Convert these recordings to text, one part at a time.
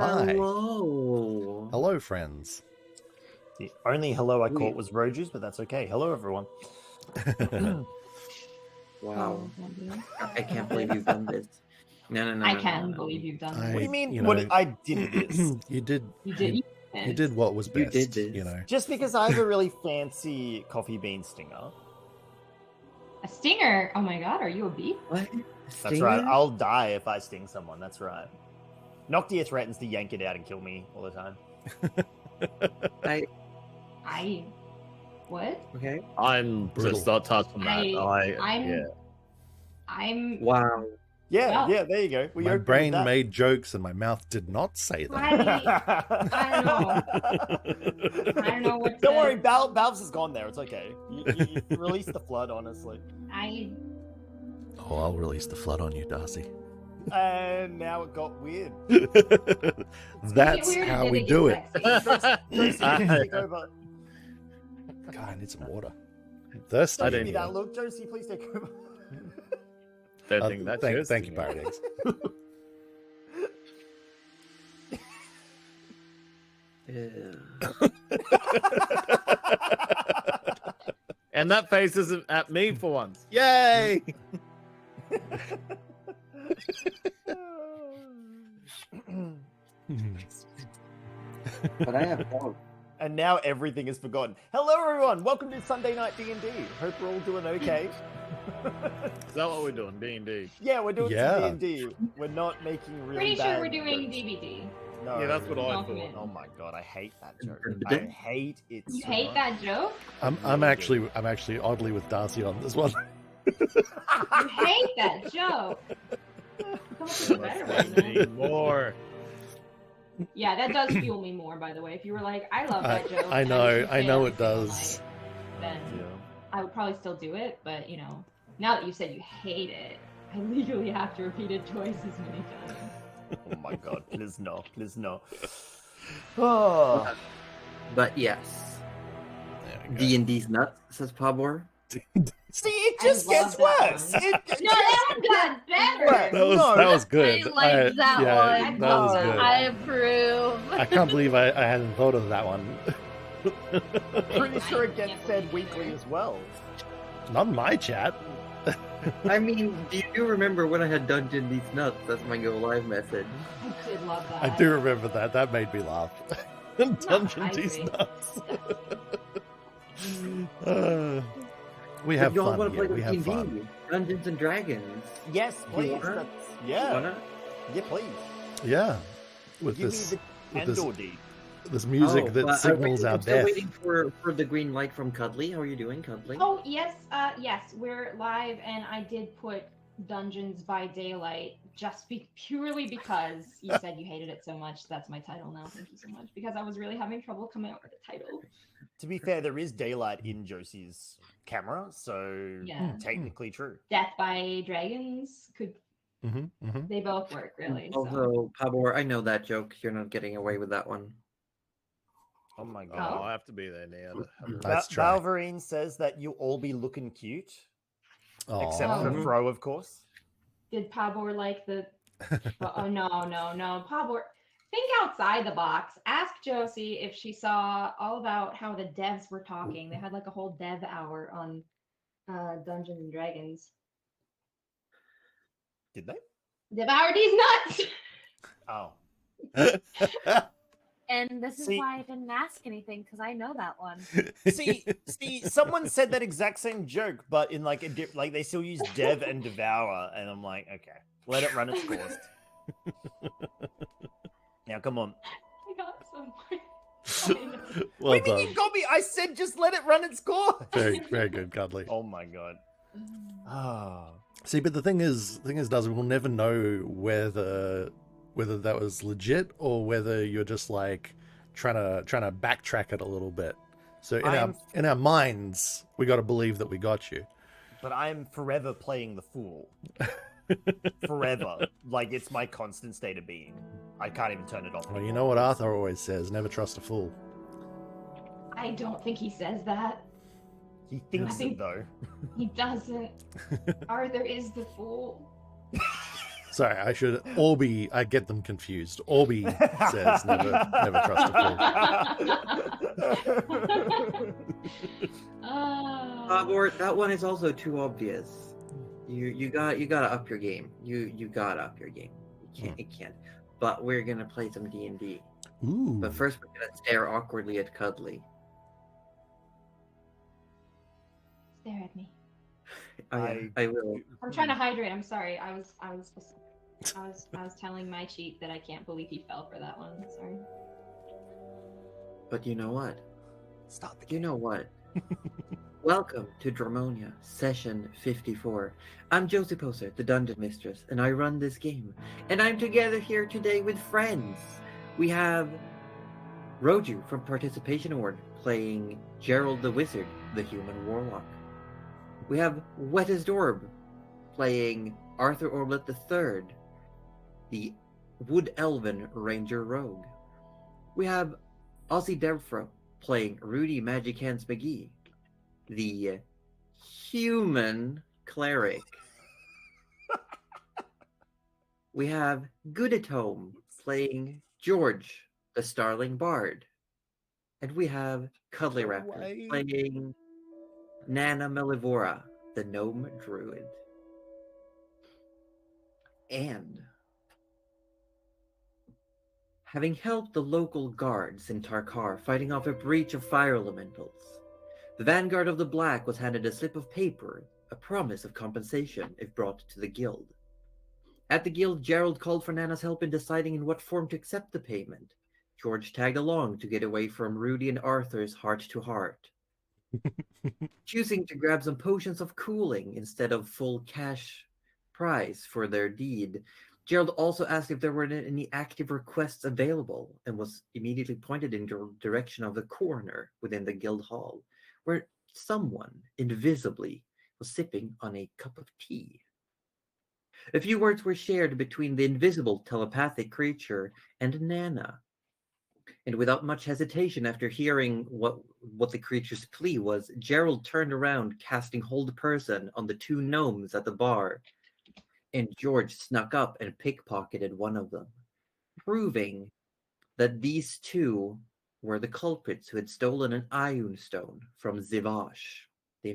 Hello. Hello, friends. The only hello I caught was Roju's, but that's okay. Hello, everyone. Wow. I can't believe you've done this. No. I can believe you've done this. What do you mean? You know, What I did this? You did. You did. You did what was You best. did this. You know. Just because I have a really fancy coffee bean stinger. A stinger? Oh my god, are you a bee? What? That's right. I'll die if I sting someone. That's right. Noctia threatens to yank it out and kill me all the time. What? Okay. I'm Brutal. just not touching that. I'm Wow. Yeah, Well, yeah, there you go. We My opened brain that. made jokes and my mouth did not say them. I don't know. I don't know what. Don't worry, Balbs has gone there. It's okay. You release the flood, honestly. Oh, I'll release the flood on you, Darcy. And now it got weird. That's weird, how did we it do get it. sexy? Take over. God, I need some water. I'm thirsty. Don't give me that look, Josie. Please take over. Don't think that's thank you, Pirate Eggs. And that face isn't at me for once. Yay! But I have dogs. And now everything is forgotten. Hello, everyone. Welcome to Sunday Night D&D. Hope we're all doing okay. Is that what we're doing? D&D. Yeah, we're doing Yeah. some D&D. We're not making really Pretty bad sure we're doing jokes. DVD. No. Yeah, that's what I thought. Document. Oh my god, I hate that joke. I hate it You so hate much. that joke? I'm actually oddly with Darcy on this one. You hate that joke. Come up with a better one, then. Need more. Yeah, that does fuel me more. By the way, if you were like, "I love that joke," I and know you it failed to does. like, then I would probably still do it. But you know, now that you said you hate it, I legally have to repeat it twice as many times. Oh my god, please no, please no. Oh. But yes. There we go. D&D's nuts, says Pabor. See, it I just love gets that worse. one. It No, that one got better. That was good. I like that yeah, one. That was I good. I approve. I can't believe I hadn't thought of that one. pretty sure it gets said weekly as well. Not in my chat. I mean, do you remember when I had Dungeon These Nuts? That's my go live message. I did love that. I do remember that. That made me laugh. Dungeon I D's see. nuts. We But have you all fun want to play here. We the have D&D, fun. Dungeons and Dragons. Yes, please. wanna? That's, yeah. Wanna? Yeah, please. Yeah. With Give this me the with this, Andor D. this music Oh, that but signals our I'm still death. waiting for the green light from Cuddly. How are you doing, Cuddly? Oh yes, yes, we're live, and I did put Dungeons by Daylight purely because you said you hated it so much. That's my title now. Thank you so much, because I was really having trouble coming up with a title. To be fair, there is daylight in Josie's camera, so Yeah. technically true. Death by Dragons could Mm-hmm. they both work really? So. Also, Pabor, I know that joke. You're not getting away with that one. Oh my Oh, god. I have to be there now. Let's try. Valverine says that you all be looking cute, except for Aw. Fro, of course. Did Pabor like the? Oh no, Pabor. Think outside the box. Ask Josie if she saw all about how the devs were talking. They had like a whole dev hour on Dungeons and Dragons. Did they? Devour these nuts. Oh. And this is See- why I didn't ask anything, because I know that one. See, someone said that exact same joke, but in like like they still use dev and devour, and I'm like, okay, let it run its course. Now, come on. I got someone. Well What do you mean done. you got me? I said just let it run its course. Very, very good, Cuddly. Oh my god. Ah. See, but the thing is, Darcy, we'll never know whether that was legit or whether you're just like trying to backtrack it a little bit. So in our minds, we got to believe that we got you. But I'm forever playing the fool. Forever. Like, it's my constant state of being. I can't even turn it off. Well, you know what Arthur always says: never trust a fool. I don't think he says that. He thinks I think- it, though. He doesn't. Arthur is the fool. Sorry, I should. Orby, I get them confused. Orby says never trust a fool. Bobbort, that one is also too obvious. You gotta up your game. You gotta up your game. You can't. But we're gonna play some D&D. Ooh. But first we're gonna stare awkwardly at Cuddly. Stare at me. Oh, yeah, I will. I'm trying to hydrate. I'm sorry. I was telling my cheat that I can't believe he fell for that one. Sorry. But you know what? Stop the You know what? Welcome to Dramonia, session 54. I'm Josie Poser, the Dungeon Mistress, and I run this game. And I'm together here today with friends. We have Roju from Participation Award playing Gerald the Wizard, the Human Warlock. We have Wettest Orb playing Arthur Orblet III, the Wood Elven Ranger Rogue. We have Ozzy Devfro playing Rudy Magic Hands McGee, the Human Cleric. We have Goodatome playing George, the Starling Bard. And we have Cuddly Raptor playing Nana Melivora, the Gnome Druid. And having helped the local guards in Tarkar fighting off a breach of fire elementals, the Vanguard of the Black was handed a slip of paper, a promise of compensation if brought to the guild. At the guild, Gerald called for Nana's help in deciding in what form to accept the payment. George tagged along to get away from Rudy and Arthur's heart-to-heart. Choosing to grab some potions of cooling instead of full cash prize for their deed, Gerald also asked if there were any active requests available and was immediately pointed in the direction of the corner within the guild hall, where someone invisibly was sipping on a cup of tea. A few words were shared between the invisible telepathic creature and Nana. And without much hesitation, after hearing what the creature's plea was, Gerald turned around, casting Hold Person on the two gnomes at the bar. And George snuck up and pickpocketed one of them, proving that these two were the culprits who had stolen an Ioun stone from Zivash, the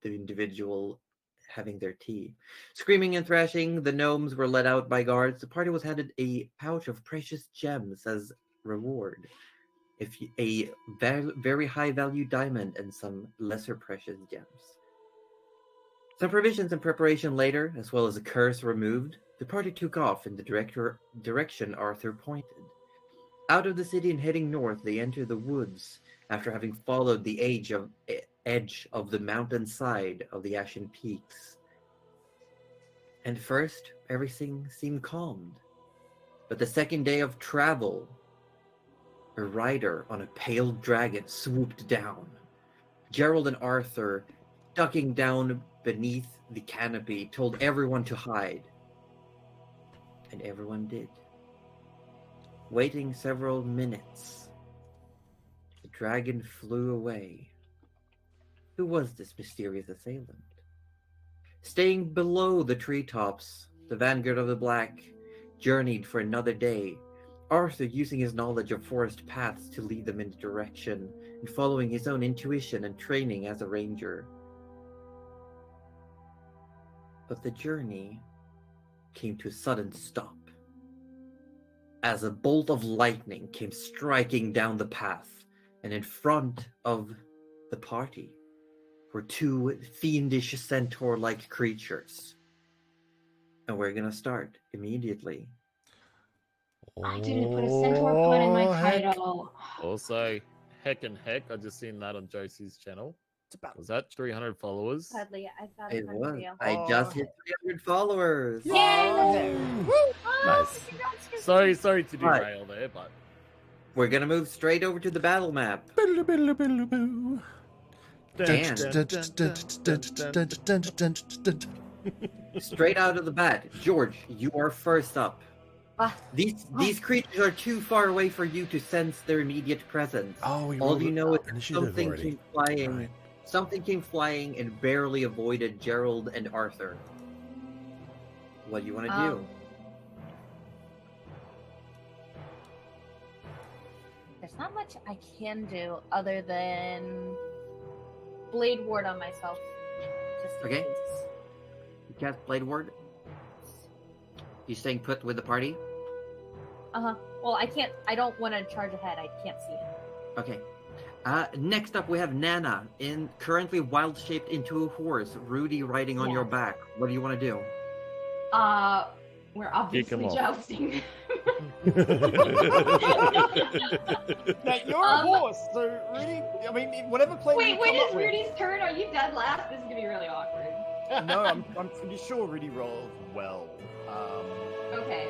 individual having their tea. Screaming and thrashing, the gnomes were led out by guards. The party was handed a pouch of precious gems as reward, a very high value diamond and some lesser precious gems. Some provisions and preparation later, as well as a curse removed, the party took off in the direction Arthur pointed. Out of the city and heading north, they entered the woods after having followed the edge of the mountainside of the Ashen Peaks. And first, everything seemed calmed. But the second day of travel, a rider on a pale dragon swooped down. Gerald and Arthur, ducking down beneath the canopy, told everyone to hide. And everyone did. Waiting several minutes, the dragon flew away. Who was this mysterious assailant? Staying below the treetops, the Vanguard of the Black journeyed for another day, Arthur using his knowledge of forest paths to lead them in the direction, and following his own intuition and training as a ranger. But the journey came to a sudden stop, as a bolt of lightning came striking down the path, and in front of the party were two fiendish centaur-like creatures. And we're gonna start immediately. I didn't put a centaur pun in my title. Also, heck, I just seen that on Josie's channel. It's about Was that 300 followers? Sadly, I thought It it was. real. I just hit 300 followers. Yay! Nice. Sorry to derail there, but We're gonna move straight over to the battle map. Biddle-biddle-biddle-boo. Dan. Straight out of the bat, George, you are first up. These creatures are too far away for you to sense their immediate presence. Oh, All you know is initiative something already. came flying. Right. Something came flying and barely avoided Gerald and Arthur. What do you want to do? there's not much I can do other than blade ward on myself. Just in Okay. case. You cast Blade Ward. You staying put with the party? Well, I don't want to charge ahead. I can't see it. Okay. Next up, we have Nana, currently wild shaped into a horse. Rudy riding on your Yes. back. What do you want to do? We're him obviously off. jousting. Now, you're a horse, so really, I mean, whatever plan Wait, you when come up is with. Rudy's turn? Are you dead last? This is gonna be really awkward. No, I'm pretty sure Rudy rolled well. Okay.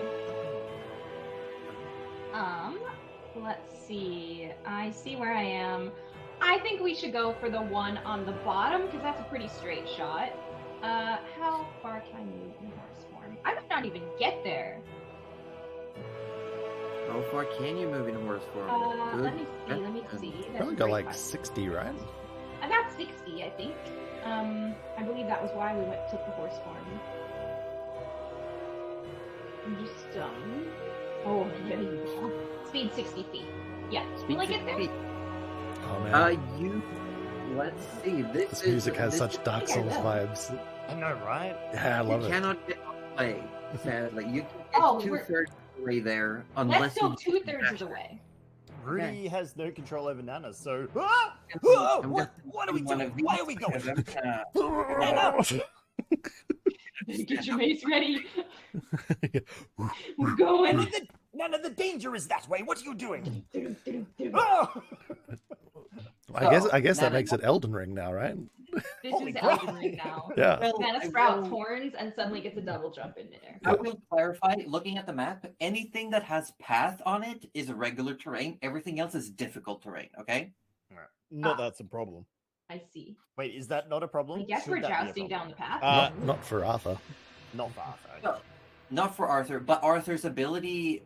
Let's see. I see where I am. I think we should go for the one on the bottom because that's a pretty straight shot. How far can I move in horse form? I might not even get there. How far can you move in horse form? Let me see. Let me see. That's Probably a got great like question. 60, right? About 60, I think. I believe that was why we took the horse form. I'm just, oh, there you go. Speed 60 feet. Yeah, Speed will I get 60 there? feet. Oh man, Let's see. this music has such Dark Souls vibes. I know, right? Yeah, I love You it. cannot get away, sadly. You can Oh, get we're- 2/3 of the way there, Let's unless go you 2/3 of the way. Rudy has no control over Nana, so. I'm What are we one doing? of these Why are we going? Nana. Get your mace ready. Yeah. We're going. Nana, the danger is that way. What are you doing? This Oh! I guess that Nana, makes it Elden Ring now, right? Holy is crap. Elden Ring now. Yeah. Well, Nana I sprouts will- horns and suddenly gets a double jump in there. I will clarify, looking at the map, anything that has path on it is regular terrain. Everything else is difficult terrain, okay? Not that's a problem. I see. Wait, is that not a problem? I guess Should we're that be a jousting problem? down the path. Not for Arthur. Not far. Well, not for Arthur, but Arthur's ability,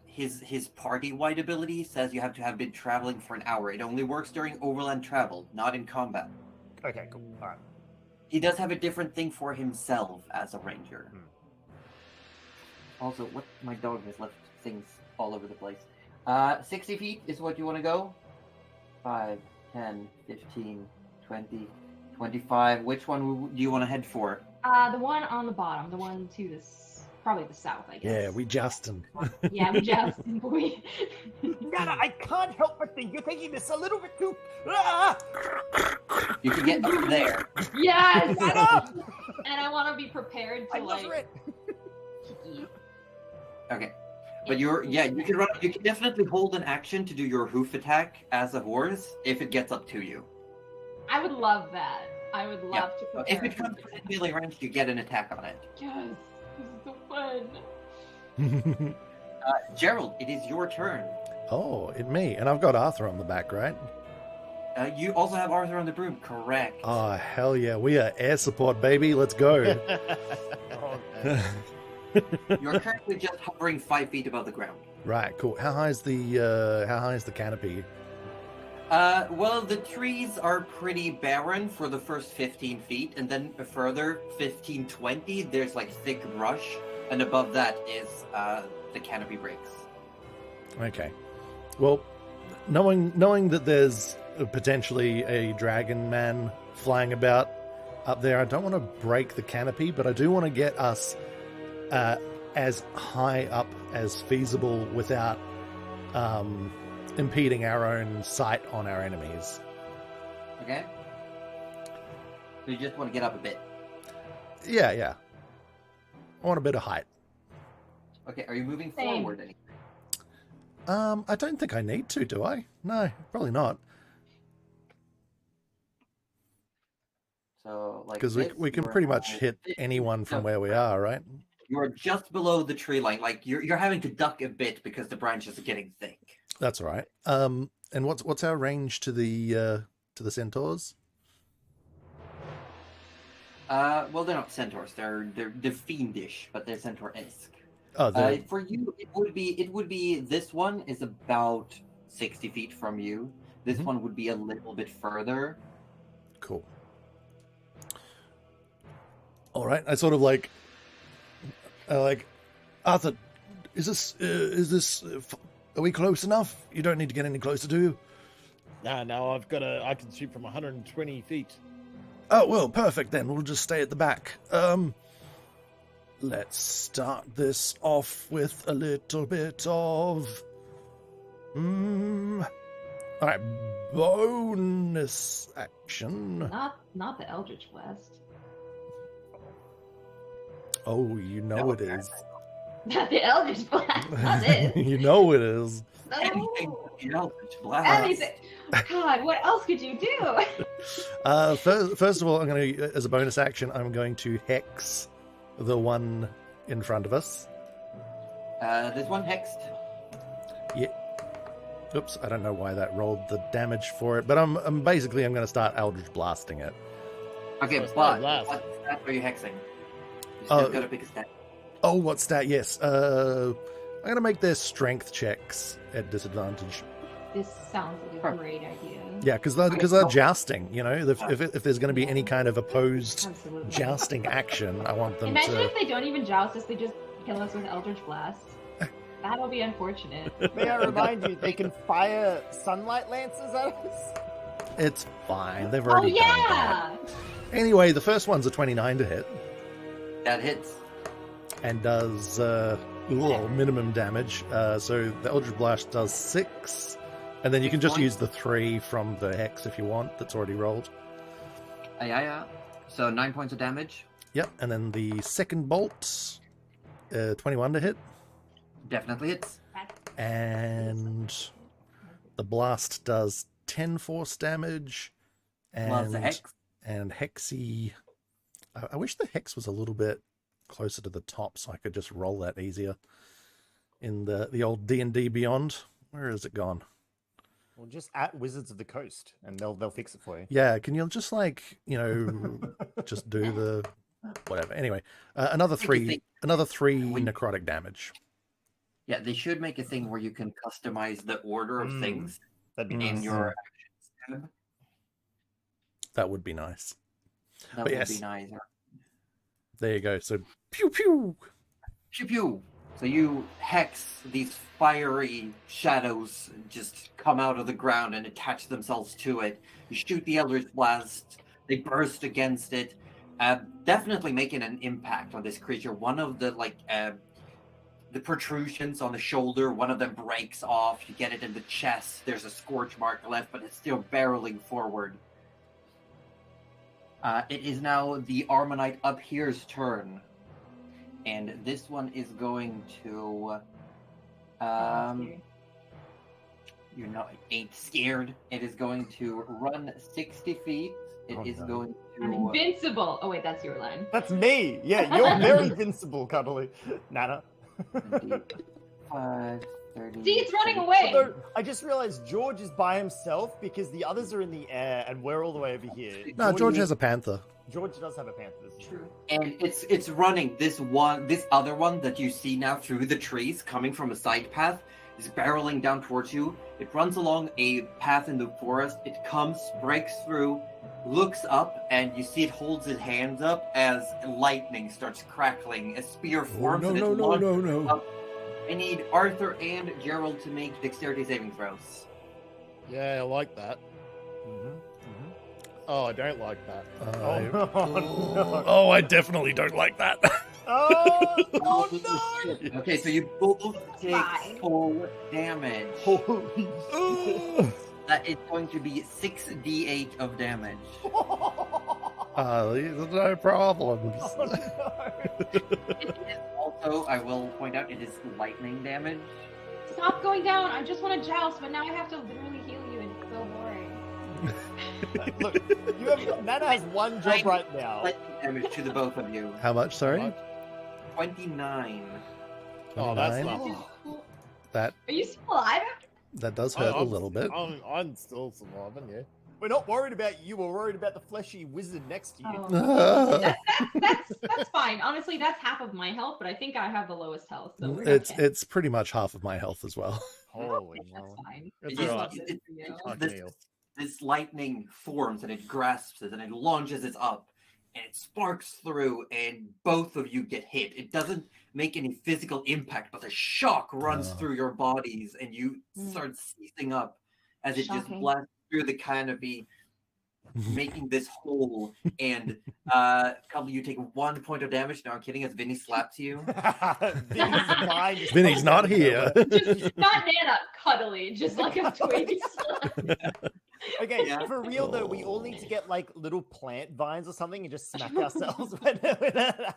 his party-wide ability says you have to have been traveling for an hour. It only works during overland travel, not in combat. Okay, cool. All right. He does have a different thing for himself as a ranger. Also, what my dog has left things all over the place. 60 feet is what you want to go? 5, 10, 15, 20, 25. Which one do you want to head for? The one on the bottom, the one to probably the south, I guess. Yeah, we Justin. Yeah, we jousting, boy. Nana, I can't help but think you're taking this a little bit too. Ah! You can get up there. Yes! Nana! And I want to be prepared I to, love like, it. kick Okay. But you can run. You can definitely hold an action to do your hoof attack as a horse if it gets up to you. I would love that. I would love to prepare. If it comes to melee range, you get an attack on it. Yes, this is so fun. Gerald, it is your turn. Oh, it me. And I've got Arthur on the back, right? You also have Arthur on the broom, correct? Oh, hell yeah. We are air support, baby. Let's go. You're currently just hovering 5 feet above the ground. Right, cool. How high is the canopy? Well, the trees are pretty barren for the first 15 feet, and then a further 15, 20, there's like thick brush, and above that is the canopy breaks. Okay. Well, knowing that there's potentially a dragon man flying about up there, I don't want to break the canopy, but I do want to get us as high up as feasible without impeding our own sight on our enemies. Okay? So you just want to get up a bit. Yeah. I want a bit of height. Okay, are you moving Same. forward any? I don't think I need to, do I? No, probably not. So, like, Because this, we can you're pretty much about- hit anyone from where we are, right? You're just below the tree line. Like, you're having to duck a bit because the branches are getting thick. That's all right. And what's our range to the centaurs? Well, they're not centaurs. They're fiendish, but they're centaur-esque. Oh, For you, it would be this one is about 60 feet from you. This Mhm. one would be a little bit further. cool. All right. I sort of like Arthur. Is this Are we close enough? You don't need to get any closer, do you? No, I can shoot from 120 feet. Oh, well, perfect then. We'll just stay at the back. Let's start this off with a little bit of... Alright, bonus action. Not the Eldritch Blast. Oh, you know it is. Not the Eldritch Blast. Not it. You know it is. Anything No. but the Eldritch Blast. Anything. God, what else could you do? First of all, I'm going to, as a bonus action, I'm going to hex the one in front of us. There's one hexed. Yeah. Oops, I don't know why that rolled the damage for it, but I'm going to start Eldritch Blasting it. Okay, First but last. what stat are you hexing? You still gotta pick a stat. Oh, what stat? Yes. I'm going to make their strength checks at disadvantage. This sounds like a great idea. Yeah, because they're jousting, you know? If there's going to be any kind of opposed Absolutely. jousting action, I want them Imagine to... if they don't even joust us, they just kill us with Eldritch Blast. That'll be unfortunate. May I remind you, they can fire sunlight lances at us? It's fine. They've Oh already done that. yeah! Anyway, the first one's a 29 to hit That hits. and does minimum damage. So the Eldritch Blast does 6. And then you can just use the 3 from the hex if you want. That's already rolled. Yeah. So 9 points of damage. Yep. And then the second bolt, 21 to hit. Definitely hits. And the blast does 10 force damage. Plus the hex. And Hexy... I wish the hex was a little bit closer to the top so I could just roll that easier. In the old D&D Beyond. Where has it gone? Well, just at Wizards of the Coast, and they'll fix it for you. Yeah, can you just just do the whatever? Anyway, another three necrotic damage. Yeah, they should make a thing where you can customize the order of things That'd be in nice. your actions tab. That would be nice. That But would yes. be nice. There you go. So pew pew. Pew pew. So you hex these fiery shadows, just come out of the ground and attach themselves to it. You shoot the Eldritch Blast. They burst against it, definitely making an impact on this creature. One of the the protrusions on the shoulder, one of them breaks off. You get it in the chest. There's a scorch mark left, but it's still barreling forward. It is now the Armonite up here's turn. And this one is going to... ain't scared. It is going to run 60 feet. It is going I'm to... invincible. Oh wait, that's your line. That's me. Yeah, you're very invincible, Cuddly. Nana. 5, 30, See, it's running away. Although, I just realized George is by himself because the others are in the air and we're all the way over here. No, George has a panther. George does have a panther. This is true. And it's running. This other one that you see now through the trees, coming from a side path, is barreling down towards you. It runs along a path in the forest. It comes, breaks through, looks up, and you see it holds its hands up as lightning starts crackling. A spear forms. No. I need Arthur and Gerald to make dexterity saving throws. Yeah, I like that. Oh, I don't like that. Oh, I dedefinitely don't like that. Oh no! Okay, so you both take full damage. Holy shit. That is going to be 6d8 of damage. These are no problems. Oh, no. It is also, I will point out, it is lightning damage. Stop going down. I just want to joust, but now I have to literally heal you, and it's so boring. Look, Nana has one job right now. Lightning damage to the both of you. How much, sorry? 29. Oh, that's 29. nothing. That Are you still alive? that does hurt a little bit. I'm still surviving, yeah. We're not worried about you. We're worried about the fleshy wizard next to you. Oh. That's fine. Honestly, that's half of my health, but I think I have the lowest health. So we're okay. It's pretty much half of my health as well. Holy That's moly. fine. It's It is- alright. it- I can heal. This lightning forms and it grasps it and it launches it up. and it sparks through, and both of you get hit. It doesn't make any physical impact, but the shock runs through your bodies, and you start seizing up as it just blasts through the canopy, making this hole. And Cubby, you take 1 point of damage. No, I'm kidding. As Vinny slaps you. Vinny's not here. Just not Nana, cuddly, just like a twig slap. Okay, for real though, we all need to get like little plant vines or something and just smack ourselves when that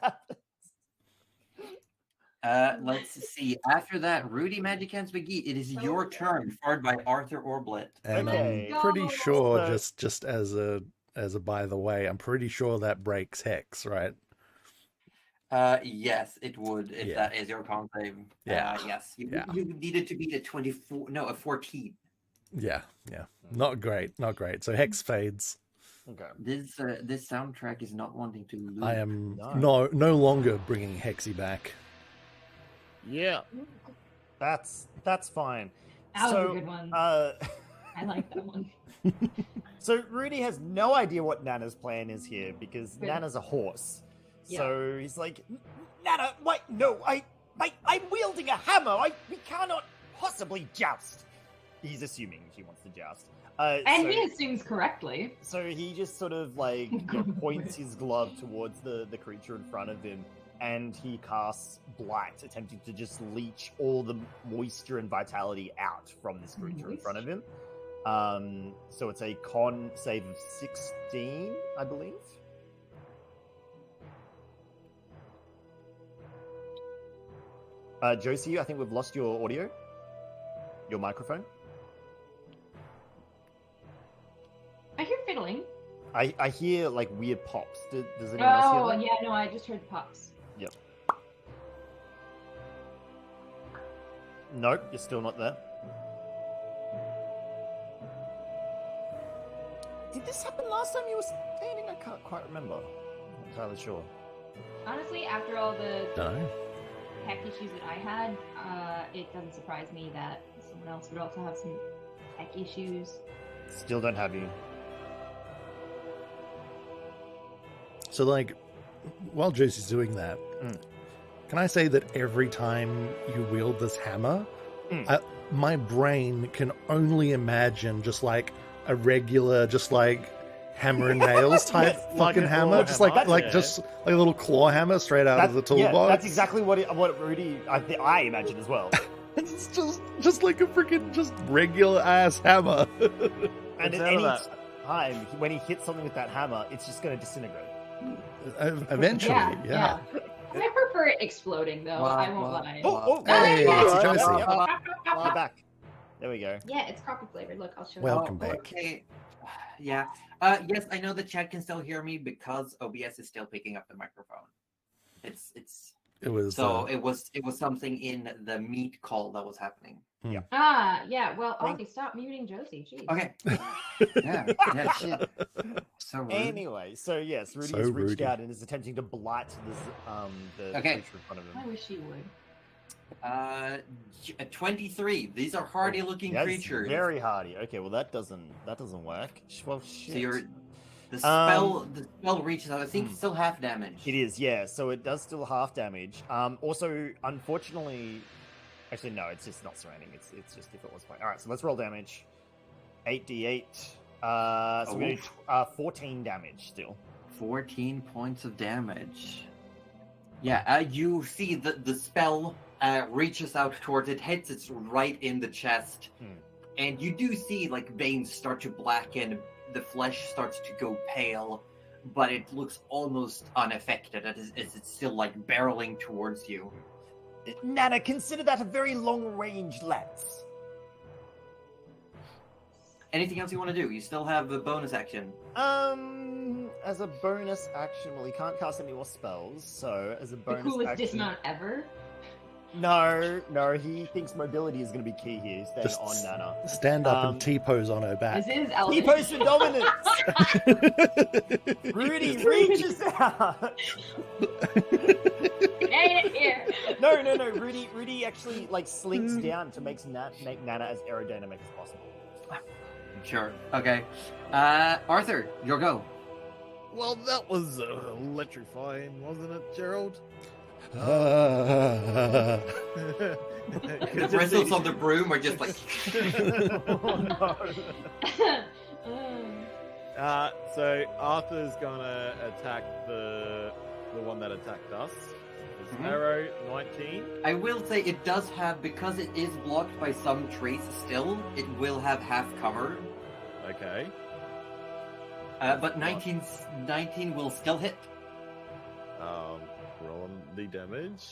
happens. Let's see. After that, Rudy, Magic Hands, McGee, it is your turn, followed by Arthur Orblet. And I'm pretty sure, just as a by the way, I'm pretty sure that breaks Hex, right? Yes, it would if that is your con save. Yes, you needed to beat a 24, no, a 14. Yeah, not great. So Hex fades. Okay. This soundtrack is not wanting to lose. I am no longer bringing Hexy back. Yeah, that's fine. That was a good one. I like that one. So Rudy has no idea what Nana's plan is here because Nana's a horse. Yeah. So he's like, Nana, wait, no, I'm wielding a hammer. We cannot possibly joust. He's assuming she wants to joust. And he assumes correctly. So he just sort of like points his glove towards the creature in front of him, and he casts Blight, attempting to just leech all the moisture and vitality out from this creature in front of him. So it's a con save of 16, I believe. Josie, I think we've lost your audio. Your microphone. I hear fiddling. I hear like weird pops. Does anyone else hear that? Oh, yeah, no, I just heard the pops. Yep. Nope, you're still not there. Did this happen last time you were standing? I can't quite remember. I'm not entirely sure. Honestly, after all the tech issues that I had, it doesn't surprise me that someone else would also have some tech issues. Still don't have you. So, like, while Josie's doing that, can I say that every time you wield this hammer, my brain can only imagine just like a regular, just like hammer and nails type fucking hammer, just like just like a little claw hammer straight out of the toolbox. Yeah, that's exactly what Rudy I imagine as well. It's just like a freaking just regular ass hammer. And at any time when he hits something with that hammer, it's just going to disintegrate. Eventually, yeah. I prefer it exploding, though. I won't lie. Hey, it's Josie. Fly back. There we go. Yeah, it's coffee flavored. Look, I'll show you. Welcome back. Okay. Yeah. Yes, I know the chat can still hear me because OBS is still picking up the microphone. It was something in the meet call that was happening. Yeah. Yeah. Well, Audie, stop muting Josie. Jeez. Okay. Yeah. Shit. So rude. Anyway, so yes, Rudy has reached out and is attempting to blight the creature in front of him. I wish he would. 23. These are hardy-looking creatures. Very hardy. Okay, well that doesn't work. Well, shit. So the spell reaches out. I think it's still half damage. It is, yeah. So it does still half damage. Also, unfortunately, actually no, it's just not surrounding. It's just if it was playing. All right, so let's roll damage. 8d8. So we're gonna 14 damage still. 14 points of damage. Yeah, you see the spell reaches out towards it, hits it right in the chest, and you do see like veins start to blacken, the flesh starts to go pale, but it looks almost unaffected as it's still like barreling towards you. Nana, consider that a very long-range lance. Anything else you want to do? You still have a bonus action. As a bonus action, well, he can't cast any more spells, so as a bonus the coolest action... dismount ever? No, he thinks mobility is going to be key here. He's staying on Nana. Stand up and T-pose on her back. This is Elvis. T-pose for dominance! Rudy reaches out! Get it here! No. Rudy actually, like, slinks down to make Nana as aerodynamic as possible. Sure. Okay. Arthur, your go. Well, that was electrifying, wasn't it, Gerald? The bristles on the broom are just like. So Arthur's gonna attack the one that attacked us. His arrow 19. I will say it does have, because it is blocked by some trees still, it will have half cover. Okay. But 19 will still hit. Roll on the damage.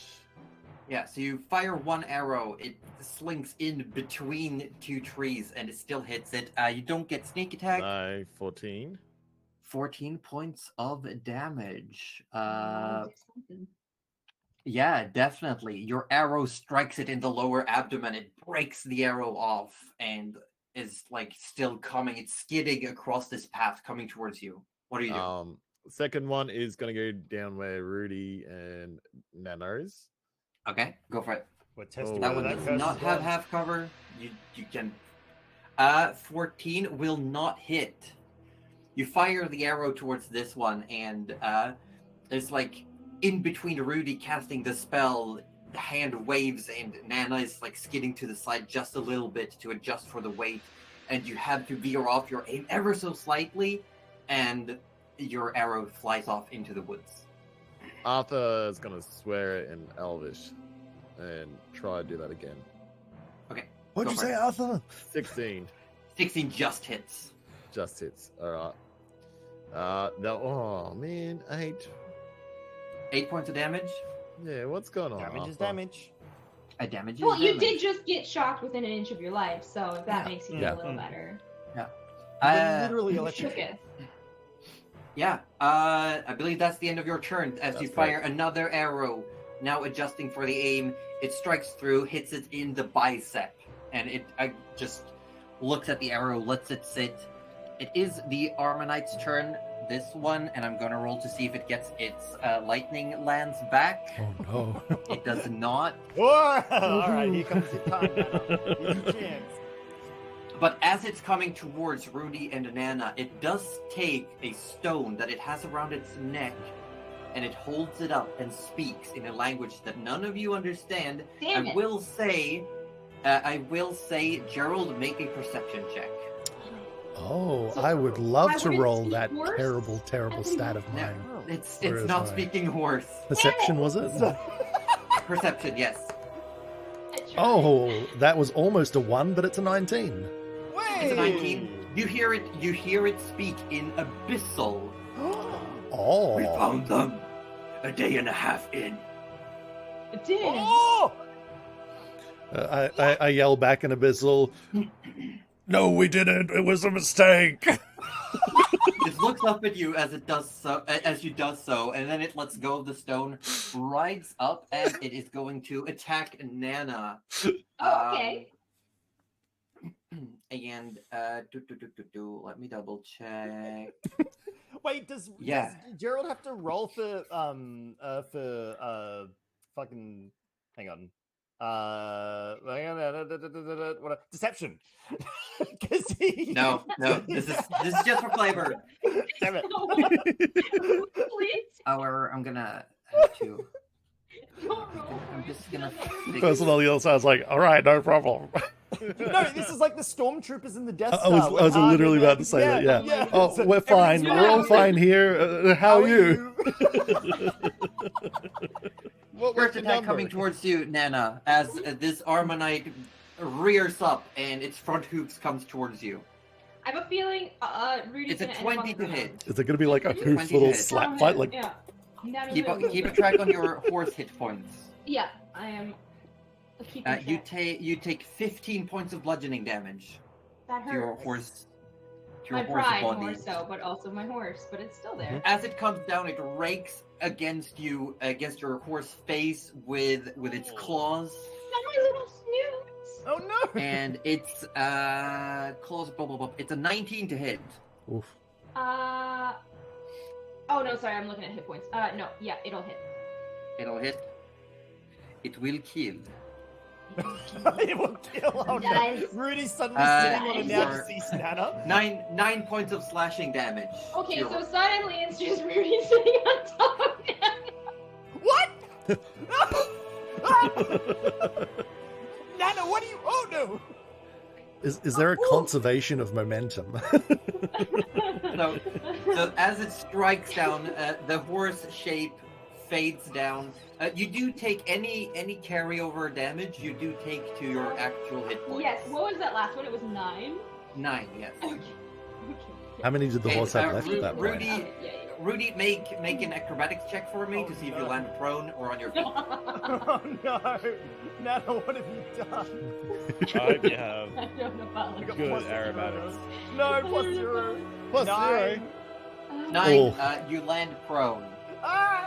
Yeah, so you fire one arrow, it slinks in between two trees, and it still hits it. You don't get sneak attack. No, 14. 14 points of damage. Excited. Yeah, definitely. Your arrow strikes it in the lower abdomen. It breaks the arrow off and is like still coming. It's skidding across this path coming towards you. What do you do? Second one is gonna go down where Rudy and Nano's. Okay, go for it. We're testing That whether one that does curse not is have gone. half cover. You can. 14 will not hit. You fire the arrow towards this one, and there's like in between Rudy casting the spell, the hand waves, and Nana is like skidding to the side just a little bit to adjust for the weight, and you have to veer off your aim ever so slightly, and your arrow flies off into the woods. Arthur is gonna swear it in Elvish and try to do that again. Okay. What'd go you for say, it. Arthur? 16 16 just hits. just hits. All right. Oh man, 8. 8 points of damage. Yeah, what's going on? Damage is Arthur? damage. A damage is Well, you damage. did just get shocked within an inch of your life, so if that Yeah. makes you Yeah. feel a little better. Literally You electric. shooketh. Yeah, I believe that's the end of your turn. As you That's fire another arrow, now adjusting for the aim, it strikes through, hits it in the bicep, and it just looks at the arrow, lets it sit. It is the Armonite's turn, this one, and I'm gonna roll to see if it gets its lightning lands back. Oh no. It does not. Whoa! Alright, here comes your time now. Here's your chance. But as it's coming towards Rudy and Nana, it does take a stone that it has around its neck, and it holds it up and speaks in a language that none of you understand. Damn I it. will say, Gerald, make a perception check. Oh, So, I would love why to would it roll speak that worse? terrible stat of No, mine. it's Where is not my- speaking horse. Perception, was it? Perception, yes. I tried. Oh, that was almost a 1, but it's a 19. It's a 19. You hear it speak in Abyssal. Oh. We found them a day and a half in. It did. Oh! I yell back in Abyssal, no, we didn't. It was a mistake. It looks up at you as it does so, and then it lets go of the stone, rides up, and it is going to attack Nana. Oh, okay. And let me double check. Wait, does Gerald have to roll for fucking hang on. What deception? Because he No, this is just for flavor. Damn it. Please. I'm gonna have to. I'm just gonna. Person on the other side's like, all right, no problem. No, this is like the stormtroopers in the Death I Star. was when literally Armin- about to say that, yeah. Oh, So we're fine. everything's We're all fine. fine here. How are you? What First was the attack number? coming towards you, Nana, as this Armonite rears up and its front hooves comes towards you. I have a feeling Rudy's It's a gonna end up on 20 the to ground. hit. Is it going to be like a 20 hoof little hit. slap fight? Like, Yeah. Now Keep move. a track on your horse hit points. Yeah, I am keeping You take 15 points of bludgeoning damage that to your hurts. horse. To My your horse pride body. more so, but also my horse, but it's still there. As it comes down, it rakes against you, against your horse face with its claws, Not my little snoots. Oh no! and its claws. Blah, blah, blah. It's a 19 to hit. oof. Oh no, sorry, I'm looking at hit points. No, yeah, it'll hit. It'll hit. It will kill. It will kill. Oh no. Nice. Rudy's suddenly sitting on a now Nice. deceased Nana. 9 points of slashing damage. Okay, You're- so suddenly it's just Rudy sitting on top of him. What? Nana, what are you? Oh no! Is there a conservation of momentum? So as it strikes down, the horse shape fades down. You do take any carryover damage. You do take to your actual hit points. Yes, what was that last one? It was 9? 9, yes. Okay. How many did the Okay, horse have left Ru- at that Rudy- point? Yeah. Rudy, make an acrobatics check for me to see if you land prone or on your feet. Oh no! Nana, what have you done? I hope you have I don't know about I got good plus aerobatics. 0. No, plus 0. Plus 9. 0. 9, Oh. you land prone. Ah!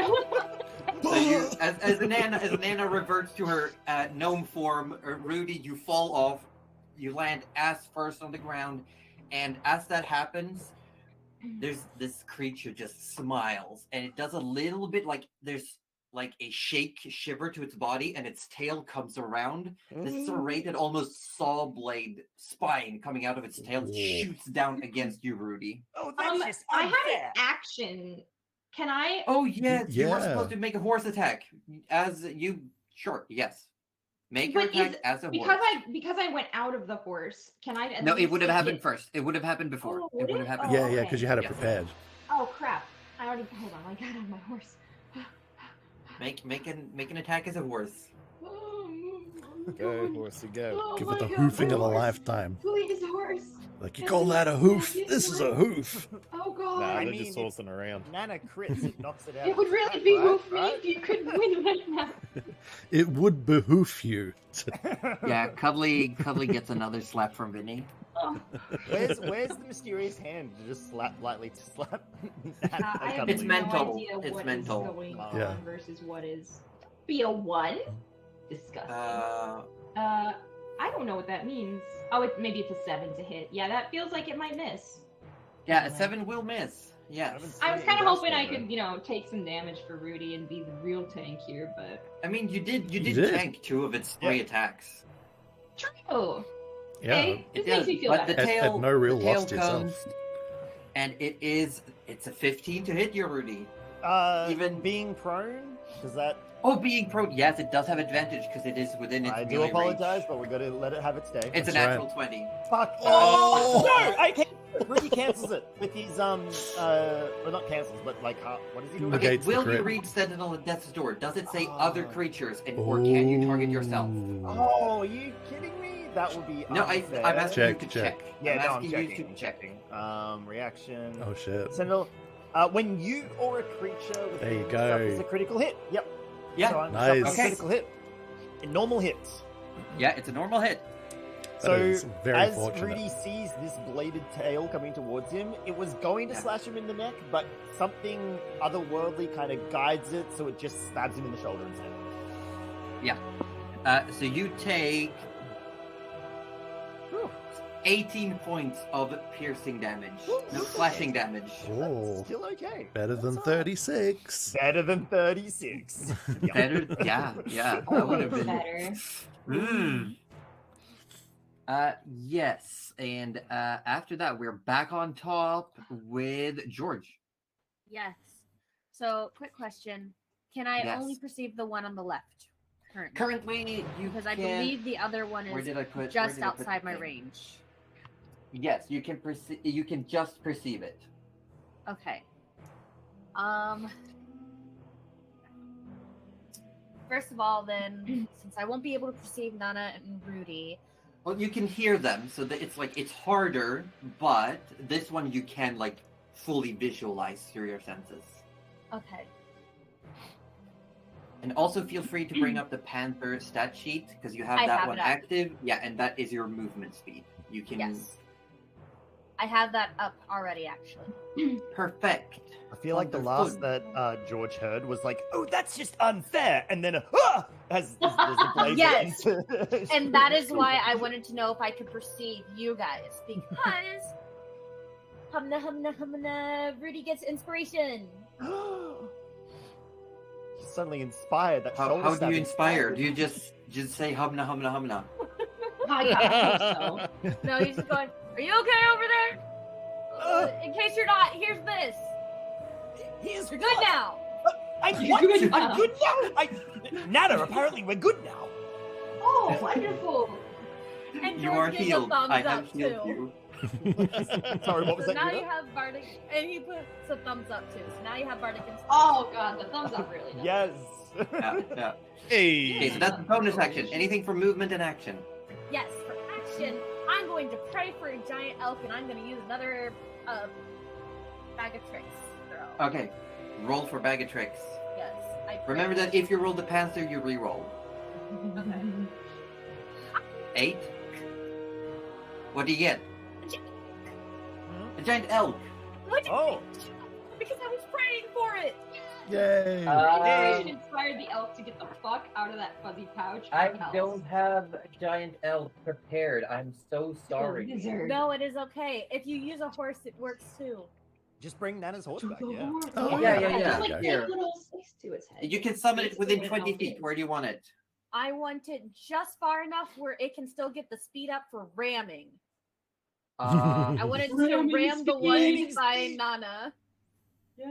So you, as Nana reverts to her gnome form, Rudy, you fall off. You land ass first on the ground, and as that happens, there's this creature just smiles, and it does a little bit like there's like a shiver to its body, and its tail comes around. This serrated, almost saw blade spine coming out of its tail shoots down against you, Rudy. Oh, that's just I had an unfair. action. Can I? Oh yes, you were Yeah. supposed to make a horse attack. Sure, yes. Make your But attack as a horse. because I went out of the horse. Can I? at No, it least would have happened hit- first. It would have happened before. Oh, It would would it? have happened. Oh, Yeah, before. because you had it Yes. prepared. Oh crap! I already hold on. I got on my horse. Make an attack as a horse. Go, horsey, go. Oh Give my it the God, hoofing my of a horse. lifetime. Please, horse. Like, you call that a hoof? This is a hoof. Oh God. Nah, I they're mean, just horsing around. Nana crits, it knocks it out. It would really Right, behoove me right? if you could win right now. It would behoove you. Yeah, Cuddly gets another slap from Vinny. Oh. Where's the mysterious hand to just lightly slap? I have It's no mental. idea It's what is mental. going on Yeah. versus what is. Be a 1? Disgusting. I don't know what that means. Oh, maybe it's a 7 to hit. Yeah, that feels like it might miss. Yeah, a 7 will miss. Yes. I was kind of hoping I could, take some damage for Rudy and be the real tank here, but I mean, you did did. tank 2 of its 3 attacks. true. Yeah. Okay, this It makes does, me feel but the better. At tail, no real the tail loss to yourself. comes, and it's a 15 to hit you, Rudy. Even being prone, does that? Oh, being prone, yes, it does have advantage because it is within its I do melee apologize, range. but we got to let it have its day. It's a That's natural 20. Fuck. Oh! No, I can't. Rudy cancels it with his well, not cancels, but like what is he doing? Okay, Negates the will you crit. read Sentinel of Death's Door? Does it say Oh. other creatures, or can you target yourself? Ooh. Oh, are you kidding me? That would be No, unfair. I'm asking you Check, to check. Yeah, I'm no, I'm asking checking. you to I'm check. checking. Reaction. Oh, shit. Sentinel. When you or a creature with There you stuff go. is a critical hit. Yep. Yeah, So I'm Nice. a Okay. critical hit. In normal hits. yeah, it's a normal hit. That So is very as fortunate. Rudy sees this bladed tail coming towards him, it was going to Yeah. slash him in the neck, but something otherworldly kind of guides it, so it just stabs him in the shoulder instead. So you take Whew. 18 points of piercing damage. No, Ooh. slashing damage. Oh, That's still okay. better than That's all right. 36. Better than 36. Yeah. Better, yeah. That would have been better. Mm. Yes, and after that, we're back on top with George. Yes. So, quick question. Can I Yes. only perceive the one on the left currently? Currently, you Because I can. believe the other one Where is did I put? just where did I put outside the my thing? range. Yes, you can perceive. You can just perceive it. Okay. First of all, then, since I won't be able to perceive Nana and Rudy, Well, you can hear them, so that it's harder. But this one you can fully visualize through your senses. okay. And also feel free to bring up the Panther stat sheet because you have I that have one it up. active. Yeah, and that is your movement speed. You can. Yes. I have that up already, actually. Perfect. I feel like the Wonderful. last that George heard was like, "Oh, that's just unfair," and then as the blade Yes. ends. And that is why I wanted to know if I could perceive you guys, because humna, Rudy gets inspiration. He's suddenly inspired. That How shoulder do stab you inspire? inspired Do you just Just say humna humna humna. I hope so. No, he's just going, are you okay over there? In case you're not, here's this. Here's You're good now. I'm You're what? good now. I'm good now. Nana, apparently we're good now. Oh, wonderful. And You George are gives healed. a thumbs I have up healed too. you. Sorry, what was So that? now Guido? you have Bardic, and he puts a thumbs up too. So now you have Bardic inspiration. Oh god, the thumbs up really does. Yes. Yeah. Hey. Okay, so that's bonus action. Anything for movement and action. Yes, for action, I'm going to pray for a giant elk, and I'm going to use another bag of tricks throw. Okay, roll for bag of tricks. Yes, I pray. Remember that if you roll the panther, you re-roll. Okay. 8. What do you get? A giant elk. What? Oh. Because I was praying for it. Yay! Inspiration inspired the elk to get the fuck out of that fuzzy pouch. I Else. don't have a giant elk prepared. I'm so sorry. Wizard. No, it is okay. If you use a horse, it works too. Just bring Nana's horse back, yeah. Oh, yeah. Just like Here. take little sticks to its head. You can summon it Basically within what 20 elk feet. is. Where do you want it? I want it just far enough where it can still get the speed up for ramming. I wanted to Ramming ram the speed. one by Nana.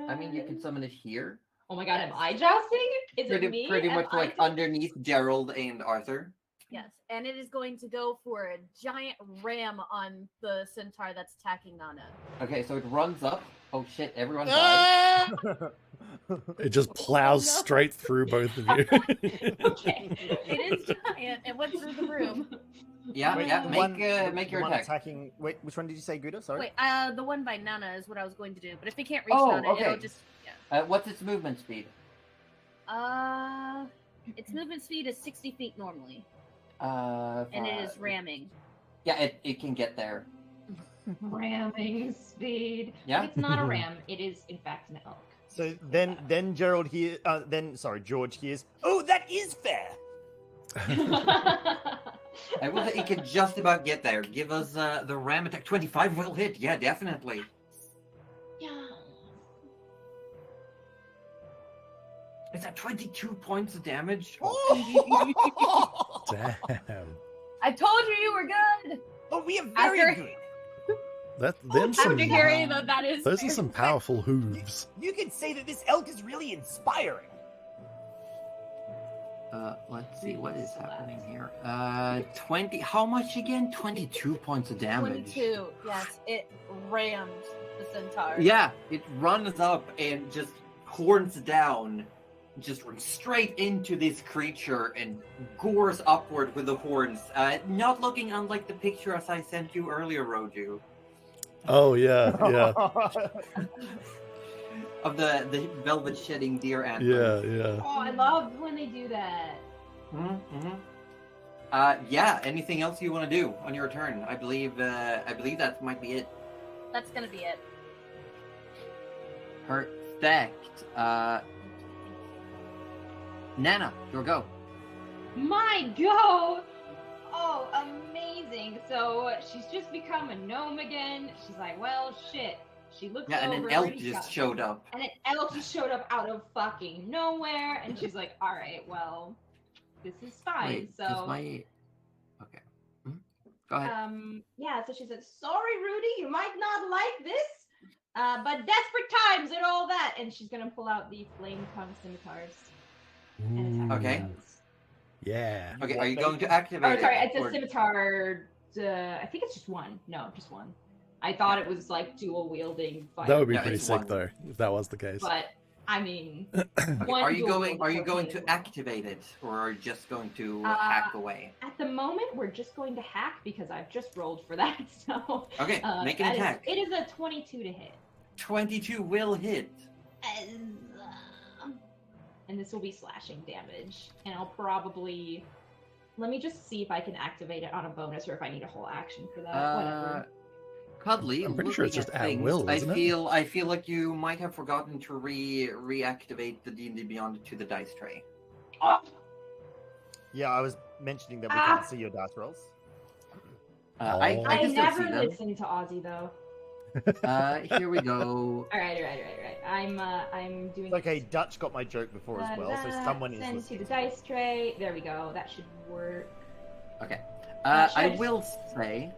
I mean, you can summon it here. Oh my god, am I jousting? Is it me? Pretty Am much I like doing- underneath Gerald and Arthur. Yes, and it is going to go for a giant ram on the centaur that's attacking Nana. Okay, so it runs up. Oh shit, everyone dies. Ah! It just plows Oh, no. straight through both of you. Okay. It is giant and went through the room. Yeah, Wait, yeah, the make your the one attack. attacking. Wait, which one did you say, Guido? Sorry. Wait, the one by Nana is what I was going to do, but if it can't reach Oh, Nana, okay. it'll just yeah. What's its movement speed? Its movement speed is 60 feet normally, And and it is ramming. Yeah, it can get there. Ramming speed. Yeah? But it's not a ram. It is, in fact, an elk. So then Gerald here. George hears. Oh, that is fair. I will say it can just about get there. Give us the ram attack. 25 will hit. Yeah, definitely. Yeah. Is that 22 points of damage? Damn. I told you were good. Oh, we are very After- good. Them some, After hearing that is those are fair. some powerful hooves. You could say that this elk is really inspiring. Let's see what is happening here. 20. How much again? 22 points of damage. 22. Yes, it rammed the centaur. Yeah, it runs up and just horns down, just runs straight into this creature and gores upward with the horns. Not looking unlike the picture as I sent you earlier, Roju, Oh yeah, yeah, of the velvet shedding deer yeah, antlers. yeah. Oh, I love when they do that. Mm-hmm. Yeah. Anything else you want to do on your turn? I believe that might be it. That's gonna be it. Perfect. Nana, your go. My go! Oh, amazing. So she's just become a gnome again. She's like, well, shit. She looks Yeah, and over. an elk and he's just got- showed up. And an elk just showed up out of fucking nowhere. And she's like, all right, well, this is fine. Wait, so, is my okay? Go ahead. yeah, so she said, sorry, Rudy, you might not like this, but desperate times and all that. And she's going to pull out the flame tongue scimitars and attack Okay. the elves. Yeah. Okay, are you going to activate Oh, sorry, it? it's a or- scimitar. I think it's just one. No, just one. I thought it was like dual wielding. That would be Yeah, pretty it's sick one. though, if that was the case. But I mean, Okay, one are you dual going? wield Are you for going me to is- activate it, or are you just going to Uh, hack away? At the moment, we're just going to hack because I've just rolled for that. So Okay, make an that is- attack. it is a 22 to hit. 22 will hit. And this will be slashing damage. And I'll probably... Let me just see if I can activate it on a bonus or if I need a whole action for that. Whatever. Cuddly, I'm pretty sure it's looking just at at things, will, isn't it? I feel like you might have forgotten to reactivate the D&D Beyond to the dice tray. Oh, Yeah, I was mentioning that we Ah. can't see your dice rolls. I I can still see never them. listen to Ozzy, though. Here we go. All right. I'm doing. Okay, Dutch got my joke before as well, so someone is send to listening. the dice tray. There we go. That should work. Okay. should I I just- will say,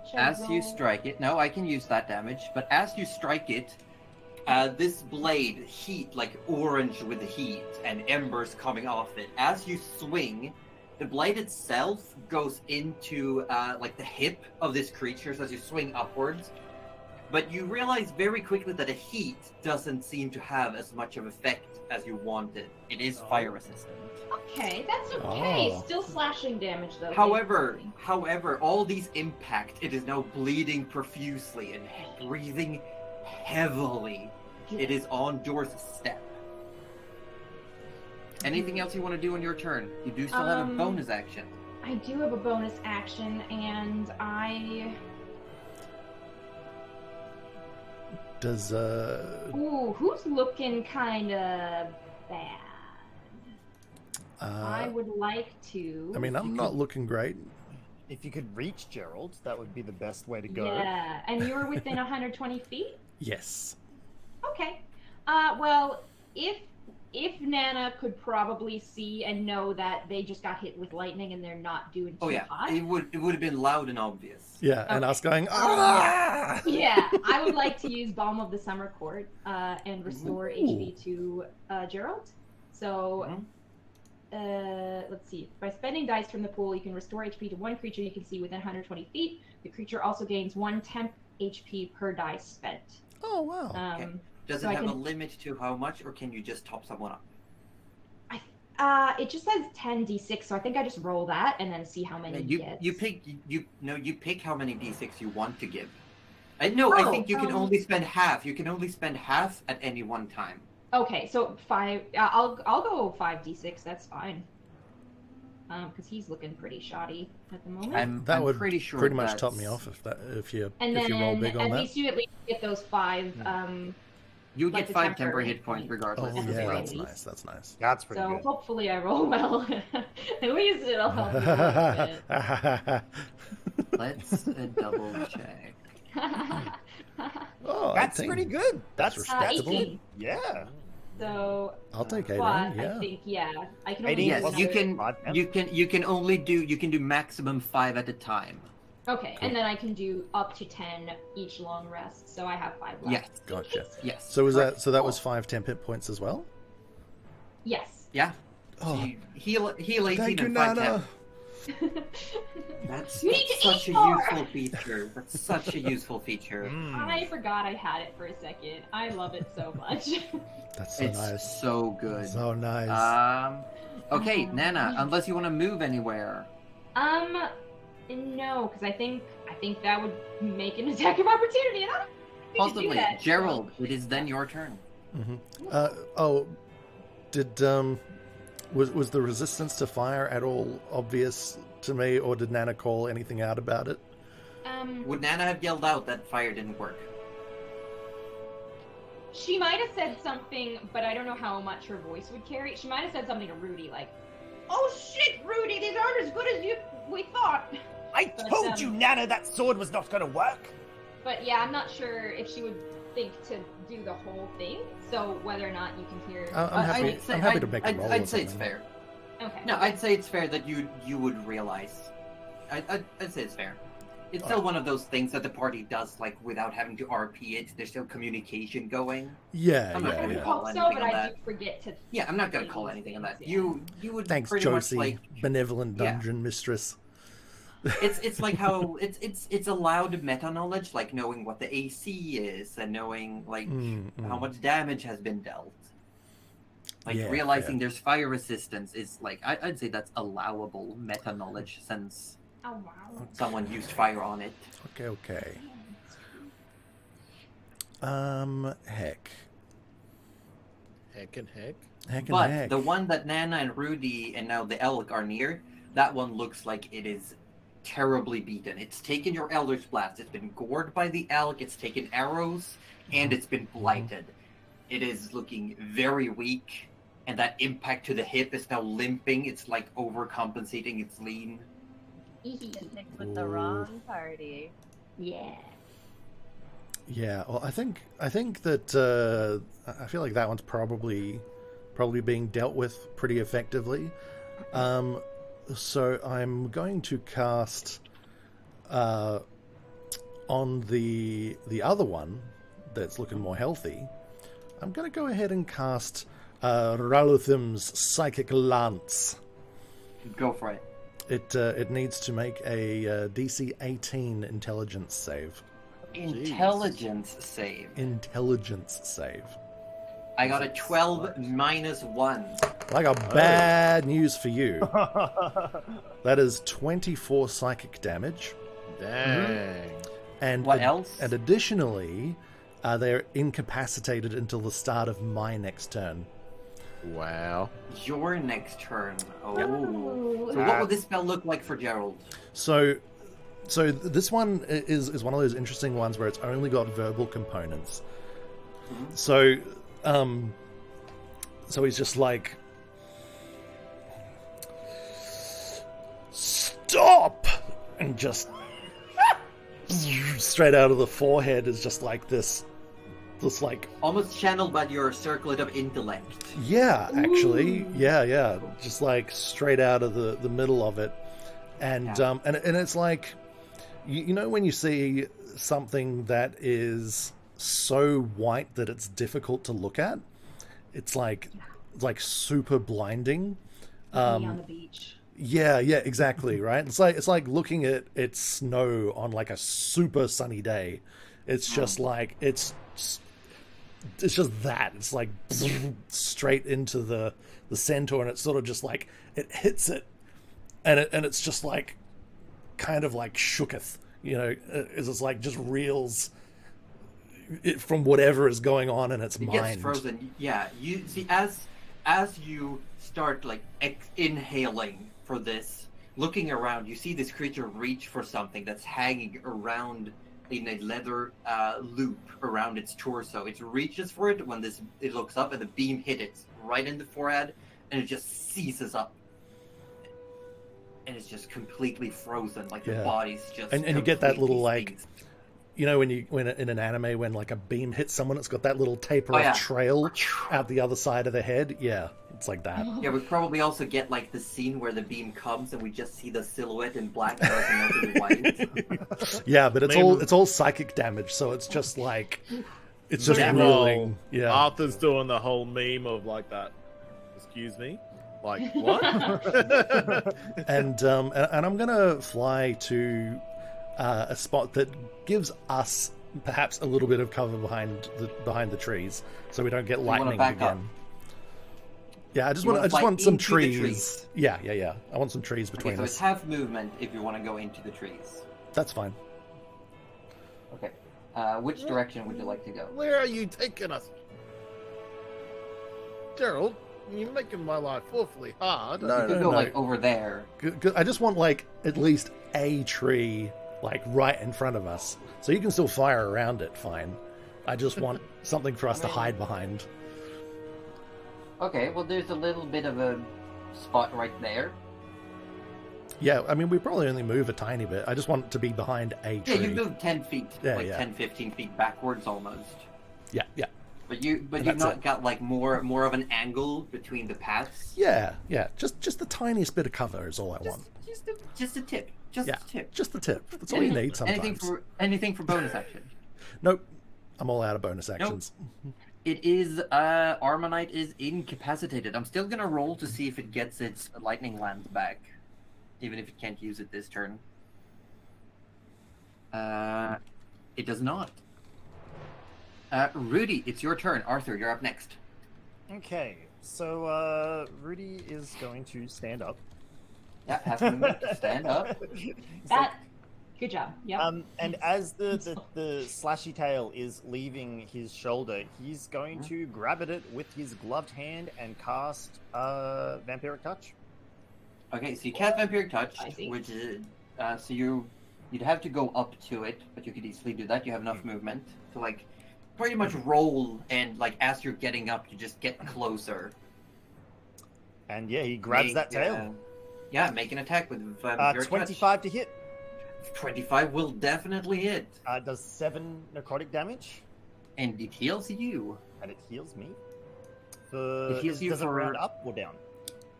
Should I as you roll? strike it, no, I can use that damage, but as you strike it, this blade heat, like orange with heat and embers coming off it. As you swing, the blade itself goes into like the hip of this creature as you swing upwards. But you realize very quickly that the heat doesn't seem to have as much of effect as you wanted. It is fire resistant. Okay, that's okay. Oh. Still slashing damage though. However, thankfully. all these impact, it is now bleeding profusely and breathing heavily. It is on Door's step. Anything else you want to do on your turn? You do still have a bonus action. I do have a bonus action, and I. Does Ooh, who's looking kind of bad? I would like to. I mean, I'm not looking great. If you could reach Gerald, that would be the best way to go. Yeah, and you were within 120 feet. Yes. Okay. Well, if Nana could probably see and know that they just got hit with lightning and they're not doing too hot. It would have been loud and obvious. Yeah, and Okay. us going, ah! Yeah, I would like to use Balm of the Summer Court and restore HP to Gerald. So, let's see. By spending dice from the pool, you can restore HP to one creature you can see within 120 feet. The creature also gains 1 temp HP per die spent. Oh, wow. Okay. Does so it I have a can- limit to how much, or can you just top someone up? It just says 10d6, so I think I just roll that and then see how many he gets. You pick how many d6 you want to give. I think you can only spend half. You can only spend half at any one time. Okay, so 5. I'll go 5d6. That's fine. Because he's looking pretty shoddy at the moment. That I'm would pretty sure pretty much that's... top me off if you And roll then big on at that. least you get those 5. You like get the 5 temporary temporary hit points Oh regardless. at the yeah, very that's least. nice. That's nice. That's pretty So good. hopefully I roll well. At least it'll help me a little Let's double check. bit. Oh, That's 18. pretty good. That's respectable. 18. Yeah. So, I'll take 18. but I Yeah. think I can only 18 do Yes, plus you another- can. Five temp? You can only do maximum 5 at a time. Okay, and then I can do up to 10 each long rest. So I have 5 left. Yes, Gotcha. yes. So was correct. that? So that was 5 temp hit points as well. Yes. Yeah. Oh, So you heal 18 thank you, and 5 Nana. temp. That's You need to such a eat more. useful feature. That's such a useful feature. I forgot I had it for a second. I love it so much. That's so It's nice. so good. So nice. Okay, Nana. Unless you want to move anywhere. No, because I think that would make an attack of opportunity, and I don't think we can do Possibly, that. Gerald. It is then your turn. Did was the resistance to fire at all obvious to me, or did Nana call anything out about it? Would Nana have yelled out that fire didn't work? She might have said something, but I don't know how much her voice would carry. She might have said something to Rudy, like, "Oh shit, Rudy, these aren't as good as we thought." I told you, Nana, that sword was not going to work. But yeah, I'm not sure if she would think to do the whole thing. So whether or not you can hear. I'm happy. I'm happy to make a roll. I'd or say it's something. fair. Okay. No, I'd say it's fair that you would realize. I'd say it's fair. It's still one of those things that the party does, like, without having to RP it. There's still communication going. Yeah, I'm not yeah, gonna yeah. call I hope so, anything but on I that. do forget to. Yeah, I'm not gonna say call these anything on that. things, You would Thanks, pretty Josie, much, like, benevolent Yeah. dungeon mistress. it's like how it's allowed meta knowledge, like knowing what the AC is and knowing like how much damage has been dealt. Like Yeah, realizing there's fire resistance is like I'd say that's allowable meta knowledge since Oh wow. someone used fire on it. Okay. Heck. Heck and heck. Heck and But heck. the one that Nana and Rudy and now the elk are near, that one looks like it is terribly beaten. It's taken your Elder's Blast. It's been gored by the elk. It's taken arrows, and it's been blighted. It is looking very weak, and that impact to the hip is now limping. It's like overcompensating its lean. Just mixed with the wrong party. Yeah. Yeah, well, I think that I feel like that one's probably being dealt with pretty effectively. So I'm going to cast on the other one that's looking more healthy. I'm going to go ahead and cast Raluthim's Psychic Lance. Go for it. It needs to make a DC 18 intelligence save. Intelligence save. Intelligence save. I got a 12 minus 1. I got bad news for you. That is 24 psychic damage. Dang. And What else? And additionally, they're incapacitated until the start of my next turn. Wow. Your next turn. Oh. Ooh. So what will this spell look like for Gerald? So this one is one of those interesting ones where it's only got verbal components. So he's just like, stop, and just straight out of the forehead is just like this like, Almost channeled by your circlet of intellect. yeah, actually, yeah, just like straight out of the middle of it, and and it's like, you know when you see something that is so white that it's difficult to look at, it's like super blinding. Me on the beach. Yeah, exactly, right? It's like looking at snow on like a super sunny day. It's just like it's just that. It's like straight into the center, and it's sort of just like it hits it, and it's just like kind of like shooketh, you know. It's just like just reels it from whatever is going on in its It mind. gets frozen. Yeah, you see, as you start like inhaling for this, looking around, you see this creature reach for something that's hanging around in a leather loop around its torso. It reaches for it when it looks up, and the beam hit it right in the forehead, and it just seizes up. And it's just completely frozen, like the body's just. And you get that little like, seized. you know, when in an anime when like a beam hits someone, it's got that little taper off trail out the other side of the head. Yeah, it's like that. Yeah, we probably also get like the scene where the beam comes and we just see the silhouette in black crossing over the white. Yeah, but it's all psychic damage, so it's just like it's just reeling. Yeah, Arthur's doing the whole meme of like that. Excuse me. Like what? and I'm gonna fly to a spot that gives us perhaps a little bit of cover behind the trees, so we don't get lightning again. Up. Yeah, I just want some trees. Yeah. I want some trees between so us. it's half movement if you want to go into the trees. That's fine. Okay. Which direction would you like to go? Where are you taking us? Gerald, you're making my life awfully hard. You could go like over there. Good. I just want like at least a tree like right in front of us, so you can still fire around it. Fine. I just want something for us to hide behind. Okay, well, there's a little bit of a spot right there. Yeah, I mean, we probably only move a tiny bit. I just want it to be behind a tree. Yeah, you move 10 feet, Yeah, like yeah. 10, 15 feet backwards almost. Yeah. But you've not got like more of an angle between the paths. Yeah. Just the tiniest bit of cover is all I want. Just a tip. Just a tip. Just the tip. That's all you need sometimes. Anything for bonus action. Nope. I'm all out of bonus actions. It is Armonite is incapacitated. I'm still gonna roll to see if it gets its lightning lance back, even if it can't use it this turn. It does not. Rudy, it's your turn. Arthur, you're up next. Okay, so Rudy is going to stand up. Yeah, have a movement to stand up. Good job. Yeah. And as the slashy tail is leaving his shoulder, he's going to grab at it with his gloved hand and cast Vampiric Touch. Okay, so you cast Vampiric Touch, which is so you'd have to go up to it, but you could easily do that. You have enough movement to like pretty much roll, and like as you're getting up, you just get closer. And yeah, he grabs that tail. Yeah, make an attack with Vampiric 25 to hit. 25 will definitely hit. Does 7 necrotic damage, And it heals you. and it heals me. It heals you does it for- round up or down?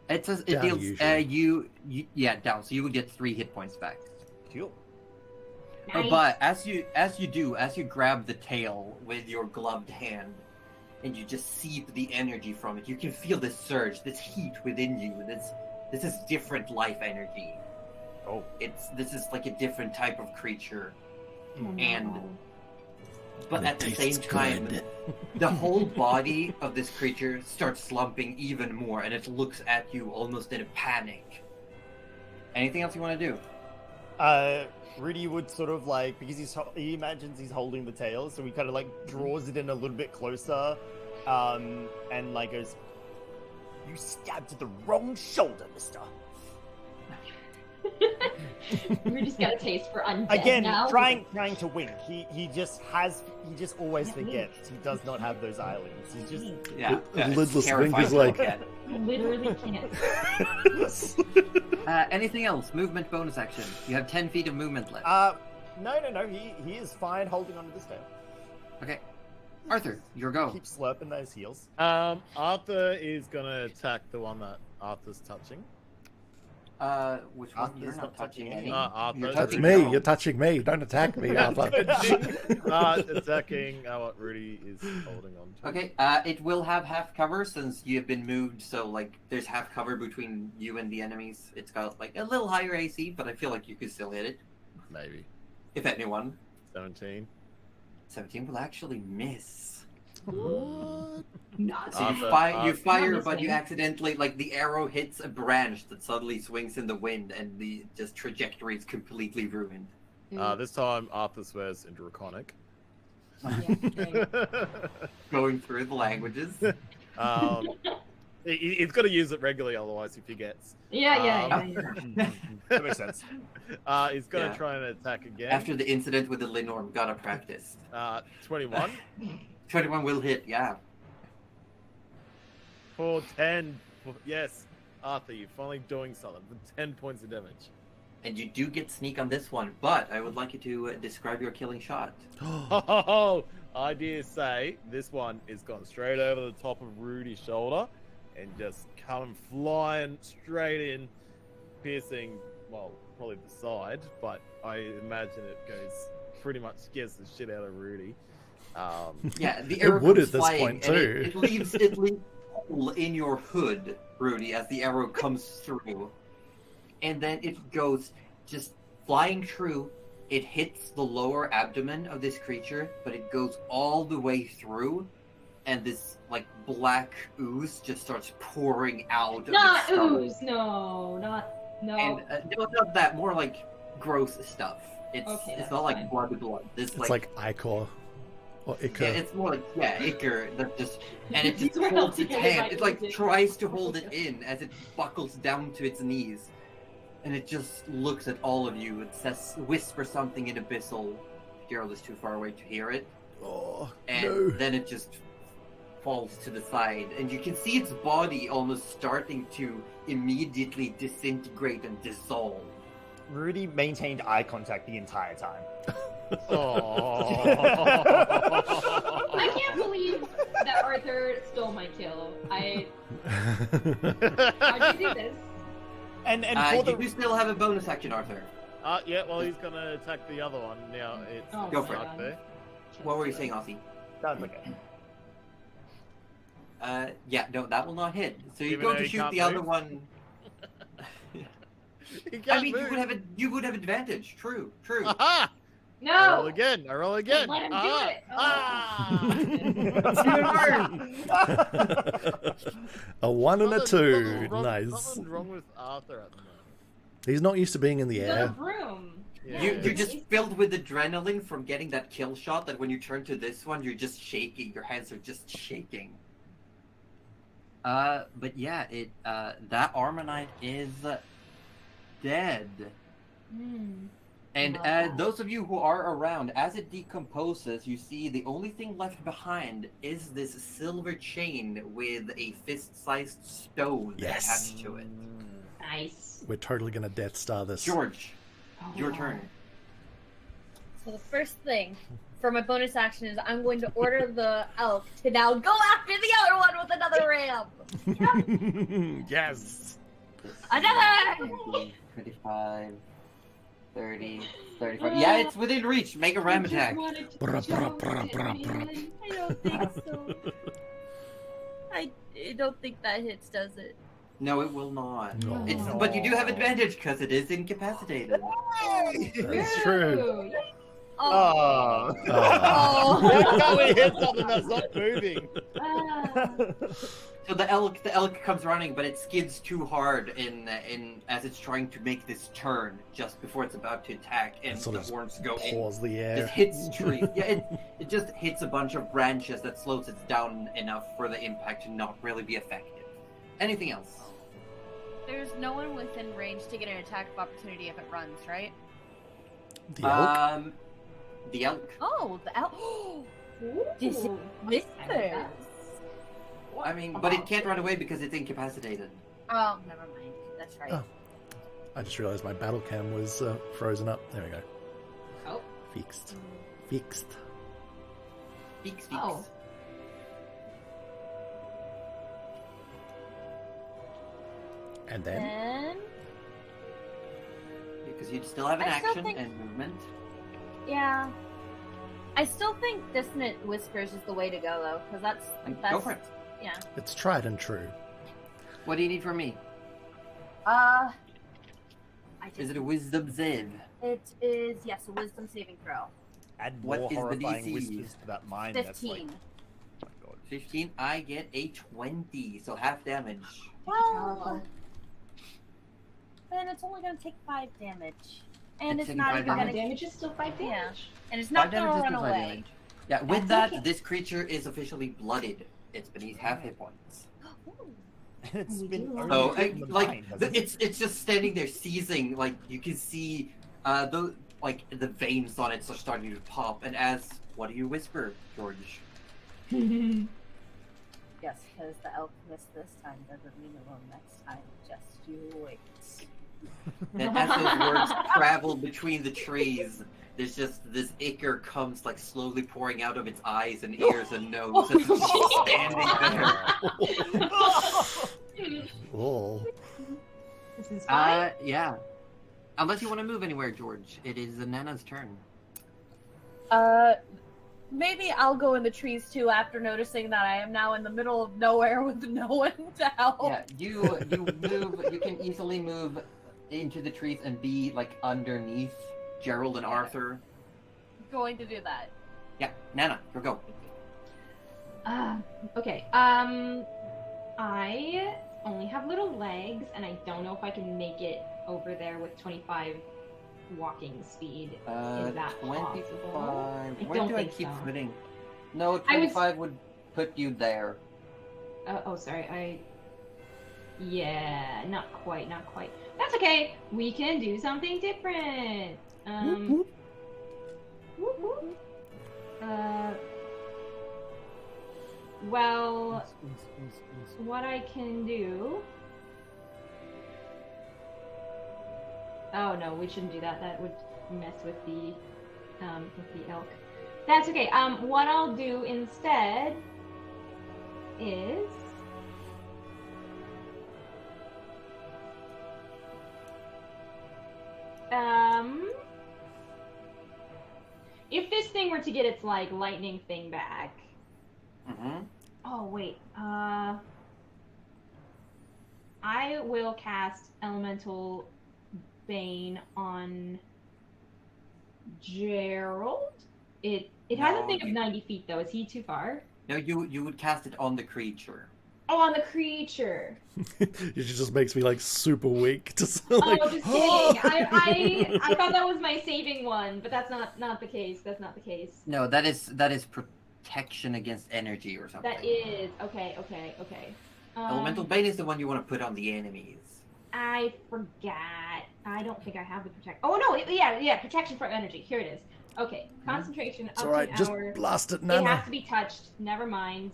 It says it Down heals usually. yeah, down. So you will get 3 hit points back. Cool. Nice. But as you grab the tail with your gloved hand, and you just seep the energy from it, you can feel this surge, this heat within you. This is different life energy. Oh. This is like a different type of creature. Oh, and- no. But It at the same tastes time, good. the whole body of this creature starts slumping even more, and it looks at you almost in a panic. Anything else you want to do? Rudy would sort of like, because he imagines he's holding the tail, so he kind of like draws it in a little bit closer, and like goes, "You stabbed at the wrong shoulder, mister." We just got a taste for undead Again, now. trying to wink. He just always forgets. He does not have those eyelids. He's just Yeah, it's lidless terrifying wink is to look like- at. Literally can't. Anything else? Movement bonus action. You have 10 feet of movement left. no. He is fine holding onto this tail. Okay. Arthur, your go. Keep slurping those heels. Arthur is gonna attack the one that Arthur's touching. Which one? Arthur's You're not not touching touching any. Arthur. You're That's touching me. Carol. You're touching me. Don't attack me, Arthur. Attacking what Rudy is holding on to. Okay, it will have half cover since you have been moved, so like there's half cover between you and the enemies. It's got like a little higher AC, but I feel like you could still hit it. Maybe. If anyone. 17. 17 will actually miss. Not So you Arthur, fire, Not but you missing. accidentally, like the arrow hits a branch that suddenly swings in the wind, and the just trajectory is completely ruined. This time Arthur swears in Draconic. Going through the languages. He's got to use it regularly, otherwise he forgets. Yeah. That makes sense. He's going to Yeah. try and attack again. After the incident with the Linorm, gotta practice. 21 21 will hit, yeah. for 10. Yes, Arthur, you're finally doing something for 10 points of damage. And you do get sneak on this one, but I would like you to describe your killing shot. Oh, I dare say this one is gone straight over the top of Rudy's shoulder and just come flying straight in, piercing, well, probably the side, but I imagine it goes pretty much scares the shit out of Rudy. Yeah, the It arrow would comes at this flying, point, and too. It leaves a hole in your hood, Rudy, as the arrow comes through. And then it goes just flying through. It hits the lower abdomen of this creature, but it goes all the way through, and this like black ooze just starts pouring out. Of Not the stomach. ooze. No. No. And no, not that. More like gross stuff. It's Okay, it's that's not like fine. blood. This It's like Ichor. Or yeah, Ichor. it's more like Ichor that just and it just It's holds its relatively hand. like It like it. tries to hold it in as it buckles down to its knees, and it just looks at all of you. It whispers something in abyssal. Gerald is too far away to hear it, Oh, and no. then it just falls to the side, and you can see its body almost starting to immediately disintegrate and dissolve. Rudy maintained eye contact the entire time. I can't believe that Arthur stole my kill. How'd you do this? And for You the do still have a bonus action, Arthur. Yeah, well, he's gonna attack the other one now. It's Oh Go for it. stuck there. What were you saying, Aussie? That's okay. Yeah, no, that will not hit. So you Even go though to he shoot can't the other move? one. He I can't mean, move. you would have advantage. True. Aha! I roll No. again. I roll again. Let him do Ah! it. Oh. Ah! A 1 and a 2. Something's wrong- Nice. Something's wrong with Arthur at the moment. He's not used to being in the He's on a air. broom. Yeah. You're just filled with adrenaline from getting that kill shot that when you turn to this one, you're just shaking. Your hands are just shaking. But yeah, that Armonite is dead. And Wow. those of you who are around, as it decomposes, you see the only thing left behind is this silver chain with a fist-sized stone Yes. attached to it. Nice. We're totally gonna Death Star this. George, Oh, your wow. turn. So the first thing for my bonus action is I'm going to order the elk to now go after the other one with another ram. Yes. Another! 25, 30, 35. Yeah, it's within reach. Make a ram attack. Bra, bra, bra, bra, bra. I don't think so. I don't think that hits, does it? No, it will not. No. But you do have advantage because it is incapacitated. That's true. Oh. Oh. That's how we hit something that's not moving. So the elk comes running, but it skids too hard in as it's trying to make this turn just before it's about to attack, and So the just horns go in. Pause the Just air. hits trees. Yeah, it just hits a bunch of branches that slows it down enough for the impact to not really be effective. Anything else? There's no one within range to get an attack of opportunity if it runs, right? The elk? The elk. Oh, the elk. This is whispers. I mean, but it can't run away because it's incapacitated. Oh, never mind. That's right. Oh. I just realized my battle cam was frozen up. There we go. Oh. Fixed. Fixed. Speaks. Oh. And then? Then, Because you'd still have an I still action think- and movement. yeah. I still think Dissonant Whispers is the way to go, though, because that's Go for it. Yeah. It's tried and true. What do you need from me? I Is just, it a wisdom save? it is, yes, a wisdom saving throw. Add What more is the horrifying DC? whispers to that mind. That's 15. like, oh my god. 15. I get a 20, so half damage. Well, then it's only going to take 5 damage. And It's it's taking not 5 even going to... Damage is still 5 damage. Yeah. And it's not 5 going to damage is run still 5 away. damage. Yeah, with That's that, okay. this creature is officially blooded. It's beneath half hit points. It's We been do only So, in the like, mind, hasn't it? it's just standing there seizing. Like, you can see, the veins on it are starting to pop. And what do you whisper, George? Yes, because the elk missed this time doesn't mean it will next time. Just you wait. And as those words travel between the trees, there's just this ichor comes like slowly pouring out of its eyes and ears and nose. It's just standing there. Oh. This is fine. Yeah. Unless you want to move anywhere, George. It is Nana's turn. Maybe I'll go in the trees too after noticing that I am now in the middle of nowhere with no one to help. Yeah, you move. You can easily move into the trees and be like underneath Gerald and Arthur. Going to do that. Yeah, Nana, you go. Okay. I only have little legs, and I don't know if I can make it over there with 25 walking speed. Is that 25. possible? Where don't do I think keep so. putting? No, I was- 25 would put you there. Sorry. Yeah, not quite. That's okay. We can do something different. Whoop, whoop. Whoop, whoop. Well, what I can do... Oh no, we shouldn't do that. That would mess with the elk. That's okay. What I'll do instead is... if this thing were to get its like lightning thing back. Mm-hmm. Oh wait. I will cast Elemental Bane on Gerald. It has a No, thing of you- 90 feet though. Is he too far? No, you would cast it on the creature. Oh, on the creature. It just makes me like super weak. Just like, Oh, just kidding. I thought that was my saving one, but that's not the case. That's not the case. No, that is protection against energy or something. That is okay. Elemental Bane is the one you want to put on the enemies. I forgot. I don't think I have the protect. Oh no, yeah, protection from energy. Here it is. Okay, concentration it's up alright, to an just hour. blast it, It has Nana. to be touched. Never mind.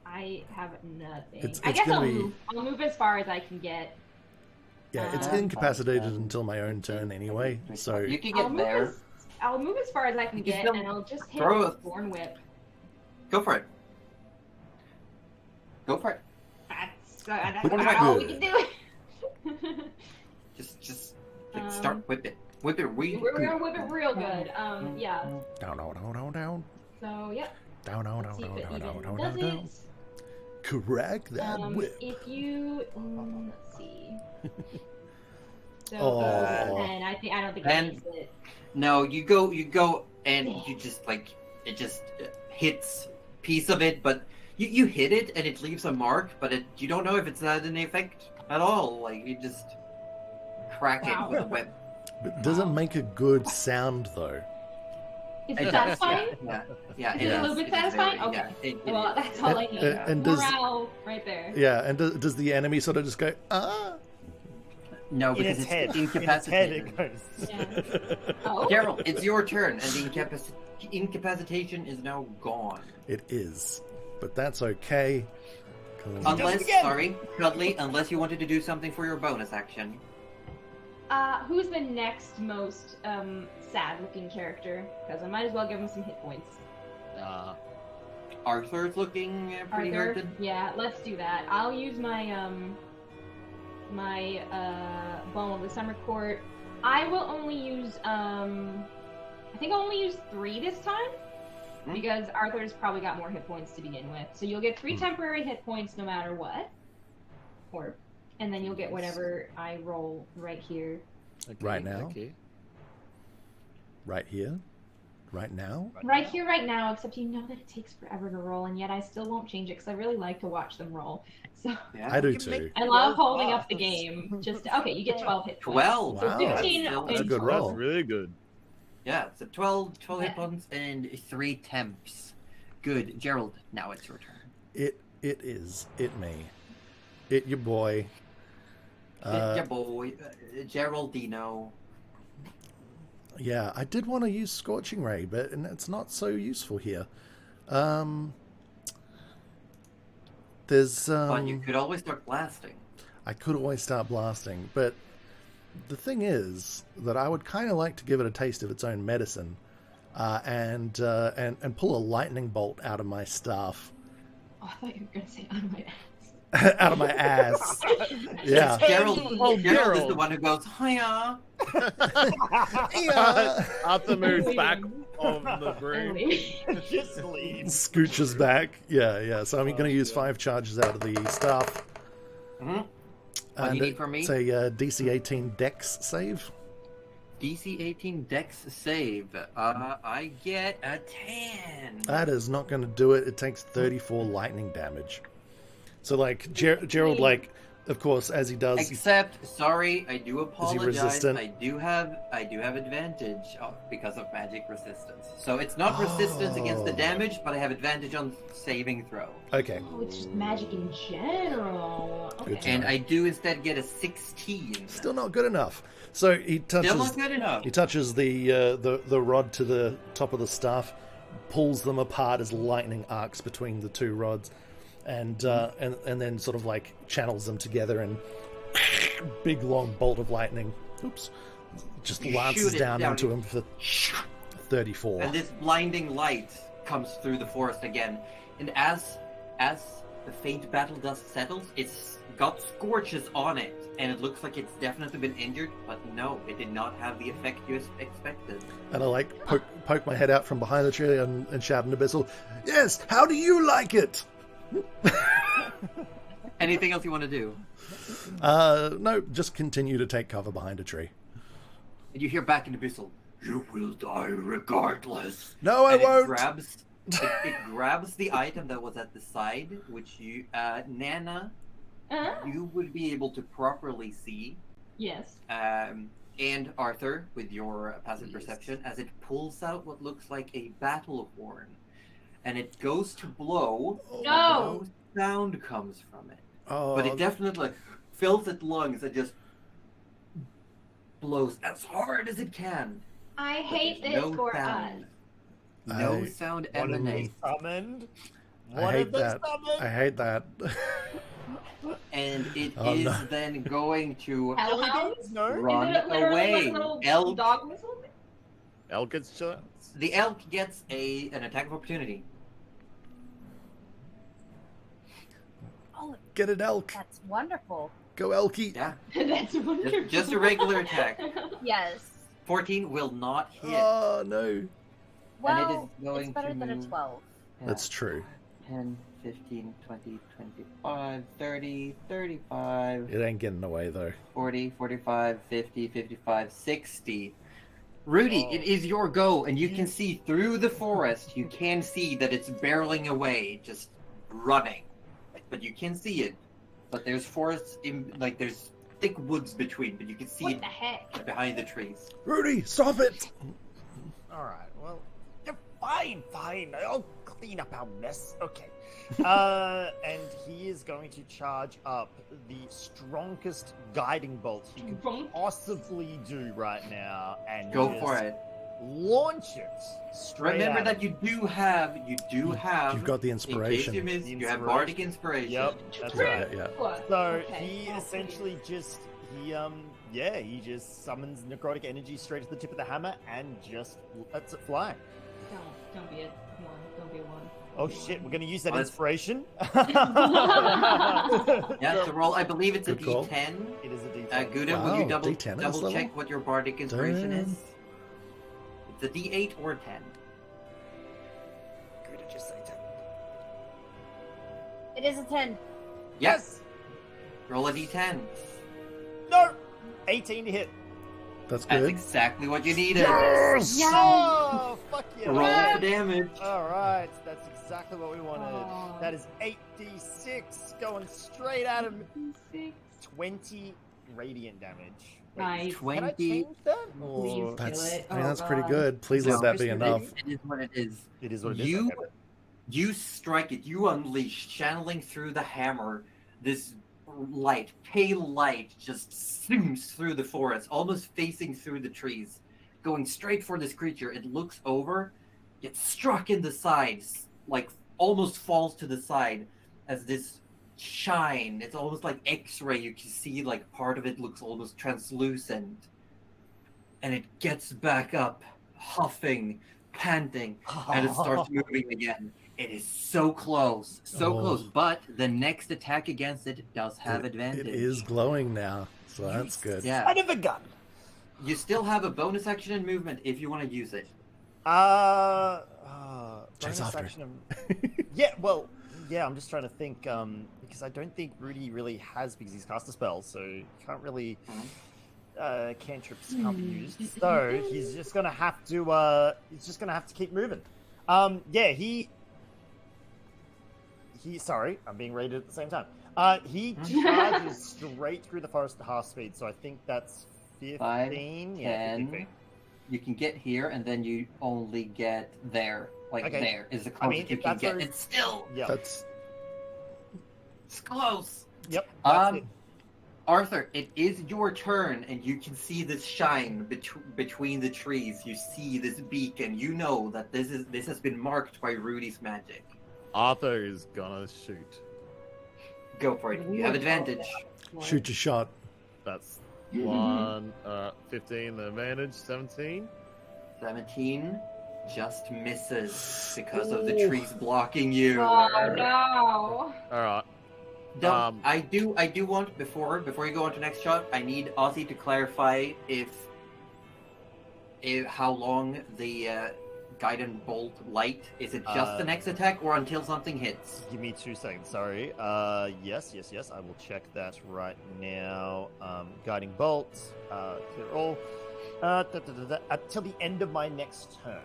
I have nothing. It's I guess gonna I'll be- move. I'll move as far as I can get. Yeah, it's fine, incapacitated until my own turn anyway, so You can I'll get move there. as I'll move as far as I can You can get, still and I'll just hit throw with a- Thorn Whip. Go for it. Go for it. That's all we can do. Just like, start whip it. Whip it real We're good. gonna whip it real good. Yeah. Down, down, down, down, down. So yeah. Down, down, Let's down, see if down, it down, even down, does down, down. it. Crack that whip. If you let's see. So Oh. and I don't think And- it makes it. No, you go, and you just like it just hits piece of it, but you hit it and it leaves a mark, but you don't know if it's had any effect at all. Like you just crack Wow. it with a whip. But does it make a good sound though? Is It it does, satisfying? Yeah. Is it a little bit satisfying? Okay. Well, that's all I need. And does- Morale right there. Yeah, and does the enemy sort of just go, ah? No, In because its head. In its head incapacitated. it goes. Yeah. Oh. Gerald, it's your turn, and the incapacitation is now gone. It is. But that's okay. 'cause- Unless, again. sorry, Cuddly, unless you wanted to do something for your bonus action. Who's the next most sad-looking character? Because I might as well give him some hit points. Arthur's looking pretty Arthur? hurted. Yeah, let's do that. I'll use my my Bone of the Summer Court. I will only use I think I'll only use 3 this time. Hmm. Because Arthur's probably got more hit points to begin with. So you'll get 3 temporary hit points no matter what. And then you'll get whatever I roll right here. Okay, Right now? okay. Right here? Right now? Right here, right now, except you know that it takes forever to roll, and yet I still won't change it because I really like to watch them roll. So Yeah. I do You can make- too. I love Twelve holding up the buffs. game. Just okay, you get 12 hit points. 12. Wow. 15 That's a good roll. That's really good. Yeah, so 12 hit Yeah. points and 3 temps. Good. Gerald, now it's your turn. It is. It me. It your boy. Yeah, boy. Geraldino. Yeah, I did want to use Scorching Ray, but it's not so useful here. There's But you could always start blasting. I could always start blasting, but the thing is that I would kind of like to give it a taste of its own medicine, and pull a lightning bolt out of my staff, Oh, I thought you were gonna say on my ass. out of my ass. Yeah. Gerald, Oh, Gerald is Gerald. the one who goes, hiya. Yeah. Arthur moves back Leaving. on the broom. Just leave. Scooches back. Yeah. So I'm going to use yeah. 5 charges out of the staff. Mhm. What do And you need from me? it's a DC 18 Dex save. DC 18 Dex save. I get a 10. That is not going to do it. It takes 34 lightning damage. So, like, Gerald, like, of course, as he does, Except, sorry, I do apologize. resistant? I do have advantage because of magic resistance. So it's not resistance against the Oh. damage, but I have advantage on saving throw. okay. Oh, it's just magic in general. Good Okay. And I do instead get a 16. Still not good enough. So he touches. Still not good enough. He touches the rod to the top of the staff, pulls them apart as lightning arcs between the 2 rods, and then sort of like channels them together, and big long bolt of lightning. Oops, just You lances shoot it down down, into you- him for 34. And this blinding light comes through the forest again. And as the faint battle dust settles, it's got scorches on it, and it looks like it's definitely been injured, but no, it did not have the effect you expected. And I like poke my head out from behind the tree and shout in Abyssal, "Yes, how do you like it?" Anything else you want to do? No, just continue to take cover behind a tree. And you hear back in Abyssal, "You will die regardless." No, I And won't. it grabs the item that was at the side, which you, Nana, you would be able to properly see. Yes. And Arthur, with your passive perception, as it pulls out what looks like a battle horn, and it goes to blow. No! No sound comes from it, Oh, but it definitely fills its lungs and just blows as hard as it can. I But hate there's this no for sound. us. No I- sound One of emanates, them summoned. I One hate of them that. summoned. I hate that. and it Oh, is no. then going to Hellhounds? No. run Is it literally away. like a little Elk dog whistle? Elk gets chance. The elk gets an attack of opportunity. Oh, Get an elk. that's wonderful. Go elky. Yeah, That's wonderful. just a regular attack. Yes. 14 will not hit. Oh no. Well, going it's better to than a move. 12. That's true. 10, 15, 20, 25, 30, 35, It ain't getting away though. 40, 45, 50, 55, 60. Rudy, Oh. it is your go, and you can see through the forest. You can see that it's barreling away, just running. But you can see it. But there's forests in, like, there's thick woods between, but you can see What it the heck? behind the trees. Rudy, stop it! Alright, well, you're fine. I'll clean up our mess. Okay. And he is going to charge up the strongest guiding bolt he could Drunk? possibly do right now, and Go just for it. launch it straight. Remember at that him. you do have. You've got the In case inspiration. you missed, The you have inspiration. bardic inspiration. Yep, that's Yeah, right. yeah. So Okay. he essentially just he just summons necrotic energy straight to the tip of the hammer and just lets it fly. Don't be a one. Don't be a one. Oh shit, we're gonna use that What? inspiration. Yeah, to roll, I believe it's a Good call. D10. It is a D10. Gouda, will Wow, you double D10 is check level? what your bardic inspiration Damn. is? It's a D8 or 10. Gouda, just say 10. It is a 10. Yes. Roll a D10. No! 18 to hit. That's That's good. exactly what you needed. Yes! Oh, fuck yeah. Roll for damage. Alright, that's exactly what we wanted. Aw. That is 8d6 going straight at him. 20 radiant damage. Wait, Nice. Can I 20. change that? Please Or... That's, kill it. I mean, Oh, that's pretty God. good. Please No, let that be enough. It is what it is. It is what it is. You, okay. you strike it. You unleash, channeling through the hammer. This light, pale light, just zooms through the forest, almost facing through the trees, going straight for this creature. It looks over, gets struck in the sides, like almost falls to the side as this shine. It's almost like X-ray. You can see like part of it looks almost translucent, and it gets back up, huffing, panting, and it starts moving again. It is so close, close. But the next attack against it does have advantage. It is glowing now, so that's good. Yeah, Son of a gun. you still have a bonus action and movement if you want to use it. Chase bonus after action yeah, well, yeah, I'm just trying to think, because I don't think Rudy really has, because he's cast a spell, so you can't really, cantrips can't be used, so he's just gonna have to, keep moving. Yeah, sorry, I'm being raided at the same time. He charges straight through the forest at half speed, so I think that's 15. 5, Yeah, 15 10. feet. You can get here, and then you only get there. Like Okay. there is the I closest mean, you if can that's get. where- It's still Yeah. That's it's close. Yep. That's it. Arthur, it is your turn, and you can see this shine between the trees. You see this beacon. You know that this has been marked by Rudy's magic. Arthur is gonna shoot. Go for it. You have advantage. shoot your shot. That's one, 15, the advantage, 17. 17 just misses because of the trees blocking you. Oh no! Alright. Don't- I do want before you go on to next shot, I need Ozzy to clarify if how long the guidance bolt light is. It just the next attack or until something hits? Give me 2 seconds, sorry. Yes, I will check that right now. Guiding bolt, clear all. Until the end of my next turn.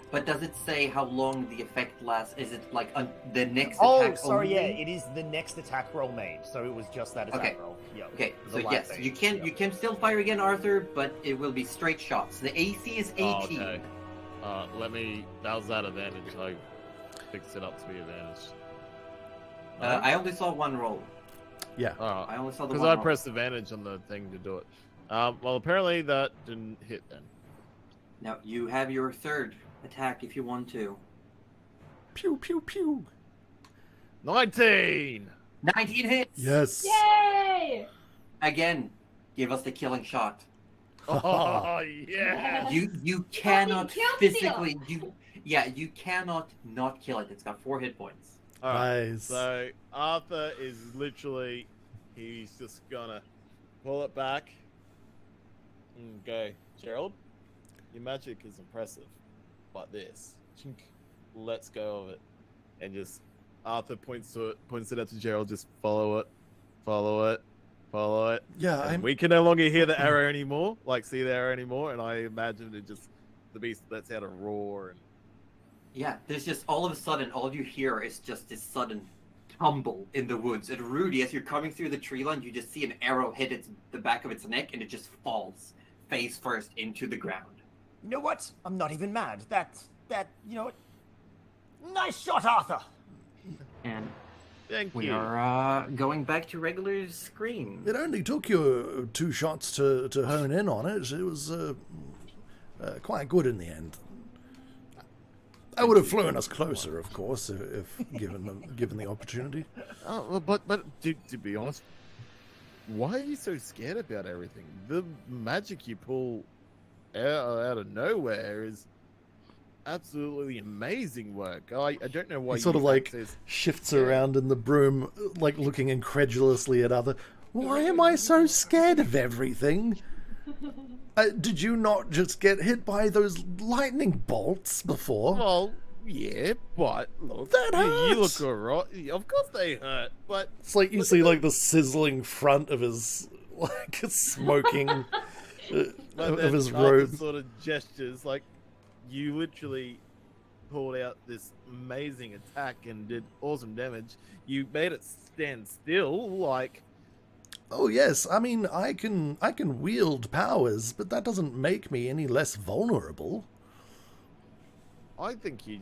But does it say how long the effect lasts? Is it like the next Oh, attack sorry, yeah, only? it is the next attack roll made, so it was just that attack Okay. roll. Yeah. Okay, The so light yes, phase, you can yeah. still fire again, Arthur, but it will be straight shots. The AC is 18. Oh, okay. That was that advantage. I fixed it up to be advantage. I only saw one roll. Alright. I only saw the Because one I roll. pressed advantage on the thing to do it. Well, apparently that didn't hit then. Now you have your third attack if you want to. Pew pew pew. 19! 19 hits. Yes. Yay! Again, give us the killing shot. Oh yeah. You cannot killed physically you cannot not kill it. It's got 4 hit points. All right. Nice. So Arthur is literally, he's just gonna pull it back. Okay, Gerald, your magic is impressive, but this, chink, let's go of it, and just Arthur points it out to Gerald. Just follow it, follow it, follow it. Yeah, We can no longer hear the arrow anymore, like see the arrow anymore, and I imagine it just the beast lets out a roar and. Yeah, there's just all of a sudden, all you hear is just this sudden tumble in the woods. And Rudy, as you're coming through the tree line, you just see an arrow hit the back of its neck, and it just falls face first into the ground. You know what? I'm not even mad. You know what? Nice shot, Arthur! And Thank we you. are going back to regular screen. it only took you 2 shots to hone in on it. It was quite good in the end. I would have flown us closer, of course, if given the opportunity. Oh, but to be honest, why are you so scared about everything? The magic you pull out of nowhere is absolutely amazing work. I don't know why He sort you of like access- shifts around in the broom, like looking incredulously at other. Why am I so scared of everything? Did you not just get hit by those lightning bolts before? Well, yeah, but look, That you hurts. look alright. Of course they hurt, but It's like you see like the sizzling front of his like smoking but of then his Arthur robe. sort of gestures like you literally pulled out this amazing attack and did awesome damage. You made it stand still, like. Oh yes, I mean I can wield powers, but that doesn't make me any less vulnerable. I think you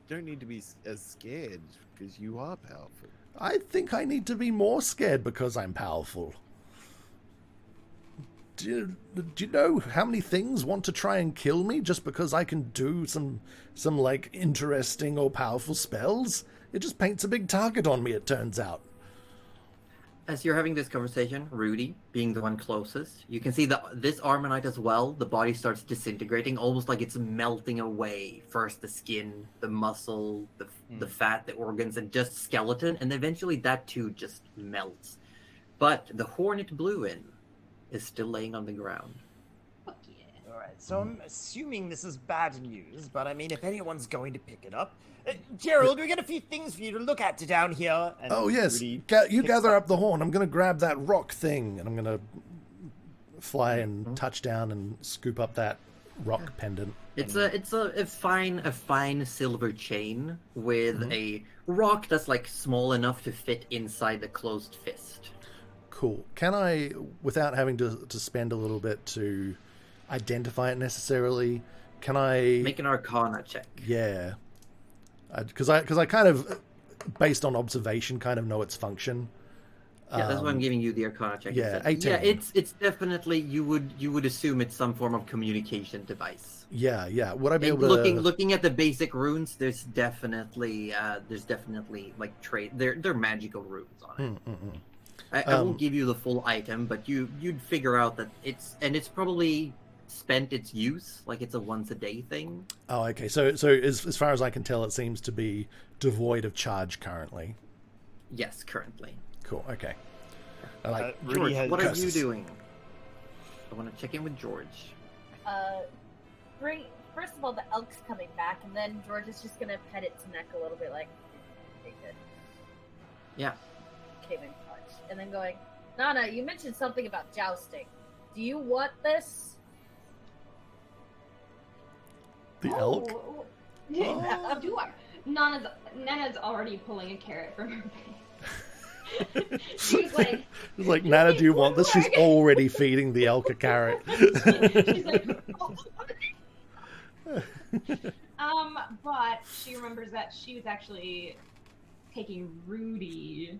don't need to be as scared because you are powerful. I think I need to be more scared because I'm powerful. Do you know how many things want to try and kill me just because I can do some like interesting or powerful spells? It just paints a big target on me, it turns out. As you're having this conversation, Rudy, being the one closest, you can see that this Armonite as well, the body starts disintegrating, almost like it's melting away. First the skin, the muscle, the fat, the organs, and just skeleton, and eventually that too just melts. But the horn it blew in is still laying on the ground. Fuck yeah. Alright, so I'm assuming this is bad news, but I mean, if anyone's going to pick it up... Gerald, we got a few things for you to look at down here. And Oh yes, Rudy you picks gather up the horn. I'm going to grab that rock thing, and I'm going to fly and touch down and scoop up that rock pendant. It's a fine silver chain with a rock that's like small enough to fit inside the closed fist. Cool. Can I, without having to spend a little bit to identify it necessarily, can I Make an Arcana check. Yeah. Because I kind of, based on observation, kind of know its function. Yeah, that's why I'm giving you the Arcana check. yeah, instead. 18. Yeah, it's definitely you would assume it's some form of communication device. Yeah. Would I be And able to... looking at the basic runes, there's definitely like they're magical runes on it. I won't give you the full item, but you'd figure out that it's probably spent its use, like it's a once a day thing. Oh, okay. So as far as I can tell, it seems to be devoid of charge currently. Yes, currently. Cool. Okay. I like Rudy George, what are you curses. doing? I want to check in with George. First of all, the elk's coming back, and then George is just gonna pet its neck a little bit, like, okay, good. Yeah. Came in clutch, and then going, Nana, you mentioned something about jousting. Do you want this? The elk? Oh, yeah, do I? Nana's already pulling a carrot from her face. She's like, It's like, Nana, do you want this? She's already feeding the elk a carrot. she's like, but she remembers that she was actually taking Rudy.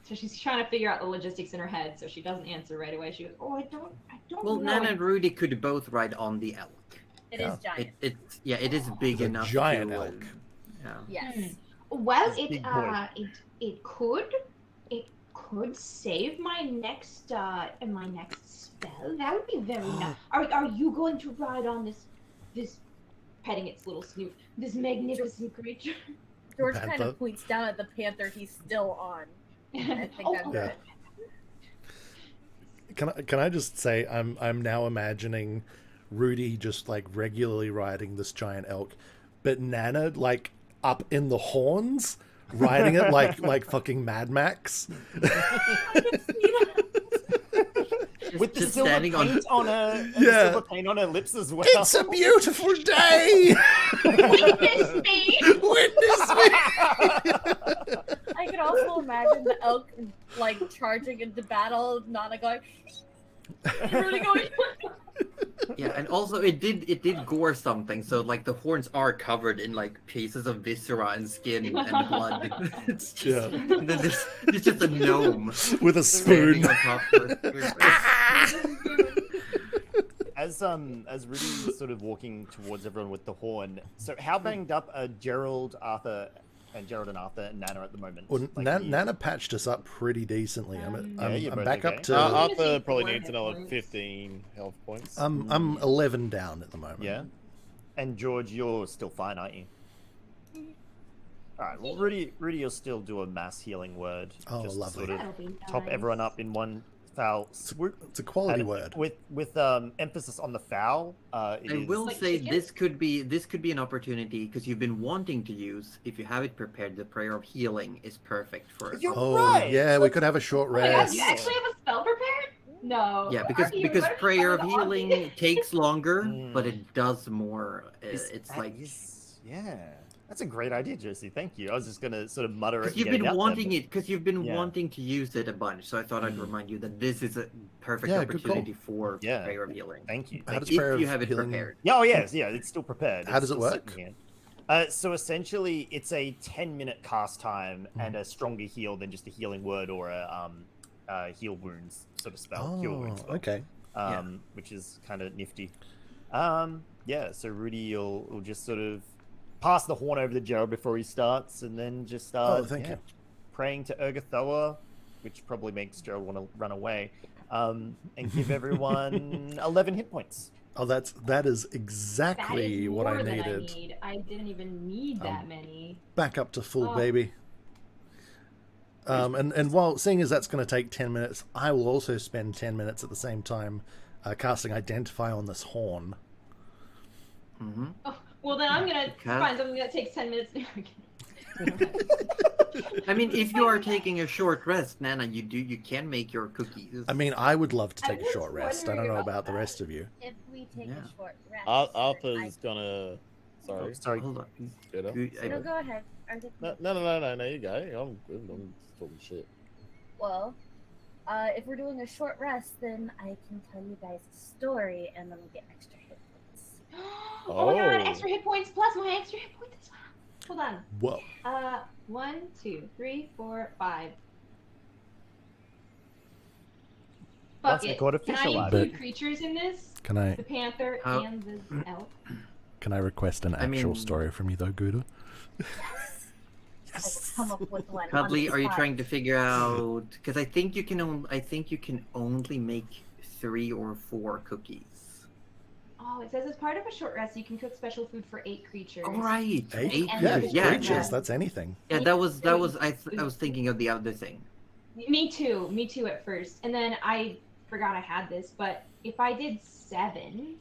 So she's trying to figure out the logistics in her head, so she doesn't answer right away. She goes, "Oh, I don't Well, know." Nana and Rudy could both ride on the elk. It is giant. It is big It's a enough. giant to, elk. Yeah. Yes. Well, This big boy. it could could save my next spell, that would be very nice. Are you going to ride on this petting its little snoot, this magnificent creature? George kind Panther. of points down at the panther he's still on. I think I'm Yeah. good. Can I just say I'm now imagining Rudy just like regularly riding this giant elk, but Nana like up in the horns riding it like fucking Mad Max. With the Just silver standing on- paint on her, Yeah. silver paint on her lips as well. It's a beautiful day. Witness me! Witness me. I can also imagine the elk like charging into battle, Nana going, and Rudy going. Yeah, and also it did gore something, so like the horns are covered in like pieces of viscera and skin and blood. It's just, and then it's just a gnome With a spoon. standing on top of her. As Rudy's sort of walking towards everyone with the horn, so how banged up are Gerald and Arthur and Nana at the moment? Well, Like, you- Nana patched us up pretty decently. I'm you're I'm both back okay. up to. Arthur probably 4 needs hit another points. 15 health points. I'm 11 down at the moment. Yeah. And George, you're still fine, aren't you? All right. Well, Rudy, you'll still do a mass healing word. Oh, just to lovely. Sort of That'll be top nice. everyone up in one foul swoop. It's a quality And word. with emphasis on the foul. It I is- will Like say chicken? this could be an opportunity because you've been wanting to use, if you have it prepared, the prayer of healing is perfect for it. You're Oh right. yeah, we could have a short Oh my God, rest. you actually have a spell prepared? No. Yeah, Are because you- because what are you prayer of trying to argue? healing takes longer, Mm. but it does more. It's That like is- yeah. That's a great idea, Josie. Thank you. I was just gonna sort of mutter it. because and you've get been out there, wanting but- it, because you've been Yeah. wanting to use it a bunch. So I thought I'd remind you that this is a perfect Yeah, good call. opportunity for Yeah. prayer of healing. Thank you. How Thank does you. prayer If you of have it healing- prepared. Yeah, oh yes, yeah, it's still prepared. How It's does it still work? sitting here. So essentially, it's a 10-minute cast time and a stronger heal than just a healing word or a heal wounds sort of spell. Cure Oh, wounds spell, okay. which is kind of nifty. Yeah, so Rudy will just sort of pass the horn over to Gerald before he starts, and then just start thank you. praying to Urgathoa, which probably makes Gerald want to run away, and give everyone 11 hit points. Oh, that is That exactly is what more I than needed. I need. I didn't even need that many. Back up to full, Oh. baby. And while seeing as that's going to take 10 minutes, I will also spend 10 minutes at the same time casting Identify on this horn. Hmm. Oh, well, then I'm gonna Okay. find something that takes 10 minutes. I mean, if you are taking a short rest, Nana, you can make your cookies. I mean, I would love to I take a was short rest. I don't wondering know about about the that. rest of you. If we take Yeah. a short rest. Arthur's gonna. Sorry. Oh, sorry. Hold on. Get up. No, go ahead. Arthur. No, you go. I'm good. I'm just talking shit. Well, if we're doing a short rest, then I can tell you guys a story, and then we'll get extra hit points. Oh my god, Oh. extra hit points plus my extra hit points as well. Hold on. Whoa. 1, 2, 3, 4, 5. Fuck Once I it. got a Can fish I alive. include creatures in this? Can I The panther How- and the elk. request an I actual mean- story from you though, Gouda? I will come up with one. on Cuddly, the are you spot. trying to figure out? Because I think you can. I think you can only make 3 or 4 cookies. Oh, it says as part of a short rest, you can cook special food for 8 creatures. Oh, right. 8 And Yeah, creatures. yeah, creatures. yeah. That's anything. Yeah, that was. I was thinking of the other thing. Me too. Me too at first. And then I forgot I had this, but if I did 7,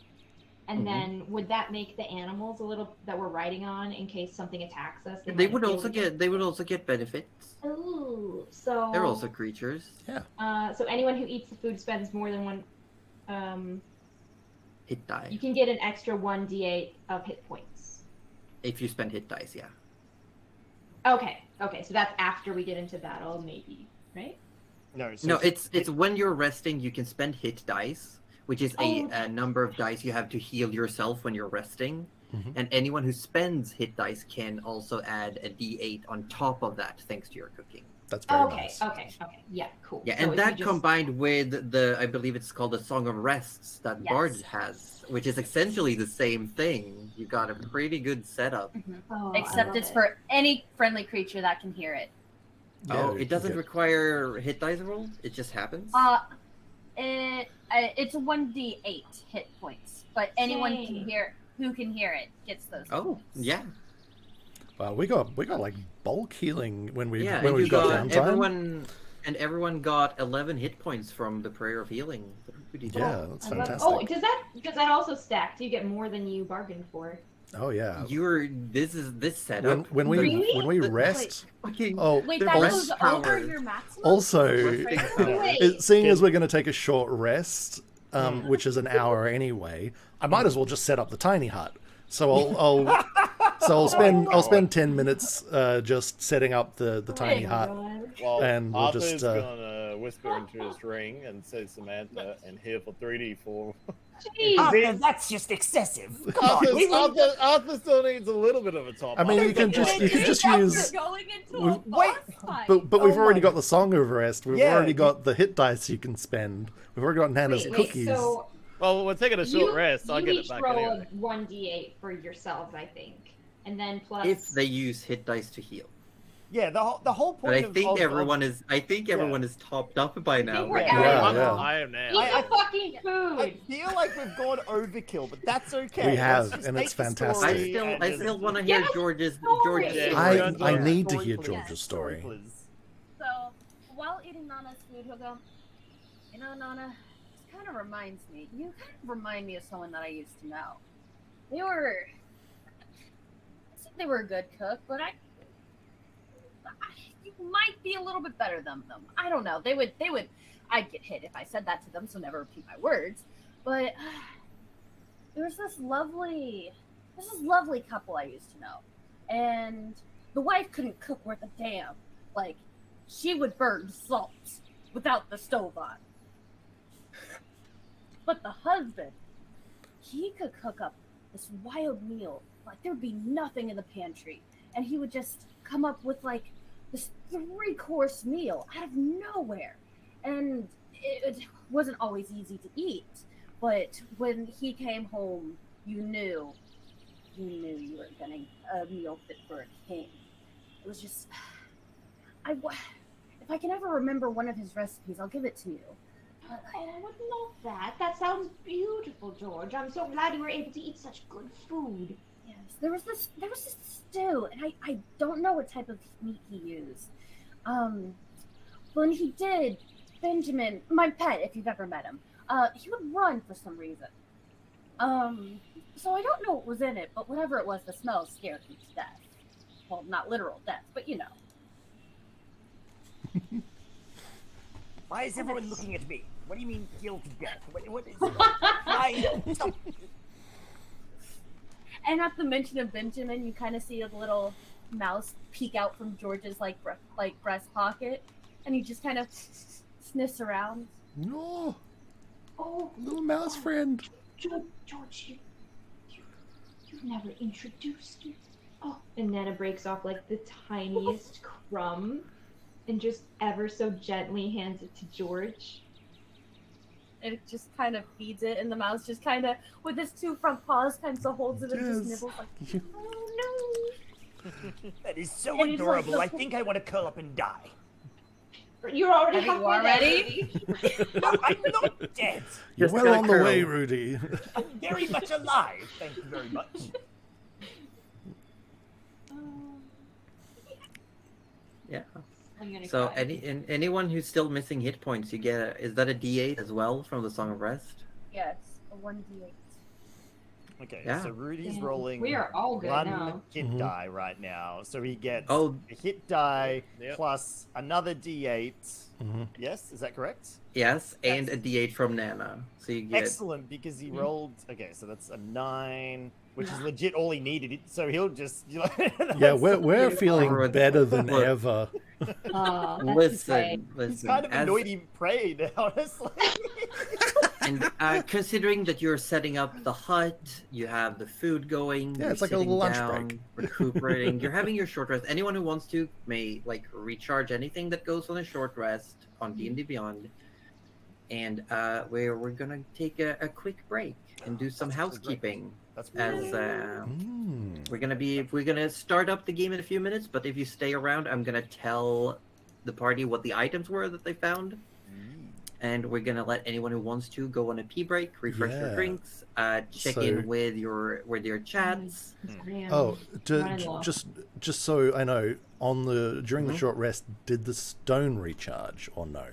and Mhm. then would that make the animals a little that we're riding on in case something attacks us? They might would be able also to get. They would also get benefits. Ooh, so They're also creatures. so anyone who eats the food spends more than one. Hit die. You can get an extra 1d8 of hit points. If you spend hit dice, yeah. Okay, so that's after we get into battle, maybe, right? No, so No, it's when you're resting, you can spend hit dice, which is Oh. a number of dice you have to heal yourself when you're resting. Mhm. And anyone who spends hit dice can also add a d8 on top of that, thanks to your cooking. That's very Okay, nice. okay, yeah, cool. Yeah, So and if you that just- combined with the, I believe it's called the Song of Rests that Yes. Bard has, which is essentially the same thing. You got a pretty good setup. Oh, I Except love it's it. for any friendly creature that can hear it. Oh, you it doesn't get- require hit dice roll? It just happens? It's a 1d8 hit points, but anyone Same. who can hear it gets those. hit Oh, points. yeah. Well, we got like bulk healing when we Yeah, when and we you got downtime. everyone got 11 hit points from the Prayer of Healing. Pretty good. Yeah, that's I love- fantastic. Oh, does that also stack? Do you get more than you bargained for? Oh yeah. This setup. When we Really? rest. Fucking Oh, Wait, The that rest goes over powers. your maximum? also, Wait. seeing as we're going to take a short rest, which is an hour anyway, I might as well just set up the tiny hut. So I'll spend 10 minutes just setting up the tiny hut. Well, And we'll Arthur's just, gonna whisper into his ring and say Samantha and here for 3d4. Jeez. Arthur, that's just excessive. Come on. Arthur still needs a little bit of a top. I mean, you can just use. going into we- a boss fight. But we've Oh already my- got the Song of Rest. We've Yeah. already got the hit dice you can spend. We've already got Nana's Wait, cookies. so Well, we're taking a short rest. I'll you get each it back roll anyway. a 1d8 for yourselves, I think, and then plus. if they use hit dice to heal. Yeah, the whole But I point think of everyone is topped up by now. we're right? out. Yeah. I am now. Eat the fucking I food. feel like we've gone overkill, but that's okay. We have, Let's just and take it's the fantastic. story I and still just- want to hear Yes, George's story. story. I need to Story, hear please. George's story. please. So, while eating Nana's food, he'll go, you know, Nana, this kind of reminds me. You kind of remind me of someone that I used to know. They were. I said they were a good cook, but you might be a little bit better than them. I don't know. They would. I'd get hit if I said that to them, so never repeat my words. But there was this lovely couple I used to know, and the wife couldn't cook worth a damn. Like, she would burn salt without the stove on. But the husband, he could cook up this wild meal. Like, there'd be nothing in the pantry. And he would just come up with, like, this 3-course meal out of nowhere. And it wasn't always easy to eat. But when he came home, you knew you were getting a meal fit for a king. It was just... if I can ever remember one of his recipes, I'll give it to you. Oh, I would love that. That sounds beautiful, George. I'm so glad you were able to eat such good food. Yes, there was this stew, and I don't know what type of meat he used. When he did, Benjamin, my pet, if you've ever met him, he would run for some reason. So I don't know what was in it, but whatever it was, the smell scared me to death. Well, not literal death, but you know. Why is everyone looking at me? What do you mean killed to death? What is it? Why? Stop. And at the mention of Benjamin, you kind of see a little mouse peek out from George's like breast pocket, and he just kind of sniffs around. No, Oh, little mouse friend. George, you've never introduced me. Oh, and Nana breaks off like the tiniest crumb and just ever so gently hands it to George. And it just kind of feeds it, and the mouse just kind of, with his 2 front paws, kind of holds it and just Yes. nibbles like, Oh That is so And he's like, adorable. I think I want to curl up and die. no! You're already Have you halfway already? there, No, I'm not dead. You're Just well gotta on the curl. way, Rudy. I'm very much alive. Thank you very much. Yeah. I'm gonna So cry. anyone who's still missing hit points, you get is that a D8 as well from the Song of Rest? yes, a 1d8. Okay, Yeah. so Rudy's Damn, rolling we are all good one now. hit Mhm. die right now. So he gets Oh. a hit die Yep. plus another D8. Mhm. Yes, is that correct? Yes, and Yes. a D8 from Nana. So you get Excellent, because he rolled. Okay, so that's a 9, which is legit all he needed. So he'll just. Yeah, That's we're beautiful. feeling better than Look. ever. Oh, that's listen. He's kind of as- annoyed he prayed, honestly. And considering that you're setting up the hut, you have the food going. Yeah, you're it's like a sitting little lunch down, break. recuperating. You're having your short rest. Anyone who wants to may like recharge anything that goes on a short rest on D&D Beyond. And we're gonna take a quick break and do some That's actually great. housekeeping. That's As really Mm. we're gonna start up the game in a few minutes, but if you stay around, I'm gonna tell the party what the items were that they found. And we're gonna let anyone who wants to go on a pee break, refresh their Yeah. drinks, check So- in with your chats. Oh, Running low. just so I know, during the Mhm. short rest, did the stone recharge or no?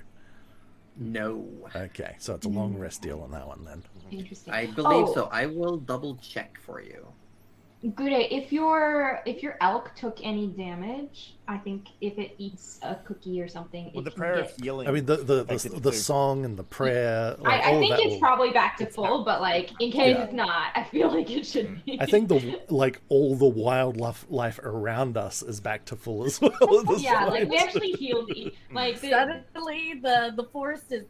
No, Okay, so it's a long rest deal on that one then. Interesting. I believe Oh. so. I will double check for you. Good. If your elk took any damage, I think if it eats a cookie or something, Well, it the can prayer of get... healing. I mean, the affected it the too. song and the prayer. Like, I all think that it's will- probably back to full, but like in case Yeah. it's not, I feel like it should be. I think all the wildlife around us is back to full as well. At this Yeah, like point. we actually healed like the Suddenly, the forest is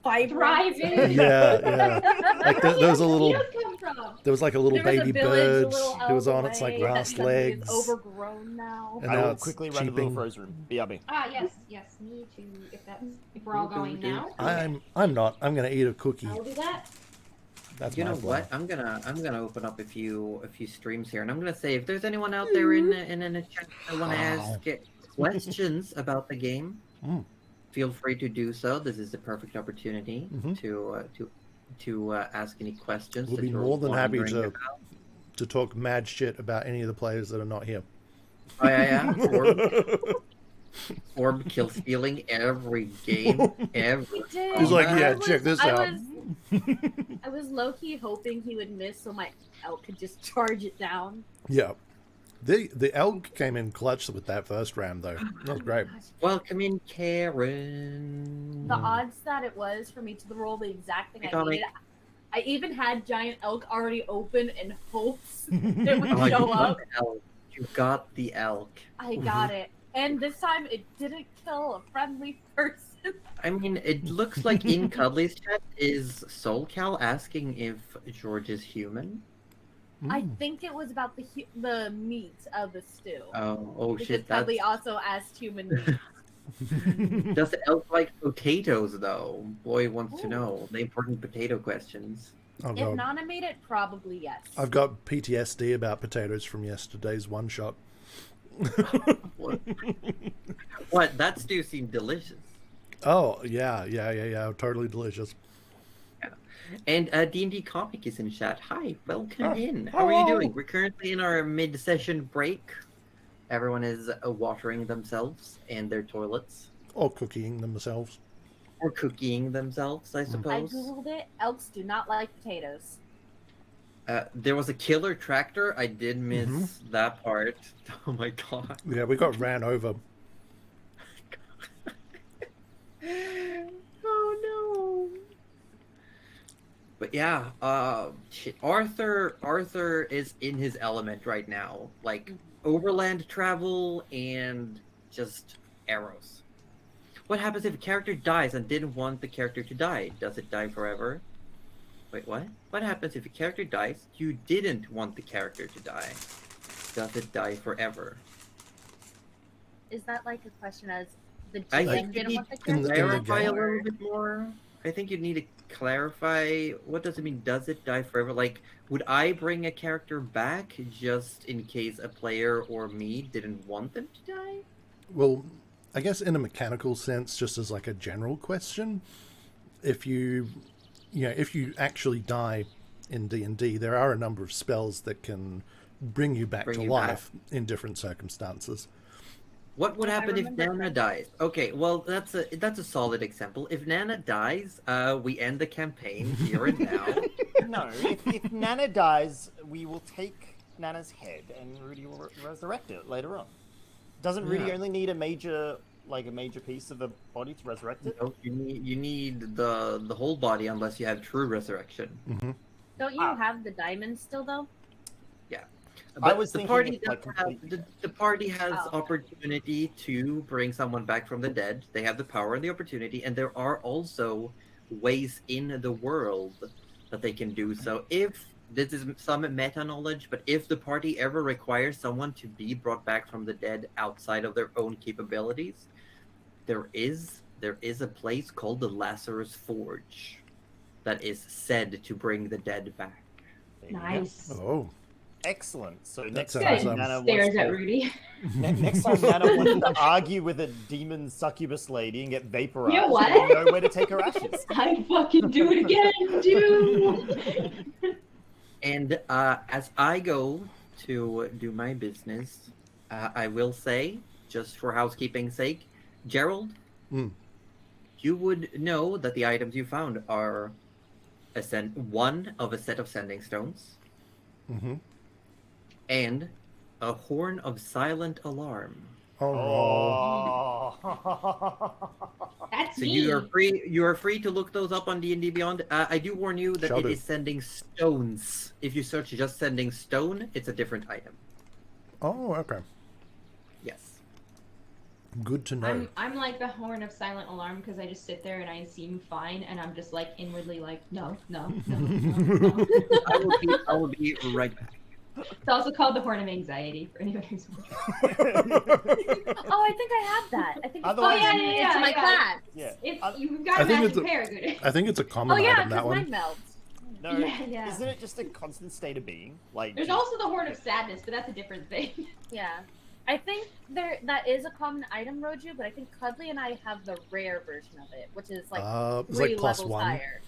vibrant. thriving. Yeah. Like Where there was a did little, the come from? there was like a little There was baby a village bird a little who was out on of its the like way that last suddenly is legs, overgrown now. and I now will it's quickly run to the cheeping. Froze room. BRB. Yes, me too. If we're all going now, I'm not. I'm gonna eat a cookie. I'll do that. That's You my know plan. what? I'm gonna open up a few streams here, and I'm gonna say if there's anyone out there in a chat that want to ask questions about the game, Mm. feel free to do so. This is the perfect opportunity Mhm. to ask any questions. We'll that be you're more than happy wondering to about. talk mad shit about any of the players that are not here. Oh yeah, yeah. Orb kill stealing every game, every. He did. He's like, Oh, yeah, I was- check this I out. I was low key hoping he would miss so my elk could just charge it down. Yeah. The elk came in clutch with that first ram though. That was great. Welcome in, Karen. The odds that it was for me to roll the exact thing Hey, I Tommy. needed. I even had giant elk already open in hopes it would Oh, show up. You got the elk. I got it. And this time it didn't kill a friendly person. I mean, it looks like in Cuddly's chat is SoulCal asking if George is human. I Mm. think it was about the meat of the stew. Oh because shit! Dudley That's... also asked human meat. Does the elk like potatoes though? Boy wants to Ooh. know the important potato questions. Oh If god. Nana made it, probably yes. I've got PTSD about potatoes from yesterday's one shot. What? What? That stew seemed delicious. Oh yeah, totally delicious. And D&D Comic is in chat. Hi, welcome in. How are you doing? We're currently in our mid-session break. Everyone is watering themselves and their toilets. Or cooking themselves. Or cooking themselves, I I suppose. googled it. Elks do not like potatoes. There was a killer tractor. I did miss Mhm. that part. Oh my god. Yeah, we got ran over. Oh no. But yeah, shit. Arthur is in his element right now. Like overland travel and just arrows. What happens if a character dies and didn't want the character to die? Does it die forever? Wait, what? What happens if a character dies you didn't want the character to die? Does it die forever? Is that like a question as the I GM think you didn't need want the in character? the clarify a game. little bit more. I think you need to clarify what does it mean. Does it die forever? Like, would I bring a character back just in case a player or me didn't want them to die? Well, I guess in a mechanical sense, just as like a general question, if you actually die in D&D, there are a number of spells that can bring you back Bring to you life in different circumstances. What would If I happen if remember Nana dies? Okay, well that's a solid example. If Nana dies, we end the campaign here and now. No, if Nana dies, we will take Nana's head and Rudy will resurrect it later on. Doesn't Rudy Yeah. only need a major piece of a body to resurrect it? No, you need the whole body unless you have true resurrection. Hmm. Don't you have the diamonds still though? I But was the thinking party of, like, does have, complete- the party has Oh. opportunity to bring someone back from the dead. They have the power and the opportunity, and there are also ways in the world that they can do so. If this is some meta knowledge, but if the party ever requires someone to be brought back from the dead outside of their own capabilities, there is a place called the Lazarus Forge that is said to bring the dead back. There you go. Nice. Oh, Excellent. So That next sounds, time Nana Stares wants at to, Rudy. next time Nana wants to argue with a demon succubus lady and get vaporized, You know what? you know where to take her ashes. I'd fucking do it again, dude. And as I go to do my business, I will say, just for housekeeping's sake, Gerald, you would know that the items you found are one of a set of sending stones, and a horn of silent alarm. Oh, That's So me. you are free to look those up on D&D Beyond. I do warn you that it is sending stones. If you search just sending stone, it's a different item. Oh, okay. Yes. Good to know. I'm like the horn of silent alarm because I just sit there and I seem fine and I'm just like inwardly like no. I will be right back. It's also called the horn of anxiety for anyone who's watching. Oh, I think I have that. I think Otherwise- it's my class. Yeah. You've got I a think magic it's a- pair, good. I think it's a common Oh yeah, item, because that one. mine melts. No, Yeah. isn't it just a constant state of being? Like There's just- also the horn of sadness, but that's a different thing. Yeah. I think that is a common item, Roju, but I think Cuddly and I have the rare version of it, which is like It's 3 like plus levels 1. higher.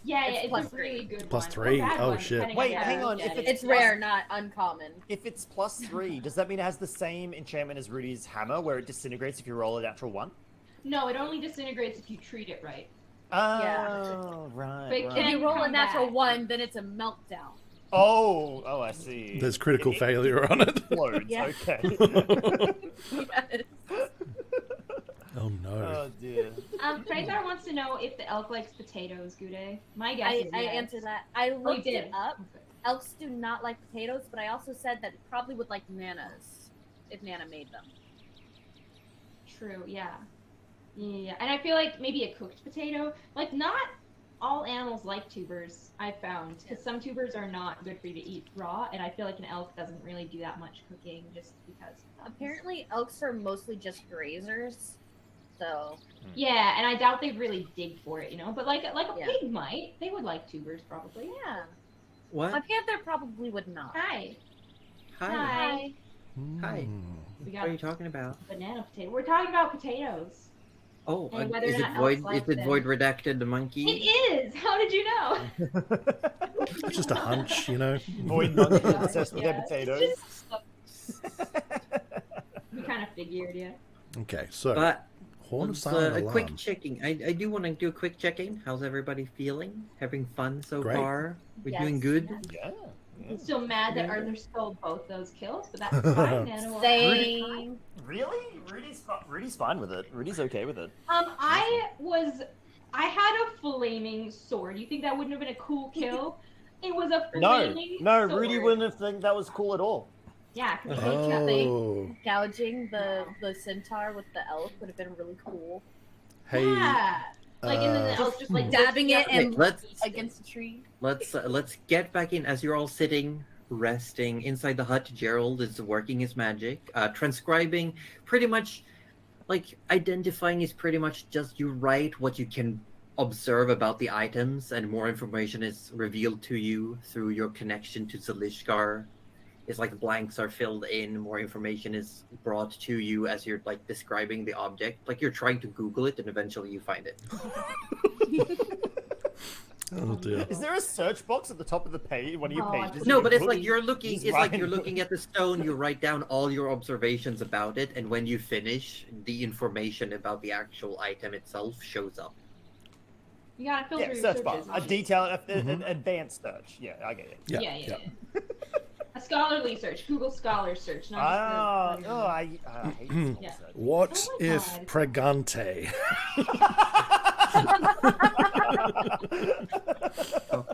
Yeah, It's it's plus a really good Plus one. three? Or bad Oh, one, shit. depending Wait, on hang how on, you if look at It's it. rare, not uncommon. If it's +3, does that mean it has the same enchantment as Rudy's hammer, where it disintegrates if you roll a natural 1? No, it only disintegrates if you treat it right. Oh, Yeah. right. But right. If you roll a come natural back. 1, then it's a meltdown. Oh, I see. There's critical It failure on it. explodes. Yeah. Okay. Yes. Oh no. Oh dear. Trezor wants to know if the elk likes potatoes, Gude. My guess I is yes. answered that. I Oh, you looked did. it up. Elks do not like potatoes, but I also said that it probably would like nanas if Nana made them. True, yeah. Yeah, and I feel like maybe a cooked potato. Like, not all animals like tubers, I've found. Because some tubers are not good for you to eat raw, and I feel like an elk doesn't really do that much cooking just because. Apparently, elks are mostly just grazers, so Yeah, and I doubt they really dig for it, you know? But like a Yeah. pig might. They would like tubers, probably. yeah. What? My panther probably would not. Hi. Hi. Hmm. Hi. We What are you got talking about? banana potato. We're talking about potatoes. Oh, And whether is or it not void? elves like Is it them. void redacted the monkey? It is! How did you know? It's just a hunch, you know. Void monkey Yeah, obsessed with their yeah. potatoes. We kind of figured, yeah. Okay, so But horn of let's, silent a alarm. quick checking. I do want to do a quick check-in. How's everybody feeling? Having fun so Great. far? We doing Yes. good? Yeah. I'm still mad that Arthur stole both those kills, but that's fine. Nana will- Same. Really? Rudy's fine with it. Rudy's okay with it. I had a flaming sword. You think that wouldn't have been a cool kill? It was a No, flaming no, sword. Rudy wouldn't have think that was cool at all. Yeah, because Oh, Gouging the centaur with the elk would have been really cool. hey, yeah. Like, and then the elf just like Dabbing it Okay, and let's against a tree. let's get back in as you're all sitting resting inside the hut. Gerald is working his magic, transcribing pretty much, like identifying is pretty much just you write what you can observe about the items, and more information is revealed to you through your connection to Zalishkar. It's like blanks are filled in, more information is brought to you as you're like describing the object. Like you're trying to Google it and eventually you find it. oh dear. Is there a search box at the top of the page? One of your Oh, I pages? No, but it's Look, like you're looking. he's It's like right. you're looking at the stone. You write down all your observations about it, and when you finish, the information about the actual item itself shows up. You gotta filter Yeah, your search searches. bar. A obviously. detailed, an advanced search. Yeah, I get it. Yeah, Yeah. A scholarly search. Google scholar search. Not Ah, just oh, I hate this Yeah. search. What Oh my if God. Pregante? So,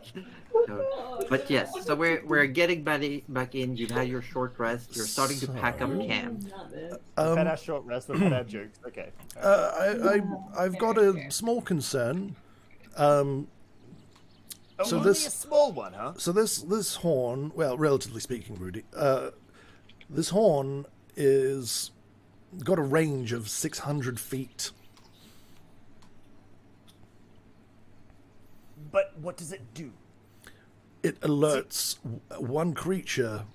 but yes, so we're getting back in. You've had your short rest. You're starting to pack up So- camp. We've had our short rest. We've had our jokes. Okay. I've got a small concern. Oh, so only this- a small one, huh? So this horn, well, relatively speaking, Rudy, this horn is got a range of 600 feet. But what does it do? It alerts one creature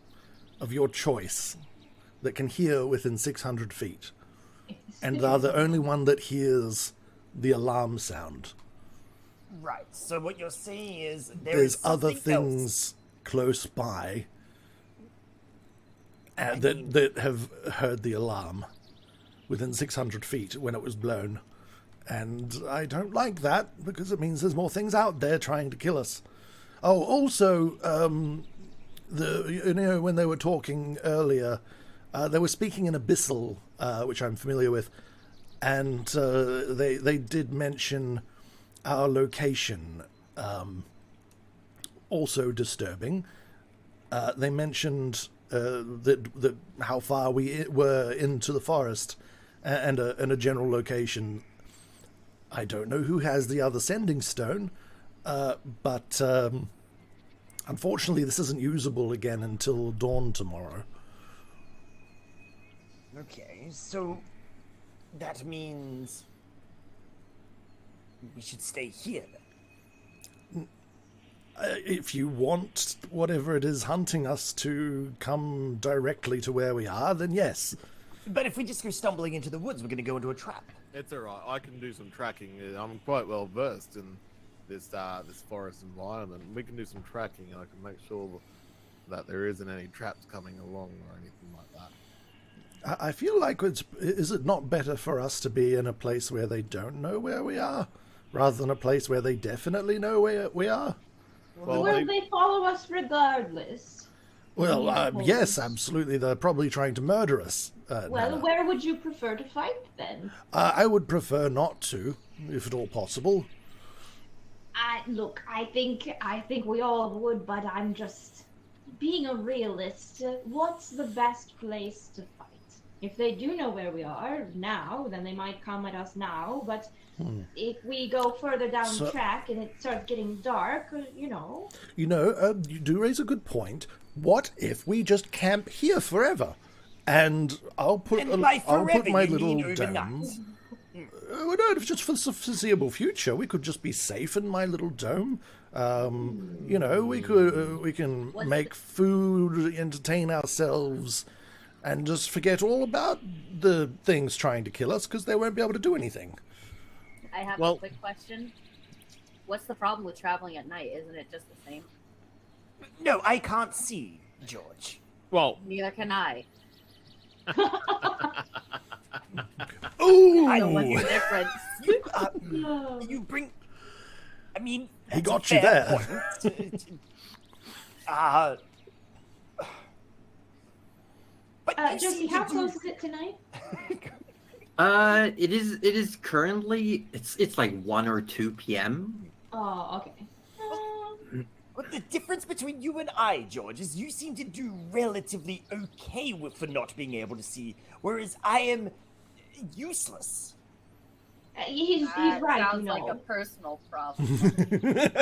of your choice that can hear within 600 feet, and are the only one that hears the alarm sound. Right. So what you're saying is There's other something things else. close by that have heard the alarm within 600 feet when it was blown. And I don't like that, because it means there's more things out there trying to kill us. Oh, also, when they were talking earlier, they were speaking in Abyssal, which I'm familiar with, and they did mention our location, also disturbing. They mentioned that how far we were into the forest, and a general location. I don't know who has the other sending stone, but unfortunately this isn't usable again until dawn tomorrow. Okay, so that means we should stay here. If you want whatever it is hunting us to come directly to where we are, then yes. But if we just go stumbling into the woods, we're going to go into a trap. It's alright, I can do some tracking. I'm quite well versed in this forest environment. We can do some tracking, and I can make sure that there isn't any traps coming along or anything like that. I feel like is it not better for us to be in a place where they don't know where we are, rather than a place where they definitely know where we are? Will they follow us regardless? Well, yes, absolutely. They're probably trying to murder us. Well, where would you prefer to fight then? I would prefer not to, if at all possible. Look, I think we all would, but I'm just being a realist. What's the best place to fight? If they do know where we are now, then they might come at us now. But if we go further down the track and it starts getting dark, you know. You do raise a good point. What if we just camp here forever? And I'll put my little dome. No, just for the foreseeable future, we could just be safe in my little dome. We can make food, entertain ourselves, and just forget all about the things trying to kill us, because they won't be able to do anything. I have a quick question. What's the problem with traveling at night? Isn't it just the same? No, I can't see, George. Well, neither can I. Ooh! I don't want the difference. You bring... I mean... He got you there. But Josie, how close is it tonight? It is currently, it's like 1 or 2 p.m. Oh, okay. But the difference between you and I, George, is you seem to do relatively okay for not being able to see, whereas I am useless. He's right. Sounds like a personal problem.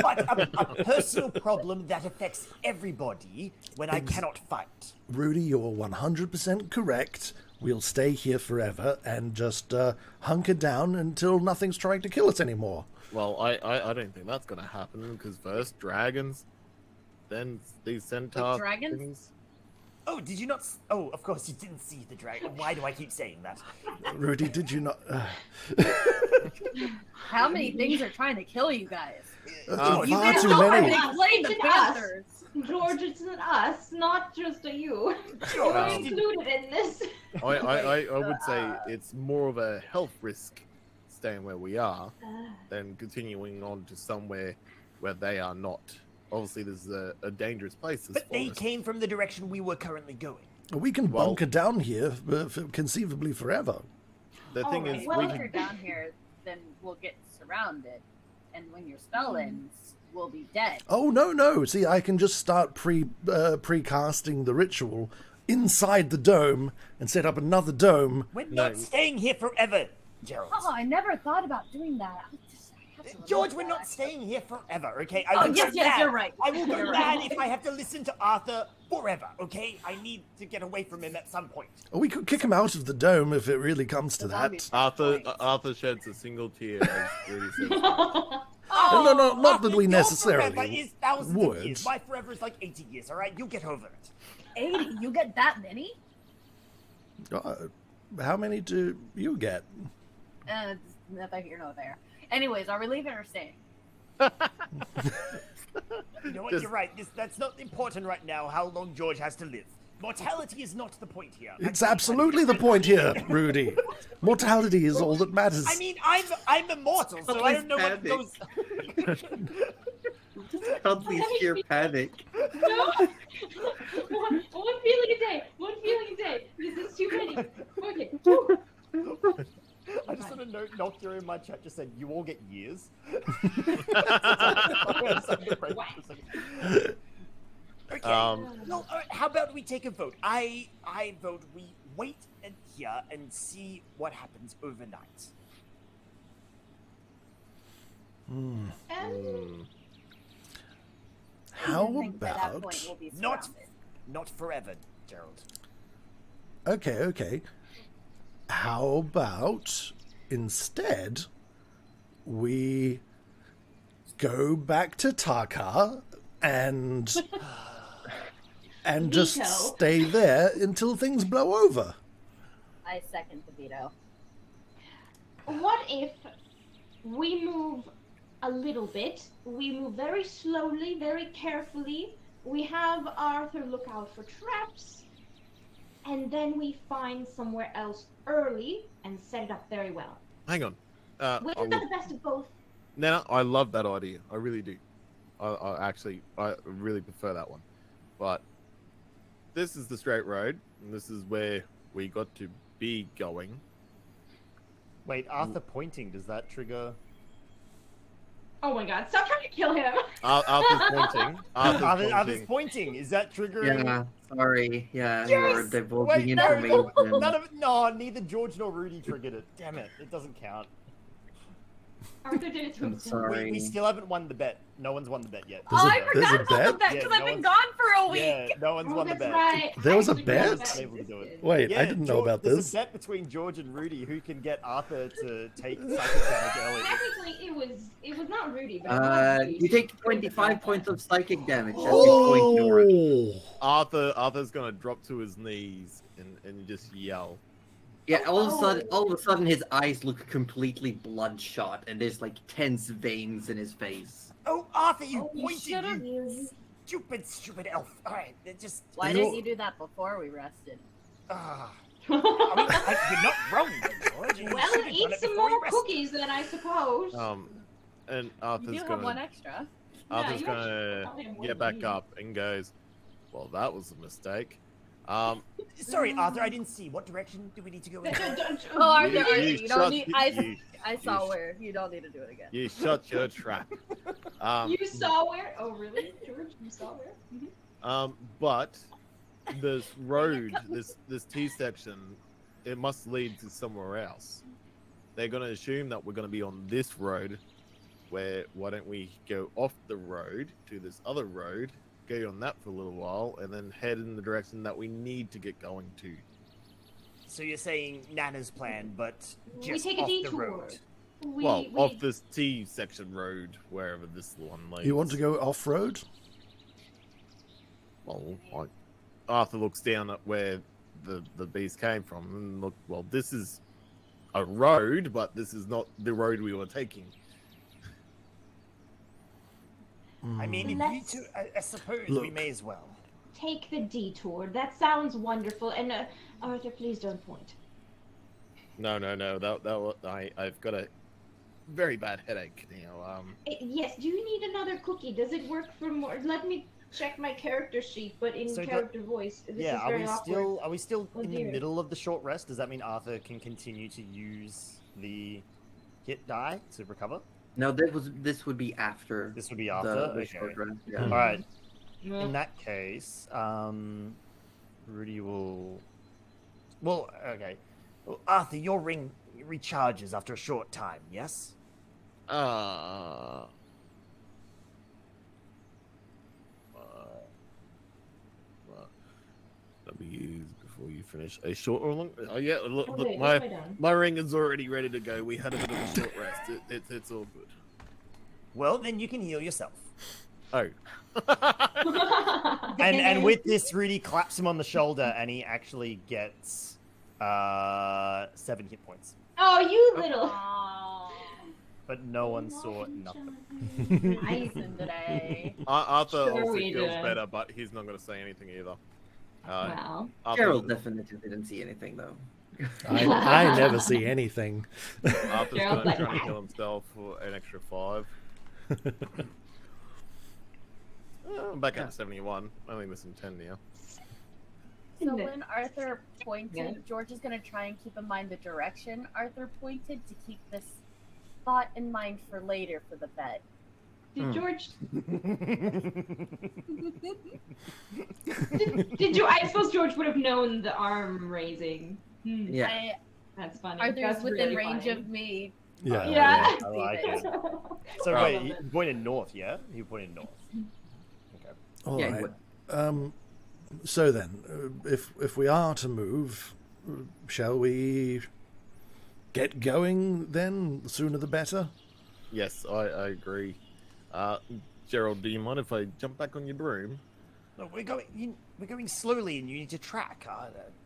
But a personal problem that affects everybody when I cannot fight. Rudy, you're 100% correct. We'll stay here forever and just hunker down until nothing's trying to kill us anymore. Well, I don't think that's going to happen, because first dragons, then these centaur dragons? things. Oh, did you not? Oh, of course you didn't see the dragon. Why do I keep saying that? Rudy, did you not? How many things are trying to kill you guys? Far You guys too don't many. explain the It's Panthers. George, it's an us, not just a you. You're included in this. I would say it's more of a health risk staying where we are than continuing on to somewhere where they are not. Obviously, this is a dangerous place. But they came from the direction we were currently going. We can bunker down here, conceivably forever. The thing is, well, if you're down here, then we'll get surrounded, and when your spell ends, we'll be dead. Oh no! See, I can just start precasting the ritual inside the dome and set up another dome. We're not staying here forever, Gerald. Oh, I never thought about doing that. George, we're not staying here forever, okay? Yes, you're right. I will go mad if I have to listen to Arthur forever, okay? I need to get away from him at some point. Oh, we could kick him out of the dome if it really comes to that. Arthur sheds a single tear as Rudy says. No, not that we necessarily Forever is thousands of would. years. My forever is like 80 years, all right? You'll get over it. 80? You get that many? How many do you get? Neither here nor there. Anyways, are we leaving or staying? You know what? You're right. That's not important right now. How long George has to live. Mortality is not the point here. It's absolutely the point here, Rudy. Mortality is all that matters. I mean, I'm immortal, so I don't know what goes. Constantly sheer panic. No. one feeling a day. One feeling a day. This is too many. Okay. I just want to note, Noctua in my chat just said, "You all get years." Okay. Well, all right, how about we take a vote? I vote we wait here and see what happens overnight. How I think by that about... point we'll be Not surrounded. forever, Gerald. Okay. How about instead we go back to Tarkar and just Veto. stay there until things blow over? I second the veto. What if we move a little bit? We move very slowly, very carefully. We have Arthur look out for traps. And then we find somewhere else early and set it up very well. Hang on. We've got the best of both. Nana, I love that idea. I really do. I really prefer that one. But this is the straight road, and this is where we got to be going. Wait, Arthur pointing, does that trigger? Oh my god, stop trying to kill him! Arthur's pointing. Arthur's pointing. Is that triggering? Yeah, sorry. Yeah, Yes! you're divulging Wait, no, information. neither George nor Rudy triggered it. Damn it, it doesn't count. Arthur did it to I'm himself. sorry. We still haven't won the bet. No one's won the bet yet. There's a- I there's forgot a about the bet? bet Yeah, because no I've been one's- gone for a week. Yeah, no one's Oh, won the that's bet. right. There was a I forgot bet? that Able to do it. existed. Wait, I Yeah, didn't know George- about there's this. a bet between George and Rudy who can get Arthur to take psychic damage early. Technically, it was not Rudy, but it was Rudy. You take 25 points of psychic damage as you point north. Oh! Arthur's gonna drop to his knees and just yell. Yeah, all of a sudden his eyes look completely bloodshot and there's like tense veins in his face. Oh, Arthur, you You pointed, should've you used. stupid elf. All right, it just. Why didn't you do that before we rested? I mean, you're not wrong, George. You Well, should've eat done it some before we more rested. cookies then, I suppose. And You Arthur's do have gonna one extra. Arthur's you gonna actually have more get than back me. up and goes, "Well, that was a mistake." Sorry, Arthur, I didn't see. What direction do we need to go in? Oh, Arthur, You- Arthur, you you don't shut- need. you- I saw you- where. You don't need to do it again. You shut your trap. You saw where? Oh, really, George? You saw where? Mhm. But this road, this T section, it must lead to somewhere else. They're gonna assume that we're gonna be on this road. Where why don't we go off the road to this other road, go on that for a little while, and then head in the direction that we need to get going to. So you're saying Nana's plan, but We just take a off the detour. road. Well, off this T section road, wherever this one leads. You want to go off-road? Well, Arthur looks down at where the beast came from and look. Well, this is a road, but this is not the road we were taking. I mean, if you Let's- two, I suppose we Look. may as well. Take the detour. That sounds wonderful. And Arthur, please don't point. No. I've got a very bad headache now. Yes. Do you need another cookie? Does it work for more? Let me check my character sheet, but in So character voice. This Yeah, is are very we awkward. still Oh, in the dear. middle of the short rest? Does that mean Arthur can continue to use the hit die to recover? No, this would be after This would be after. the Okay. short rest. Yeah. All right. Yeah. In that case, Rudy will. Well, okay. Well, Arthur, your ring recharges after a short time. Yes. Let me use before you finish a short or long. Oh yeah, look, Okay, my what's done? my ring is already ready to go. We had a bit of a short rest. It's all good. Well, then you can heal yourself. Oh. And with this, Rudy claps him on the shoulder, and he actually gets 7 hit points. Oh, you little. But no one saw nothing. Nice today. Arthur Sure also we feels did. better, but he's not going to say anything either. Wow. Gerald definitely didn't see anything though. I never see anything. Arthur's Gerald's going like, to try to kill himself for an extra 5. I'm back at 71. Only missing 10 now. So when Arthur pointed, George is going to try and keep in mind the direction Arthur pointed to keep this thought in mind for later for the bet. Did George? did you? I suppose George would have known the arm raising. Yeah. That's funny. Arthur's That's within really range funny. of me. Yeah. Yeah. I like it. So I wait, love he it. pointed north, yeah? He pointed north. Okay. All Yeah, right. what- So then, if we are to move, shall we get going then? The sooner the better. Yes, I agree. Gerald, do you mind if I jump back on your broom? No, we're going slowly, and you need to track.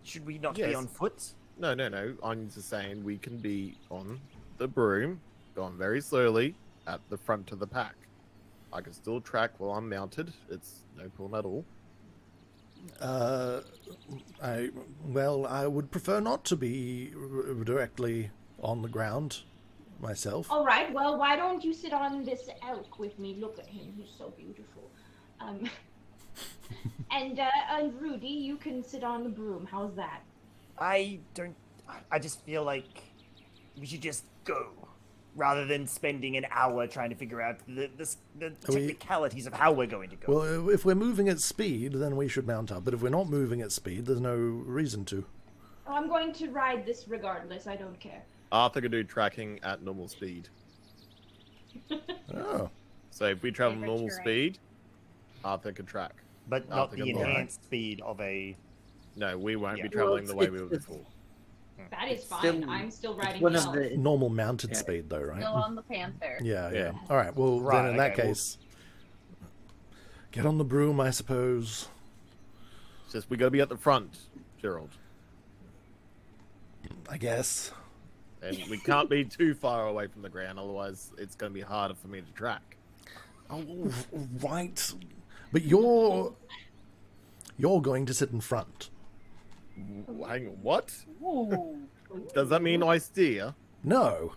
Should we not be Yes. on foot? No. I'm just saying we can be on the broom, going very slowly at the front of the pack. I can still track while I'm mounted. It's no problem at all. I would prefer not to be directly on the ground myself. All right. Well, why don't you sit on this elk with me? Look at him. He's so beautiful. And Rudy, you can sit on the broom. How's that? I just feel like we should just go, rather than spending an hour trying to figure out the technicalities of how we're going to go. Well, if we're moving at speed, then we should mount up. But if we're not moving at speed, there's no reason to. Oh, I'm going to ride this regardless. I don't care. Arthur can do tracking at normal speed. Oh. So if we travel Favorite normal terrain. speed, Arthur can track. But not Arthur the can fly. enhanced speed of a... No, we won't Yeah. be traveling Well, the way we it's- were before. That is It's fine. still- I'm still It's riding one the of elk. the Normal mounted Yeah. speed, though, right? Still on the Panther. Yeah. Yeah. All right. Well, Right, then in that okay, well- case, get on the broom, I suppose. It's just we got to be at the front, Gerald. I guess. And we can't be too far away from the ground, otherwise it's going to be harder for me to track. Oh, right. But you're going to sit in front. Hang on, what? Ooh. Does that mean I steer? No.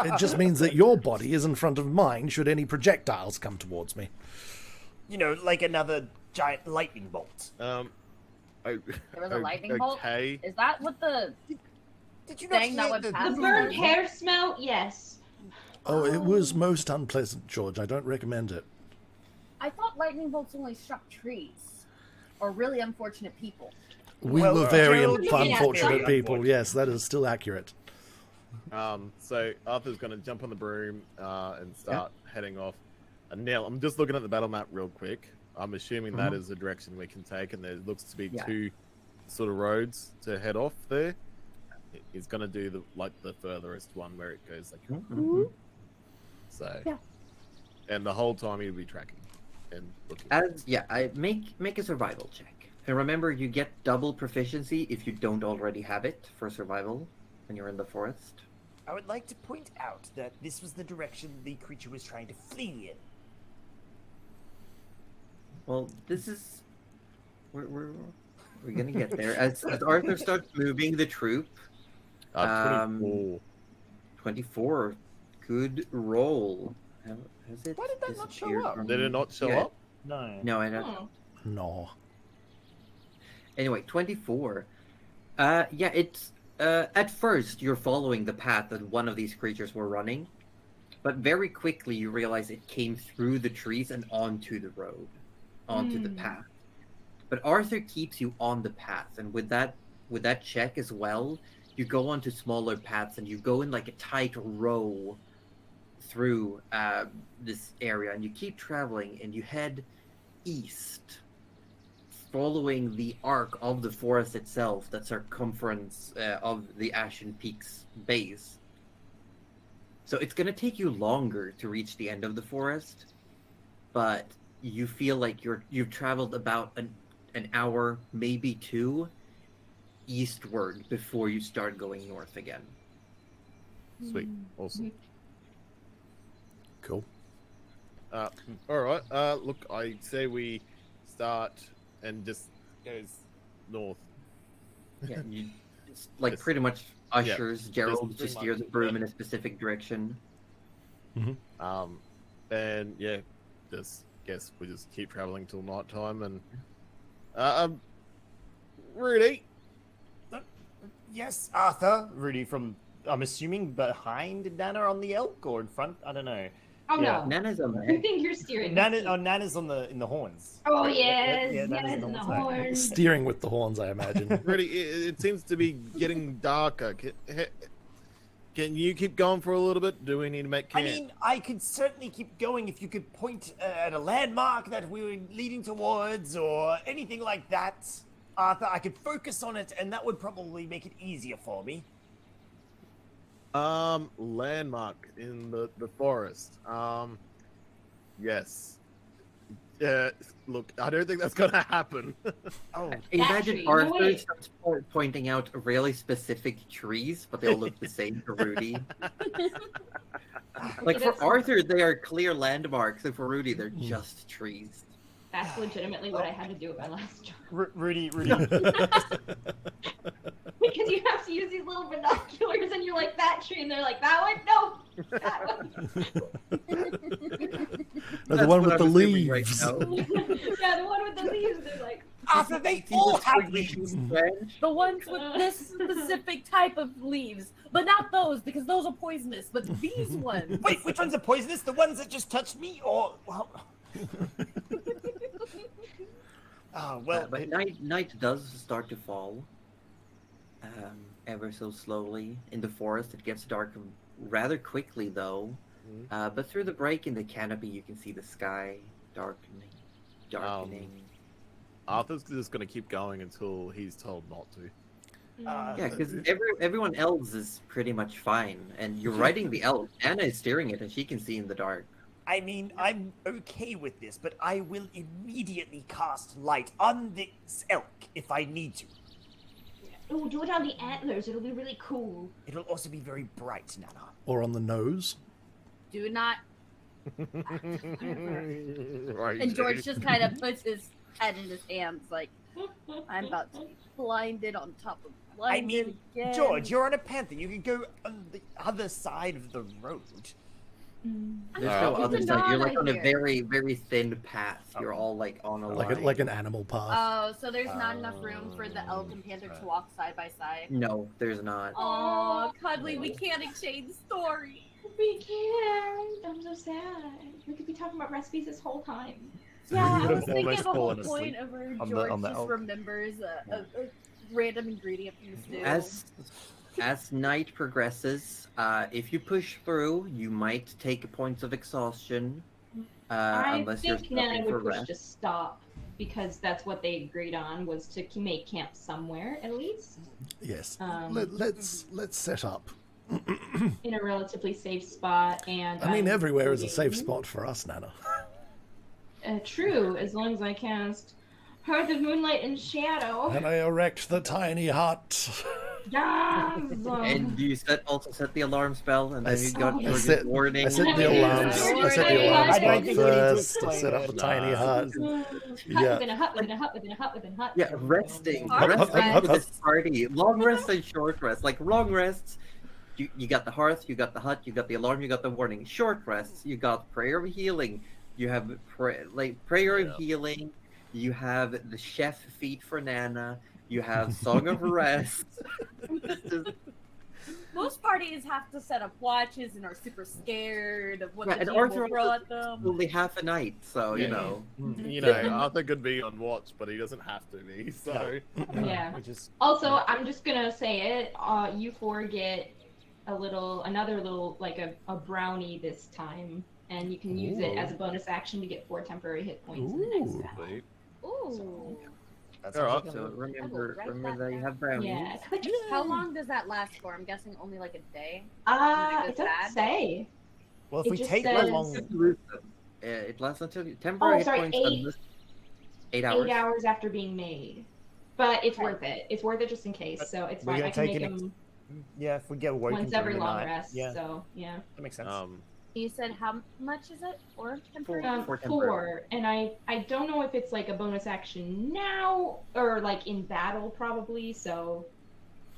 It just means that your body is in front of mine should any projectiles come towards me. You know, like another giant lightning bolt. Oh, There was a lightning bolt? okay. Is that what the Did you not thing that hear would the... pass? The burnt hair smell? Yes. Oh, it was most unpleasant, George. I don't recommend it. I thought lightning bolts only struck trees. Or really unfortunate people. We Well, were very Gerald, yeah, unfortunate very people. unfortunate. Yes, that is still accurate. So Arthur's going to jump on the broom and start heading off. And now I'm just looking at the battle map real quick. I'm assuming that is the direction we can take, and there looks to be two sort of roads to head off there. He's going to do the furthest one where it goes like so. Yeah. And the whole time he'll be tracking and looking. I make a survival check. And remember, you get double proficiency if you don't already have it for survival when you're in the forest. I would like to point out that this was the direction the creature was trying to flee in. Well, this is we're gonna get there as Arthur starts moving the troop. 24. 24, good roll. Has it Why did that not show disappeared up? from Did me? it not show Yeah, up? No. No, I don't. Oh. No. Anyway, 24. Yeah, it's at first you're following the path that one of these creatures were running, but very quickly you realize it came through the trees and onto the road, onto the path. But Arthur keeps you on the path, and with that check as well, you go onto smaller paths and you go in like a tight row through this area, and you keep traveling and you head east, following the arc of the forest itself, that circumference of the Ashen Peak's base. So it's going to take you longer to reach the end of the forest, but you feel like you've traveled about an hour, maybe two, eastward before you start going north again. Sweet. Awesome. Cool. All right. Look, I say we start and just goes north. Yeah, you like Just- pretty much ushers Gerald just to pretty steer much, the broom yeah. in a specific direction. And yeah, just guess we just keep traveling till night time and Rudy. Yes, Arthur. Rudy from, I'm assuming, behind Nana on the elk or in front? I don't know. Oh Yeah. no. Nana's a You think you're steering? Nana's on the in the horns. Oh Right? yes, Yeah, Nana's yes, in the horns. horns. Steering with the horns, I imagine. Rudy, it seems to be getting darker. Can you keep going for a little bit? Do we need to make I camp? mean, I could certainly keep going if you could point at a landmark that we were leading towards or anything like that. Arthur, I could focus on it, and that would probably make it easier for me. Landmark in the forest. Yes. Look, I don't think that's gonna happen. Oh, Imagine tree, Arthur wait. starts pointing out really specific trees, but they all look the same to Rudy. Like for that's- Arthur, they are clear landmarks, and for Rudy, they're just trees. That's legitimately what I had to do with my last job. Rudy. Because you have to use these little binoculars, and you're like that tree, and they're like that one. No, that one. No, the That's one what with the I'm assuming right leaves. now. Yeah, the one with the leaves. They're like. Arthur, they See all the have squiggly leaves. branch? The ones with this specific type of leaves, but not those because those are poisonous. But these ones. Wait, which ones are poisonous? The ones that just touched me, or? Well... Oh well, But night does start to fall. Ever so slowly. In the forest, it gets dark rather quickly, though. But through the break in the canopy, you can see the sky darkening. Arthur's just gonna keep going until he's told not to. Yeah, because everyone else is pretty much fine, and you're riding the elk. Anna is steering it, and she can see in the dark. I mean, I'm okay with this, but I will immediately cast light on this elk if I need to. Oh, do it on the antlers. It'll be really cool. It'll also be very bright, Nana. Or on the nose. Do not. Right. And George just kind of puts his head in his hands, like I'm about to be blinded on top of blinded I mean, again. George, you're on a panther. You can go on the other side of the road. There's no It's other a side. You're like on a here. very, very thin path. You're all like on a line. Like an animal path. Oh, so there's not enough room for the elk and panther to walk side by side. No, there's not. Oh, cuddly, we can't exchange stories. We can't. I'm so sad. We could be talking about recipes this whole time. Yeah, would I have was thinking almost the whole fallen point asleep of where on George the just elk. remembers a random ingredient from the stew. As night progresses, if you push through, you might take points of exhaustion. I Unless you're think Nana stopping for would push rest. to stop because that's what they agreed on was to make camp somewhere at least Yes. Um, Let's set up. in a relatively safe spot. And I mean, I'm everywhere is a safe including- spot for us, Nana. True, as long as I cast Hearth of Moonlight and Shadow. And I erect the tiny hut. Yes! And you also set the alarm spell, and then you got I your set- warning. I set the alarms. I set the alarm I don't spot think we need to first. I explain set up it. the tiny hut. Hut Yeah. within a hut within a hut within a hut within a hut. Yeah, resting. Hard Resting rest. for this party. Long rest and short rest. Like long rests, you got the hearth, you got the hut, you got the alarm, you got the warning. Short rests, you got prayer of healing. You have prayer of healing. You have the chef feat for Nana. You have song of rest. Most parties have to set up watches and are super scared of what Yeah, the and game Arthur will throw also- at them. Only half a night, so you know. You know, Arthur could be on watch, but he doesn't have to be. So Yeah. Which is Also, I'm just gonna say it. You four get another little, like a brownie this time, and you can use it as a bonus action to get 4 temporary hit points in the next Ooh. battle. Sweet. Ooh. That's All right. all. So remember write that that you down. have brownies. Yeah. How long does that last for? I'm guessing only like a day. It doesn't bad? say. Well, if It we just take says- that You long, lose them. It lasts until temporary hit sorry, points. 8 8 hours. hours after being made. But it's Okay. worth it. It's worth it just in case. But So it's we're fine. gonna I can take make an them yeah, if we get woken once during every the long night, rest. yeah, So yeah. that makes sense. You said how much is it for temporary? For temporary. 4, and I don't know if it's like a bonus action now or like in battle probably. So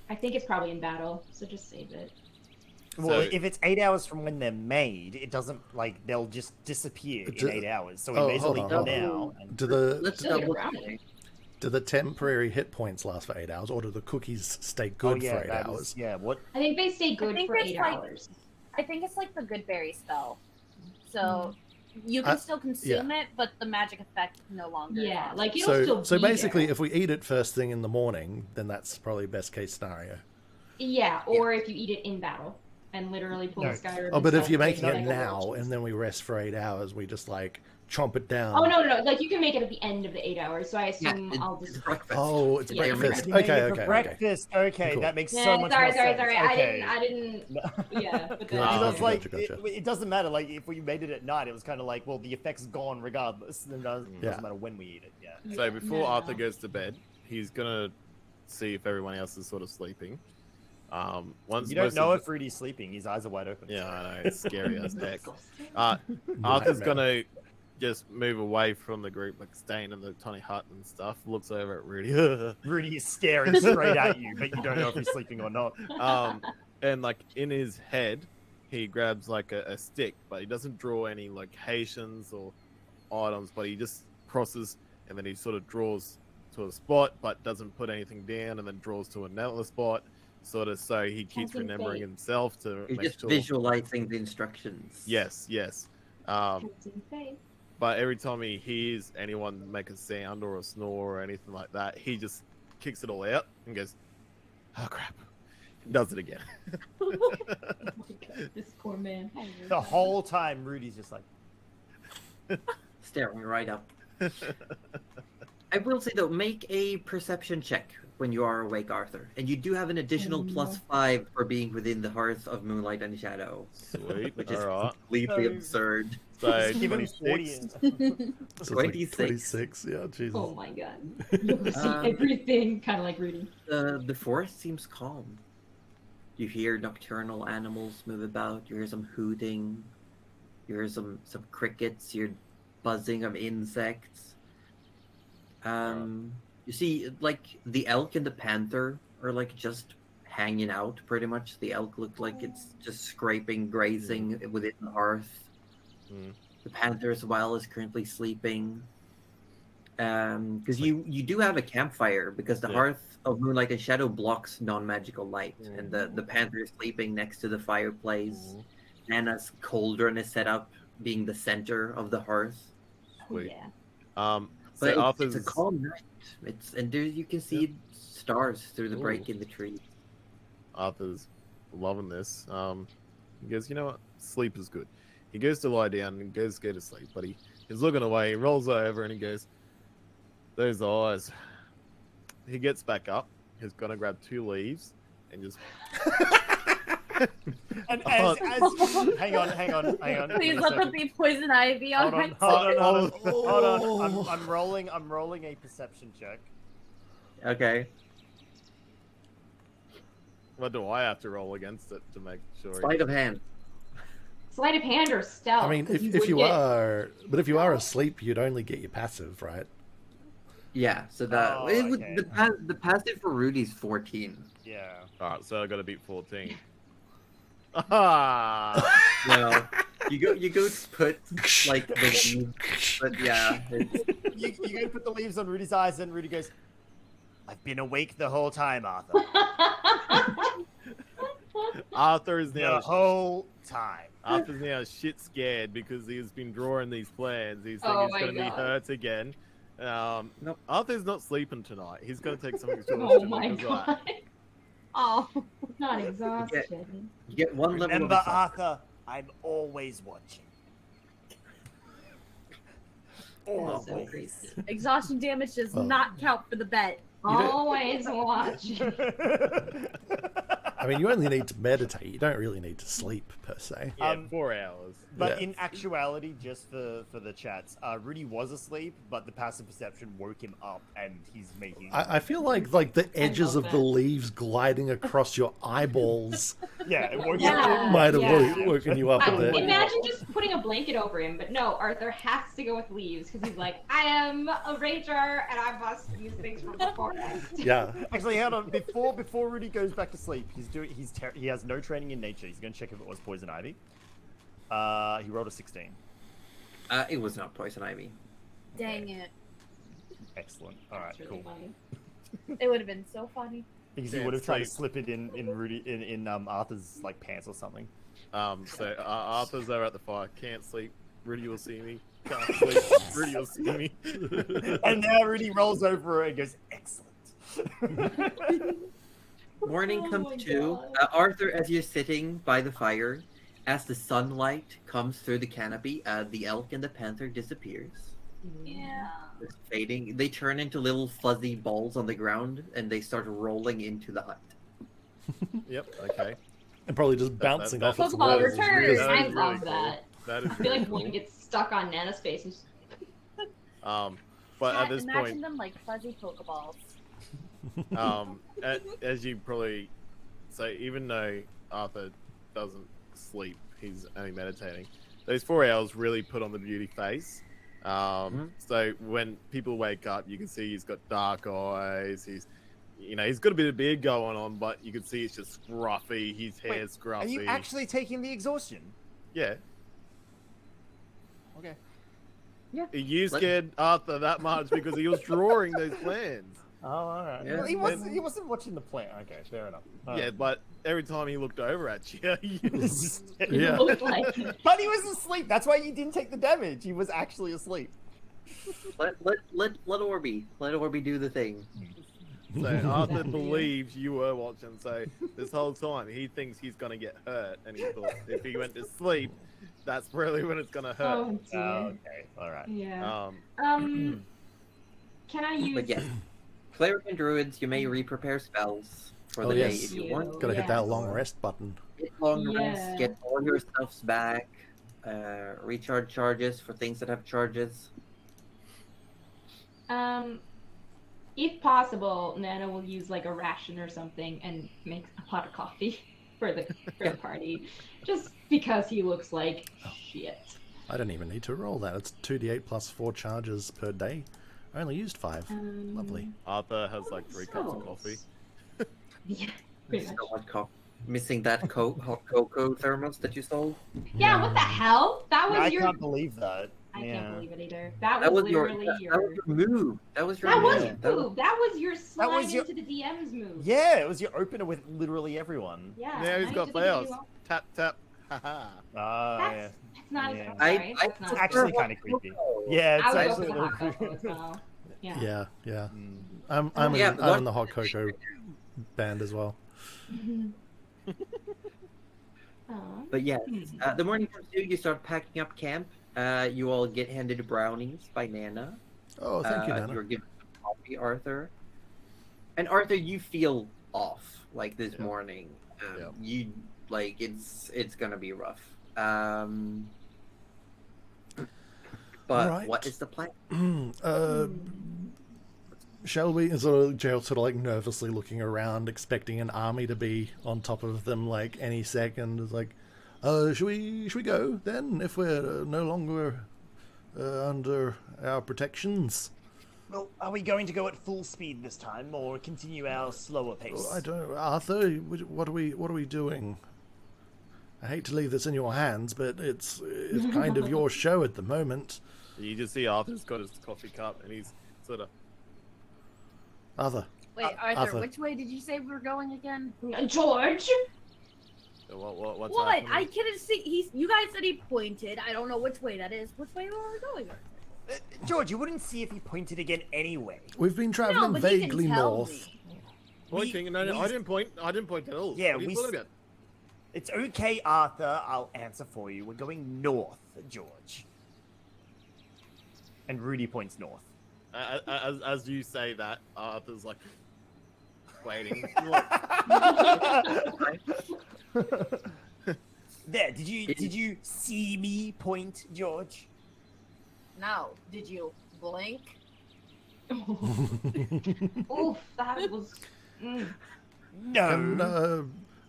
I think it's probably in battle. So just save it. Well, So- if it's 8 hours from when they're made, it doesn't like they'll just disappear in 8 hours. So we may as well hold eat on, them hold on. now. And... Let's Still get double brownie. check. Do the temporary hit points last for 8 hours, or do the cookies stay good yeah, for 8 that hours? is- yeah, what? I think they stay good think for it's 8 like- hours. I think it's like the good berry spell. So you can still consume it, but the magic effect no longer. Yeah, lasts. like it'll still So be basically, there. if we eat it first thing in the morning, then that's probably best case scenario. Yeah, or if you eat it in battle and literally pull No. a Skyrim. Oh, but if you're stealth making break it like a now witch. and then we rest for 8 hours, we just like chomp it down. Oh no, like you can make it at the end of the 8 hours. So I assume I'll It's just. breakfast. Oh, it's Yeah. breakfast. You made Okay, it for okay, okay. breakfast. Okay, Cool. that makes Yeah, so much sorry. more sense. Okay. I didn't. Yeah, but then Because I was Gotcha, like, gotcha. it doesn't matter. Like, if we made it at night, it was kind of like, well, the effect's gone regardless. It doesn't Yeah. matter when we eat it. Yeah. So before No. Arthur goes to bed, he's gonna see if everyone else is sort of sleeping. Once You don't most know of if Rudy's sleeping. His eyes are wide open. yeah, I know it's scary as heck. Disgusting. Arthur's Nightmare. gonna just move away from the group, like staying in the tiny hut and stuff. Looks over at Rudy. Rudy is staring straight at you, but you don't know if he's sleeping or not. And like in his head, he grabs like a stick, but he doesn't draw any locations or items, but he just crosses and then he sort of draws to a spot, but doesn't put anything down, and then draws to another spot, sort of so he keeps Something remembering fake. himself to You're make just sure. visualizing the instructions. Yes. Captain Faith. But every time he hears anyone make a sound or a snore or anything like that, he just kicks it all out and goes, "Oh crap!" Does it again. Oh my God, this poor man. The whole time, Rudy's just like, Staring right up. I will say though, make a perception check when you are awake, Arthur. And you do have an additional +5 for being within the hearth of moonlight and shadow. Sweet. Which is All right. completely So- absurd. So give him 26. 40. So it's like 26. 26, yeah, Jesus. Oh my God. You'll see Um, everything, kind of like Rudy. The forest seems calm. You hear nocturnal animals move about. You hear some hooting. You hear some crickets. You're buzzing of insects. You see, like the elk and the panther are like just hanging out. Pretty much, the elk looked like it's just scraping, grazing within the hearth. Mm. The panther as well is currently sleeping. Because you do have a campfire, because the Yeah. hearth of moonlight and shadow blocks non-magical light, and the panther is sleeping next to the fireplace. Nana's cauldron is set up, being the center of the hearth. Sweet. Yeah. But So it's Arthur's a calm night. And there you can see stars through the break Ooh. in the tree. Arthur's loving this. He goes, you know what? Sleep is good. He goes to lie down and goes to go to sleep, but he's looking away. He rolls over and he goes, those eyes. He gets back up. He's going to grab 2 leaves and just. And Oh. hang on. Please let there be poison ivy on my Hold on. Oh. I'm rolling a perception check. Okay. What do I have to roll against it to make sure? Sleight of hand. Sleight of hand or stealth. I mean, 'cause if would you get- are, but if you are asleep, you'd only get your passive, right? Yeah, so that Oh, it would, okay. the passive for Rudy's 14. Yeah. Alright, so I got to beat 14. Ah! Well, you go to put like the leaves, but yeah, it's, You go put the leaves on Rudy's eyes, and Rudy goes, "I've been awake the whole time, Arthur. Arthur is now The whole time." Arthur's now shit scared because he's been drawing these plans. He's Oh thinking it's my going to be God. hurt again. Nope. Arthur's not sleeping tonight. He's going to take some Oh exhaustion my because of that. God. Oh, Not exhaustion. you get one level Remember, of exhaustion. Arthur, I'm always watching. Oh, So creepy. Exhaustion damage does Oh. not count for the bet. Always watch. I mean, you only need to meditate. You don't really need to sleep per se. Yeah, 4 hours. But Yeah. in actuality, just for the chats, Rudy was asleep, but the passive perception woke him up, and he's making. I feel like the edges love of the that. leaves gliding across your eyeballs Yeah, it woke Yeah. might have yeah. woken you up a bit. Imagine just putting a blanket over him, but no, Arthur has to go with leaves because he's like, I am a ranger and I must use things from the forest. Yeah. Actually, hold on. Before Rudy goes back to sleep, he has no training in nature. He's going to check if it was poison ivy. He rolled a 16. It was not poison ivy. Dang it. Excellent. All right, That's really cool. funny. It would have been so funny. Because he Yeah, would have tried to sleep. slip it in Arthur's like pants or something. So Arthur's there at the fire. Can't sleep. Rudy will see me. Can't sleep. Rudy will see me. And now Rudy rolls over and goes, excellent. Morning Oh comes my to. God. Arthur, as you're sitting by the fire, as the sunlight comes through the canopy, the elk and the panther disappears. Yeah. It's fading. They turn into little fuzzy balls on the ground, and they start rolling into the hut. Yep. Okay. And probably just bouncing off its Pokeball walls. return. That I is love really cool. that. That is I feel really like cool. one gets stuck on Nana's face. And just... But Yeah, at this imagine point, them like fuzzy Pokeballs. as you probably say, even though Arthur doesn't sleep, he's only meditating. Those 4 hours really put on the beauty face. So when people wake up, you can see he's got dark eyes. He's got a bit of beard going on, but you can see it's just scruffy. His hair's scruffy. Are you actually taking the exhaustion? Yeah. Okay. You scared Arthur that much because he was drawing those plans. Oh, all right. Yeah. Well, he wasn't watching the plan. Okay, fair enough. All Yeah, right. but every time he looked over at you, he was... Yeah. Looked like it. But he was asleep. That's why you didn't take the damage. He was actually asleep. Let Orby do the thing. So Arthur Exactly. believes you were watching, so this whole time he thinks he's gonna get hurt, and he thought if he went to sleep, that's really when it's gonna hurt. Oh dear. Okay, all right. Yeah. Um, Can I use? But yes, cleric and druids, you may re-prepare spells for Oh, the day yes. if you want. Gotta hit Yes. that long rest button. Get long Yeah. rest, get all your stuffs back, recharge charges for things that have charges. If possible, Nana will use like a ration or something and make a pot of coffee for the party, just because he looks like shit. I don't even need to roll that. It's 2d8 plus 4 charges per day. I only used 5. Lovely. Arthur has like 3 cups of So- coffee. Yeah, pretty much. So much missing that hot cocoa thermos that you stole. Yeah, what the hell? That was I your. can't believe that. I Yeah. can't believe it either. That That was was your literally that was your move. That was your That was move. your move. That was your slide was your- into the DM's move. Yeah, it was your opener with literally everyone. Yeah. Now he's I got just think you fails. all- Tap tap. Haha. Ah, yeah. That's not. Yeah. I'm sorry, that's not. It's actually kind of creepy. Yeah, I it's would go actually for a the little hot creepy. cocoa as well. Yeah. Yeah, yeah. Mm. I'm Yeah, in, but I'm in the hot cocoa band as well. Aw. But yeah, the morning comes to, you start packing up camp. You all get handed brownies by Nana. Oh, thank you, Nana. You're given some coffee, Arthur. And Arthur, you feel off like this Yeah. morning. Yeah. You like it's gonna be rough. But Alright. what is the plan? Shall we? And sort of Jail sort of like nervously looking around, expecting an army to be on top of them like any second. Is like, should we go then if we're no longer under our protections? Well, are we going to go at full speed this time, or continue our slower pace? Oh, I don't know, Arthur. What are we doing? I hate to leave this in your hands, but it's kind of your show at the moment. You just see Arthur's got his coffee cup and he's sort of. Arthur. Wait, Arthur, Arthur. which way did you say we were going again? George. What's What? happening? I couldn't see. You guys said he pointed. I don't know which way that is. Which way are we going? George, you wouldn't see if he pointed again anyway. We've been No, traveling but he vaguely can tell north. me. Pointing? No, we- I didn't point. I didn't point at all. Yeah, What are you we talking s- about? It's okay, Arthur. I'll answer for you. We're going north, George. And Rudy points north. As you say that, Arthur's like waiting. There, did you see me point, George? No. Did you blink? Oof, that was. No, And,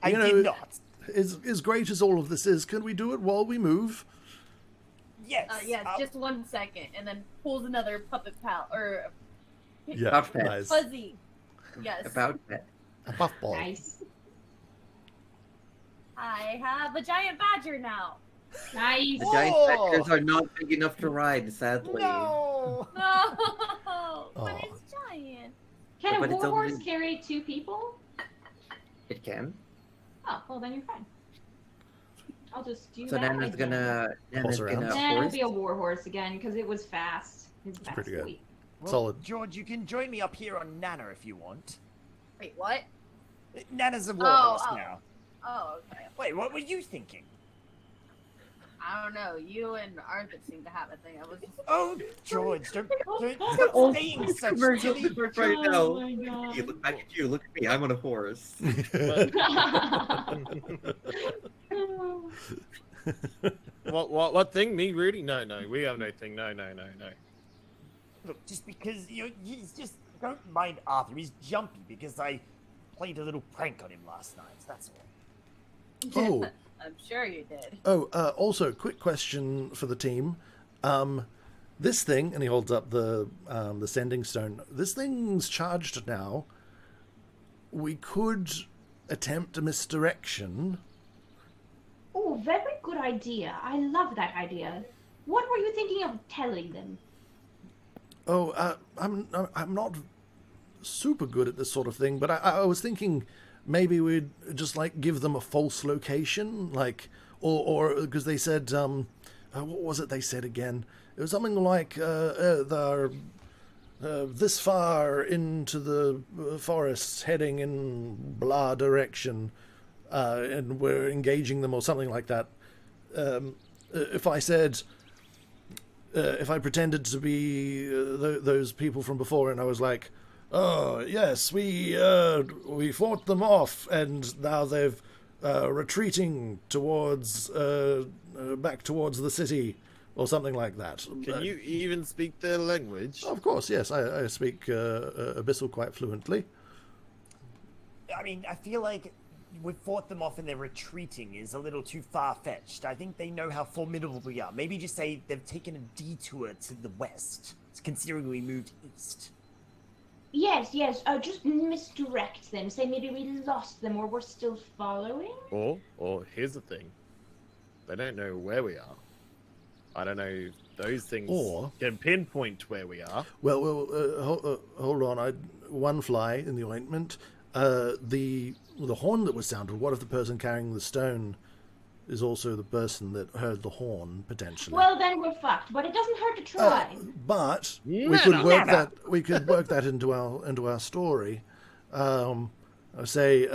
I you did know, not. as great as all of this is, can we do it while we move? Yes. Yes, just 1 second, and then pulls another puppet pal or Yeah, About that. nice. fuzzy. Yes. About that. A puffball. Nice. I have a giant badger now. Nice. The giant Whoa! badgers are not big enough to ride, sadly. No. No, but Aw. it's giant. Can But a it's warhorse only- carry 2 people? It can. Oh, well then you're fine. I'll just do So that. Nana's again. Nana's around. gonna Nah, it'll horse. be a warhorse again because it was fast. It's fast. pretty good. Sweet. Well, Solid. George, you can join me up here on Nana if you want. Wait, what? Nana's a warhorse oh. now. Oh, okay. Wait, what were you thinking? I don't know. You and Arthur seem to have a thing. I was just. Oh, George, don't Oh, saying such commercial silly. right now. Oh my god. Hey, look back at you. Look at me. I'm on a horse. What thing? Me, Rudy? No, we have no thing. No. Look, just because he's just don't mind Arthur. He's jumpy because I played a little prank on him last night. That's all. Oh. I'm sure you did. Oh, also, quick question for the team. This thing, and he holds up the sending stone. This thing's charged now. We could attempt a misdirection. Oh, very good idea. I love that idea. What were you thinking of telling them? Oh, I'm not super good at this sort of thing, but I was thinking maybe we'd just like give them a false location, like, or because they said, what was it they said again? It was something like they're this far into the forest, heading in blah direction, and we're engaging them, or something like that. If I said. If I pretended to be those people from before, and I was like, "Oh yes, we fought them off, and now they've retreating towards back towards the city," or something like that. Can you even speak their language? Of course, yes, I speak Abyssal quite fluently. I mean, I feel like we fought them off and they're retreating is a little too far-fetched. I think they know how formidable we are. Maybe just say they've taken a detour to the west, considering we moved east. Yes. Just misdirect them. Say maybe we lost them or we're still following. Or here's the thing. They don't know where we are. I don't know if those things Or- can pinpoint where we are. Well, hold on. One fly in the ointment. The horn that was sounded. What if the person carrying the stone is also the person that heard the horn potentially? Well, then we're fucked. But it doesn't hurt to try. But we Never. could work Never. that. We could work that into our story. I say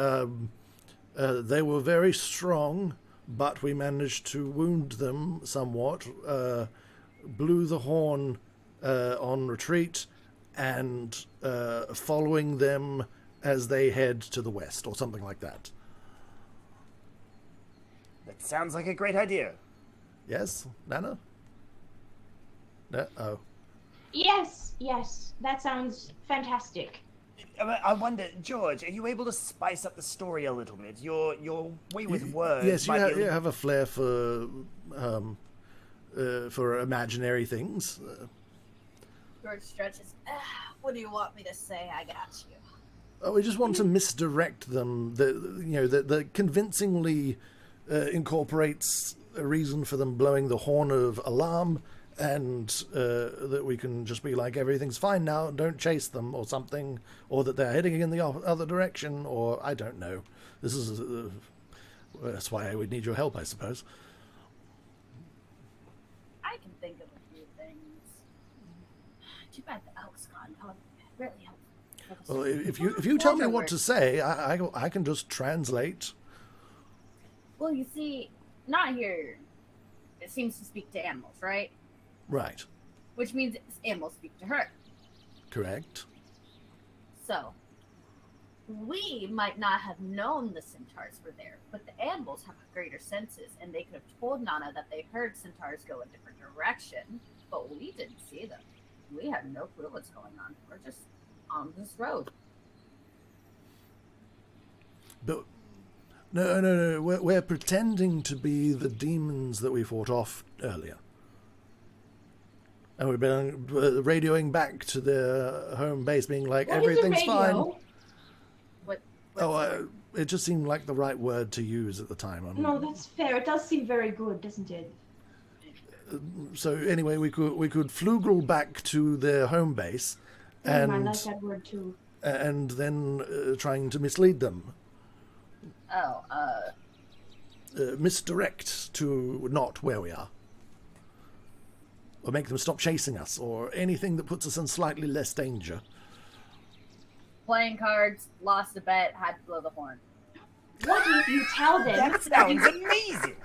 they were very strong, but we managed to wound them somewhat. Blew the horn on retreat, and following them as they head to the west, or something like that. That sounds like a great idea. Yes, Nana? Oh. Yes. That sounds fantastic. I wonder, George, are you able to spice up the story a little bit? Your way with words. Yes, you might be have a flair for imaginary things. George stretches. What do you want me to say? I got you. We just want to misdirect them. That convincingly incorporates a reason for them blowing the horn of alarm, and that we can just be like, everything's fine now, don't chase them, or something, or that they're heading in the other direction, or I don't know. This is that's why I would need your help, I suppose. I can think of a few things. Too bad the elk's gone. That would really help. Well, if you tell me what to say, I can just translate. Well, you see, not here. It seems to speak to animals, right? Right. which means animals speak to her. Correct. So, we might not have known the centaurs were there, but the animals have greater senses, and they could have told Nana that they heard centaurs go a different direction, but we didn't see them. We had no clue what's going on. We're just on this road. But no. We're pretending to be the demons that we fought off earlier. And we've been radioing back to their home base, being like, What is a everything's fine. radio? It just seemed like the right word to use at the time. No, that's fair. It does seem very good, doesn't it? So anyway, we could flugel back to their home base, and I like that word too. and then trying to mislead them, misdirect to not where we are, or make them stop chasing us, or anything that puts us in slightly less danger. Playing cards, lost a bet, had to blow the horn. What if you tell them? That sounds amazing.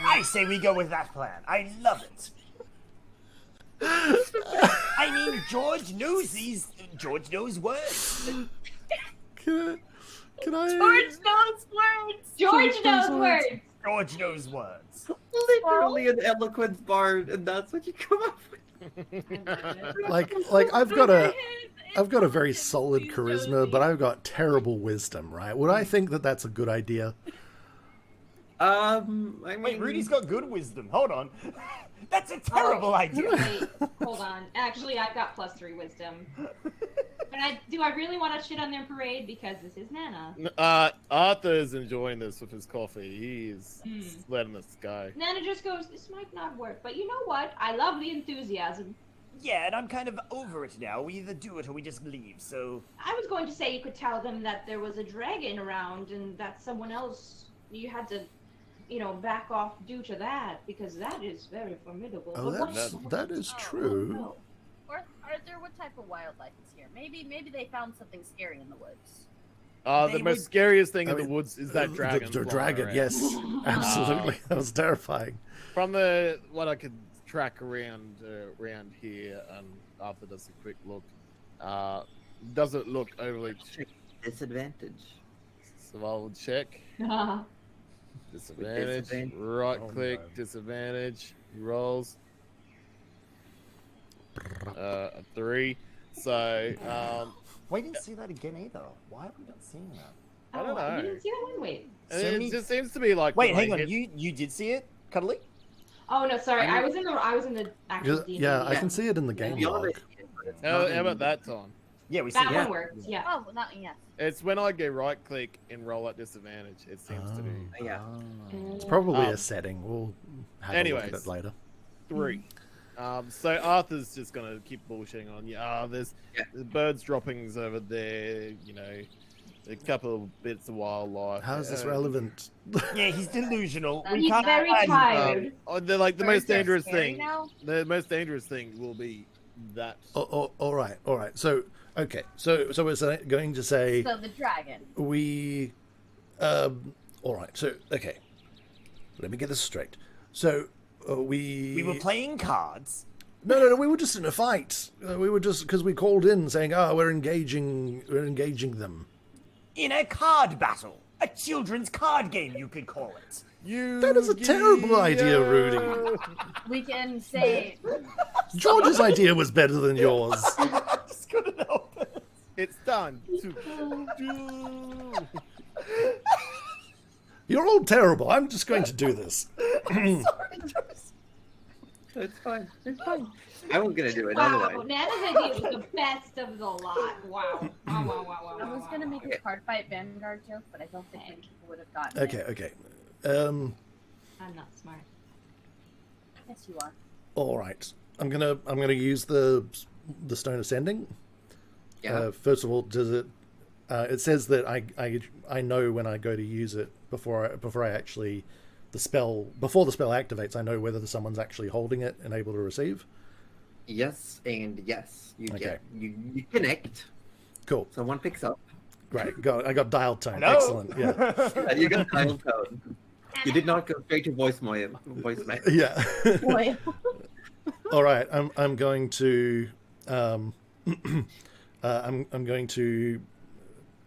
I say we go with that plan. I love it. I mean, George knows words. Can I? George knows words! George knows words. George knows words. Literally an eloquence bard, and that's what you come up with. Like I've got a very solid charisma, but I've got terrible wisdom, right? Would I think that that's a good idea? I mean, Wait, Rudy's got good wisdom. Hold on. That's a terrible idea. Wait, hold on. Actually, I've got +3 wisdom. But do I really want to shit on their parade? Because this is Nana. Arthur's enjoying this with his coffee. He's letting this go. Nana just goes, this might not work, but you know what? I love the enthusiasm. Yeah, and I'm kind of over it now. We either do it or we just leave, so... I was going to say you could tell them that there was a dragon around and that someone else, you had to, back off due to that, because that is very formidable. Oh, that is true. No. Or Arthur, what type of wildlife is here? Maybe they found something scary in the woods. The most scariest thing in the woods is that dragon. The dragon, around. yes, absolutely. That was terrifying. From what I could track around here, and Arthur does a quick look, doesn't look overly disadvantage. So I'll check. Disadvantage. Right click. Disadvantage. He rolls. A 3. So, we didn't see that again either. Why are we not seeing that? I don't know. You didn't see that one? Wait. It just seems to be like. Wait, hang on. You did see it, Cuddly? Oh no, sorry. I was in the actual D&D. Yeah, I can see it in the game log. How about that time? Yeah, we see that it. one works. Yeah. Oh, not yes. It's when I go right click and roll at disadvantage. It seems to be. Yeah. It's probably a setting. We'll have a look at it later. 3. So Arthur's just gonna keep bullshitting on. There's birds droppings over there. A couple of bits of wildlife. How is this relevant? Yeah, he's delusional. He's very tired. They're like the most dangerous scary thing. now? The most dangerous thing will be that. All right. So okay. So we're going to say. So the dragon. We. All right. So okay. Let me get this straight. So we were playing cards. No. We were just in a fight. We were just because we called in saying, we're engaging them. In a card battle. A children's card game, you could call it. That is a terrible idea, Rudy. We can say... George's idea was better than yours. I just couldn't help it. It's done. You're all terrible. I'm just going to do this. Sorry, Joyce. It's fine. I was gonna do it Wow, anyway. Nana's idea was the best of the lot. Wow. I was going to make a card fight Vanguard joke, but I don't think many people would have gotten it. Okay. I'm not smart. Yes, you are. All right. I'm gonna use the Stone Ascending. Yeah. First of all, does it? It says that I know when I go to use it before I actually before the spell activates. I know whether someone's actually holding it and able to receive. Yes and yes. You Okay. get you connect. Cool. Someone picks up. Great. I got dial tone. No. Excellent. Yeah. You got dial tone. You did not go straight to voicemail. Yeah. Boy. All right. I'm going to I'm going to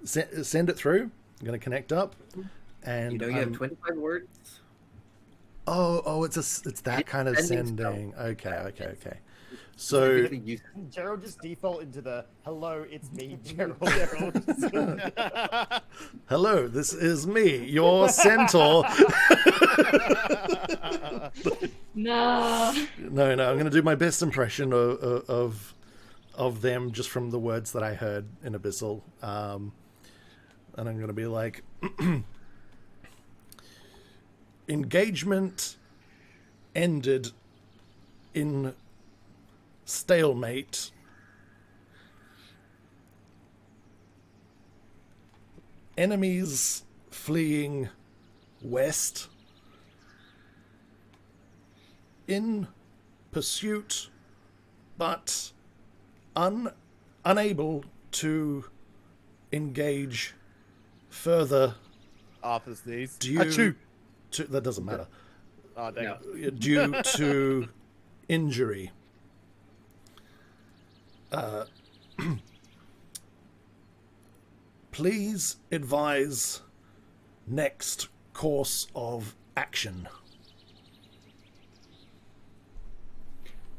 send it through. I'm going to connect up, and You have 25 words. Oh, it's that kind of sending. Okay. So Gerald just default into the hello, it's me, Gerald. hello, this is me, your centaur. No. No, I'm going to do my best impression of them just from the words that I heard in Abyssal, and I'm going to be like, engagement ended in stalemate. Enemies fleeing west in pursuit, but unable to engage further. Arthur's knees. Due to that doesn't matter. Oh, dang No. it. Due to injury. Please advise next course of action.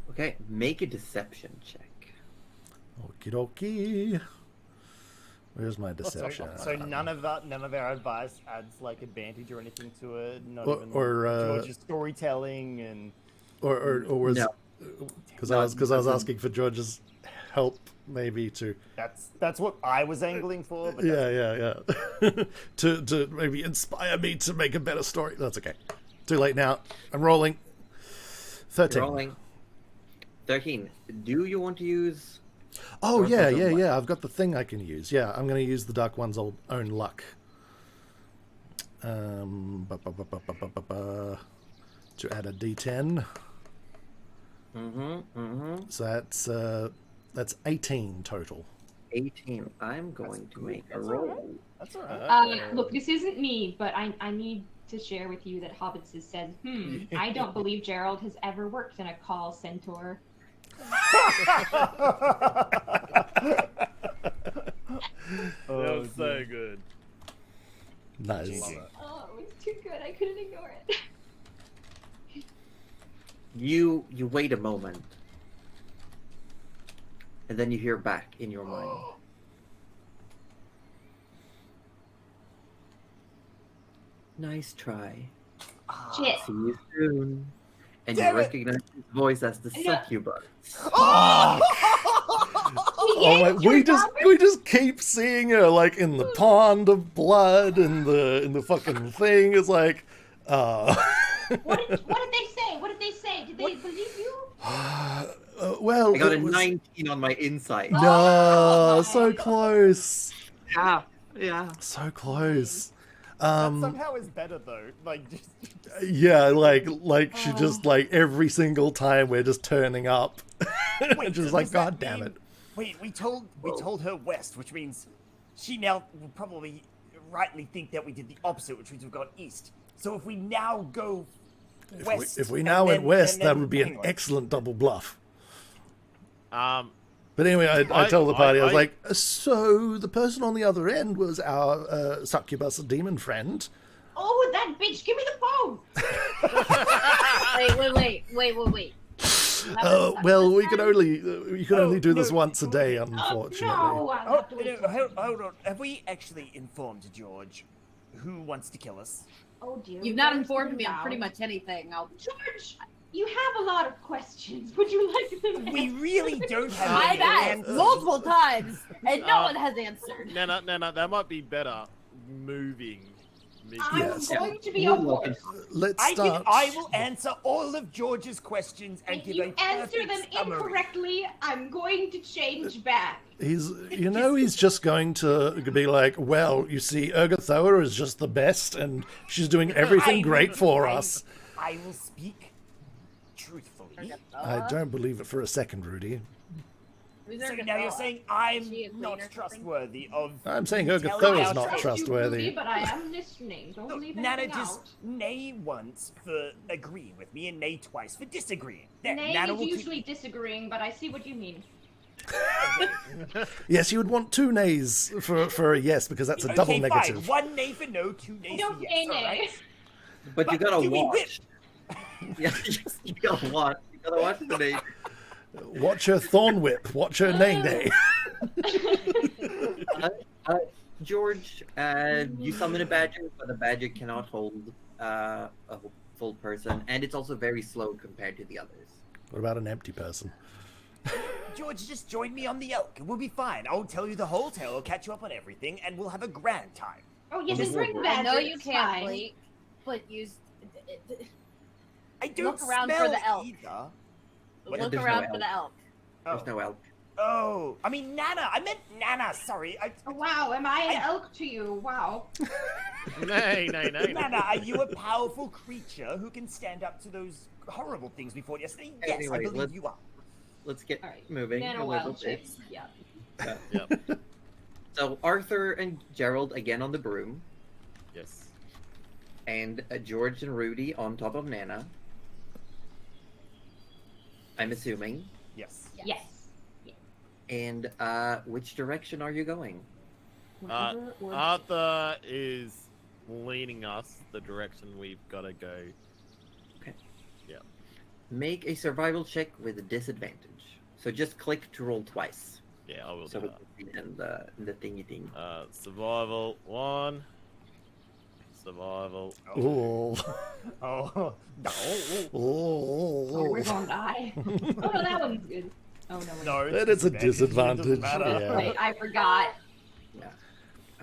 Okay, make a deception check. Okie dokie. Where's my deception? So none of our advice adds like advantage or anything to it. Not Or- even or, George's storytelling and. or was No. because I was asking for George's help maybe to That's what I was angling for. But yeah to maybe inspire me to make a better story. That's okay. Too late now. I'm rolling. 13. Rolling. 13. Do you want to use... Oh Dark yeah, One's own luck? I've got the thing I can use. Yeah, I'm going to use the Dark One's own luck. To add a D10. So that's 18 total. 18. I'm going to make a roll. That's alright. Look, this isn't me, but I need to share with you that Hobbits has said, I don't believe Gerald has ever worked in a call centaur. That was so good. Nice. Love it. Oh, it was too good. I couldn't ignore it. You wait a moment. And then you hear back in your mind. Nice try. Shit. See you soon. And Damn you it! recognize his voice as the succubus. Oh my, we just keep seeing her like in the pond of blood and the fucking thing is like What did they say? What did they say? Did they believe you? well I got it a was- 19 on my insight. No, so close. Yeah. So close. That somehow is better though. Like just Yeah, like she just like every single time we're just turning up. Wait, just does like, that God damn mean- it. Wait, we told her west, which means she now will probably rightly think that we did the opposite, which means we've gone east. So if we now go west, If we and now went then- west, and that then- would be an hang on. excellent double bluff. Um, But anyway, I tell the party, I was I- like, so the person on the other end was our succubus demon friend. Oh, that bitch! Give me the phone. Wait. Well, we can only you can only do this no. once a day, unfortunately. No, I'll Oh, have to wait no, till- hold on. Have we actually informed George who wants to kill us? Oh dear. You've not where's informed the me on vow? pretty much anything. George, you have a lot of questions. Would you like them? We really don't have I've any asked answers. multiple times, and no one has answered. no, that might be better. Moving. I'm Yes. going to be a horse. Let's I start. will answer all of George's questions and If give you a answer perfect them summary. incorrectly, I'm going to change back. He's just going to be like, well, you see, Urgathoa is just the best, and she's doing everything great for us. I will speak truthfully. I don't believe it for a second, Rudy. So now you're saying I'm she a queen not or something? trustworthy of. I'm saying telling Urgatho is our not truth. trustworthy. But I am listening. Don't Look, leave Nana anything just out. nay once for agreeing with me and nay twice for disagreeing. There, Nay Nana is will usually disagreeing, but I see what you mean. Yes, you would want 2 nays for a yes, because that's a double okay, negative. Fine. 1 nay for no, 2 nays Don't for say yes. nay. Alright? But you gotta do we watch. Yeah, you gotta watch. You gotta watch the name. Watch her thorn whip. Watch her nay nay. George, you summon a badger, but the badger cannot hold a full person, and it's also very slow compared to the others. What about an empty person? George, just join me on the elk. We'll be fine. I'll tell you the whole tale. I'll catch you up on everything, and we'll have a grand time. Oh, yes, Well, and bring I badger. I know you it's can't fine. sleep, but use. I don't Look around for smell the elk. either. Look there's no around elk. for the elk. There's no elk. Oh, I mean Nana. I meant Nana. Sorry. Oh, wow, am I an elk to you? Wow. Nay. Nana, are you a powerful creature who can stand up to those horrible things we fought yesterday? Yes, Anyway, I believe let's- you are. Let's get All right. moving Nano a little wild bit. chips. Yeah. Yep. So Arthur and Gerald again on the broom, Yes. and George and Rudy on top of Nana. I'm assuming. Yes. Yes. And which direction are you going? Whatever works. Arthur is leading us the direction we've got to go. Make a survival check with a disadvantage. So just click to roll twice. Yeah, I will So do we that. can see in the thingy thing. Survival 1. Survival. Ooh. Oh no. Oh, we're Ooh. gonna die. Oh no, that one's good. Oh no. Wait. No. That is a It doesn't disadvantage. matter. Yeah. Wait, I forgot. Yeah.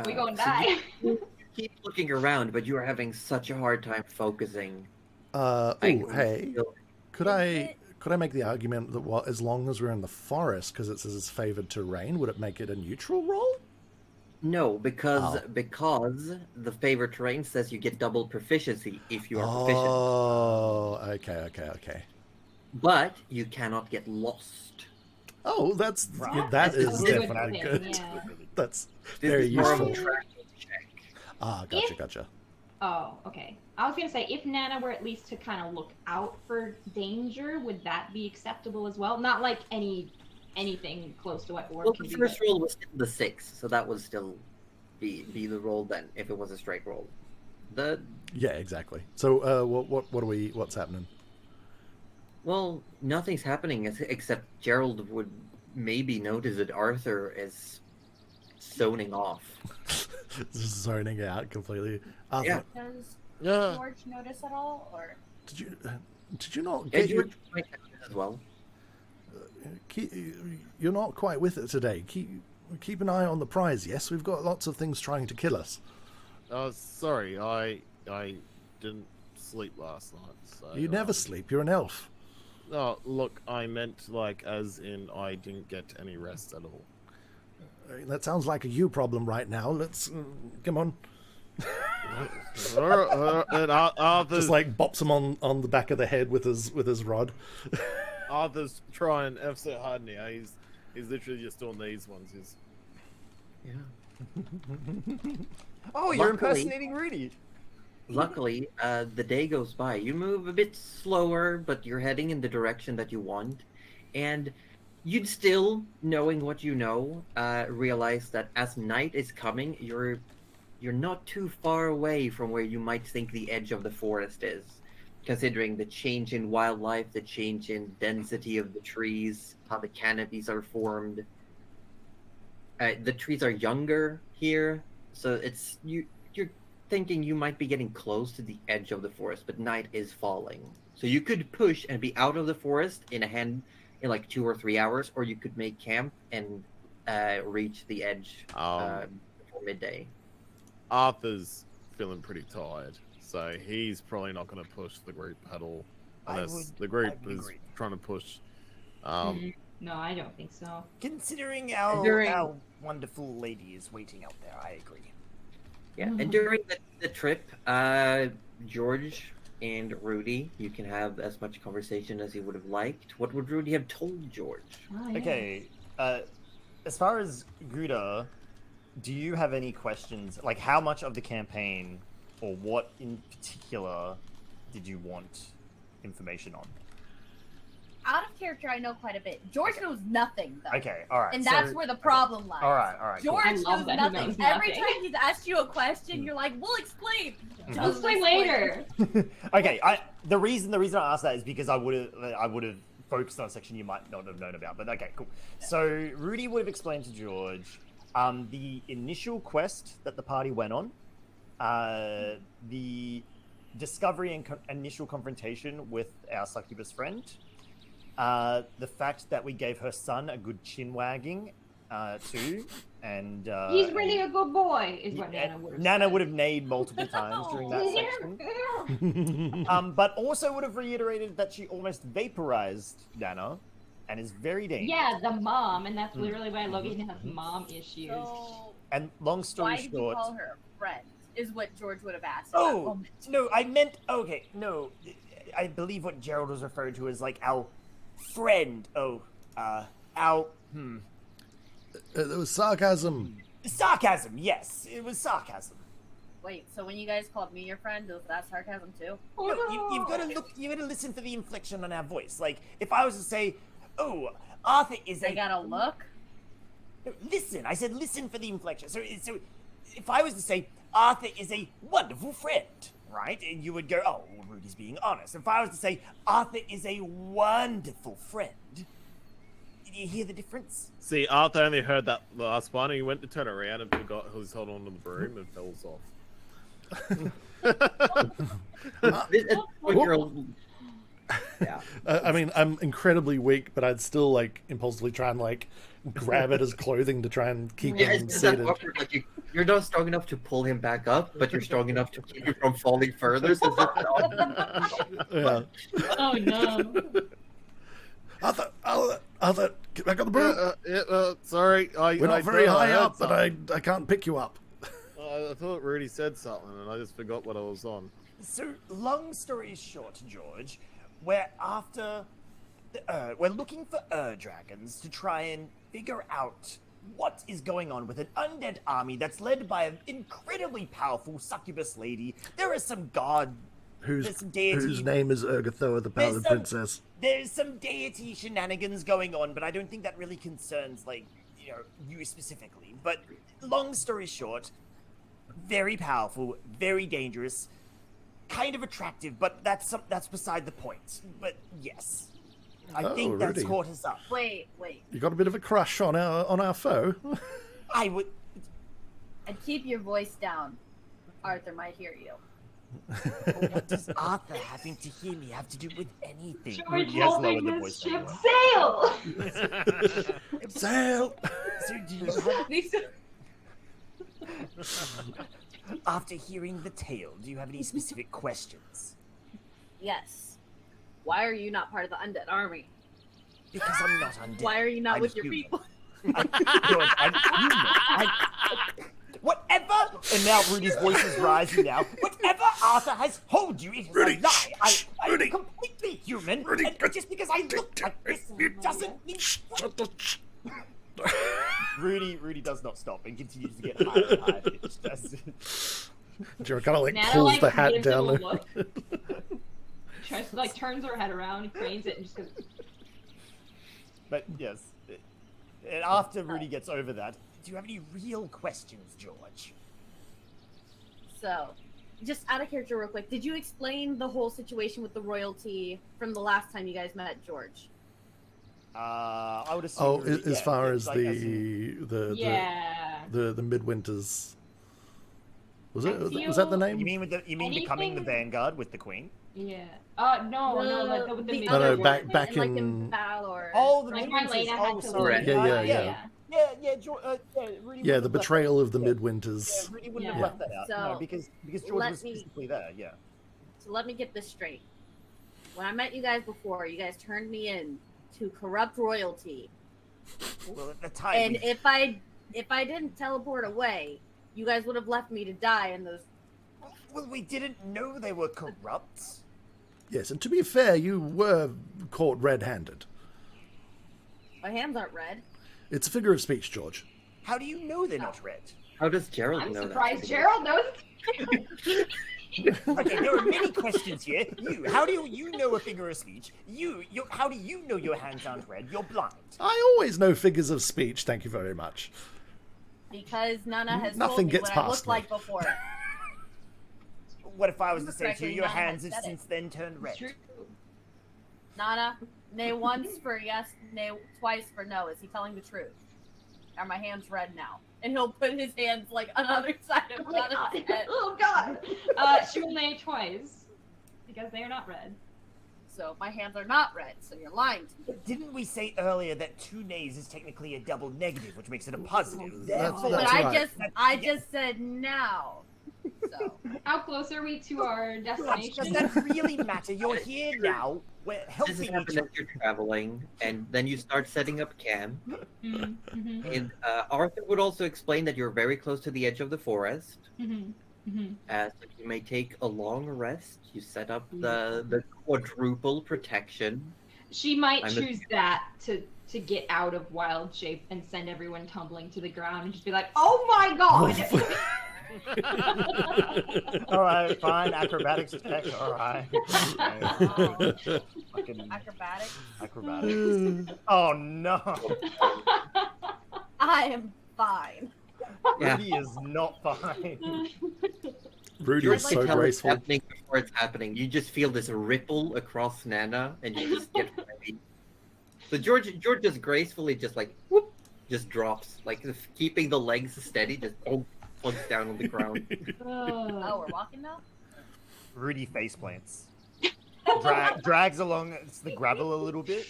We gonna so die. you keep looking around, but you are having such a hard time focusing. Ooh, hey. Still- Could I make the argument that as long as we're in the forest, because it says it's favored terrain, would it make it a neutral roll? No, because Oh. because the favorite terrain says you get double proficiency if you are proficient, Oh, okay. but you cannot get lost. Oh, that That's is a good definitely thing, good. yeah. That's This very is more of a useful. tracking check. Ah, gotcha. Oh, okay. I was gonna say if Nana were at least to kind of look out for danger, would that be acceptable as well? Not like anything close to what Orb Well, can the do. first but- roll was still the 6, so that would still be the roll then if it was a straight roll. Yeah, exactly. So, what's happening? Well, nothing's happening except Gerald would maybe notice that Arthur is zoning off. Just zoning out completely. Yeah. Does Yeah. George notice at all, or Did you not Yeah, get your, George might have it as well. you're not quite with it today. Keep an eye on the prize. Yes, we've got lots of things trying to kill us. Sorry, I didn't sleep last night. So, You never sleep. You're an elf. No, look, I meant like as in I didn't get any rest at all. That sounds like a you problem right now. Let's come on. And Arthur's, Just like bops him on the back of the head with his rod. Arthur's trying ever so hard now. He's literally just doing these ones. He's Yeah. Oh, you're Luckily- impersonating Rudy. Luckily, the day goes by. You move a bit slower, but you're heading in the direction that you want. And you'd still, knowing what you know, realize that as night is coming, you're not too far away from where you might think the edge of the forest is. Considering the change in wildlife, the change in density of the trees, how the canopies are formed. The trees are younger here, so you're thinking you might be getting close to the edge of the forest, but night is falling. So you could push and be out of the forest in like 2 or 3 hours, or you could make camp and reach the edge before midday. Arthur's feeling pretty tired, so he's probably not going to push the group at all, unless the group I'd is agree. trying to push. No, I don't think so. Considering our During- wonderful lady is waiting out there, I agree. Yeah, and during the trip, George and Rudy, you can have as much conversation as you would have liked. What would Rudy have told George? Oh, yeah. Okay, As far as Guda, do you have any questions? Like, how much of the campaign, or what in particular, did you want information on? Out of character, I know quite a bit. George knows nothing, though. Okay, all right. And that's where the problem lies. All right. George I love knows that he nothing. knows Every nothing. time he's asked you a question, you're like, "We'll explain." I'll explain later. Okay, the reason I asked that is because I would have focused on a section you might not have known about. But okay, cool. So Rudy would have explained to George the initial quest that the party went on, the discovery and initial confrontation with our succubus friend, the fact that we gave her son a good chin wagging too, and He's really a good boy, is what Nana would have Nana said. would have neighed multiple times during that section. But also would have reiterated that she almost vaporized Nana, and is very dangerous. Yeah, the mom, and that's literally why Logan has mom issues. So, And long story why did you short, call her a friend? Is what George would have asked. oh no, I meant okay. No, I believe what Gerald was referring to as like our friend. It was sarcasm. Sarcasm. Yes, it was sarcasm. Wait, so when you guys called me your friend, was that sarcasm too? No, you've got to look. You got to listen for the inflection on our voice. Like if I was to say, "Oh, Arthur is They gotta look. No, listen, I said listen for the inflection. So if I was to say Arthur is a wonderful friend, right? And you would go, oh, well, Rudy's being honest. If I was to say Arthur is a wonderful friend, did you hear the difference? See, Arthur only heard that last one, and he went to turn around and forgot he was holding on to the broom and fell off. Yeah. I mean, I'm incredibly weak, but I'd still like impulsively try and like grab at his clothing to try and keep Yeah, him it's that seated. awkward, like you're not strong enough to pull him back up, but you're strong enough to keep him from falling further. So Yeah. Oh no. Arthur, get back on the broom. Sorry, We're not very high up, but I can't pick you up. I thought Rudy said something, and I just forgot what I was on. So, long story short, George, we're looking for dragons to try and figure out what is going on with an undead army that's led by an incredibly powerful succubus lady. There is some god, there's some deity, whose name is Urgathoa, the Paladin Princess. There's some deity shenanigans going on, but I don't think that really concerns, like, you specifically. But long story short, very powerful, very dangerous, kind of attractive, but that's beside the point. But yes, I think that's Rudy. caught us up. Wait. You got a bit of a crush on our foe. I would. And keep your voice down. Arthur might hear you. What does Arthur having to hear me have to do with anything? George He has holding lowered the this voice ship anyway. sail! Sail. So do you after hearing the tale, do you have any specific questions? Yes. Why are you not part of the undead army? Because I'm not undead. Why are you not I'm with your human. people? Whatever, and now Rudy's voice is rising now. Whatever Arthur has told you, it is Rudy, a lie. I'm Rudy. completely human, Rudy, and just because I look like this doesn't mean... Rudy does not stop and continues to get higher and higher pitched. Jared kind of like Nana, pulls the hat gives him down. a look. Tries to, turns her head around, cranes it, and just goes, But yes, and after Rudy gets over that, do you have any real questions, George? So, just out of character real quick, did you explain the whole situation with the royalty from the last time you guys met George? I would assume. Oh, Rudy, as far it's as like, yeah. the midwinters. Was it? I Was that the feel- name? You mean becoming the Anything- Vanguard with the Queen? Yeah. No, like with the No, no, midget back- one. back and, like, in- Valor. Oh, the Like Midwinters. Marlena had Oh, to sorry. leave. Yeah, Rudy Yeah, wouldn't the have betrayal of the Yeah. midwinters. Yeah, Rudy wouldn't Yeah. have left that out. So, No, because George let was me- physically there. Yeah. So let me get this straight. When I met you guys before, you guys turned me in to corrupt royalty. Well, at the time. And if I didn't teleport away, you guys would have left me to die in those. Well, we didn't know they were corrupt. Yes, and to be fair, you were caught red-handed. My hands aren't red. It's a figure of speech, George. How do you know they're not red? How does Gerald I'm know surprised that? Gerald knows. Okay, there are many questions here. How do you know a figure of speech? How do you know your hands aren't red? You're blind. I always know figures of speech, thank you very much. Because Nana has Nothing told me gets what I past looked me. like before. What if I was to say to you, Correctly, your Nana hands has have said since then turned red? It's true. Nana, nay once for yes, nay twice for no. Is he telling the truth? Are my hands red now? And he'll put his hands like on the other side of Oh my Nana's God. head. Oh God. She will nay twice because they are not red. So my hands are not red. So you're lying to me. But didn't we say earlier that 2 nays is technically a double negative, which makes it a positive? That's But right. I just said now. So How close are we to our Does destination? that really matter? You're here now. We're This helping is each happening other. as you're traveling, and then you start setting up camp. Mm-hmm. And Arthur would also explain that you're very close to the edge of the forest. Mm-hmm. Mm-hmm. So you may take a long rest. You set up the quadruple protection. She might I'm choose that to get out of wild shape and send everyone tumbling to the ground and just be like, "Oh my God!" All right, fine. Acrobatics check. All right. Fucking acrobatic. acrobatics. Oh no. I am fine. Yeah. Rudy is not fine. Rudy George is can so tell it's graceful. happening before it's happening. You just feel this ripple across Nana, and you just get ready. So George just gracefully just like whoop, just drops, like just keeping the legs steady, just plunks down on the ground. Oh, we're walking now? Rudy face plants. Drags along the gravel a little bit.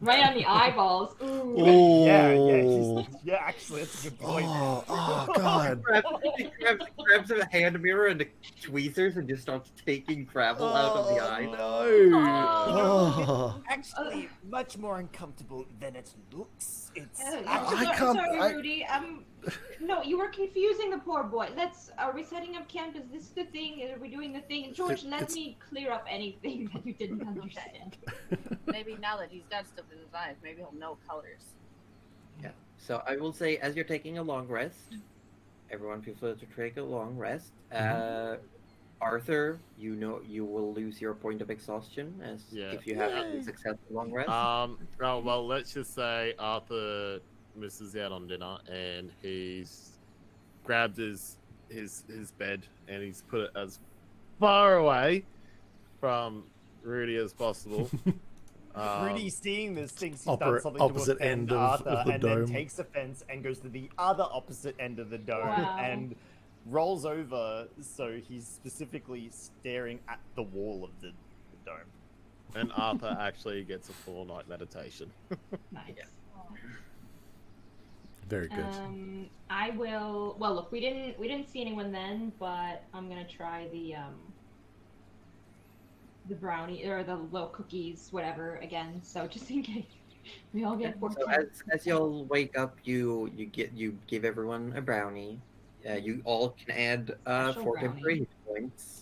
Right on the eyeballs. Ooh. Oh, Yeah, actually, that's a good point. oh God. grabs a hand mirror and the tweezers and just starts taking gravel out of the eye. No. Actually, much more uncomfortable than it looks. It's I can't- Sorry, Rudy. No, you were confusing the poor boy. Are we setting up camp? Is this the thing? Are we doing the thing? George, let It's- me clear up anything that you didn't understand. Maybe now that he's got stuff in his eyes, maybe he'll know colors. Yeah. So I will say, as you're taking a long rest, everyone feel free to take a long rest. Arthur, you know you will lose your point of exhaustion as if you have a successful long rest. Oh well, let's just say Arthur misses out on dinner and he's grabbed his bed and he's put it as far away from Rudy as possible. Rudy, seeing this, thinks he's Opposite- done something opposite to offend end of Arthur, the and dome. then takes offense and goes to the other opposite end of the dome Wow. and rolls over, so he's specifically staring at the wall of the dome. And Arthur actually gets a full night meditation. Nice. Very good. I will. Well, look, we didn't see anyone then, but I'm gonna try the brownie or the low cookies, whatever, again. So just in case we all get 14. So as y'all wake up, you give everyone a brownie. You all can add Special 4 brownie. temporary hit points.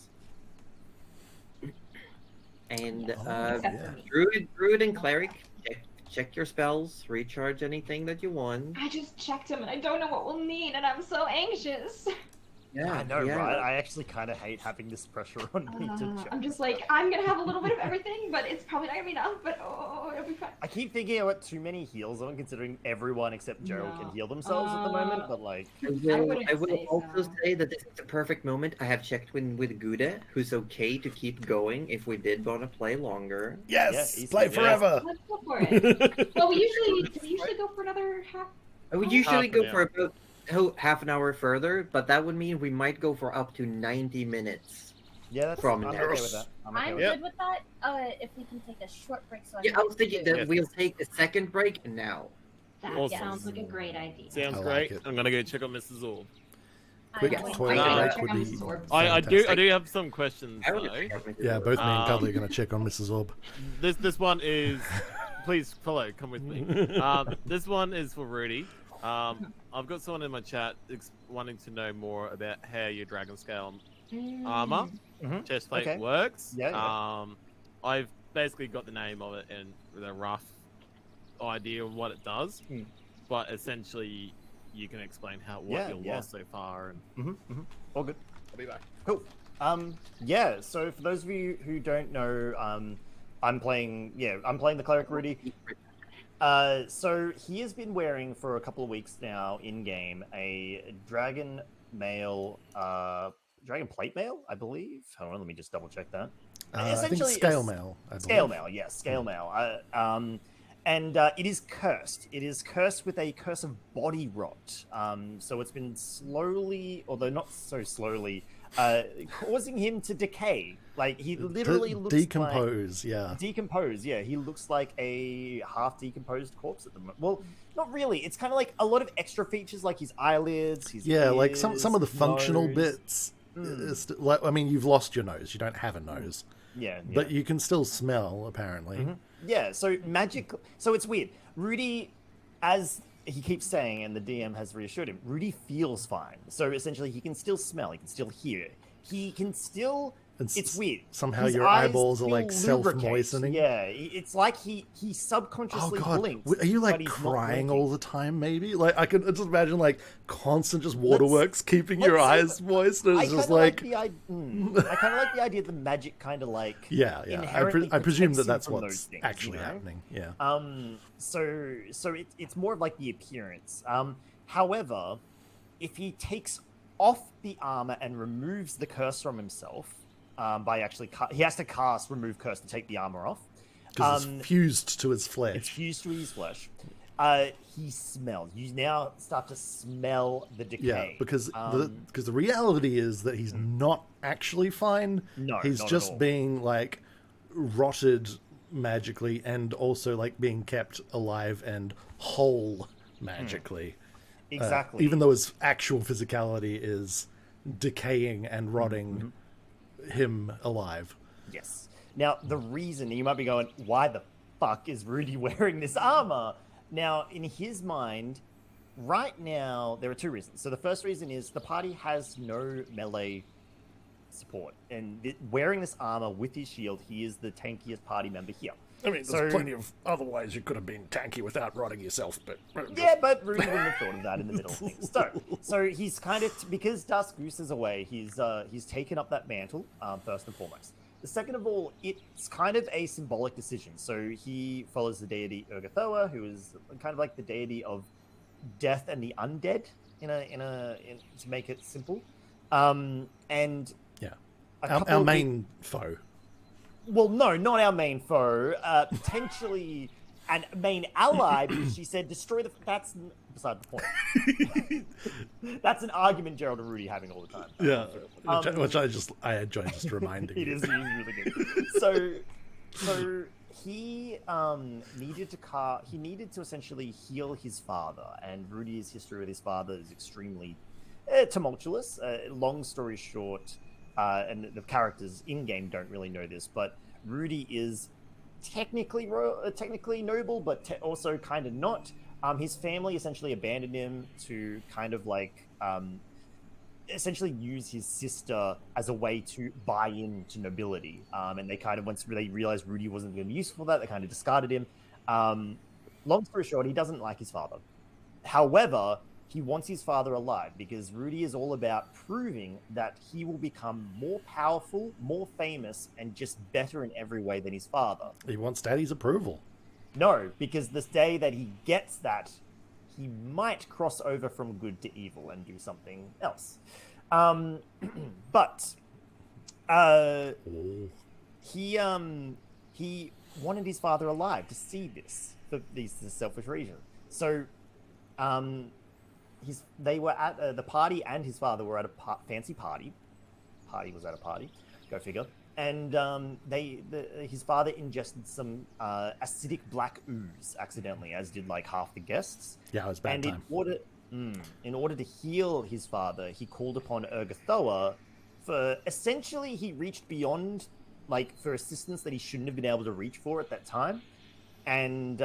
And Oh, Except yeah. for me. Druid and cleric, check your spells, recharge anything that you want. I just checked them and I don't know what we'll need, and I'm so anxious. Yeah, I know, yeah. right? I actually kind of hate having this pressure on me to check. I'm just like, I'm gonna have a little bit of everything, but it's probably not gonna be enough. But it'll be fine. I keep thinking I've got too many heals on, considering everyone except Gerald No. can heal themselves at the moment, but like... I wouldn't will say also so. say that this is the perfect moment. I have checked with Gude, who's okay to keep going if we did want to play longer. Yes, easy, play yeah. forever. Let's go for it. Well, we usually go for another half. We Oh. usually Half go an for about half an hour further, but that would mean we might go for up to 90 minutes. Yeah, From I'm there. okay with that. I'm okay I'm with Yep. good with that. If we can take a short break, so I Yeah, can I was thinking do- that we'll take a second break now. That Awesome. sounds like a great idea. Sounds I like great. it. I'm gonna go check on Mrs. Orb. Quick I'm toilet Nah. break Check would on be Mrs. Orb. I fantastic. do have some questions I would though. check out Mrs. Yeah, Orb. both me and Um, Cuddly are going to check on Mrs. Orb. This one is. Please follow. Come with me. This one is for Rudy. I've got someone in my chat wanting to know more about how your dragon scale armor chestplate Okay. works. Yeah, yeah. I've basically got the name of it and the rough idea of what it does, Mm. but essentially you can explain what you lost so far. And All good. I'll be back. Cool. Yeah. So for those of you who don't know, I'm playing the cleric Rudy. So he has been wearing for a couple of weeks now in game a dragon plate mail, I believe. Hold on, let me just double check that. I think scale mail. Scale mail, yes, scale mail. And it is cursed. It is cursed with a curse of body rot. So it's been slowly, although not so slowly, causing him to decay. Like he literally looks decompose. Decompose. Yeah, he looks like a half decomposed corpse at the moment. Well, not really. It's kind of like a lot of extra features, like his eyelids. His ears, like some of the functional nose. bits. Like, I mean, you've lost your nose. You don't have a nose. Yeah. But you can still smell, apparently. Yeah, so magic. So it's weird. Rudy, as he keeps saying, and the DM has reassured him, Rudy feels fine. So essentially, he can still smell. He can still hear. He can still. It's weird. Somehow His your eyes eyeballs are feel like self-moistening. Yeah, it's like he subconsciously blinks. Are you but like he's not crying blinking. all the time? Maybe like I could just imagine like constant just waterworks keeping your eyes moist. And it's just like I kind of like the idea that the magic kind of like inherently I presume protects him that's from what's those things, actually you know? happening. Yeah. So it's more of like the appearance. However, if he takes off the armor and removes the curse from himself, by actually he has to cast remove curse to take the armor off. Because it's fused to his flesh. It's fused to his flesh. He smells. You now start to smell the decay. Yeah, because the reality is that he's not actually fine. No, he's not just at all. being like rotted magically, and also like being kept alive and whole magically. Exactly. Even though his actual physicality is decaying and rotting him alive. Yes. Now, the reason you might be going, why the fuck is Rudy wearing this armor? Now, in his mind, right now, there are two reasons. So the first reason is the party has no melee support. And wearing this armor with his shield, he is the tankiest party member here. I mean, there's plenty of other ways you could have been tanky without rotting yourself, but... Yeah, but Rudy wouldn't have thought of that in the middle of things. So he's kind of... Because Dusk Goose is away, he's taken up that mantle, first and foremost. The second of all, it's kind of a symbolic decision. So he follows the deity Urgathoa, who is kind of like the deity of death and the undead, to make it simple. And... Yeah. Our main foe. Well, no, not our main foe. Potentially an main ally, because she said destroy the... That's beside the point. That's an argument Gerald and Rudy having all the time. Yeah, which I enjoy just reminding you. It is really good. So he needed to essentially heal his father, and Rudy's history with his father is extremely tumultuous. Long story short, and the characters in-game don't really know this, but Rudy is technically noble, but also kind of not. His family essentially abandoned him to kind of like essentially use his sister as a way to buy into nobility. And they kind of, once they realized Rudy wasn't going to be useful for that, they kind of discarded him. Long story short, he doesn't like his father. However, he wants his father alive because Rudy is all about proving that he will become more powerful, more famous, and just better in every way than his father. He wants Daddy's approval. No, because this day that he gets that, he might cross over from good to evil and do something else. But he wanted his father alive to see this for these selfish reasons. So they were at the party, and his father were at a fancy party. Party was at a party. Go figure. And his father ingested some acidic black ooze accidentally, as did like half the guests. Yeah, it was bad time. In order to heal his father, he called upon Urgathoa for essentially he reached beyond for assistance that he shouldn't have been able to reach for at that time, and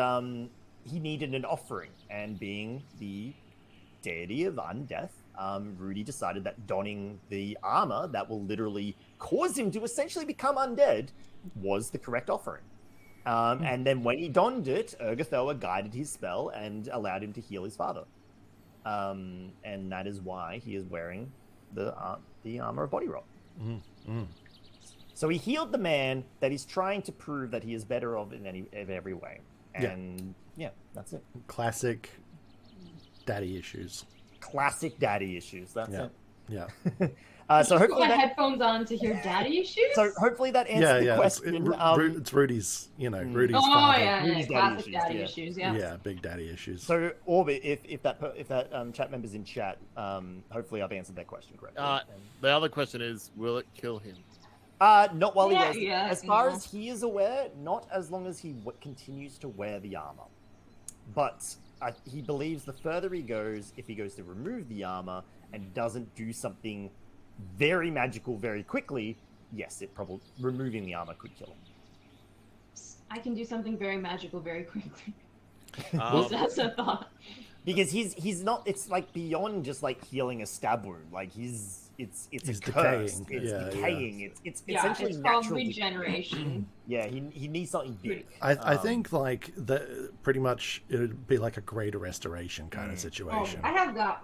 he needed an offering. And being the deity of undeath, Rudy decided that donning the armor that will literally cause him to essentially become undead was the correct offering. And then when he donned it, Urgathoa guided his spell and allowed him to heal his father. And that is why he is wearing the armor of body rock. So he healed the man that he's trying to prove that he is better of in every way. And yeah, that's it. Classic daddy issues. Classic daddy issues. That's it. Yeah. So hopefully put headphones on to hear daddy issues. So hopefully that answers the question. It's Rudy's, Rudy's Oh father. yeah, Rudy's classic daddy daddy issues, issues. Yeah. Yeah, big daddy issues. So Orbit, if that chat member's in chat, hopefully I've answered that question correctly. The other question is, will it kill him? Not while he wears. Yeah, as far as he is aware, not as long as he continues to wear the armor. But he believes the further he goes, if he goes to remove the armor and doesn't do something very magical very quickly, yes, it probably removing the armor could kill him. I can do something very magical very quickly. That's a thought. Because he's not. It's like beyond just like healing a stab wound. Like he's He's a curse. decaying. It's Yeah, decaying. It's Yeah, essentially it's called natural. regeneration. Yeah, he needs something big. I think like pretty much it would be like a greater restoration kind of Oh, situation. I have that.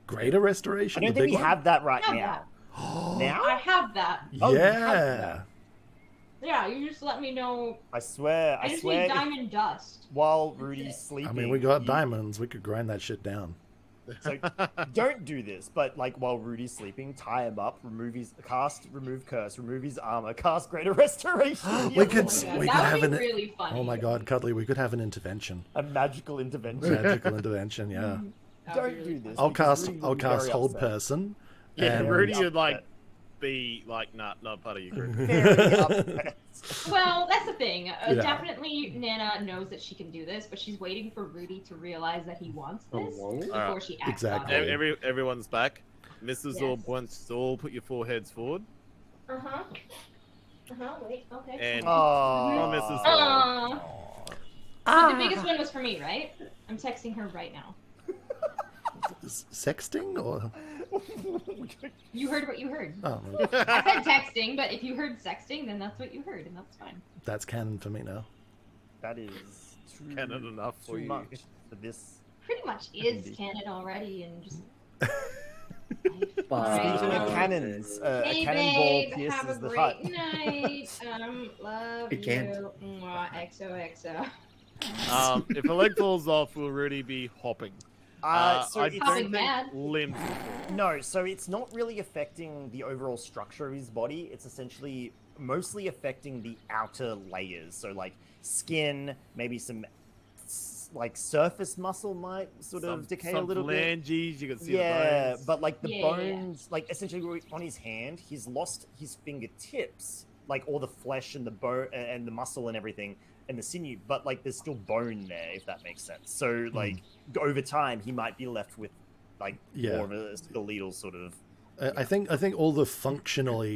Greater restoration. I don't the think we big one? have that right I have now. that. Now? I have that. Oh, you have Yeah. that. Yeah, you just let me know. I swear. I I just swear. need diamond dust. While Rudy's sleeping. I mean, we got diamonds. We could grind that shit down. So don't do this, but like while Rudy's sleeping, tie him up, remove curse, remove his armor, cast greater restoration. We could Yeah, we could that have would an be really funny. Oh my god, Cuddly, we could have an intervention. A magical intervention. Magical intervention, yeah. Don't do this. I'll because cast Rudy will be very hold upset. person. Yeah, and Rudy upset. would like be like, not part of your group. Very upset. Well, that's the thing. Yeah. Definitely, Nana knows that she can do this, but she's waiting for Rudy to realize that he wants this before Alright. she acts Exactly. on it. Everyone's back. Mrs. Yes. Orb wants to all put your foreheads forward. Wait. Okay. And Aww. Mrs. Orb. Aww. Ah. So the biggest one was for me, right? I'm texting her right now. Sexting or You heard what you heard. oh, I said texting, but if you heard sexting, then that's what you heard, and that's fine. that's canon for me now. That is too, Canon enough for too you. much for this. Pretty much is Indeed. canon already, and just. Speaking Alright. of cannons, a Hey cannonball babe, have a pierces the great hut. night. Love It can't. you. Mwah, XOXO. If a leg falls off, will Rudy be hopping? So I it's don't Hopping think mad. limbs. no, so it's not really affecting the overall structure of his body. It's essentially mostly affecting the outer layers. So like skin, maybe some like surface muscle might sort of decay a little bit. phalanges, you can see Yeah, the bones. but like the Yeah. bones, like essentially on his hand, he's lost his fingertips, like all the flesh and the bone and the muscle and everything and the sinew, but like there's still bone there, if that makes sense. So like over time, he might be left with like Yeah. more of a skeletal sort of. I think all the functional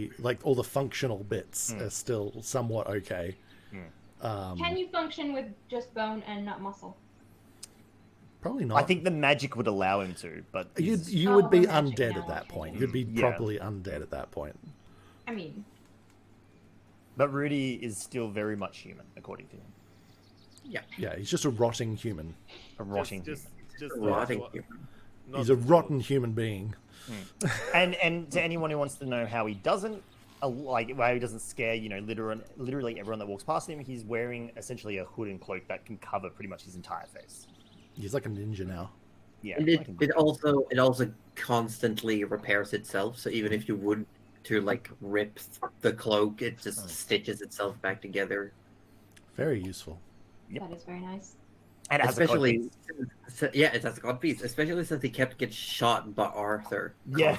bits are still somewhat okay. Can you function with just bone and not muscle? Probably not. I think the magic would allow him to, but he's- you would be magic undead now, at that okay. point. You'd be Yeah. properly undead at that point. I mean, but Rudy is still very much human, according to him. Yeah, he's just a rotting human. A rotting Just Rotting not- human. not He's a just- rotten human being. And to anyone who wants to know how he doesn't like why he doesn't scare literally everyone that walks past him, he's wearing essentially a hood and cloak that can cover pretty much his entire face. He's like a ninja now. Yeah, And it also constantly repairs itself. So even if you would to like rip the cloak, it just stitches itself back together. Very useful. Yep. that is very nice. and it has a code Especially, piece. it has a god piece. Especially since he kept getting shot by Arthur. Yeah,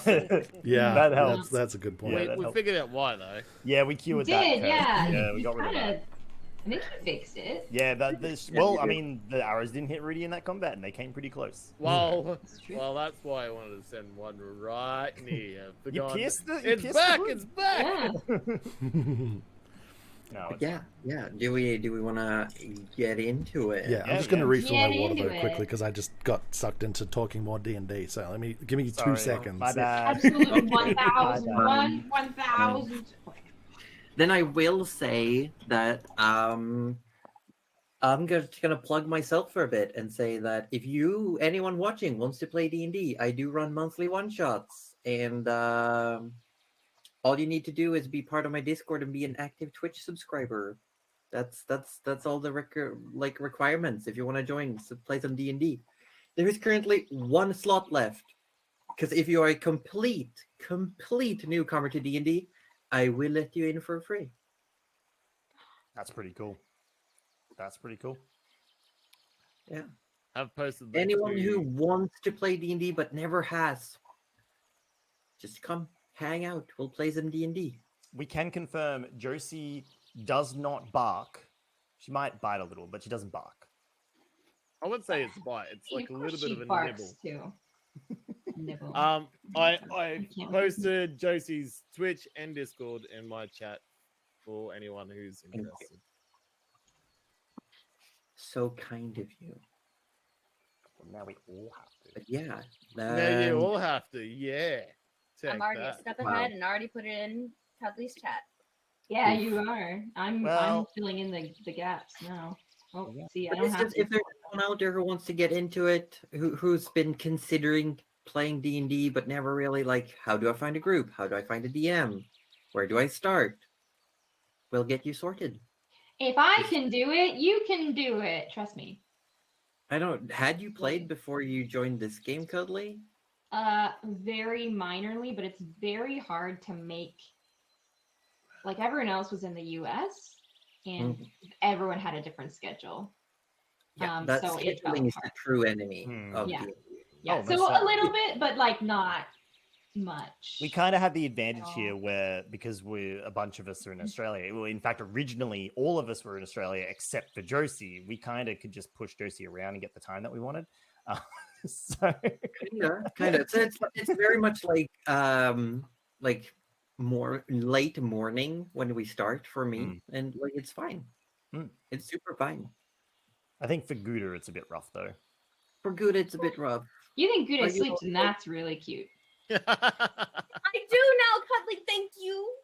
Yeah, that helps. That's a good point. Yeah, We, that we helps. figured out why though. Yeah, we cured Did, that. curse. yeah. Yeah, we You got rid of kinda- that. I think he fixed it. Yeah, this. Yeah, Well, we I did. mean, the arrows didn't hit Rudy in that combat, and they came pretty close. Well, That's true. well, that's why I wanted to send one right near. You pierced the. You It's pierced back! The It's back! Yeah. no, it's, Yeah. Do we want to get into it? Yeah, I'm Yeah, just going to yeah. refill my Get water into very quickly it. because I just got sucked into talking more D&D. So give me 2 Sorry. seconds. My bad. Absolutely, Okay. 1,000. Bye-bye. 1,000. Then I will say that I'm just gonna plug myself for a bit and say that if anyone watching, wants to play D&D, I do run monthly one-shots, and all you need to do is be part of my Discord and be an active Twitch subscriber. That's all the requirements if you want to join play some D&D. There is currently 1 slot left, because if you are a complete newcomer to D&D, I will let you in for free. That's pretty cool. That's pretty cool. Yeah. I've posted anyone who wants to play D&D but never has, just come hang out. We'll play some D&D. We can confirm Josie does not bark. She might bite a little, but she doesn't bark. I wouldn't say it's bite. It's like a little bit of a nibble. Too. Nibble. I can't posted Josie's Twitch and Discord in my chat for anyone who's interested. So kind of you. Well, now we all have to. But yeah. Now you all have to. Yeah. Take I'm already that. a step ahead and already put it in Cuddly's chat. Yeah, you are. I'm filling in the gaps now. Oh, see, I don't have to. If there's someone out there who wants to get into it, who's been considering playing D&D but never really how do I find a group? How do I find a DM? Where do I start? We'll get you sorted. If I can do it, you can do it. Trust me. Had you played before you joined this game, Cuddly? Very minorly, but it's very hard to make. Like, everyone else was in the US, and everyone had a different schedule. Yeah, that so scheduling is the true enemy of yeah. D&D. Yeah, so a little bit, but not much. We kind of have the advantage here where, because a bunch of us are in Australia, well, in fact, originally all of us were in Australia except for Josie. We kind of could just push Josie around and get the time that we wanted. So kind of. So it's very much like more late morning when we start for me, and it's fine. It's super fine. I think for Gouda it's a bit rough though. For Gouda it's a bit rough. You think Gouda sleeps, and that's really cute. I do now, Cuddly. Thank you.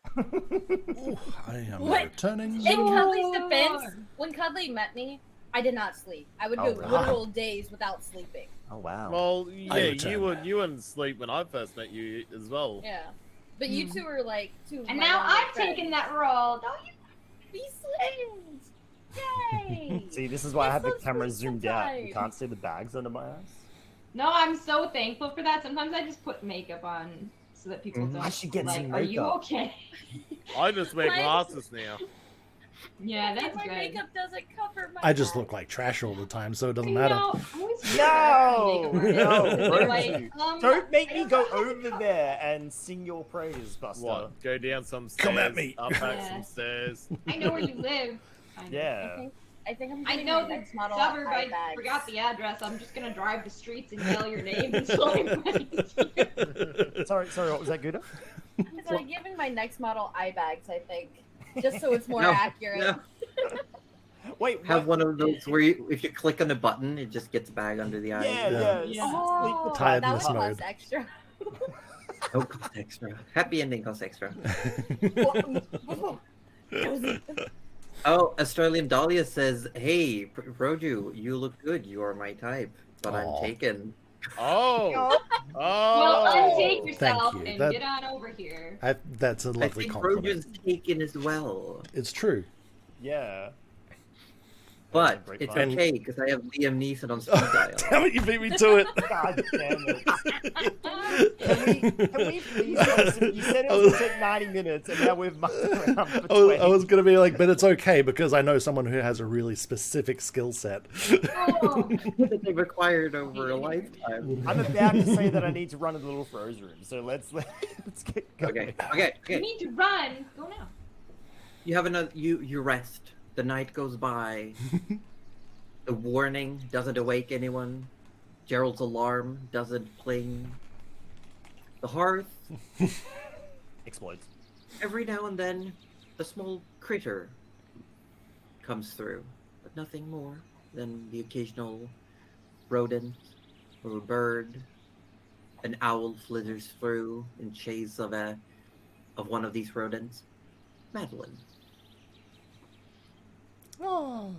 Ooh, I am returning. In Cuddly's defense, when Cuddly met me, I did not sleep. I would go literal days without sleeping. Oh wow. Well, yeah, you wouldn't sleep when I first met you as well. Yeah, but you two are like two. And now I've taken that role. Don't you be slims? Yay! See, this is why I have the camera zoomed out. You can't see the bags under my eyes. No, I'm so thankful for that. Sometimes I just put makeup on so that people don't. I should get some Are you makeup. okay? I just wear glasses now. Yeah, that's my good. makeup doesn't cover my. I just look like trash all the time, so it doesn't matter. No, like, don't make me go over there and sing your praise, Buster. What? Go down some stairs. Come at me. Up back some stairs. I know where you live. Yeah. I think I'm. I know the next model suburb. I bags. forgot the address. I'm just gonna drive the streets and yell your name until I find you. Sorry. What was that, Gouda? So I'm giving my next model eye bags. I think, just so it's more accurate. No. Wait, have one of those where if you click on the button, it just gets a bag under the eye. Yeah. Oh, Tiredness that would mode. cost extra. No cost extra. Happy ending cost extra. Oh, Australian Dahlia says, "Hey, Roju, you look good. You are my type, but I'm taken." Oh. Well, untake yourself Thank you. and get on over here. That's a lovely I think compliment. Roju's taken as well. It's true. Yeah. But it's okay because I have Liam Neeson on speed dial. Damn it, you beat me to it. God damn it. Can we please listen? You said it was going to take 90 minutes, and now we've mucked around for 20. I was going to be like, but it's okay because I know someone who has a really specific skill set. That they required over a lifetime. I'm about to say that I need to run to the little Froze room, so let's get going. Okay. You need to run. Go now. You have another. You rest. The night goes by. The warning doesn't awake anyone. Gerald's alarm doesn't pling. The hearth Explodes. every now and then a small critter comes through, but nothing more than the occasional rodent or a bird. An owl flitters through in chase of one of these rodents. Madeline. Oh.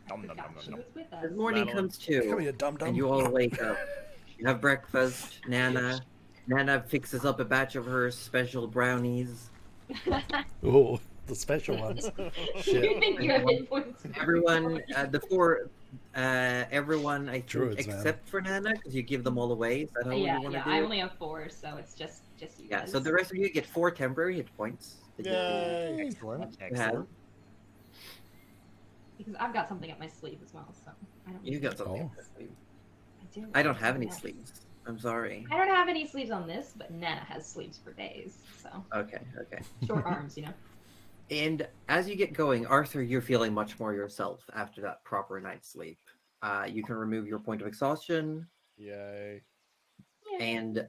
Forgot she was with us. As morning Madeline. comes to, Come here, dum dum. and you all wake up. You have breakfast. Nana fixes up a batch of her special brownies. Oh, the special ones. Shit. You think you have hit points? Everyone, everyone, I think, Druids, man. except for Nana, because you give them all away. Is that how Yeah, you want to yeah. do I it? only have 4, so it's just you Yeah, guys. so the rest of you get 4 temporary hit points. that you Yay! Excellent. can have. Excellent. Because I've got something up my sleeve as well, so I don't. You got something. Oh. I do. I don't have any Yes. sleeves. I'm sorry. I don't have any sleeves on this, but Nana has sleeves for days, so Okay. short arms, you know. And as you get going, Arthur, you're feeling much more yourself after that proper night's sleep. You can remove your point of exhaustion, Yay. and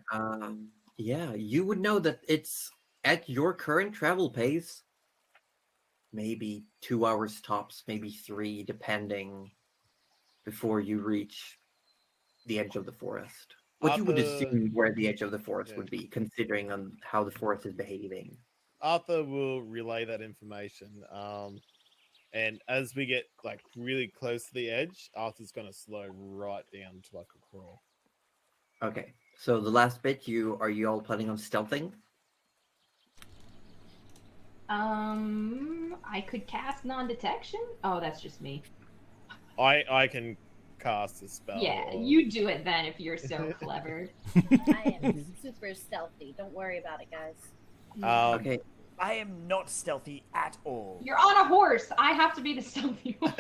yeah, you would know that it's at your current travel pace, maybe 2 hours tops, maybe 3, depending, before you reach the edge of the forest. What you would Arthur- assume where the edge of the forest Yeah. would be, considering on how the forest is behaving. Arthur will relay that information. And as we get like really close to the edge, Arthur's gonna slow right down to like a crawl. Okay, so the last bit, are you all planning on stealthing? I could cast non-detection. Oh, that's just me. I can cast a spell. Yeah, you do it then if you're so clever. I am super stealthy. Don't worry about it, guys. Okay, I am not stealthy at all. You're on a horse. I have to be the stealthy one.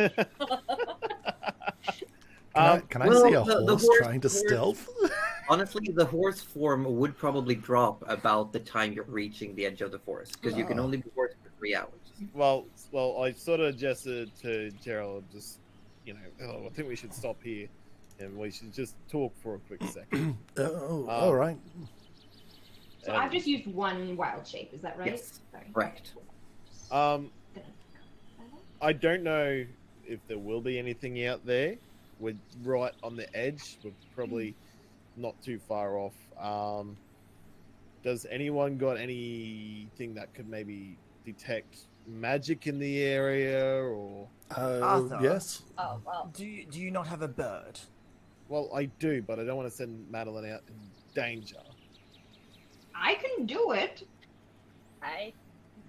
Can I well, see a the horse horse- trying to horse- stealth? honestly, the horse form would probably drop about the time you're reaching the edge of the forest, because you can Oh. only be horse for 3 hours. well, I sort of gestured to Gerald, just oh, I think we should stop here, and we should just talk for a quick second. Oh, all right. So I've just used one wild shape. Is that right? Yes, Sorry. correct. I don't know if there will be anything out there. We're right on the edge. We're probably not too far off. Does anyone got anything that could maybe detect magic in the area, or? Arthur. Yes. Oh, well. Do you not have a bird? Well, I do, but I don't want to send Madeline out in danger. I can do it. I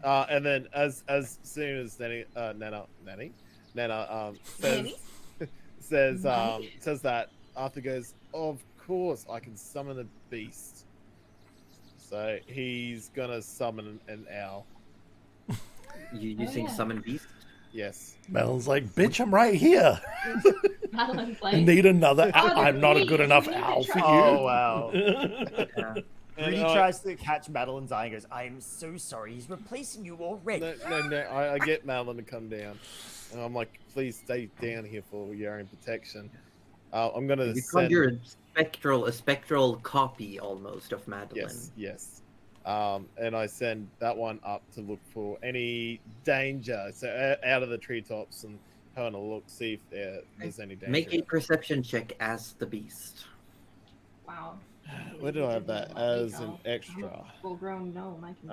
And then as soon as Nana says that, Arthur goes, "Of course, I can summon a beast." So he's gonna summon an owl. You using yeah. summon beast? Yes. Mel's like, bitch, I'm right here. Madeline's I like, need another Oh, owl. I'm not a good you enough need to owl for try- you. Oh wow. Yeah. And Rudy I- tries to catch Madeline's eye and goes, "I'm so sorry. He's replacing you already." No. I get Madeline to come down. And I'm like, please stay down here for your own protection. I'm gonna You send. conjure a spectral copy almost of Madeline. Yes. And I send that one up to look for any danger. So out of the treetops and kind of look, see if there's any danger. Make a perception check as the beast. wow. Where do I have that as an extra? Full-grown gnome. I can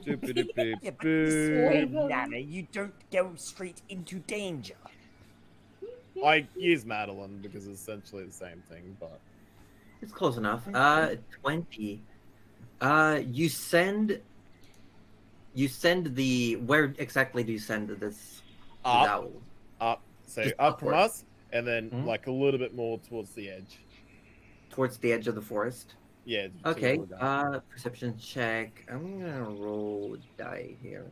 do Doop-a-doop-a-boo. Yeah, but this way, Nana, you don't go straight into danger. I use Madeline because it's essentially the same thing, but It's close enough. 20. You send the where exactly do you send this up, owl? so Just up from upward. us, and then Mhm. like a little bit more towards the edge. Towards the edge of the forest. Yeah. Okay. toward that. Perception check. I'm gonna roll a die here.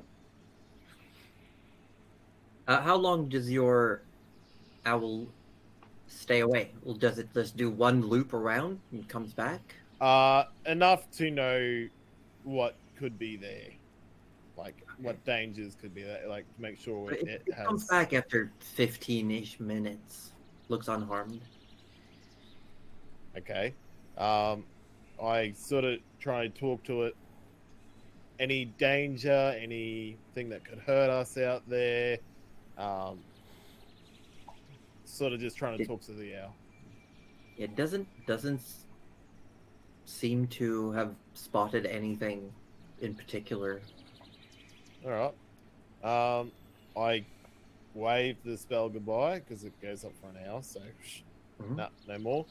How long does your owl stay away? Well, does it just do one loop around and comes back? Enough to know what could be there, like what dangers could be there, like to make sure It, it it has. comes back after 15-ish minutes. Looks unharmed. Okay. I sort of try to talk to it. Any danger, anything that could hurt us out there. Sort of just trying to talk to the owl. It doesn't seem to have spotted anything in particular. All right. I wave the spell goodbye because it goes up for an hour. So no more.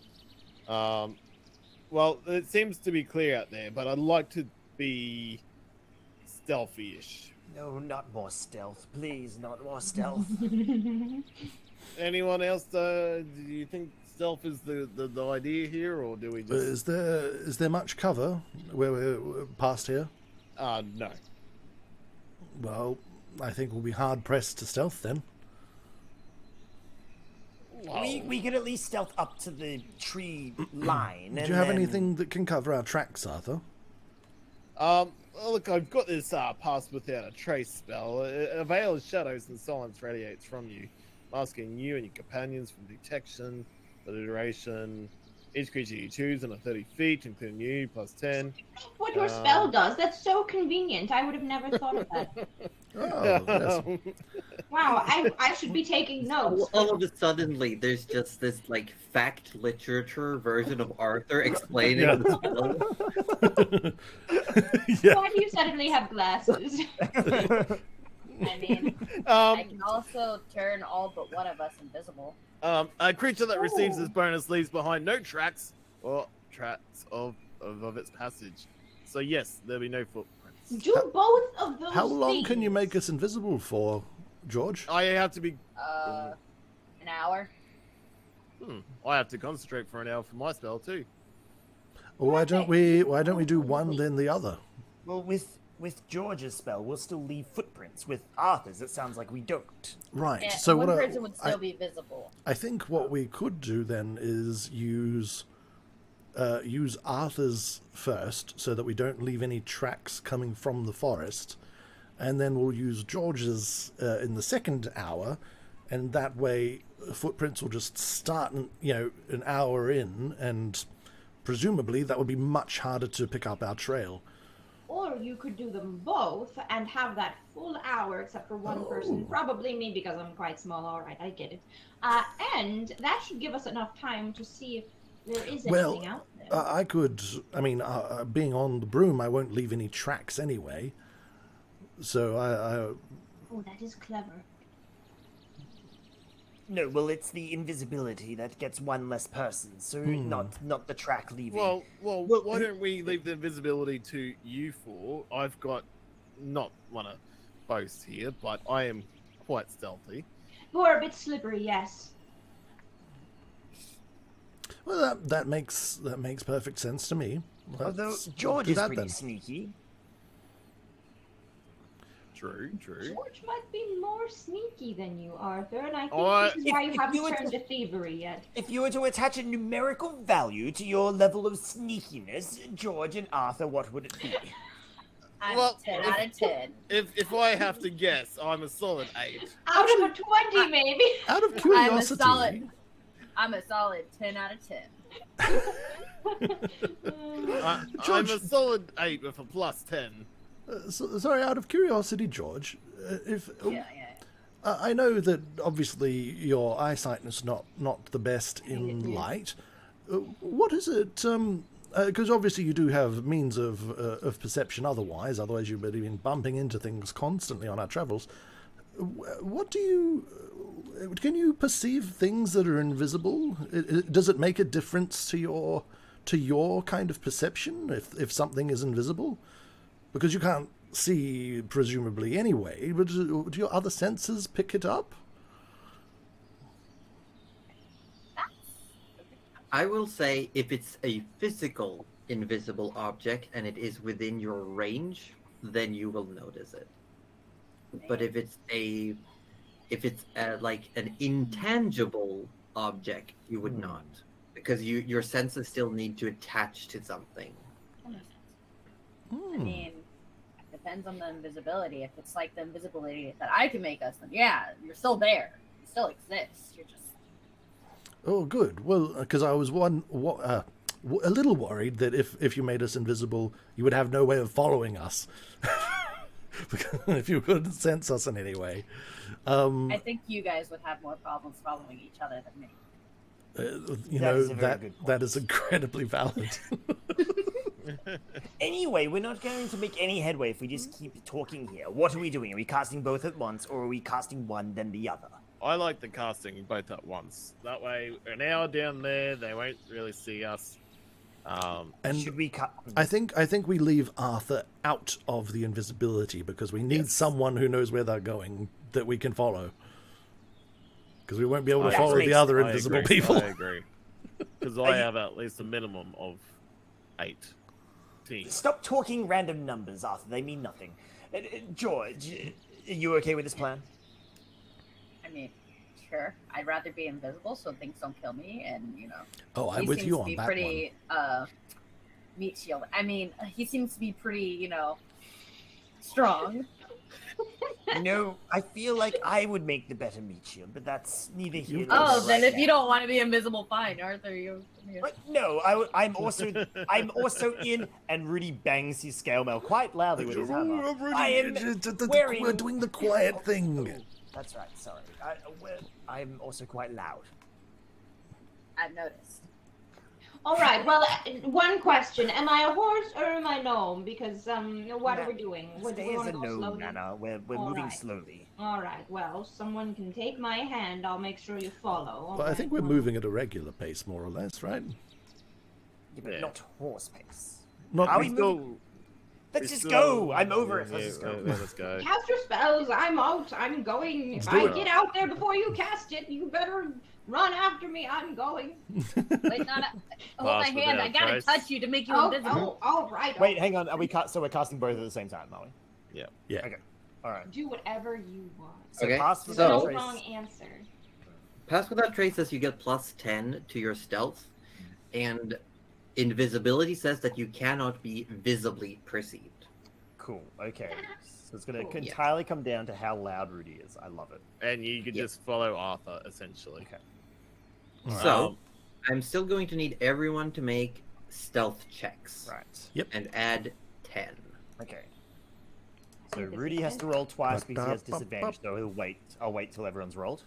Well, it seems to be clear out there, but I'd like to be stealthy-ish. No, not more stealth. Please, not more stealth. Anyone else? Do you think stealth is the idea here, or do we just? Is there much cover where we're past here? No. Well, I think we'll be hard pressed to stealth then. We could at least stealth up to the tree line. Do you have anything that can cover our tracks, Arthur? Well, look, I've got this pass without a trace spell. A veil of shadows and silence radiates from you, masking you and your companions from detection for the duration. Each creature you choose in 30 feet, including you, plus 10. What your spell does? That's so convenient. I would have never thought of that. Oh, yes. Wow, I should be taking notes. All of a suddenly, there's just this like fact literature version of Arthur explaining the spell. Yeah. Why do you suddenly have glasses? I mean, I can also turn all but one of us invisible. A creature that receives this bonus leaves behind no tracks or tracks of its passage. So yes, there'll be no footprints. Do both of those How long things. can you make us invisible for, George? I have to be. An hour. I have to concentrate for an hour for my spell too. Well, why don't we do one then the other? Well, with George's spell, we'll still leave footprints. With Arthur's, it sounds like we don't. Right. Yeah, So one what person would still be visible. I think what we could do then is use Arthur's first, so that we don't leave any tracks coming from the forest, and then we'll use George's in the second hour, and that way footprints will just start, an hour in, and presumably that would be much harder to pick up our trail. Or you could do them both and have that full hour, except for one person, probably me because I'm quite small. All right, I get it. And that should give us enough time to see if there is anything out there. I could. I mean, being on the broom, I won't leave any tracks anyway. So Oh, that is clever. No, well, it's the invisibility that gets one less person, so not the track leaving. Well, why don't we leave the invisibility to you four? I've got not want to boast here, but I am quite stealthy. You're a bit slippery, yes. Well, that makes perfect sense to me. Although Let's George do is that pretty then. sneaky. True. George might be more sneaky than you, Arthur, and I think Alright. this is why you If haven't you were turned to thievery yet. If you were to attach a numerical value to your level of sneakiness, George and Arthur, what would it be? I'm Well, 10 out of 10. If I have to guess, I'm a solid 8. Out of a 20, maybe. Out of curiosity, I'm a solid 10 out of 10. I'm a solid 8 with a plus 10. sorry, out of curiosity, George, Yeah. I know that obviously your eyesight is not the best in light. What is it? Because obviously you do have means of perception otherwise you'd be bumping into things constantly on our travels. What do you... Can you perceive things that are invisible? Does it make a difference to your kind of perception if something is invisible? Because you can't see, presumably, anyway, but do your other senses pick it up? I will say if it's a physical invisible object and it is within your range, then you will notice it. But if it's like an intangible object, you would not, because your senses still need to attach to something. I mean, it depends on the invisibility. If it's like the invisibility that I can make us, then yeah, you're still there. You still exist. You're just... Oh, good. Well, because I was a little worried that if you made us invisible, you would have no way of following us. If you couldn't sense us in any way. I think you guys would have more problems following each other than me. That is incredibly valid. Anyway, we're not going to make any headway if we just keep talking here. What are we doing? Are we casting both at once, or are we casting one then the other? I like the casting both at once. That way, an hour down there, they won't really see us. And should we cut? I think we leave Arthur out of the invisibility because we need someone who knows where they're going that we can follow. Because we won't be able to follow the other invisible people. I agree. Because I have at least a minimum of 8 teams. Stop talking random numbers, Arthur. They mean nothing. George, are you okay with this plan? I mean, sure. I'd rather be invisible so things don't kill me, and Oh, I'm with you on that pretty, meat shield. I mean, he seems to be pretty, strong. No, I feel like I would make the better meat shield, but that's neither here nor Oh, there then right if you don't want to be invisible, fine, Arthur. But no, I'm also in. And Rudy bangs his scale mail quite loudly with his hammer. We're doing the quiet thing. That's right. Sorry, I'm also quite loud. I've noticed. All right. Well, one question: am I a horse or am I a gnome? Because what are we doing? Stay as a gnome, Nana. We're moving slowly. All right. Well, someone can take my hand. I'll make sure you follow. But I think we're moving at a regular pace, more or less, right? Yeah, but not horse pace. Not Are we moving? Let's just go. I'm over it. Let's just go. Let's go. Cast your spells. I'm out. I'm going. If I get out there before you cast it, you better run after me. I'm going. Wait, Nana, hold my hand. I gotta touch you to make you invisible. All right. Wait, hang on. Are we so we're casting both at the same time, are we? Yeah. Yeah. Okay. All right. Do whatever you want. So Okay, pass so- No without wrong trace. answer. Pass without trace says you get plus 10 to your stealth, and invisibility says that you cannot be visibly perceived. Cool. Okay. So it's going to entirely come down to how loud Rudy is. I love it. And you could just follow Arthur, essentially. Okay. So, I'm still going to need everyone to make stealth checks. Right. And add 10. Okay. So Rudy has to roll twice because he has disadvantage, so he'll wait. I'll wait till everyone's rolled.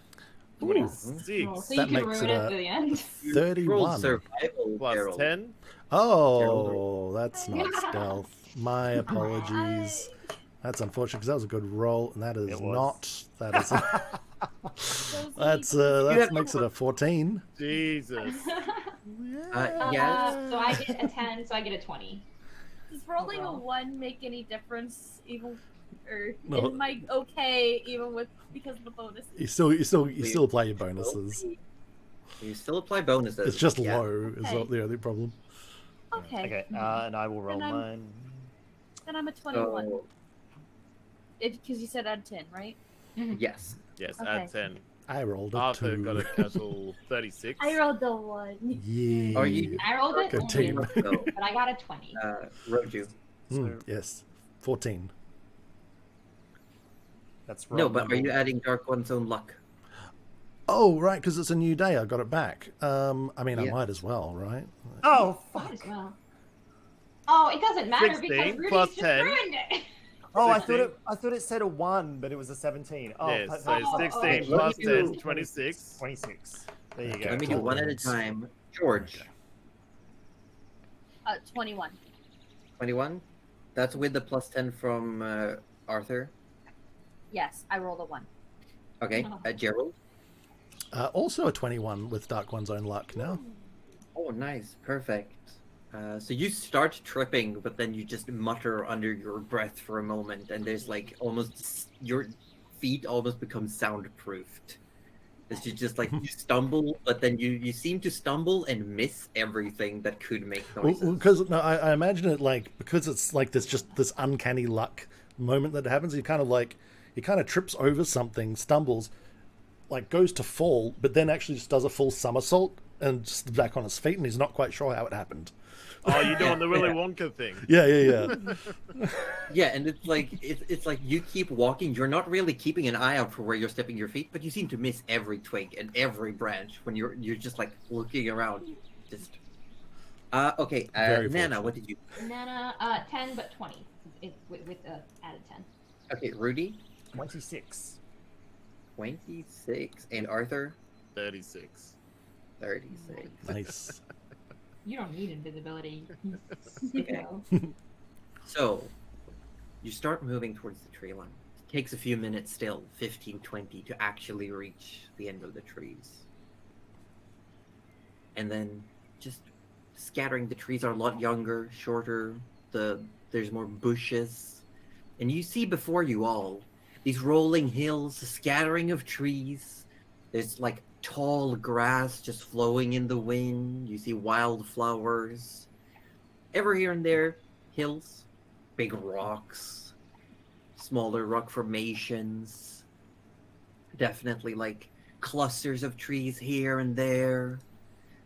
26 Oh, so That you can makes ruin it it at the end. 31. Survival, plus Gerald. 10. Oh, that's not stealth. My apologies. That's unfortunate because that was a good roll, and that is not. That is. That makes it a 14. Jesus. Yes. So I get a 10, so I get a 20. Does rolling a 1 make any difference, even, or No. is Mike okay even with because of the bonus? You still apply your bonuses. You still apply bonuses. It's just yeah. low is Okay. the only problem. Okay. Okay. And I will roll Then I'm- mine. Then I'm a 21. So, Because you said add 10, right? yes. Yes, Okay. add 10. I rolled a Arthur 2. got a casual 36. I rolled the 1. Yeah. Are you? I rolled it, Good team. but I got a 20. Roju. Yes. 14. That's roll No, but are number you adding Dark One's own luck? Oh, right, because it's a new day. I got it back. I mean, I Yeah. might as well, right? Oh, Might fuck. as well. Oh, it doesn't matter 16 because Rudy's plus just 10. ruined it. Oh, I 16. thought it said a 1, but it was a 17. Oh, Yes, so Oh, 16 oh, plus let me 10, do- 26. 26. There you Okay. go. Let me do one at a time. George, 21. 21. That's with the plus 10 from Arthur. Yes, I rolled a 1. Okay. Gerald. Also a 21 with Dark One's own luck now. Oh, nice. Perfect. So you start tripping, but then you just mutter under your breath for a moment, and there's like almost your feet almost become soundproofed. It's just like you stumble, but then you seem to stumble and miss everything that could make noises. Because I imagine it like because it's like this just this uncanny luck moment that happens. He kind of trips over something, stumbles, like goes to fall, but then actually just does a full somersault and just back on his feet, and he's not quite sure how it happened. Oh, you're doing the Willy Wonka thing. Yeah. Yeah, and it's like you keep walking. You're not really keeping an eye out for where you're stepping your feet, but you seem to miss every twig and every branch when you're just like looking around. Just okay. Very Nana, fortunate. what did you? Nana, 10 but 20 with added 10. Okay, Rudy, 26. 26, and Arthur, 36. 36. Nice. You don't need invisibility. Okay. So, you start moving towards the tree line. It takes a few minutes still, 15, 20, to actually reach the end of the trees. And then just scattering, the trees are a lot younger, shorter, there's more bushes. And you see before you all these rolling hills, a scattering of trees. There's like tall grass just flowing in the wind. You see wildflowers. Ever here and there, hills, big rocks, smaller rock formations. Definitely like clusters of trees here and there.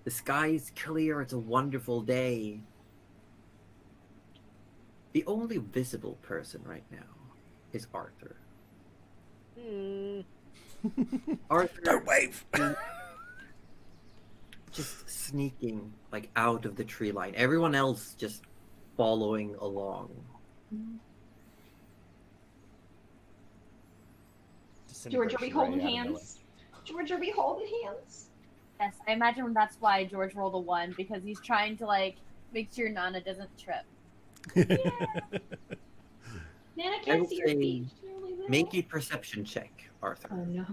The sky is clear, it's a wonderful day. The only visible person right now is Arthur. Arthur, Don't wave. just sneaking like out of the tree line. Everyone else just following along. George, are we holding hands? George, are we holding hands? Yes, I imagine that's why George rolled a 1, because he's trying to like make sure Nana doesn't trip. Nana I can't would see your say feet. She's really little. make a perception check, Arthur. Oh no.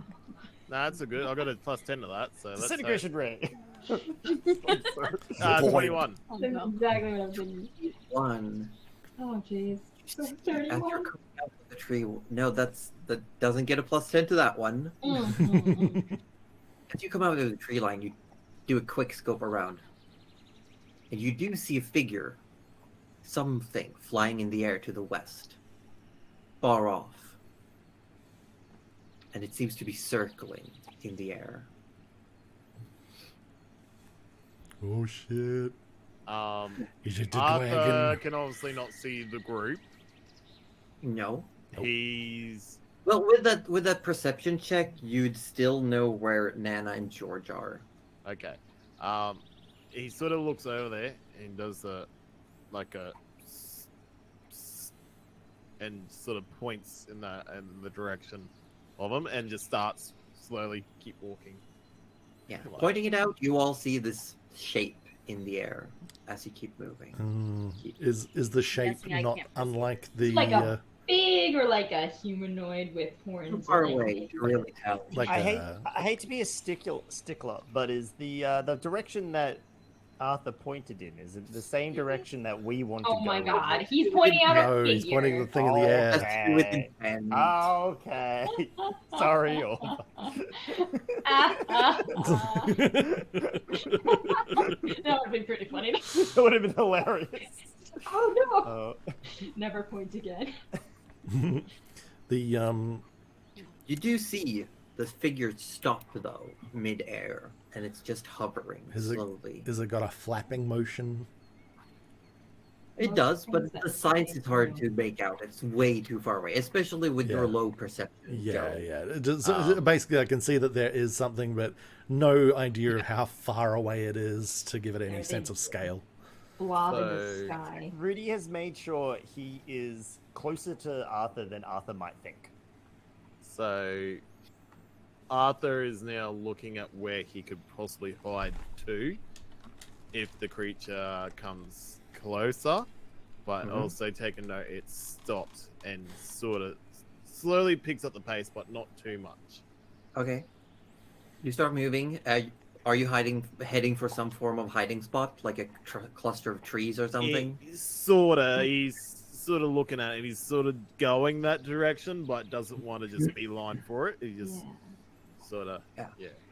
Nah, that's a good. I got a +10 to that. So let's Disintegration ray. 21. Oh, That's no. exactly what I'm thinking. One. Oh jeez. So After 31. coming out of the tree, no, that doesn't get a +10 to that one. As you come out of the tree line, you do a quick scope around, and you do see a figure, something flying in the air to the west, far off, and it seems to be circling in the air. Oh shit! Is it the Arthur dragon? can obviously not see the group. No. Nope. He's Well, with that perception check, you'd still know where Nana and George are. okay. He sort of looks over there and does and sort of points in the direction of him and just starts slowly keep walking. Yeah. Come on. Pointing it out, you all see this shape in the air as you keep moving. Is the shape guessing I not can't perceive. unlike the Like a big or like a humanoid with Too horns. far and, like, away to really tell. like I a hate to be a stickler, but is the direction that Arthur pointed in, is it the same direction that we want to go? Oh my god, he's pointing out no? a He's pointing figure. the thing in the air. That's to do with intent. Okay. Sorry. Orba. That would be pretty funny. That would have been hilarious. Oh no! Uh, Never point again. The You do see the figure stop though mid-air, and it's just hovering Is it- slowly. is it got a flapping motion? It Most does, but things that the signs fly is hard fly. to make out. It's way too far away, especially with your Yeah. low perception. Yeah, Joe. yeah. Basically, I can see that there is something, but no idea of how far away it is to give it any sense of scale. Blob in So- the sky. Rudy has made sure he is closer to Arthur than Arthur might think. So Arthur is now looking at where he could possibly hide to if the creature comes closer, but Mhm. also take a note it stops and sort of slowly picks up the pace, but not too much. Okay. You start moving. Are you heading for some form of hiding spot, like a cluster of trees or something? He's sort of looking at it. He's sort of going that direction, but doesn't want to just be line for it. He just Yeah. sort of Yeah.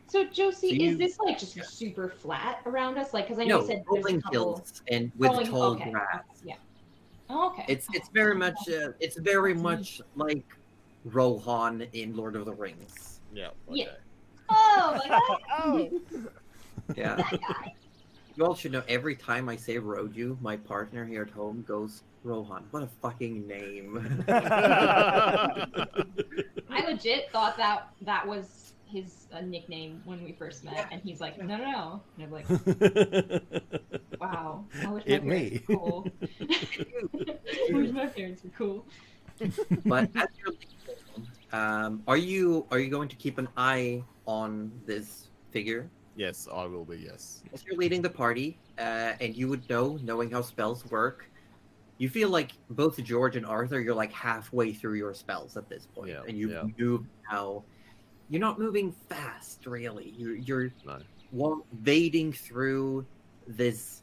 So Josie, So you- is this like just super flat around us? Like, because I know No, you said there's rolling a couple. hills and with rolling- tall okay, grass. Yeah. Oh, okay. It's very much like Rohan in Lord of the Rings. yeah. Yeah. Okay. Oh my god. Oh, Yeah. That guy. You all should know, every time I say Roju, my partner here at home goes, Rohan. What a fucking name. I legit thought that was his nickname when we first met, and he's like, no. And I'm like, wow. I wish my It me. parents were cool. I wish my parents were cool. But as you're leaving, are you going to keep an eye on this figure Yes, I will be. Yes. As you're leading the party, and you would know, knowing how spells work, you feel like both George and Arthur, you're like halfway through your spells at this point, Yeah, and you've yeah. moved now. You're not moving fast, really. You're No. wading through this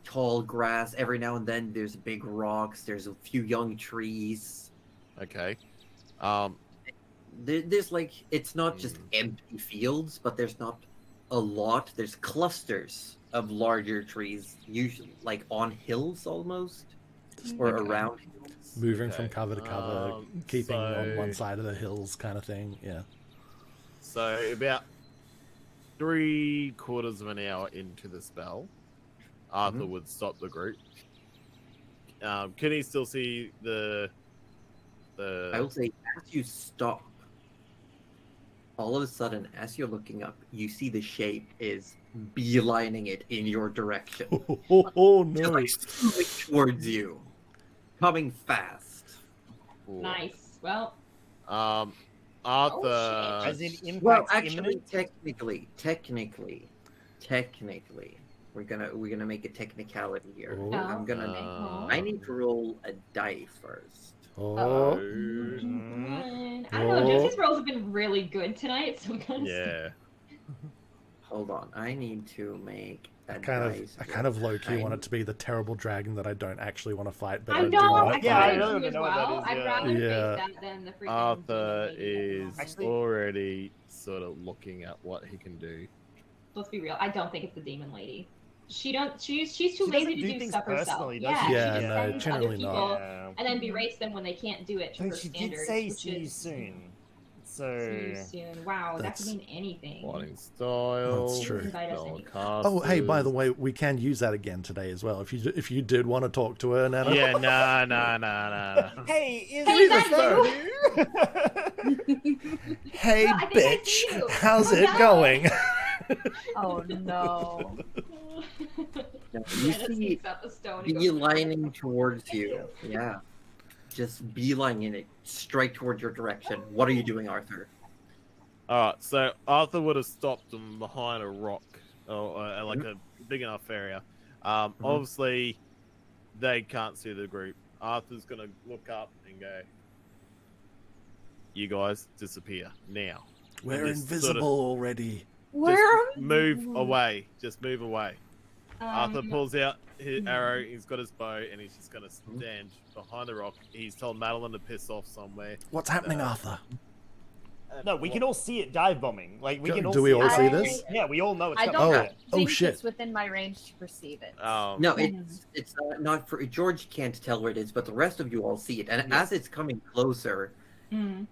tall grass. Every now and then, there's big rocks. There's a few young trees. Okay. There's like, it's not just empty fields, but there's not a lot. There's clusters of larger trees, usually like on hills almost, or around hills. Moving from cover to cover, keeping on one so- side of the hills, kind of thing. Yeah. So about 3/4 of an hour into the spell, Arthur would stop the group. Can he still see the? I will say, as you stop, all of a sudden, as you're looking up, you see the shape is beelining it in your direction. Oh Just no! like moving towards you, coming fast. Nice. Well, Arthur. As in impact Well, actually, imminent? technically, we're gonna make a technicality here. Oh. I need to roll a die first. Oh. I don't know. Josie's rolls have been really good tonight, so I'm kind of Yeah. Hold on, I need to make a I dice. kind of low key roll. want it to be the terrible dragon that I don't actually want to fight, but I, I do know. want I to Yeah, I fight. really do don't as know what that well. is, I'd yeah. rather Yeah. face that than the freaking. Arthur demon lady. is Actually- already sort of looking at what he can do. Let's be real. I don't think it's the demon lady. She's too She lazy doesn't to do do things stuff herself. personally, does Yeah, she? Yeah, she just no, sends other generally people not. Yeah. and then berates them when they can't do it to So her she did standards. say which see you is soon. See So you soon. Wow, that That's- could mean anything. Fighting style. That's true. Invite us anyway. Oh, hey, by the way, we can use that again today as well. If you did want to talk to her, Nana. Yeah, nah. hey, is Hey, this that's you? Hey, Well, I think I see bitch, you. how's Oh, it no. going? Oh no. You Janet see sneaks out the stone and goes, beelining towards you. Yeah, just beelining it straight towards your direction. What are you doing, Arthur? Alright, so Arthur would have stopped them behind a rock, or like a big enough area. Obviously, they can't see the group. Arthur's gonna look up and go, "You guys disappear now." We're Just invisible sort of- already. Just move away. Just move away. Arthur Um, pulls out his arrow. He's got his bow, and he's just gonna stand behind the rock. He's told Madeline to piss off somewhere. What's happening, Arthur? No, we can all see it dive bombing. Like we can all Do we all see I- this? Yeah, we all know it's I coming. don't Oh, Yeah. think shit. it's within my range to perceive it. No, it's not for George. Can't tell where it is, but the rest of you all see it. And as it's coming closer, mm.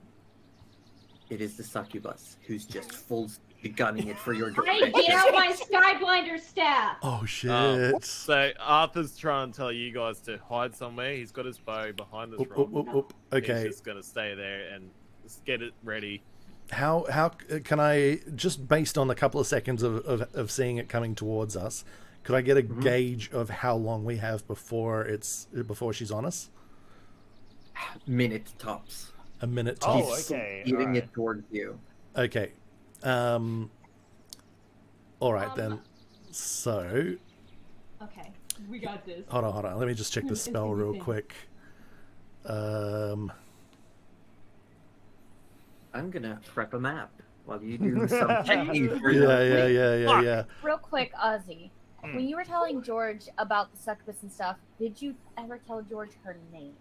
it is the succubus who's just full speed gunning it for your Hey, direction. get out my Skyblinder staff! Oh shit! So Arthur's trying to tell you guys to hide somewhere. He's got his bow behind this Oop, rock. oop, oop, oop. Okay, He's just gonna stay there and just get it ready. how can I, just based on a couple of seconds of seeing it coming towards us, could I get a gauge of how long we have before she's on us? Minute tops. A minute Oh, tops. okay. Eating alright. it towards you. Okay. All right then. So, Okay, we got this. hold on. Let me just check the spell real quick. I'm gonna prep a map while you do some checking for Yeah. Real quick, Ozzy, when you were telling George about the succubus and stuff, did you ever tell George her name?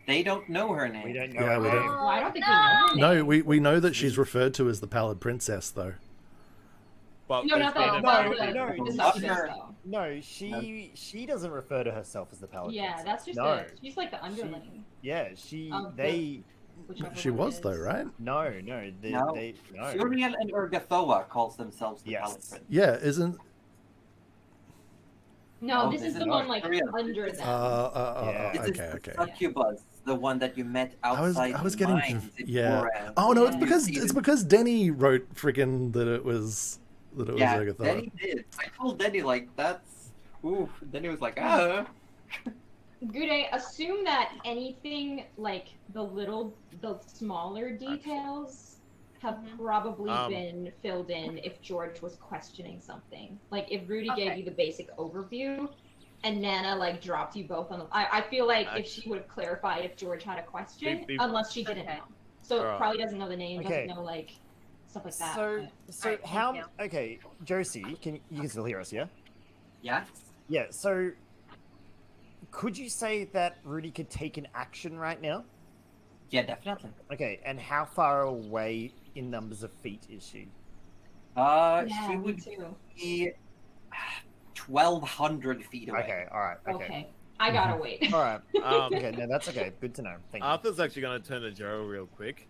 They don't know her name. We don't know. Yeah, her we name. don't. Well, I don't think we know her name. No, we know that she's referred to as the Pallid Princess, though. But No, not there's the, been No, a- no, the no, succubus, no. though. No, she doesn't refer to herself as the paladin. Yeah, that's just No. she's like the underling. Yeah, she Of they whichever She one it was though, is. right? no. No. They no. Furiel and Urgathoa calls themselves the Yes. Paladin. Yeah, isn't? No, Oh, this this is is the one like Korea. under them. Yeah. This is Okay. the succubus, the one that you met outside I was the getting mines in yeah. Moran. Oh no, it's Yeah. because You see it's them- because Denny wrote freaking that it was Yeah, Urgathoa. Denny did. I told Denny like that's. Ooh. Denny was like, ah. Gude, assume that anything like the smaller details have Mhm. probably been filled in if George was questioning something. Like if Rudy Okay. gave you the basic overview and Nana like dropped you both on the I feel like if she would have clarified if George had a question, unless she didn't Okay. know. So Alright. probably doesn't know the name, Okay. doesn't know like stuff like that. So, but- so Alright, thank how? you. Okay, Josie, you can still hear us, yeah? Yeah? Yeah. So, could you say that Rudy could take an action right now? Yeah, definitely. Okay, and how far away in numbers of feet is she? Yeah, She me would too. be 1,200 feet away. Okay, all right, okay, Okay. I gotta wait. all right. Um, Okay, no, that's okay. Good to know. Thank you. Arthur's actually going to turn to Gerald real quick.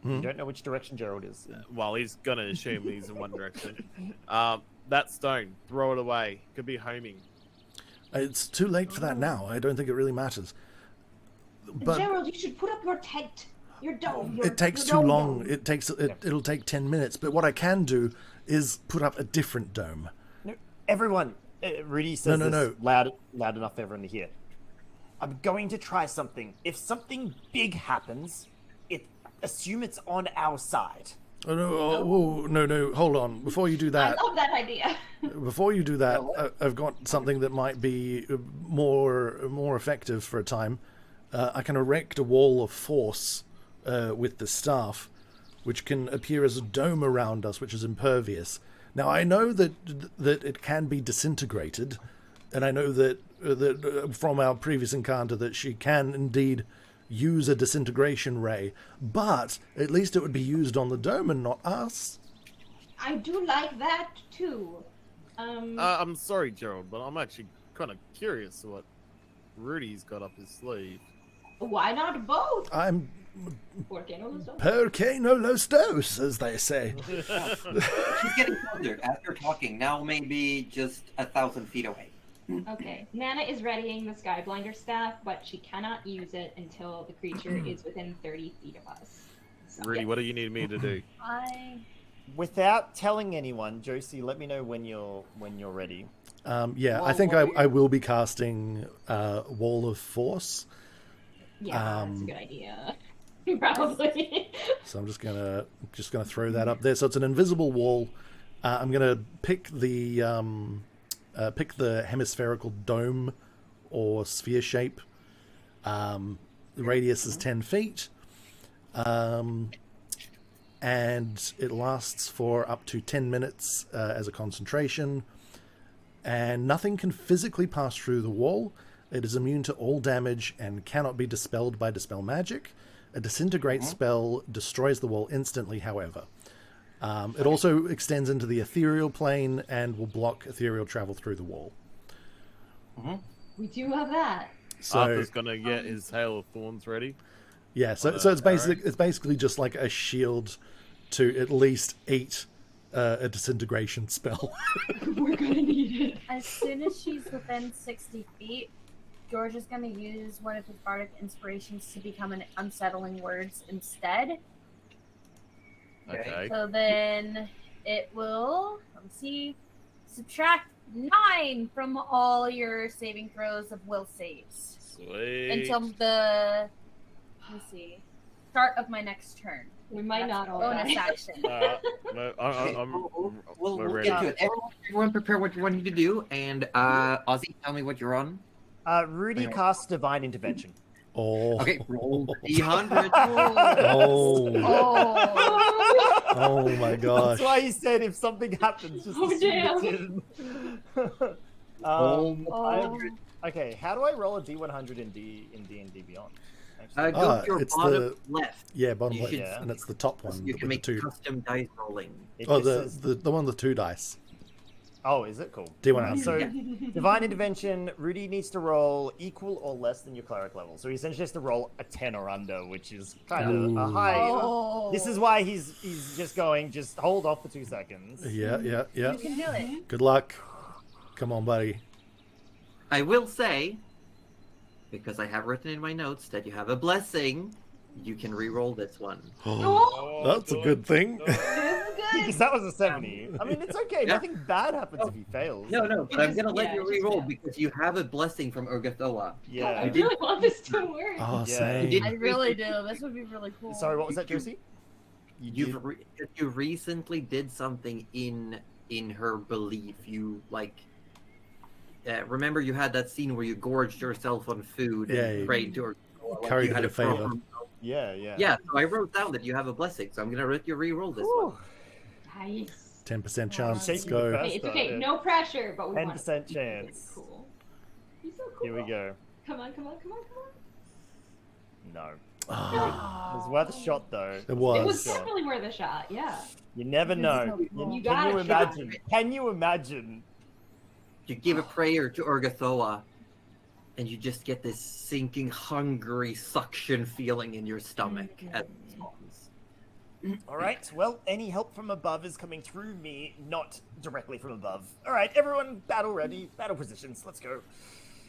You don't know which direction Gerald is. Well, he's going to assume he's in one direction. That stone, throw it away. Could be homing. It's too late for that now. I don't think it really matters. But Gerald, you should put up your tent. Your dome. it takes too long. It'll take 10 minutes. But what I can do is put up a different dome. No, everyone. Rudy says No. this loud enough for everyone to hear. I'm going to try something. If something big happens, assume it's on our side. Oh, no, hold on. Before you do that, I love that idea. Before you do that, I've got something that might be more effective for a time. I can erect a wall of force with the staff, which can appear as a dome around us, which is impervious. Now, I know that it can be disintegrated, and I know that from our previous encounter that she can indeed use a disintegration ray, but at least it would be used on the dome and not us. I do like that too. I'm sorry, Gerald, but I'm actually kind of curious what Rudy's got up his sleeve. Why not both? I'm ¿Por qué no los dos? per que no los dos, as they say. She's getting closer as you're talking. Now maybe just 1,000 feet away. Okay, Nana is readying the Skyblinder staff, but she cannot use it until the creature is within 30 feet of us. So, Rudy, yes. what do you need me to do? Without telling anyone, Josie, let me know when you're ready. Yeah, I think I will be casting Wall of Force. Yeah, that's a good idea. Probably. So I'm just gonna throw that up there. So it's an invisible wall. I'm gonna pick the hemispherical dome or sphere shape. The radius is 10 feet. And it lasts for up to 10 minutes as a concentration. And nothing can physically pass through the wall. It is immune to all damage and cannot be dispelled by Dispel Magic. A Disintegrate spell destroys the wall instantly, however. It also extends into the ethereal plane and will block ethereal travel through the wall. We do have that. So Arthur's gonna get his Hail of Thorns ready. yeah, so it's basically just like a shield to at least eat a disintegration spell. We're gonna need it. As soon as she's within 60 feet, George is going to use one of his bardic inspirations to become an unsettling words instead. Okay. So then it will, let me see, subtract 9 from all your saving throws of will saves. Sweet. Until the, let me see, start of my next turn. We might not all Bonus die. action. We'll we're get ready. to it. Everyone prepare what you want to do, and Ozzy, tell me what you're on. Rudy casts Divine Intervention. Oh, Okay, roll D100. Oh my gosh. That's why he said if something happens, just Oh, assume damn. it's in. Oh. Okay, how do I roll a D100 in D&D Beyond? Go to your it's bottom left. Yeah, bottom You left, should- and it's the top one You with can the make two. custom dice rolling. It Oh, just says- the one with 2 dice. Oh, is it cool? D100. So, Divine Intervention, Rudy needs to roll equal or less than your cleric level. So he essentially has to roll a 10 or under, which is kind of a Ooh. high. Oh. This is why he's just going, just hold off for 2 seconds. Yeah. You can do it. Good luck. Come on, buddy. I will say, because I have written in my notes that you have a blessing, you can re-roll this one. Oh, that's a good thing. Because that was a 70. I mean, it's okay. Yeah. Nothing bad happens if he fails. No, but I'm gonna let Yeah, you just re-roll fail. because you have a blessing from Urgathoa. I Yeah. really want this to work. Oh, Yeah. same. did- I really do. This would be really cool. Sorry, what was that, Josie? You recently did something in her belief. You like. Remember, you had that scene where you gorged yourself on food and prayed to her. Carried a favor. Yeah. Yeah, so I wrote down that you have a blessing, so I'm gonna let you re-roll this one. Nice. 10% chance. Let's Shaking go. the Hey, it's okay. No pressure, but we want 10% chance. Cool. He's so cool. Here we go. Come on. No. Ah. It was worth a shot, though. It was. It was definitely worth a shot. Yeah. You never know. You Can got you it. imagine? Can you imagine? You give a prayer to Urgathoa, and you just get this sinking, hungry suction feeling in your stomach as it spawns. All right. Well, any help from above is coming through me, not directly from above. All right, everyone, battle ready, battle positions. Let's go.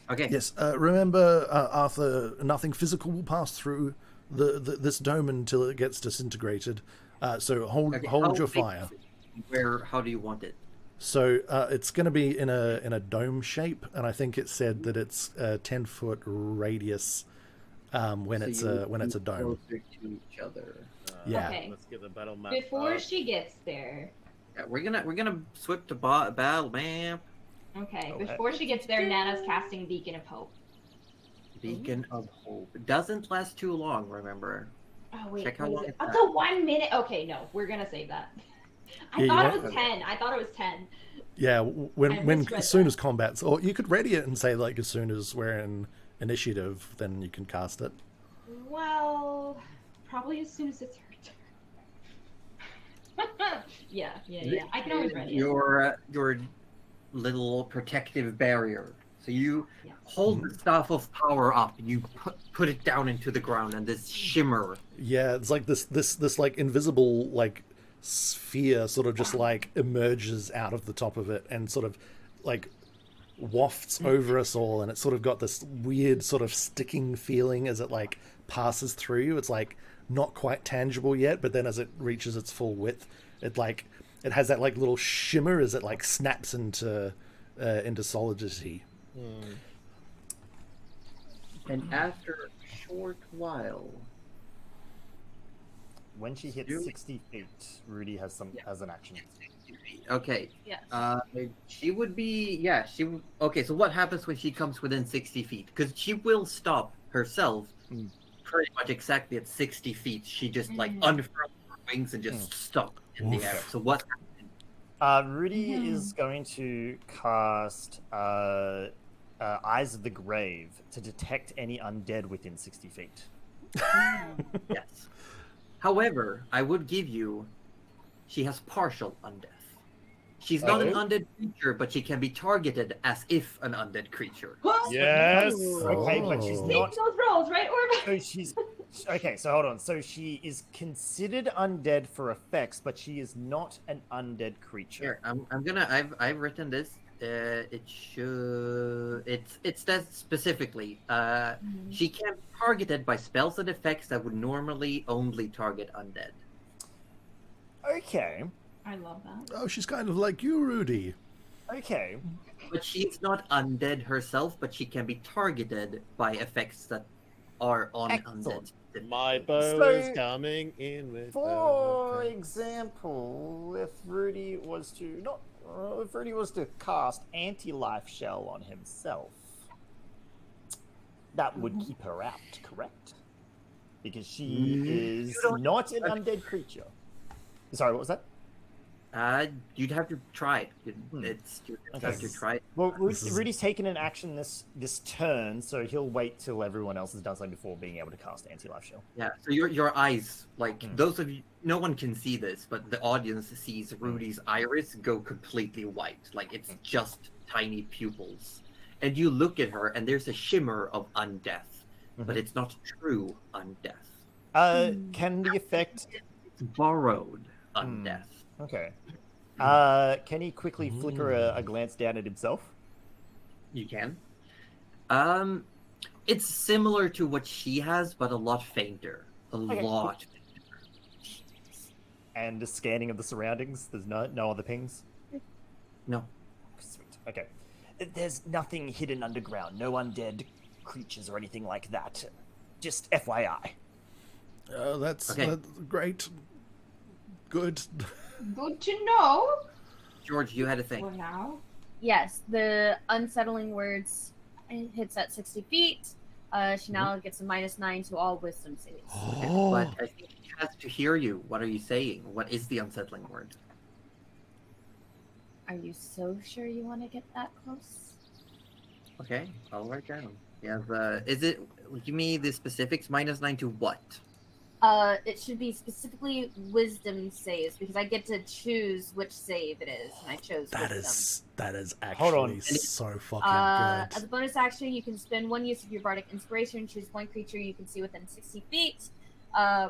Okay. Yes, remember, Arthur, nothing physical will pass through this dome until it gets disintegrated. So hold your fire. How do you want it? So it's going to be in a dome shape, and I think it said that it's a 10-foot radius when it's a dome. Closer to each other. Yeah. Okay. Let's get the battle map. Before she gets there. Yeah, we're gonna switch to battle map. Okay. Okay. Before she gets there, Nana's casting Beacon of Hope. Beacon of Hope. It doesn't last too long, remember? Oh wait. Check how long it's Up at. to 1 minute. Okay, no, we're gonna save that. I thought it was 10. I thought it was 10. Yeah, when misread as soon that. as combat's, or you could ready it and say like as soon as we're in initiative, then you can cast it. Well, probably as soon as it's her turn. yeah. I can always ready it. Your little protective barrier. So you Yes. hold the staff of power up, and you put it down into the ground, and this shimmer. Yeah, it's like this like invisible like sphere sort of just like emerges out of the top of it and sort of like wafts over us all, and it's sort of got this weird sort of sticking feeling as it like passes through you. It's like not quite tangible yet, but then as it reaches its full width, it has that like little shimmer as it like snaps into solidity. And after a short while, When she hits 60 feet, Rudy has an action. okay. Yes. She would be. Yeah. She. Okay. So what happens when she comes within 60 feet? Because she will stop herself. Pretty much exactly at 60 feet. She just like unfurls her wings and just stop in the air. So what? Rudy is going to cast Eyes of the Grave to detect any undead within 60 feet. Yes. However, I would give you. She has partial undeath. She's not an undead creature, but she can be targeted as if an undead creature. Yes. Okay, but she's Take not. those rolls, right, Orba? So she's okay. So hold on. So she is considered undead for effects, but she is not an undead creature. Here, I'm gonna. I've written this. It should. It says specifically. She can be targeted by spells and effects that would normally only target undead. Okay. I love that. Oh, she's kind of like you, Rudy. Okay. But she's not undead herself. But she can be targeted by effects that are on Excellent. undead. My bow So, is coming in with. For example, if Rudy was to cast anti-life shell on himself, that would keep her out, correct? Because she is not an undead creature. Sorry, what was that? You'd have to try it. You'd have to try it. Well, Rudy's taken an action this turn, so he'll wait till everyone else has done something before being able to cast anti-life shell. Yeah. So your eyes, like those of you, no one can see this, but the audience sees Rudy's iris go completely white, like it's just tiny pupils. And you look at her, and there's a shimmer of undeath, but it's not true undeath. Can the effect? It's borrowed undeath. Okay. Can he quickly flicker a glance down at himself? You can. It's similar to what she has, but a lot fainter. Lot fainter. And a scanning of the surroundings. There's no other pings. No. Sweet. Okay. There's nothing hidden underground. No undead creatures or anything like that. Just FYI. That's Okay. great. Good. Good to know. George, you had a For thing. now. Yes, the unsettling words hits at 60 feet. She now gets a -9 to all wisdom saves. Oh. But I think he has to hear you. What are you saying? What is the unsettling word? Are you so sure you want to get that close? Okay, I'll write down. Yeah, is it, give me the specifics, -9 to what? It should be specifically wisdom saves because I get to choose which save it is, and I chose wisdom. That is Hold on. actually so fucking As good. a bonus action, you can spend 1 use of your bardic inspiration, choose one creature you can see within 60 feet.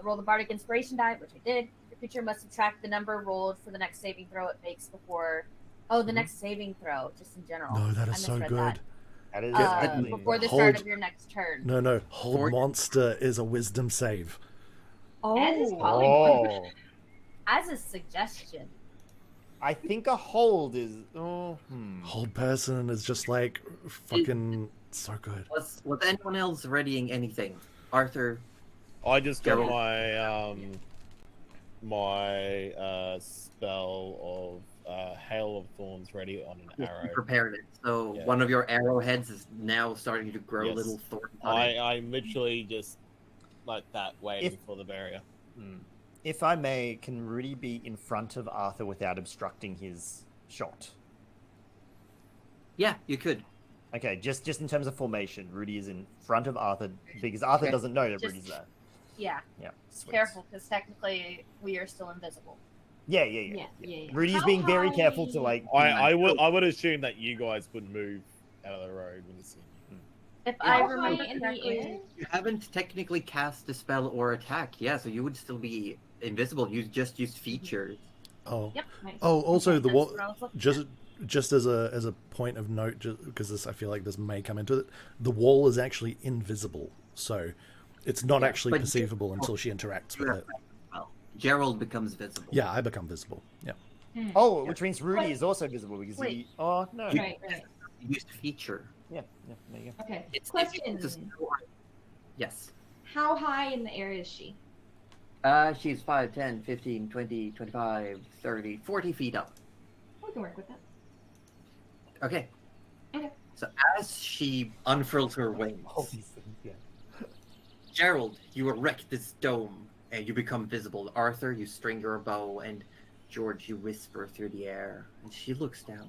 Roll the bardic inspiration die, which I did. The creature must subtract the number rolled for the next saving throw it makes before. Oh, the next saving throw, just in general. No, that I is so misread good. That is that. actually Before the Hold- start of your next turn. No, hold For- monster is a wisdom save. As is Oh, polymorph. Oh, as a suggestion. I think a hold is. Oh, Hold person is just like fucking so good. Was anyone else readying anything? Arthur, I just got Gerald. my spell of Hail of Thorns ready on an you arrow. prepared it. So Yeah. one of your arrowheads is now starting to grow Yes. little thorns on it. I'm literally just like that, waiting for the barrier. if I may, can Rudy be in front of Arthur without obstructing his shot? Yeah, you could. Okay, just in terms of formation, Rudy is in front of Arthur because Arthur Okay. doesn't know that Just- Rudy's there. Yeah, Yeah, sweet. careful, because technically we are still invisible. Yeah. Yeah. Rudy's How being very careful high- to like. I would assume that you guys would move out of the road when you see me. If Yeah. I How remember high in the correctly, air? You haven't technically cast a spell or attack, yeah, so you would still be invisible. You just used features. Oh. Yep. Nice. Oh, also Okay, the that's wall. what I was looking Just as a point of note, because this I feel like this may come into it. The wall is actually invisible, so it's not Yeah, actually but- perceivable until she interacts You with have it. well, Gerald becomes visible. Yeah, I become visible. Yeah. Oh, which means Rudy is also visible because Wait. he. Oh no. Right. You used feature. Yeah. There you go. Okay. It's Question. Yes. How high in the air is she? She's 5, 10, 15, 20, 25, 30, 40 feet up. We can work with that. Okay. Okay. So as she unfurls her wings, All these things. Yeah. Gerald, you erect this dome and you become visible. Arthur, you string your bow, and George, you whisper through the air, and she looks down.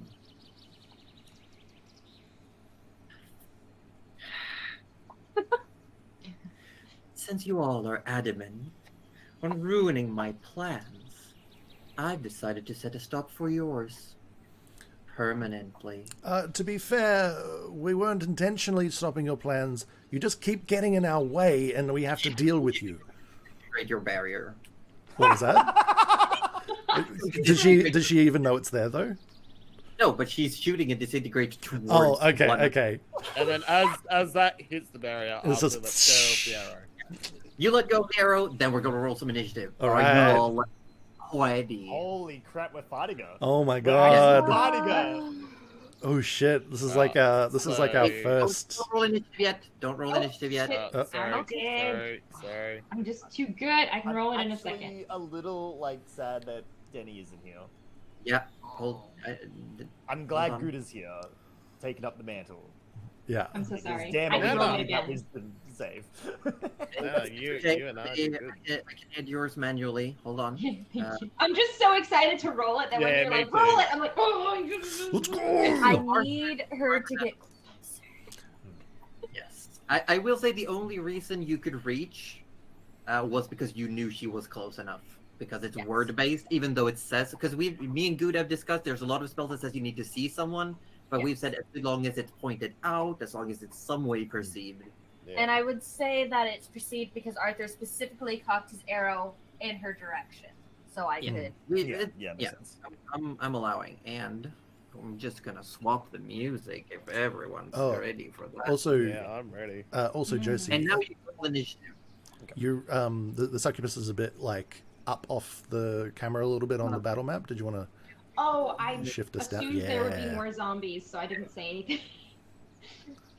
Since you all are adamant on ruining my plans, I've decided to set a stop for yours. Permanently. To be fair, we weren't intentionally stopping your plans. You just keep getting in our way, and we have to deal with you. Create your barrier. What was that? Does she even know it's there though? No, but she's shooting and disintegrate towards Oh, okay, one. okay. And then as that hits the barrier, It's Arthur just- lets go of the arrow. You let go of the arrow, then we're gonna roll some initiative. All Are right. you all ready? Holy crap, we're fighting her. Oh my We're actually god. fighting her. Oh shit. This is like our Sorry. first. Don't roll initiative yet. Don't roll Oh, initiative yet. shit. Sorry. I'm just too good. I can roll it in a actually second. a little like sad that Denny isn't here. Yeah. Hold. I'm glad Hold on. Guda's here, taking up the mantle. Yeah. I'm so Because sorry. Damn I it, can we roll don't it need that again. wisdom save. Yeah, you and I are good. I can add yours manually. Hold on. Thank you. I'm just so excited to roll it that when Yeah, you're me like, roll too. it, I'm like, oh, Let's go. I need her to get closer. Yes. I will say the only reason you could reach was because you knew she was close enough. Because it's Yes. word based, even though it says, because me and Good have discussed, there's a lot of spells that says you need to see someone, but we've said as long as it's pointed out, as long as it's some way perceived. Yeah. And I would say that it's perceived because Arthur specifically cocked his arrow in her direction. So I Yeah. could. Yeah, makes Yeah. sense. I'm allowing, and I'm just gonna swap the music if everyone's Oh. ready for that. Also, Yeah, I'm ready. also Josie, And now you roll initiative. you the succubus is a bit like up off the camera a little bit on the battle map. Did you want to Oh, I shift us down? assumed there would be Yeah. more zombies, so I didn't say anything.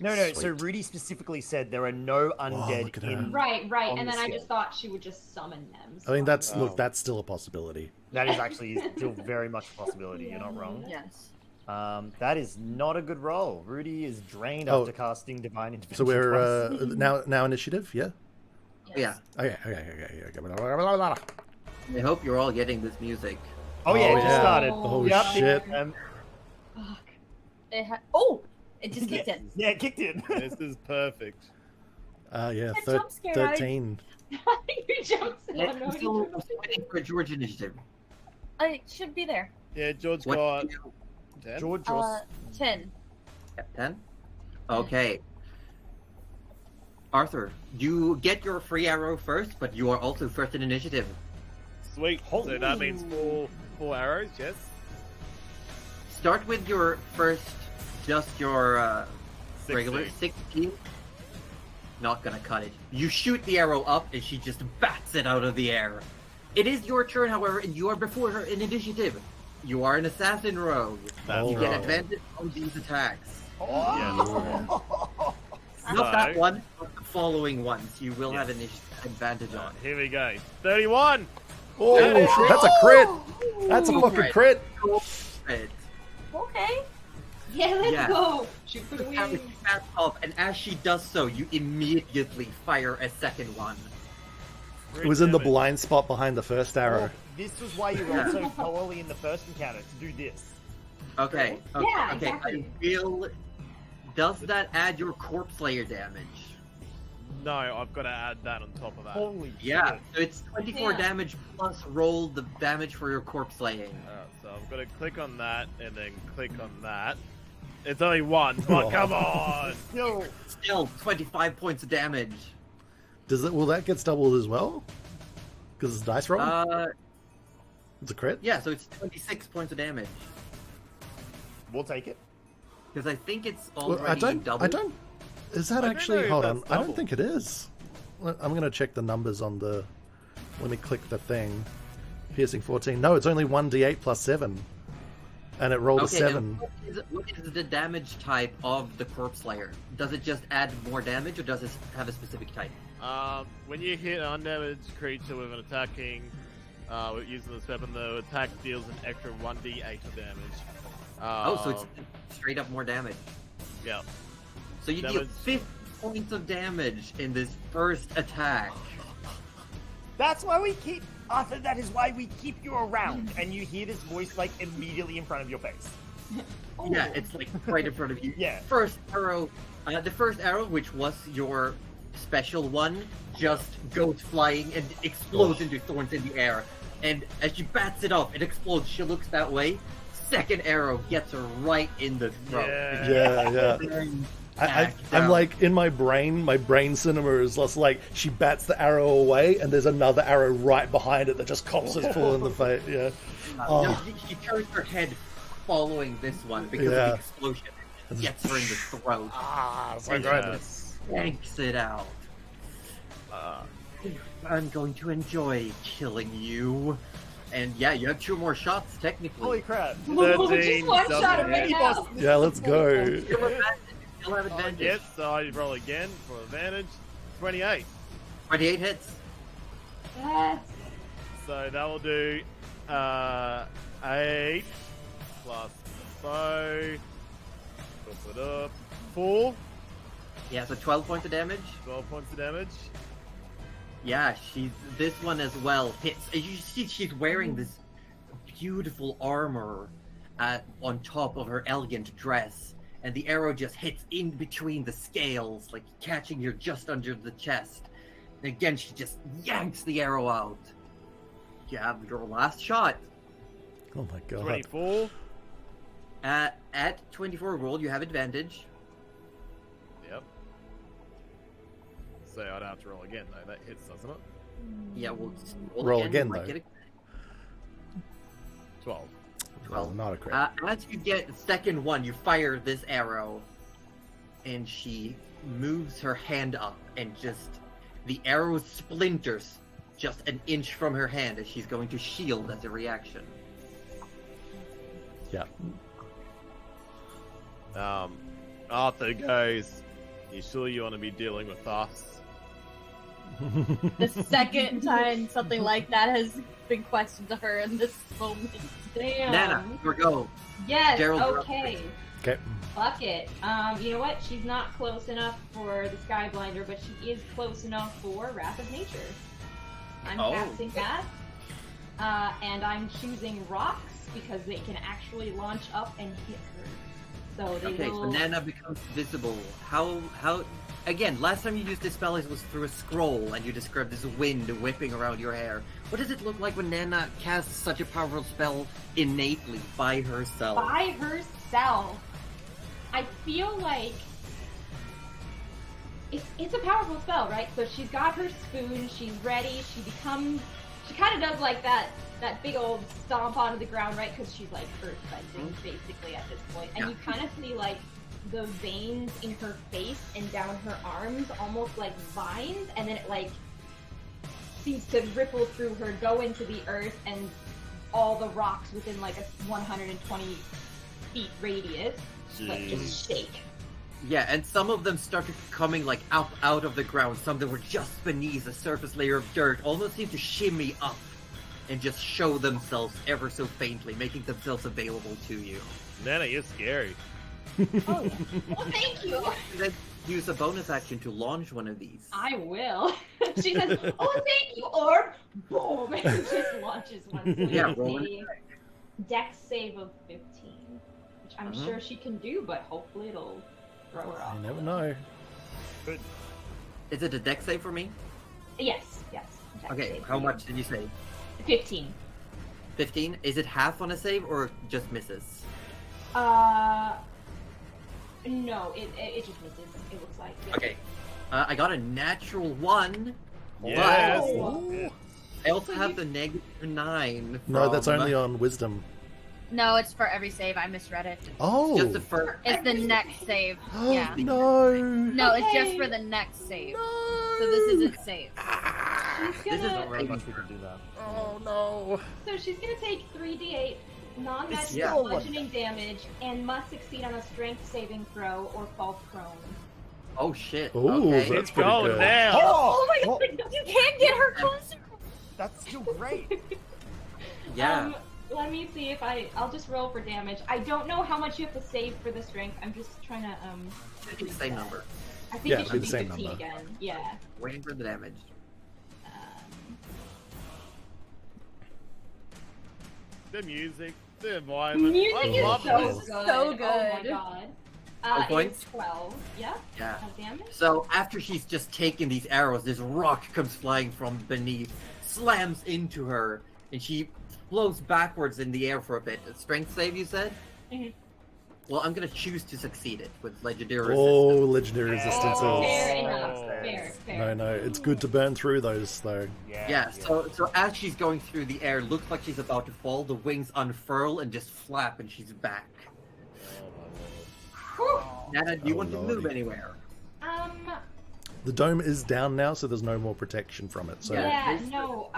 No. So Sweet. Rudy specifically said there are no undead look at her. in. Right. On And the then I scale. just thought she would just summon them. I mean, that's Oh. look, that's still a possibility. That is actually still very much a possibility. You're not wrong. Yes. That is not a good roll. Rudy is drained Oh. after casting Divine Intervention. So we're twice. now initiative, yeah. Yeah. Okay. I hope you're all getting this music. Oh yeah, Oh, it just yeah. started. Oh Yep. shit! Fuck. It just kicked in. Yeah, it kicked in. This is perfect. Yeah, That jump scare, I- 13. you jumped so I'm annoying. still waiting for George initiative. It should be there. Yeah, George What? got 10. George, 10. 10? Okay. Arthur, you get your free arrow first, but you are also first in initiative. Sweet. So that means four arrows, yes? Start with your first, just your 16. regular 16. Not gonna cut it. You shoot the arrow up, and she just bats it out of the air. It is your turn, however, and you are before her in initiative. You are an assassin rogue. That's You get right. advantage on these attacks. Yes. Not that So- one, but the following ones. You will Yes. have an advantage on. Here we go. 31! Oh, that's a crit! That's a Ooh. fucking crit! Right. Okay. Yeah, let's Yeah. go. Shoot for the The arrow wings. bats off, and as she does so, you immediately fire a second one. It was in the blind spot behind the first arrow. This was why you rolled so poorly in the first encounter to do this. Okay. Okay. Yeah, okay. exactly. I will. Does that add your corpse slayer damage? No, I've got to add that on top of that. Holy Yeah. shit. So it's 24 Yeah. damage plus roll the damage for your corpse slaying. Alright, so I've got to click on that and then click on that. It's only one, but come on! Still, Still 25 points of damage. Will that get doubled as well? Because it's dice roll? It's a crit? Yeah. So it's 26 points of damage. we'll take it. Because I think it's Well, already double. I don't. Is that I don't actually? know if Hold on. that's I don't double. think it is. I'm gonna check the numbers on the. Let me click the thing. Piercing 14. No, it's only 1d8 plus 7. And it rolled a Okay, 7. and what is the damage type of the corpse slayer? Does it just add more damage, or does it have a specific type? When you hit an undamaged creature with an attacking, using this weapon, the attack deals an extra 1d8 of damage. So it's straight up more damage. Yeah. So you deal Damage. 50 points of damage in this first attack. That's why we keep Arthur. That is why we keep you around, and you hear this voice like immediately in front of your face. Yeah, it's like right in front of you. Yeah. First arrow, the first arrow, which was your special one, just goes flying and explodes into thorns in the air. And as she bats it off, it explodes. She looks that way. Second arrow gets her right in the throat. Yeah. I'm like, in my brain cinema is just like, she bats the arrow away, and there's another arrow right behind it that just cops it full in the face. Yeah. No, she turns her head following this one because of Yeah. the explosion. It gets her in the throat. So And good. yanks it out. I'm going to enjoy killing you. And yeah, you have 2 more shots, technically. Holy crap! 13 Just one shot of double it hit. now. Yeah, let's go. Still have advantage. Still have advantage. Yes, so I roll again for advantage. 28. 28 hits. Yes. So that will do 8 plus 5. Put it up. 4. Yeah, so 12 points of damage. 12 points of damage. Yeah, this one as well hits. You see, she's wearing this beautiful armor on top of her elegant dress, and the arrow just hits in between the scales, like catching her just under the chest. And again, she just yanks the arrow out. You have your last shot. Oh my god. 24. At 24 roll, you have advantage. Yep. So I'd have to roll again, though. That hits, doesn't it? Yeah, we'll Roll you again, might though. get a 12. Well, not a crit. As you get the second one, you fire this arrow, and she moves her hand up, and just the arrow splinters just an inch from her hand as she's going to shield as a reaction. Yeah. Arthur goes, "You sure you want to be dealing with us?" The second time something like that has been questioned to her in this moment. Damn. Nana, we're go. Yes. Gerald, you're up Okay. Okay. Fuck it. You know what? She's not close enough for the Skyblinder, but she is close enough for Wrath of Nature. I'm casting that. And I'm choosing rocks because they can actually launch up and hit her. So they Okay, will... so Nana becomes visible. How again, last time you used this spell was through a scroll and you described this wind whipping around your hair. What does it look like when Nana casts such a powerful spell innately by herself? By herself. I feel like it's a powerful spell, right? So she's got her spoon, she's ready, she kind of does like that big old stomp onto the ground, right? Because she's like earthbending basically at this point. And you kind of see like the veins in her face and down her arms almost like vines, and then it like seems to ripple through her, go into the earth, and all the rocks within like a 120 feet radius like just shake. Yeah, and some of them started coming like up out of the ground. Some that were just beneath the surface layer of dirt almost seem to shimmy up and just show themselves ever so faintly, making themselves available to you. Nana, you're scary. Oh, yeah. Well, thank you. Then use a bonus action to launch one of these. I will. She says, "Oh, thank you," or boom, and just launches one. So Yeah, it's roll a dex save of 15, which I'm sure she can do, but hopefully it'll throw her off. You never know. Good. Is it a dex save for me? Yes. Dex Okay, save how for much did you say? you. 15. 15? Is it half on a save or just misses? No, it just misses. It looks like. Yeah. Okay. I got a natural 1. Yes. But I also have the -9. No, that's from- only on wisdom. No, it's for every save. I misread it. Oh. Just the first. It's the next save. Yeah. No. No, it's just Okay. for the next save. So this isn't save. She's This is gonna, Not really much we can do that. Oh no. so she's gonna take 3d8 non-magical Yeah. bludgeoning damage and must succeed on a strength saving throw or fall prone. Oh shit. Ooh, okay. that's It's pretty going good. down. Oh my god, you can't get her closer! That's still great. Yeah. Let me see if I'll just roll for damage. I don't know how much you have to save for the strength. I'm just trying to It's the same number. I think Yeah, it it'll should be be the same 15 number. again. Yeah. Waiting for the damage. The music, the environment. Music I is love so this. good. So Oh my good. god. Oh, It's points? 12. Yeah. Yeah. Of damage. So after she's just taken these arrows, this rock comes flying from beneath, slams into her, and she floats backwards in the air for a bit. A strength save, you said? Mhm. Well, I'm gonna choose to succeed it with legendary Oh, resistance. legendary resistances. Fair Oh. enough. Fair. No, no, it's good to burn through those though. Yeah, so as she's going through the air, looks like she's about to fall. The wings unfurl and just flap, and she's back. Whew. Nana, do you Oh, want to lordy. move anywhere? The dome is down now, so there's no more protection from it. So Yeah. Yeah, no,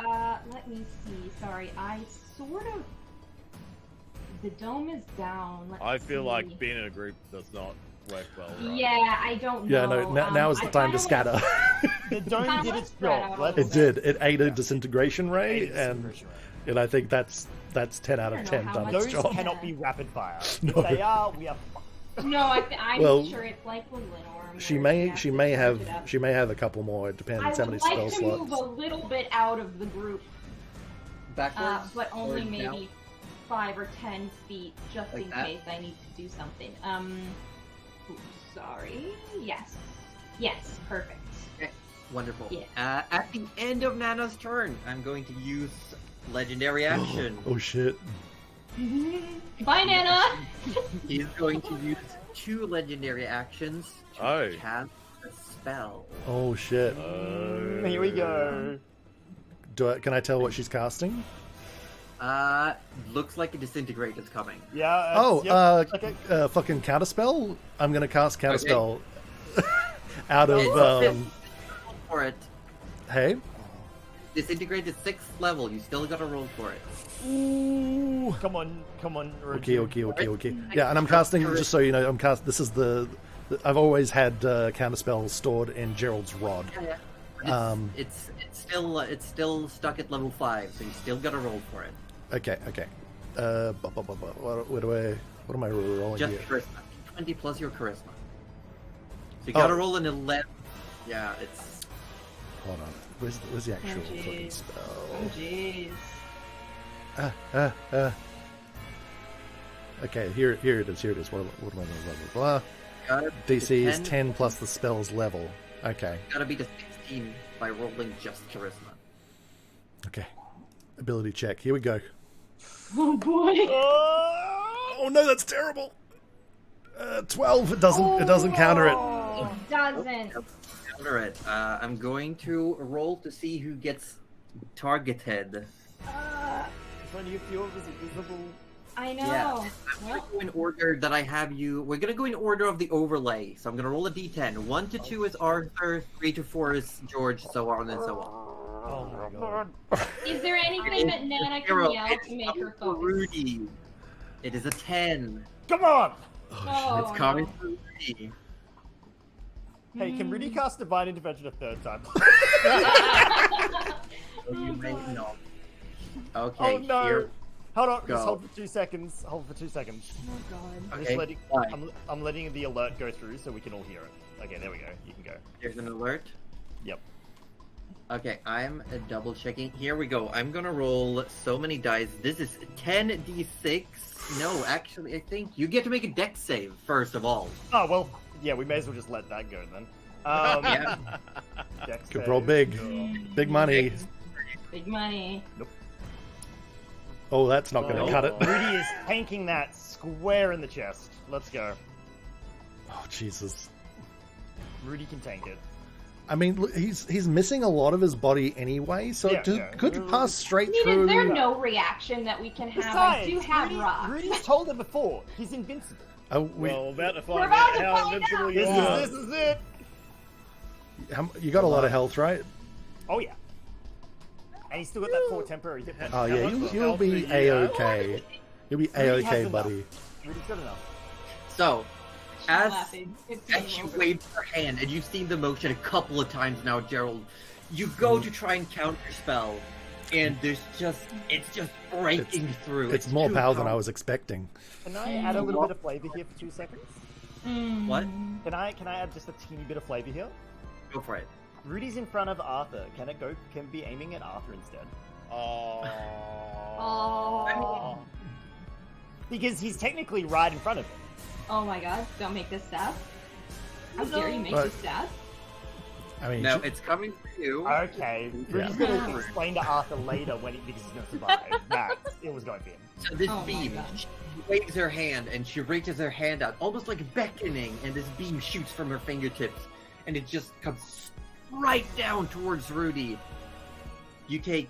let me see. Sorry, I sort of... The dome is down. Let's I feel see. like being in a group does not work well. Right? Yeah, I don't yeah, know. no. Now is the I time to kinda scatter. The dome Kinda did wanna its spread job. out a Let's- little It did. It ate a disintegration ray, It's and super sure. I think that's 10 out I of don't 10 know how done much its Those job. cannot be rapid fire. If No. they are, we are fucked. No, I'm Well, sure it's like with Lenore. She where may you she to may charge it up. have she may have a couple more. It depends I how would many like spell to slots. move a little bit out of the group, Backwards? but only Or maybe down? 5 or 10 feet, just Like in that? case I need to do something. Oops, sorry. Yes, perfect. Wonderful. Yeah. At the end of Nana's turn, I'm going to use legendary action. Oh shit! Bye, Nana. He's going to use 2 legendary actions to Oh. cast a spell. Oh shit! Here we go. Can I tell what she's casting? Looks like a disintegrate is coming. Yeah. Oh, yep, okay. fucking counterspell. I'm gonna cast counterspell Okay. out of Roll for it. Hey. Disintegrate is 6th level. You still gotta roll for it. Ooh. Come on. Okay. Raju. Yeah, and I'm casting. Just so you know, This is the I've always had counterspells stored in Gerald's rod. Yeah. It's still stuck at level 5, so you still gotta roll for it. Okay. What am I rolling Just here? charisma. 20 plus your charisma. So you gotta roll an 11. Yeah, it's. Hold on. Where's the actual fucking Oh spell? jeez. Okay, here it is. What am I doing? Blah, blah, blah. DC is 10 plus the spell's level. Okay. Gotta be to 16 by rolling just charisma. Okay. Ability check. Here we go. Oh boy. Oh no, that's terrible. 12. It doesn't counter it. It doesn't. Counter it. I'm going to roll to see who gets targeted. When you feel visible. I know. Yeah. I'm gonna go in order that I have you. We're gonna go in order of the overlay. So I'm gonna roll a d10. 1 to 2 is Arthur, 3 to 4 is George, so on and so on. Oh my god. Is there anything that Nana can yell to make her focus? Rudy. It is a 10. Come on! Oh, It's coming from Rudy. Hey, can Rudy cast Divine Intervention a third time? You may not. Okay. Oh no! Here. Hold on, Go. just hold for 2 seconds. Hold for 2 seconds. Oh god. I'm Okay. just letting, Why? I'm letting the alert go through so we can all hear it. Okay, there we go. You can go. There's an alert. Yep. Okay, I'm double checking. Here we go. I'm gonna roll so many dice. This is 10d6. No, actually, I think you get to make a dex save first of all. Oh well, yeah. We may as well just let that go then. Yeah. Dex Could save. roll big. Big money. Big money. Oh, that's not going to cut it. Rudy is tanking that square in the chest. Let's go. Oh, Jesus. Rudy can tank it. I mean, look, he's missing a lot of his body anyway, so Yeah, could you pass straight I mean, through? is there no reaction that we can have? I do have rocks. Rudy's told it before. He's invincible. Oh, Well, we're about to We're find about out to how find invincible out. you are. This is it. you got a lot of health, right? Oh yeah. And he's still got that 4 temporary hit points. Oh, How yeah, much you'll health do be you A-okay. You'll be Rudy has A-okay, enough. buddy. Rudy's got enough. So, as laughing. as you wave your hand, and you've seen the motion a couple of times now, Gerald, you go to try and counterspell, and it's just breaking through. It's more too power than I powerful. was expecting. Can I add a little bit of flavor here for 2 seconds? What? Can I add just a teeny bit of flavor here? Go for it. Rudy's in front of Arthur. Can it go? Can be aiming at Arthur instead? Oh. Because he's technically right in front of him. Oh my god, don't make this stab. How dare you make But- this stab? I mean, No, it's coming for you. Okay, Rudy's Yeah. gonna explain to Arthur later because he's gonna survive. Max, it was going for him. So this Oh my beam, God. she waves her hand and she reaches her hand out, almost like beckoning, and this beam shoots from her fingertips, and it just comes right down towards Rudy. You take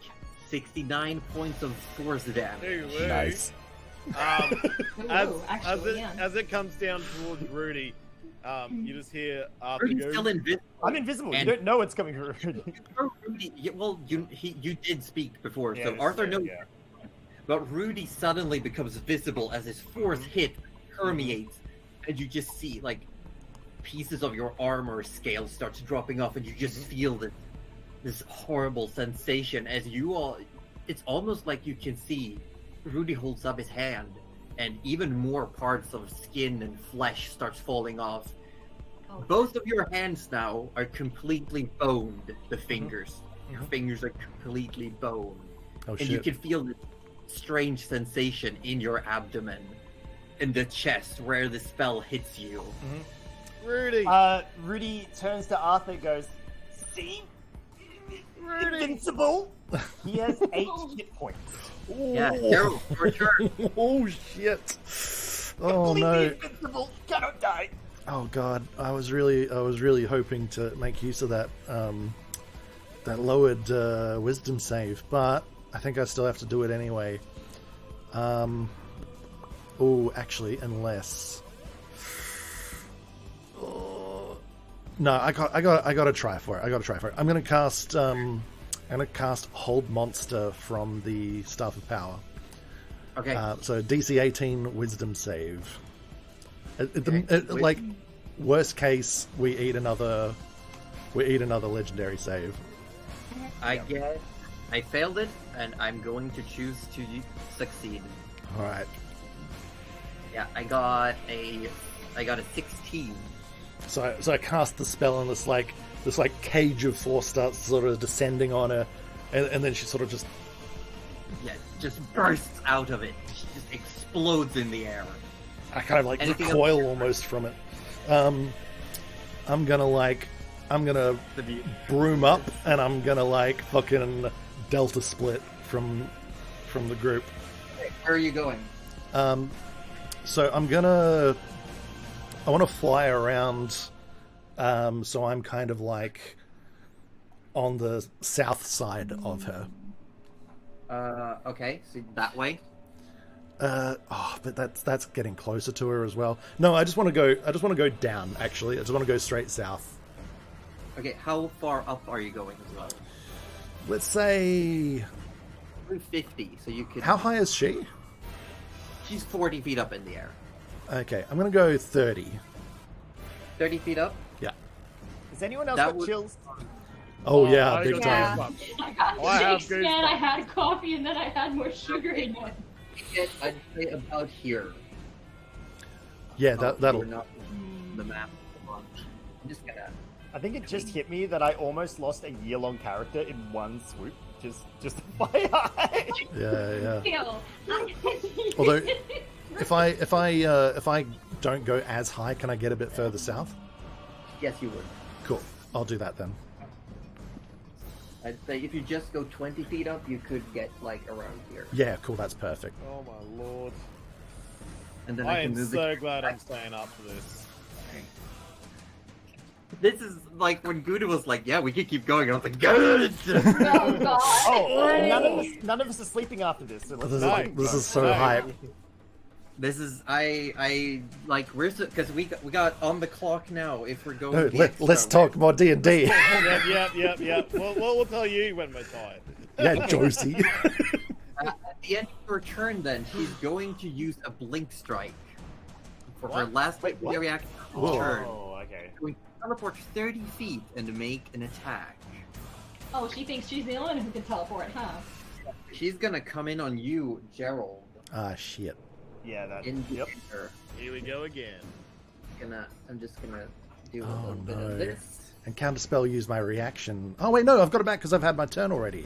69 points of force damage. Anyway, nice. Ooh, actually, yeah. as it comes down towards Rudy, you just hear Arthur Rudy's go, still invisible. I'm invisible. And- You don't know it's coming from Rudy. Rudy, yeah, well, you did speak before, Yeah, so this Arthur is knows. fair, yeah. But Rudy suddenly becomes visible as his force hit permeates, and you just see like pieces of your armor scale starts dropping off, and you just feel this horrible sensation as you all. It's almost like you can see Rudy holds up his hand, and even more parts of skin and flesh starts falling off. Oh. Both of your hands now are completely boned. The fingers, your fingers are completely boned, Oh, and you shit. can feel this strange sensation in your abdomen, in the chest where the spell hits you. Rudy. Rudy turns to Arthur and goes, "See? Invincible? He has 8 hit points. Yeah, Gerald, your turn. Oh, shit. Oh, Completely no. invincible. Cannot die." Oh god, I was really hoping to make use of that that lowered wisdom save, but I think I still have to do it anyway. Oh, actually, unless. Oh, no, I got to try for it. I'm gonna cast Hold Monster from the Staff of Power. Okay. So DC 18 Wisdom save. Okay. Like worst case, we eat another legendary save. I guess I failed it, and I'm going to choose to succeed. All right. Yeah, I got a 16. So I cast the spell, and this cage of force starts sort of descending on her, and then she sort of just bursts out of it. She just explodes in the air. I kind of like Anything recoil almost from it. I'm gonna broom up, and I'm gonna like fucking delta split from the group. Where are you going? So I want to fly around. So I'm kind of like on the south side of her. Okay, so that way. But that's getting closer to her as well. No, I just want to go down. Actually, I just want to go straight south. Okay, how far up are you going as well? Let's say 50. So you could. How high is she? She's 40 feet up in the air. Okay, I'm gonna go 30. 30 feet up. Yeah. Has anyone else That got would- chills? Oh yeah, I big got time. goosebumps. I got I have shakes, man. goosebumps. I had coffee and then I had more sugar in it. I'd say about here. Yeah, Oh, that'll. you're not on the map. Hold on. I'm just gonna. I think it just hit me that I almost lost a year-long character in one swoop. Just FYI. Yeah. Kill. Although, if I don't go as high, can I get a bit further south? Yes, you would. Cool. I'll do that then. I'd say if you just go 20 feet up, you could get like around here, Yeah, cool. That's perfect. Oh my lord. and then I I can am move so the. glad I'm staying up for this. This is like when Gouda was like, "Yeah, we can keep going." I was like, "Good." Oh god. Oh, none of us are sleeping after this. So let's This go. is so No. hype. This is I like we're because we got on the clock now. If we're going, No, the let's extra talk more D&D. Yep. We'll tell you when we're tired. Yeah, Josie. At the end of her turn, then she's going to use a blink strike for her What? last Wait, what? legendary action Whoa. turn. Oh, okay. Going to teleport 30 feet and make an attack. Oh, she thinks she's the only one who can teleport, huh? She's gonna come in on you, Gerald. Ah, shit. Yeah, that. In the Yep. air. Here we go again. I'm just gonna do a Oh, little bit no. of this. And counterspell use my reaction. Oh wait, no, I've got it back because I've had my turn already.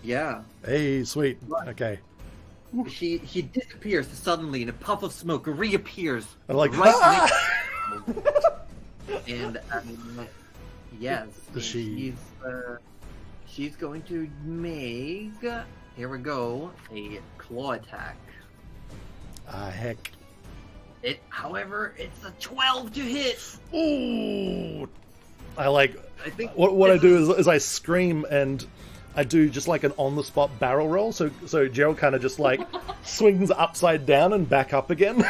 Yeah. Hey, sweet. Okay. She disappears suddenly in a puff of smoke, reappears I'm like, right ah! next to you. And yes, and She- she's going to make, here we go, a claw attack. Ah, heck. However, it's a 12 to hit. Ooh. I like I think what I this do is I scream and I do just like an on the spot barrel roll. So Gerald kind of just like swings upside down and back up again.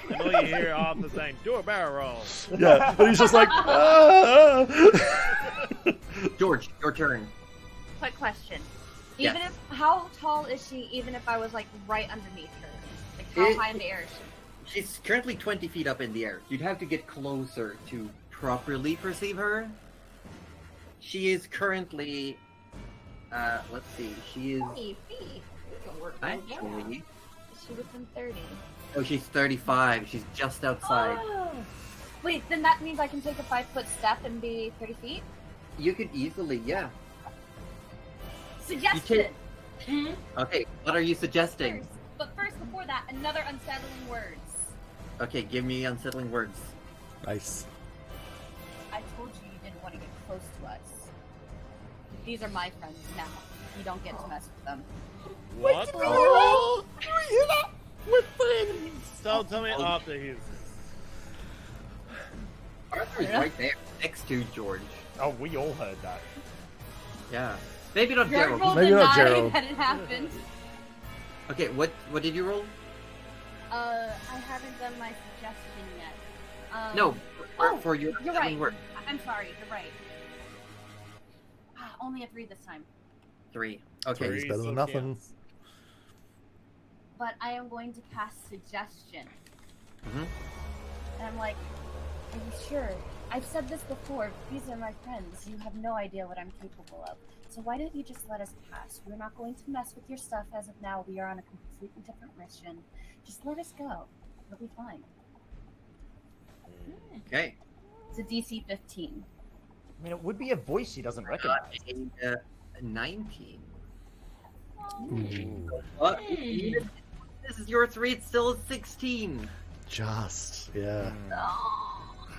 And all you hear Arthur saying, "Do a barrel roll." Yeah, but he's just like, ah! George, your turn. Quick question. Yes. Even if how tall is she? Even if I was like right underneath her, like how high in the air is she? She's currently 20 feet up in the air. You'd have to get closer to properly perceive her. She is currently, let's see, she is 20 feet. We can work that out. actually, Is she within 30? oh, she's 35. She's just outside. Oh. Wait, then that means I can take a 5-foot step and be 30 feet? You could easily, yeah. Suggestion! Mhm. Okay, what are you suggesting? First. But first, before that, another unsettling words. Okay, give me unsettling words. Nice. I told you you didn't want to get close to us. These are my friends now. You don't get to mess with them. What? Oh, you hear that? We're friends. Tell me Arthur hears this. Arthur's right there, next to George. Oh, we all heard that. Yeah. Maybe not Gerald Gerald. Maybe not denying Gerald. that it happened. Okay, what did you roll? I haven't done my suggestion yet. No, for your You're unsettling right. word. I'm sorry, you're right. Only a 3 this time. 3. Okay. Three. Three better than still nothing. counts. But I am going to cast suggestion. Mhm. And I'm like, you sure? I've said this before. These are my friends. You have no idea what I'm capable of. So why don't you just let us pass? We're not going to mess with your stuff as of now. We are on a completely different mission. Just let us go. We'll be fine. Okay. It's a DC 15. I mean, it would be a voice she doesn't recognize. 19. But this is your 3, it's still a 16. Just, yeah.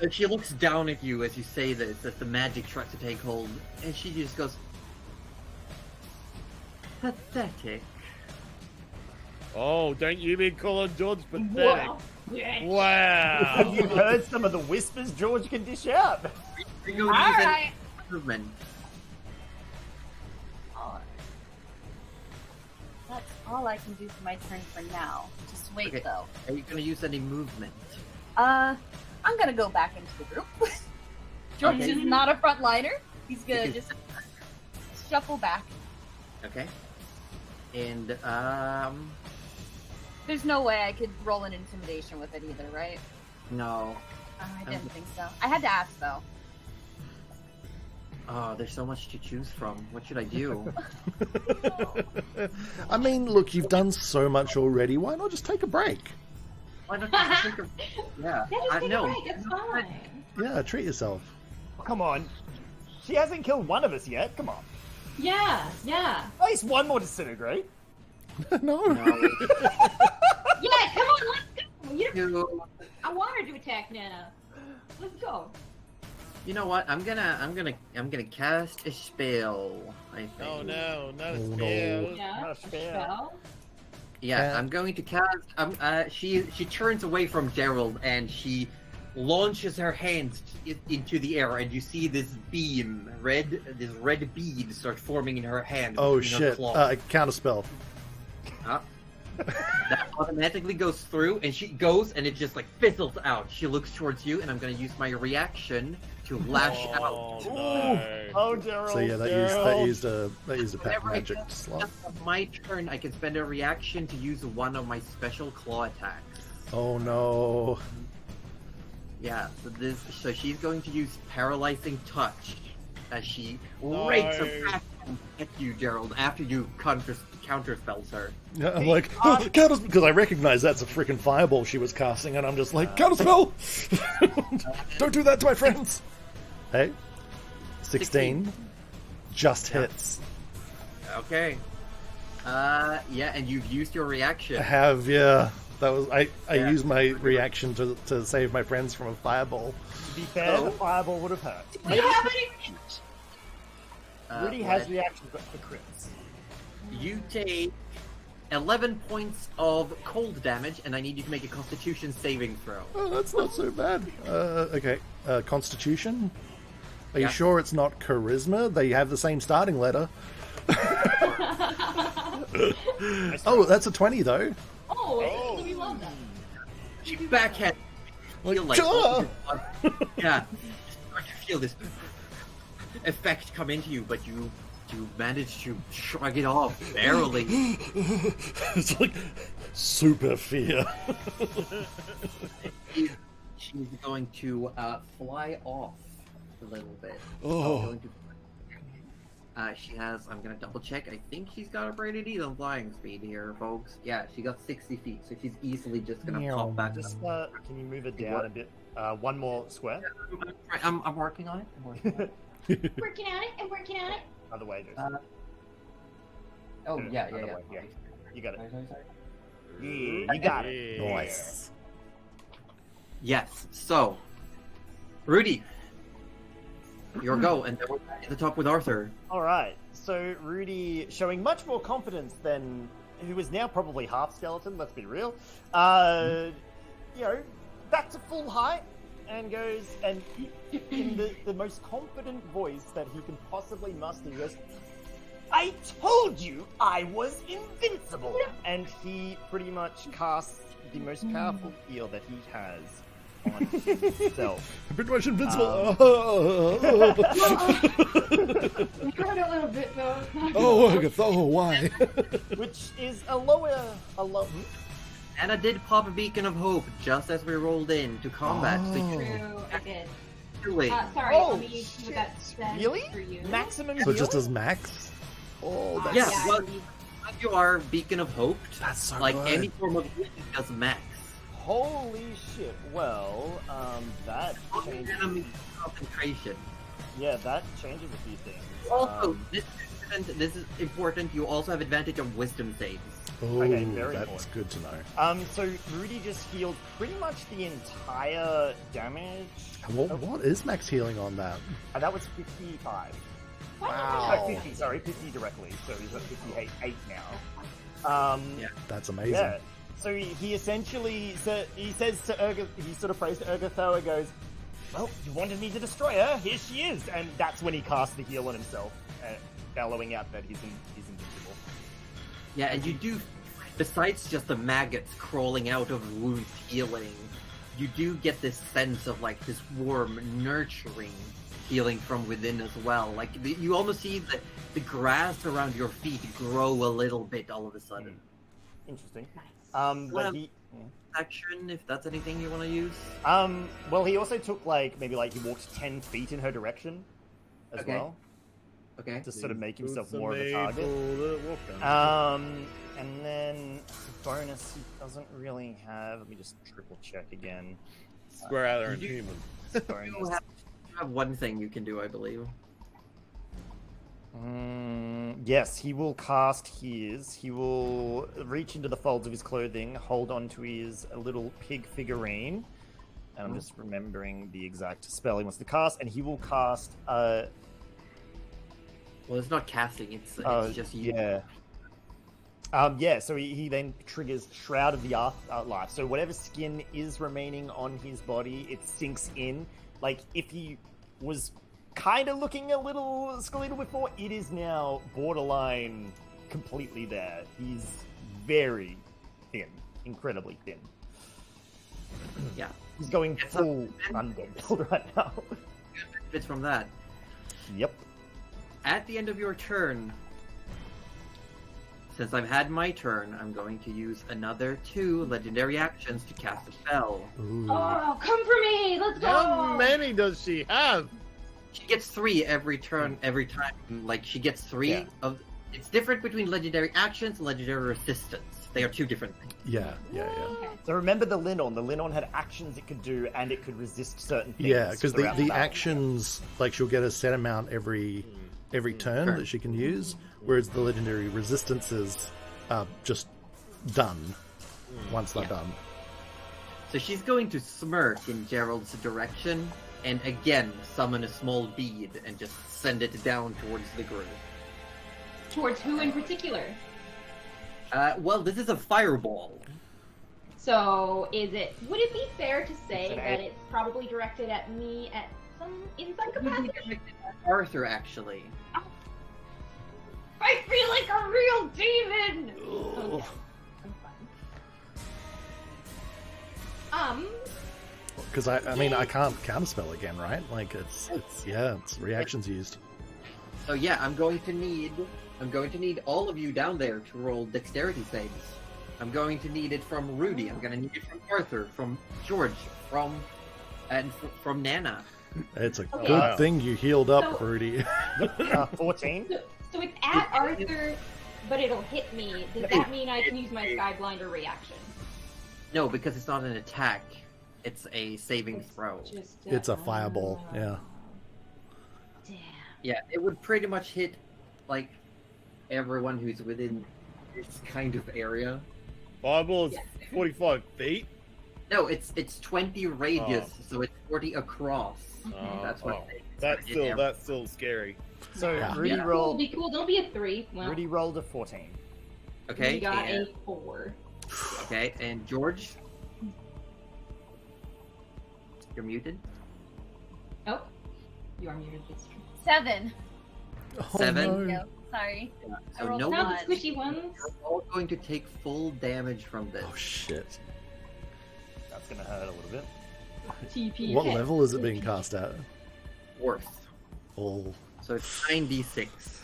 And she looks down at you as you say this, as the magic tries to take hold, and she just goes, pathetic. Oh, don't you be calling George pathetic. Wow. Have Wow. you heard some of the whispers George can dish out? You're going to use Alright. an movement. That's all I can do for my turn for now. Just wait, Okay. though. Are you going to use any movement? I'm gonna go back into the group. George Okay. is not a frontliner. He's gonna Because- just shuffle back. Okay. And, There's no way I could roll an intimidation with it either, right? no. I didn't think so. I had to ask, though. Oh, there's so much to choose from. What should I do? I mean, look, you've done so much already. Why not just take a break? Why not just think of... Yeah, Yeah, just take no. a break. It's fine. Yeah, treat yourself. Come on. She hasn't killed one of us yet. Come on. Yeah, yeah. At least one more disintegrate. No. No. Yeah, come on, let's go. You, I wanted to attack Nana. Let's go. you know what? I'm gonna cast a spell. I think. Oh no, not a Oh, no. spell. Yeah. Not a spell. Yeah, I'm going to cast. She turns away from Gerald and she launches her hands into the air, and you see this beam, this red bead start forming in her hand. Oh between her shit. claws. Counterspell. That automatically goes through, and she goes, and it just like fizzles out. She looks towards you, and I'm gonna use my reaction to lash Oh out. no. Oh, Gerald. So yeah, that Gerald. used a pack Whenever I magic get slot. on my turn, I can spend a reaction to use one of my special claw attacks. Oh no. Yeah, so she's going to use paralyzing touch as she rakes her No. back at you, Gerald, after you counterspells her. Yeah, I'm like, oh, counterspell, because I recognize that's a freaking fireball she was casting, and I'm just like, counterspell! Don't do that to my friends! Hey, 16 just hits. Okay. Yeah, and you've used your reaction. I have, yeah. That was I Yeah. used my reaction to save my friends from a fireball. To be fair, the fireball would have hurt. We don't have any. Rudy has reactions for crits. You take 11 points of cold damage, and I need you to make a Constitution saving throw. Oh, that's not so bad. Okay, Constitution? Are you Yeah. sure it's not Charisma? They have the same starting letter. Oh, that's a 20 though. Oh, we love that. She backhand. Like, Feel like "Duh!" yeah, start to feel this effect come into you, but you manage to shrug it off barely. It's like super fear. She's going to fly off a little bit. Oh. She has, I'm gonna double check, I think she's got a braided on flying speed here, folks. Yeah, she got 60 feet, so she's easily just gonna Meow. pop back. Just, can you move it down a bit? One more square. I'm working on it. I'm working on it. Working on it and working on it. Other way, Joseph. Oh, yeah. Other way, yeah. You got it. Sorry. Yeah, you got it. Yeah. Nice. Yes, so, Rudy, your go, and then we're back at the top with Arthur. All right. So Rudy, showing much more confidence than who is now probably half skeleton. Let's be real. Back to full height, and goes and in the most confident voice that he can possibly muster, he goes, "I told you I was invincible," and he pretty much casts the most powerful heal that he has on himself. Pretty much invincible. We cried a little bit though. Oh, Agatha, oh, why? Which is a lower. Anna did pop a beacon of hope just as we rolled in to combat. Oh. True, I did. Actually, Sorry, Oh, let me use some of that sense Really? for you. Maximum So it just heal? does max? Oh, that's Yeah, I well- need- if you are beacon of hope, that's so like good. any form of healing does max. Holy shit. Well, that changes. Enemy concentration. Yeah, that changes a few things. Also, this is important. You also have advantage on wisdom saves. Oh, Okay, very that's important. good to know. So Rudy just healed pretty much the entire damage. What is max healing on that? That was 55. Wow. 50, sorry, 50 directly. So he's at 58 now. Yeah. That's amazing. Yeah. So he essentially he says to Urga, he sort of prays to Urgathoa, goes, "Well, you wanted me to destroy her. Here she is." And that's when he casts the heal on himself, bellowing out that he's invincible. Yeah, and you do, besides just the maggots crawling out of wounds healing, you do get this sense of like this warm, nurturing healing from within as well. Like you almost see the grass around your feet grow a little bit all of a sudden. Interesting. Nice. But Well, he. Action, if that's anything you want to use. Well, he also took maybe he walked 10 feet in her direction as Okay. well, Okay. to sort of make himself Some more of a target. able to walk on. And then bonus he doesn't really have. Let me just triple check again. Square out there in you- human. You Bonus. have one thing you can do, I believe. Yes, he will cast his. He will reach into the folds of his clothing, hold on to his little pig figurine. And I'm just remembering the exact spell he wants to cast. And he will cast. Well, it's not casting; it's just you. Yeah. So he then triggers Shroud of the Afterlife. So whatever skin is remaining on his body, it sinks in. Like, if he was kind of looking a little skeletal before, it is now borderline completely there. He's very thin. Incredibly thin. Yeah. He's going It's full undead build right now. Bits from that. Yep. At the end of your turn, since I've had my turn, I'm going to use another 2 legendary actions to cast a spell. Ooh. Oh, come for me! Let's go! How many does she have? She gets 3 every turn, every time. Like, she gets 3 Yeah. of... It's different between legendary actions and legendary resistance. They are 2 different things. Yeah. Okay. So remember the Linon. The Linon had actions it could do, and it could resist certain things. Yeah, because throughout the battle. actions, like she'll get a set amount every turn Sure. that she can use, whereas the legendary resistances are just done once they're Yeah. done. So she's going to smirk in Gerald's direction, and again summon a small bead and just send it down towards the group. Towards who in particular? Well, this is a fireball. So, would it be fair to say It's an that eight. it's probably directed at me in some capacity? Arthur, actually. I feel like a real demon! Ugh. Okay. I'm fine. Because I mean, I can't counterspell again, right? Like it's reactions used. So yeah, I'm going to need all of you down there to roll dexterity saves. I'm going to need it from Rudy. I'm going to need it from Arthur, from George, from Nana. It's a Okay. good Wow. thing you healed up, So- Rudy. 14. So it's at Arthur, but it'll hit me. Does that mean I can use my Skyblinder reaction? No, because it's not an attack. It's a saving throw. Just, It's a fireball. Yeah. Damn. Yeah, it would pretty much hit like everyone who's within this kind of area. Fireball is Yeah. 45 feet. No, it's 20 radius, so it's 40 across. Oh, That's what. oh. it is. That's still scary. So Yeah. Rudy Yeah. Cool, rolled. be cool. Don't be a 3. Well, Rudy rolled a 14. Okay. you got and, a 4. okay, and George, you're muted. Oh, you are muted. It's true. 7. Oh, 7. no. No, sorry. So rolled no a one, Not the squishy ones. you're all going to take full damage from this. Oh shit! That's gonna hurt a little bit. TP. What level is it being cast at? Worth. All. So it's 9d6. It's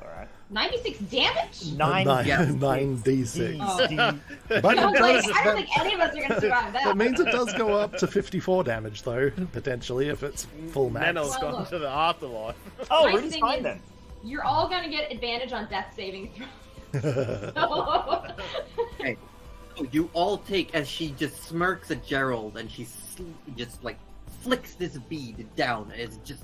alright. 96 damage? 9d6. Oh. But I it does, don't think any of us are going to survive that. that means it does go up to 54 damage, though, potentially, if it's full max. Menel's Well, gone look. to the afterlife. Oh, Nice Rudy's thing fine is- then. You're all going to get advantage on death saving throws. So- You all take as she just smirks at Gerald and she just like flicks this bead down. And it's just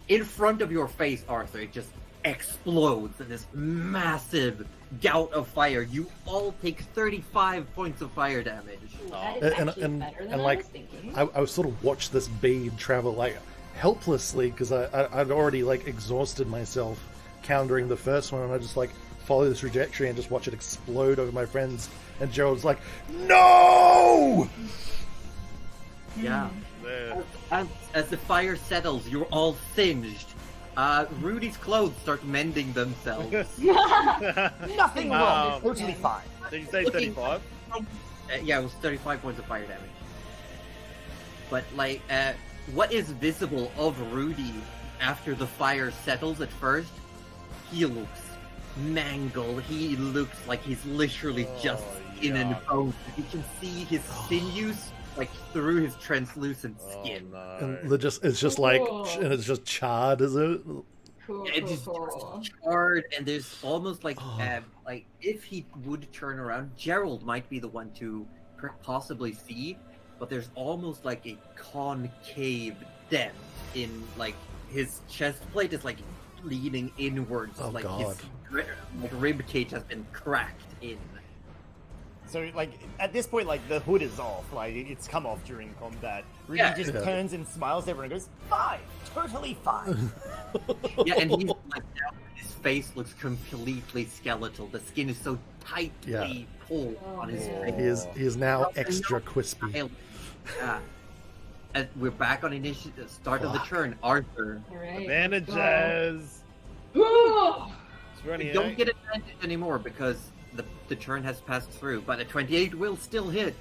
in front of your face, Arthur. It just explodes in this massive gout of fire. You all take 35 points of fire damage. That is And- actually and- better than and, I like, was thinking. I was sort of watched this bead travel like helplessly because I'd already like exhausted myself countering the first one, and I just like follow this trajectory and just watch it explode over my friends. And Gerald's like, "No!" Yeah. Yeah. As the fire settles, you're all singed. Rudy's clothes start mending themselves. Nothing wrong. Um, Totally fine. Did you say 35? Yeah, it was 35 points of fire damage. But like, what is visible of Rudy after the fire settles at first? He looks mangled. He looks like he's literally just skin and yuck. bone. You can see his sinews like through his translucent skin. Oh, And no. it's just like, Cool. and it's just charred, is it? Cool, It's just cool. charred, and there's almost like if he would turn around, Gerald might be the one to possibly see, but there's almost like a concave dent in like his chest plate is like leaning inwards, Oh, like God. his rib cage has been cracked in. So, like, at this point, like, the hood is off. Like, it's come off during combat. Rudy Yeah. just Yeah. turns and smiles at everyone and goes, "Fine, totally fine." Yeah, and he's like now his face looks completely skeletal. The skin is so tightly pulled on his Oh, face. He is now extra crispy. Yeah. And we're back on start of the turn. Arthur, All right, Advantages. let's It's running you don't get advantage anymore because the turn has passed through, but a 28 will still hit.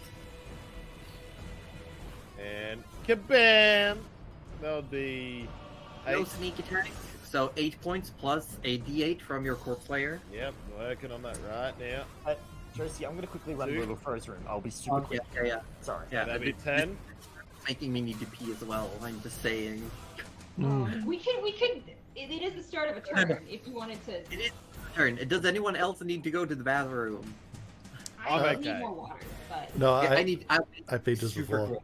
And kabam! That would be No 8. sneak attack, so 8 points plus a d8 from your corpse slayer. Yep, working on that right now. Josie, I'm going to quickly run to Two. the little Froze room. I'll be super Oh, quick. yeah. Sorry. Yeah, That'd but be this- 10. Making me need to pee as well. I'm just saying. Mm. We could. It is the start of a turn. If you wanted to, It is turn. Does anyone else need to go to the bathroom? I I'm need okay. more water. But No, Yeah, I need. I peed just super before. cool.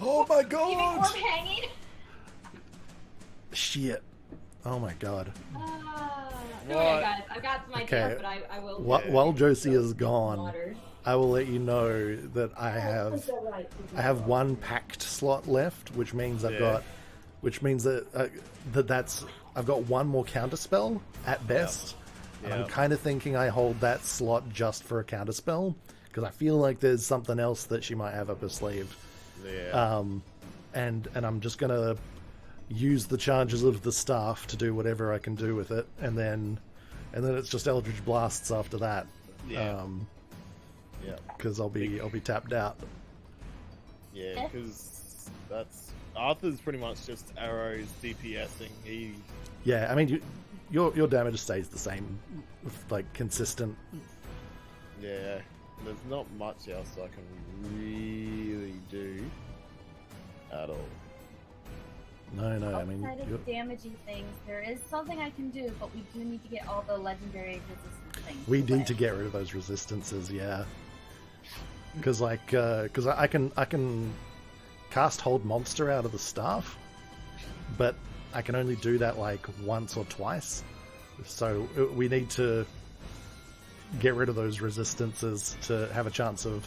Oh my even god! more hanging. Shit! Oh my god! Don't worry, guys. I've got some ideas, Okay. but I will. While Josie is gone, Water. I will let you know that I have one packed slot left, which means I've Yeah. got, which means that I've got one more counter spell at best. And I'm Yep. kind of thinking I hold that slot just for a counter spell because I feel like there's something else that she might have up her sleeve. Yeah. And I'm just gonna use the charges of the staff to do whatever I can do with it, and then it's just Eldritch Blasts after that. Yeah. Yeah. Because I'll be tapped out. Yeah, because that's Arthur's pretty much just arrows DPSing. He Yeah, I mean your damage stays the same, with like consistent. yeah. There's not much else I can really do at all. No, I mean Outside you're, of damaging things, there is something I can do, but we do need to get all the legendary resistance things. we away. need to get rid of those resistances, yeah. Because I can cast Hold Monster out of the staff, but I can only do that like once or twice. So we need to get rid of those resistances to have a chance of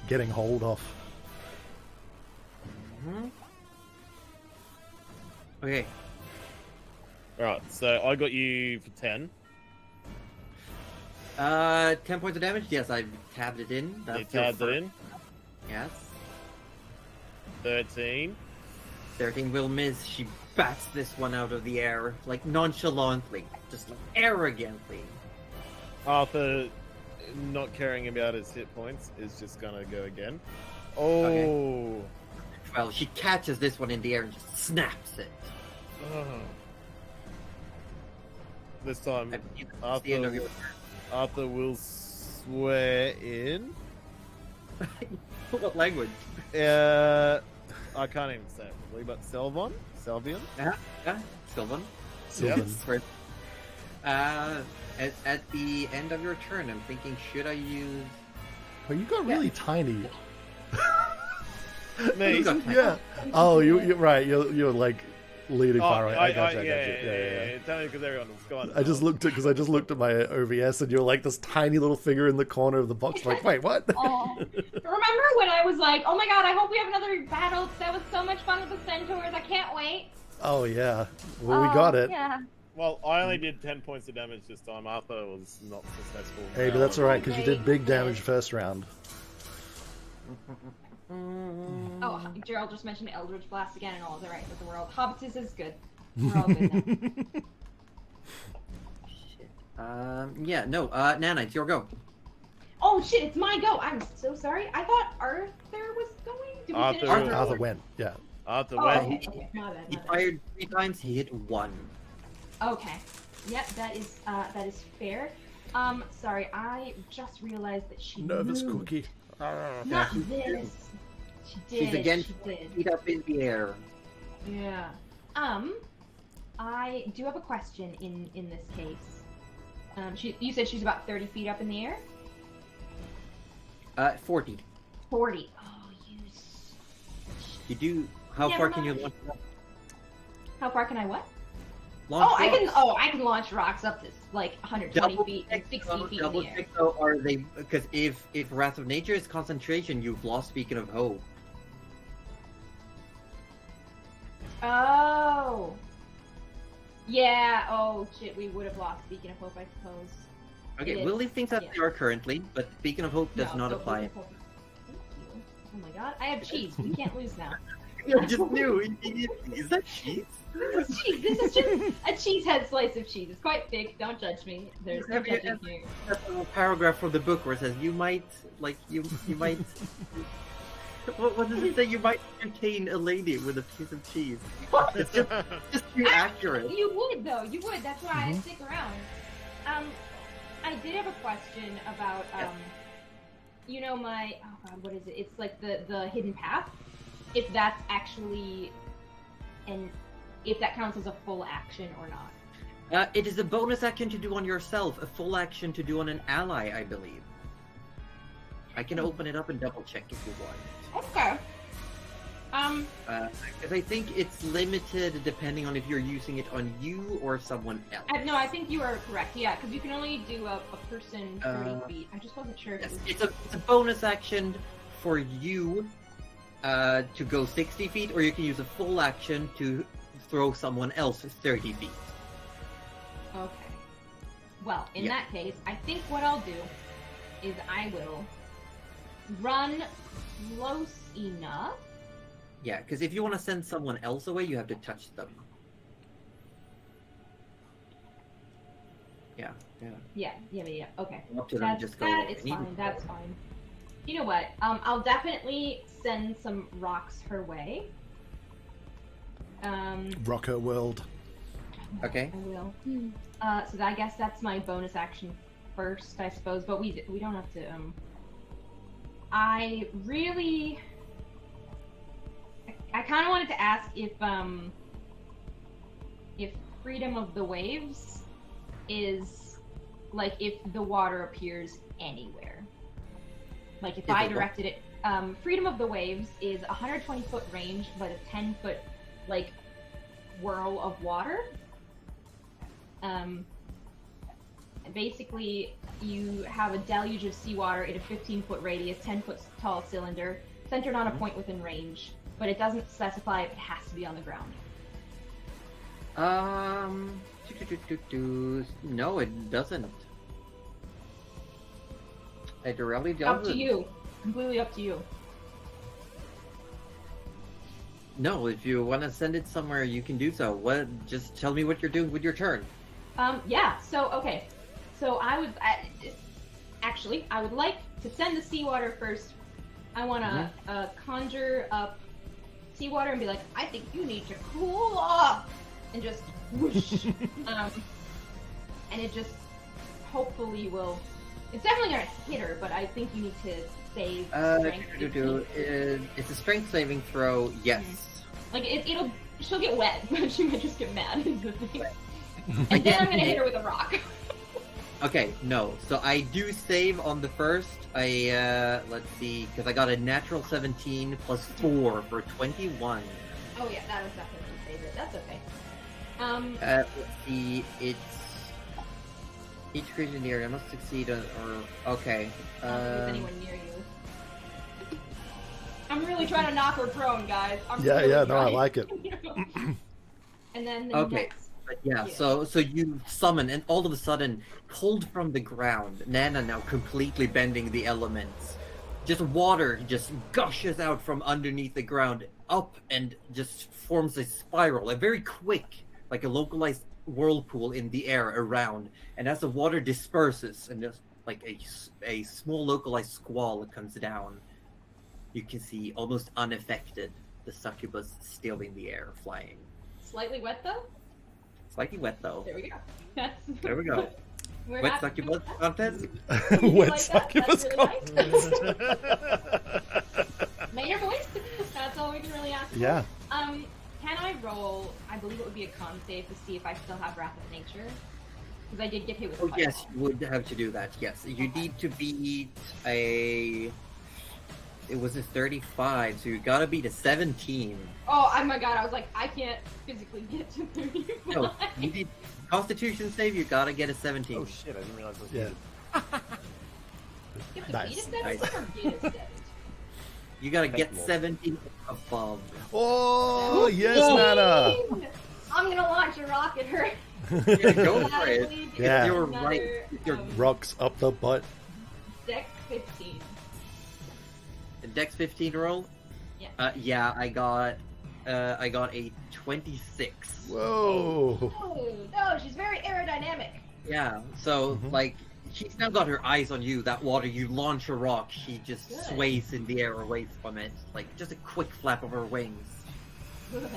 getting hold off. Okay. Alright, so I got you for 10. 10 points of damage. Yes, I've tabbed it in. You That's your tabbed it first- in. Yes. 13. 13 will miss. She bats this one out of the air, like nonchalantly, just like arrogantly. Arthur, not caring about his hit points, is just gonna go again. Oh. Okay. Well, she catches this one in the air and just snaps it. Oh. This time, I believe it's the end of your Arthur will swear in. what language? I can't even say it properly, but Selvian? Yeah, Sylvan. Sylvan. First. At the end of your turn, I'm thinking, should I use? Oh, you got really tiny. Me? You got tiny. Yeah. Oh, you're right. You're like leading Oh, far right. I got you. yeah. Tell me because everyone was gone. I just looked at my OVS and you're like this tiny little figure in the corner of the box. Like, wait, what? Oh. Remember when I was like, oh my god, I hope we have another battle. That was so much fun with the centaurs. I can't wait. Oh yeah. Well, we got it. Yeah. Well, I only did 10 points of damage this time. Arthur was not successful. Hey, but that's all right because you did big damage first round. Oh, Gerald just mentioned Eldritch Blast again and all is alright with the world. Hobbits is good. We're all good now. Yeah, no, Nana, it's your go. Oh shit, it's my go. I'm so sorry. I thought Arthur was going. Did we Arthur- finish Arthur went. Yeah. Arthur Oh, went. okay. My bad. He My bad. fired 3 times, he hit 1. Okay. Yep, that is fair. Sorry, I just realized that she Nervous moved. cookie. Not this. She did. She's again She did. feet up in the air. Yeah. I do have a question in this case. You said she's about 30 feet up in the air? 40. 40. Oh, you. You do. How Never far can you mind. launch? How far can I what? Launch I can launch rocks up to like 120 Double feet and check, 60 though, feet in double the air. check though, are they? Because if Wrath of Nature is concentration, you've lost Beacon of Hope. Oh. Yeah. Oh shit. We would have lost Beacon of Hope, I suppose. Okay, It we'll is, leave things as yeah. they are currently, but Beacon of Hope does No, not so apply. Beacon of Hope- Thank you. Oh my god, I have cheese. We can't lose now. I just knew. Is that cheese? This is cheese. This is just a cheesehead slice of cheese. It's quite thick. Don't judge me. There's no Have you judging here. That little paragraph from the book where it says you might, like, you might. What does it say? You might entertain a lady with a piece of cheese. It's just too accurate. You would though. You would. That's why I stick around. I did have a question about you know my oh god, what is it? It's like the hidden path. If that's actually if that counts as a full action or not. It is a bonus action to do on yourself, a full action to do on an ally, I believe. I can open it up and double check if you want. Okay. Because I think it's limited depending on if you're using it on you or someone else. No, I think you are correct. Yeah, because you can only do a person 30 feet. I just wasn't sure if Yes, it was. it's a bonus action for you to go 60 feet, or you can use a full action to throw someone else 30 feet. Okay. Well, in Yeah. that case, I think what I'll do is I will run close enough. Yeah, because if you want to send someone else away, you have to touch them. Yeah. Yeah. Okay. Up to them, just go. It's fine. That's fine. You know what? I'll definitely send some rocks her way. Rocker world. Okay. I will. So I guess that's my bonus action first, I suppose. But we don't have to. I kind of wanted to ask if Freedom of the Waves is like if the water appears anywhere. Like if I directed it, Freedom of the Waves is 120 foot range, but a 10 foot like whirl of water. Basically, you have a deluge of seawater in a 15-foot radius, 10-foot tall cylinder, centered on a point within range, but it doesn't specify if it has to be on the ground. No, it doesn't. It really doesn't. Up to you. Completely up to you. No, if you want to send it somewhere, you can do so. Just tell me what you're doing with your turn. Yeah. So okay. So I would like to send the seawater first. I want to conjure up seawater and be like, I think you need to cool off, and just whoosh. and it just hopefully will. It's definitely gonna hit her, but I think you need to save strength. It's a strength saving throw. Yes. Like she'll get wet, but she might just get mad. Is the thing. And then I'm gonna hit her with a rock. Okay, no. So I do save on the first. Let's see, because I got a natural 17 plus 4 for 21. Oh yeah, that was definitely save it. That's okay. Let's see, it's each creature in the area must succeed okay. Is anyone near you? I'm really trying to knock her prone, guys. Yeah, no, I like it. And then the Okay. next. But yeah, so you summon, and all of a sudden, pulled from the ground, Nana now completely bending the elements. Just water just gushes out from underneath the ground, up, and just forms a spiral, a very quick, like a localized whirlpool in the air around. And as the water disperses, and just like a small localized squall comes down, you can see almost unaffected the succubus still in the air, flying. Slightly wet though? Slightly wet though. There we go. There we go. We're Wet happy succubus with that. contest? You Wet like that? succubus That's really contest. nice. Make your voice. That's all we can really ask for. Yeah. Can I roll? I believe it would be a con save to see if I still have Wrath of Nature, because I did get hit with a Oh fireball. yes, you would have to do that, yes. You need to beat it was a 35, so you gotta beat a 17. Oh my god! I was like, I can't physically get to 35. No, you need Constitution save, you gotta get a 17. Oh shit, I didn't realize this. Yeah. You have to Nice. beat a 17 or get a 17? You gotta Thank get you. 17 above. Oh, yes, Woo! Nana. I'm gonna launch a rock at her. Yeah, go for Sadly, it. it's Yeah. You're another, right. You're Rocks up the butt. Dex 15. A Dex 15 roll? Yeah. Yeah, I got a 26. Whoa. Oh no, she's very aerodynamic. Yeah, so Mhm. like she's now got her eyes on you. That water, you launch a rock, she just Good. sways in the air away from it, like just a quick flap of her wings. Good.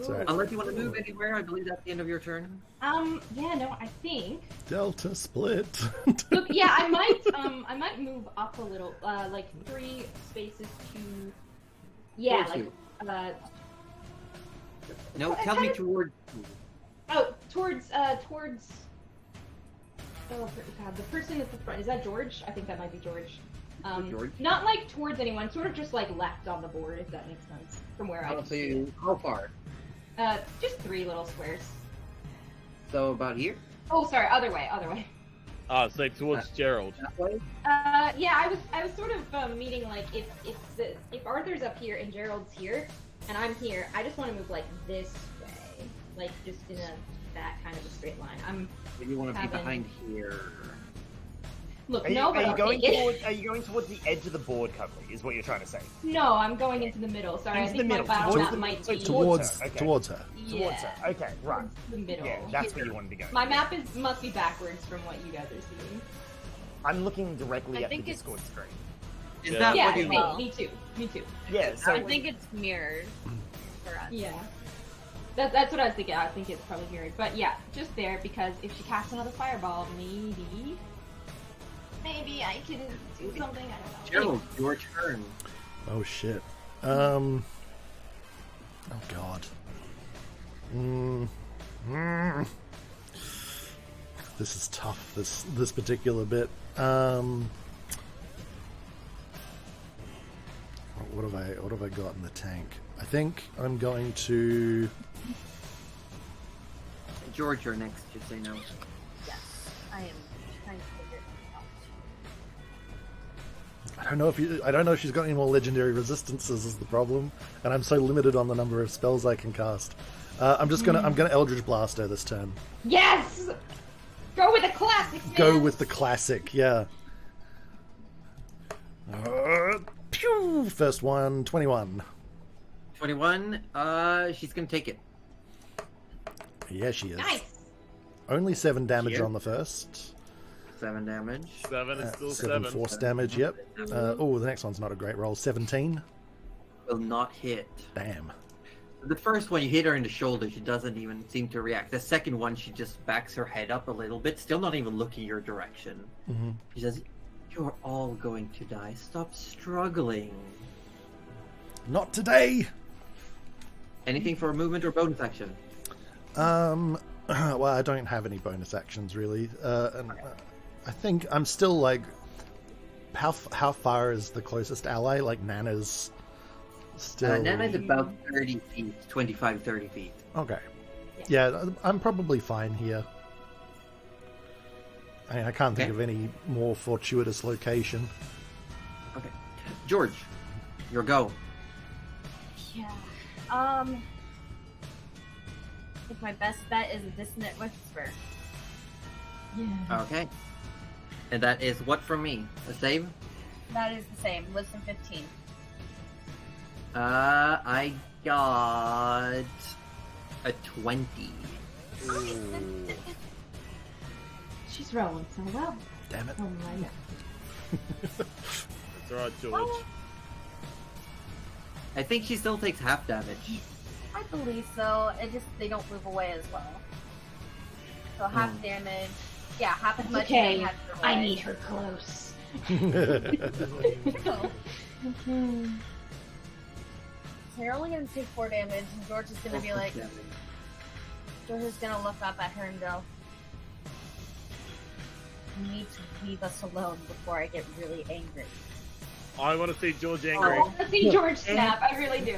Sorry. Unless you want to move anywhere, I believe that's the end of your turn. Yeah, no, I think. Delta split. Look, yeah, I might move up a little, like 3 spaces to. Yeah, Towards like, you. No, Well, tell kind me of- toward. towards. Oh god, the person at the front, is that George? I think that might be George. George? Not like towards anyone, sort of just like left on the board, if that makes sense, from where I I'll can see see it. how far. Just 3 little squares. So about here. Oh, sorry, other way. Ah, so towards Gerald. That way. Yeah, I was sort of meaning like if Arthur's up here and Gerald's here and I'm here, I just want to move like this way, like just in that kind of a straight line. Maybe you want to be Having- behind here. Look, Are you, no, but are you I'll going take it. towards the edge of the board cover? Is what you're trying to say? No, I'm going into the middle. Sorry, Into I think the my middle, battle towards map the- might so be towards her, okay. towards her. Towards yeah, her. Okay, right. towards the middle. Yeah, that's Here. where you wanted to go. My map must be backwards from what you guys are seeing. I'm looking directly I at the think it's- Discord screen. Is Yeah. that Yeah, what you well- me too. Yeah, so I think it's mirrored for us. Yeah. That's what I was thinking. I think it's probably mirrored. But yeah, just there because if she casts another fireball, maybe I can do something. I don't know. Gerald, your turn. Oh shit. Oh god. This is tough. This particular bit. What have I got in the tank? I think I'm going to. George, you're next. Just say no. Yes, I am trying to figure it out. I don't know if she's got any more legendary resistances is the problem, and I'm so limited on the number of spells I can cast. I'm gonna Eldritch Blast her this turn. Yes! Go with the classic, man! Go with the classic, yeah. Pew! First one, 21. 21. She's gonna take it. Yeah, she is. Nice! Only 7 damage Here. on the first. 7 damage. 7 is still 7 7. force damage, yep. The next one's not a great roll. 17. Will not hit. Damn. The first one, you hit her in the shoulder, she doesn't even seem to react. The second one, she just backs her head up a little bit, still not even looking your direction. Mm-hmm. She says, "You're all going to die. Stop struggling." Not today. Anything for a movement or bonus action? Well, I don't have any bonus actions really, and I think I'm still like, how far is the closest ally? Like Nana's still. Nana's about 30 feet, 25, 30 feet. Okay. Yeah, I'm probably fine here. I can't think of any more fortuitous location. Okay. George, your go. Yeah. I think my best bet is a dissonant whisper. Yeah. Okay. And that is what from me? A save? That is the same. Wisdom 15. I got a 20. She's rolling so well. Damn it. Oh my god. That's right, George. I think she still takes half damage. I believe so. It just they don't move away as well. So half damage. Yeah, half as much. Okay, as they have to I away. need her close. So you're only gonna take 4 damage, and George is gonna be like, George is gonna look up at her and go, "You need to leave us alone before I get really angry." I want to see George I angry. want to see George snap. I really do.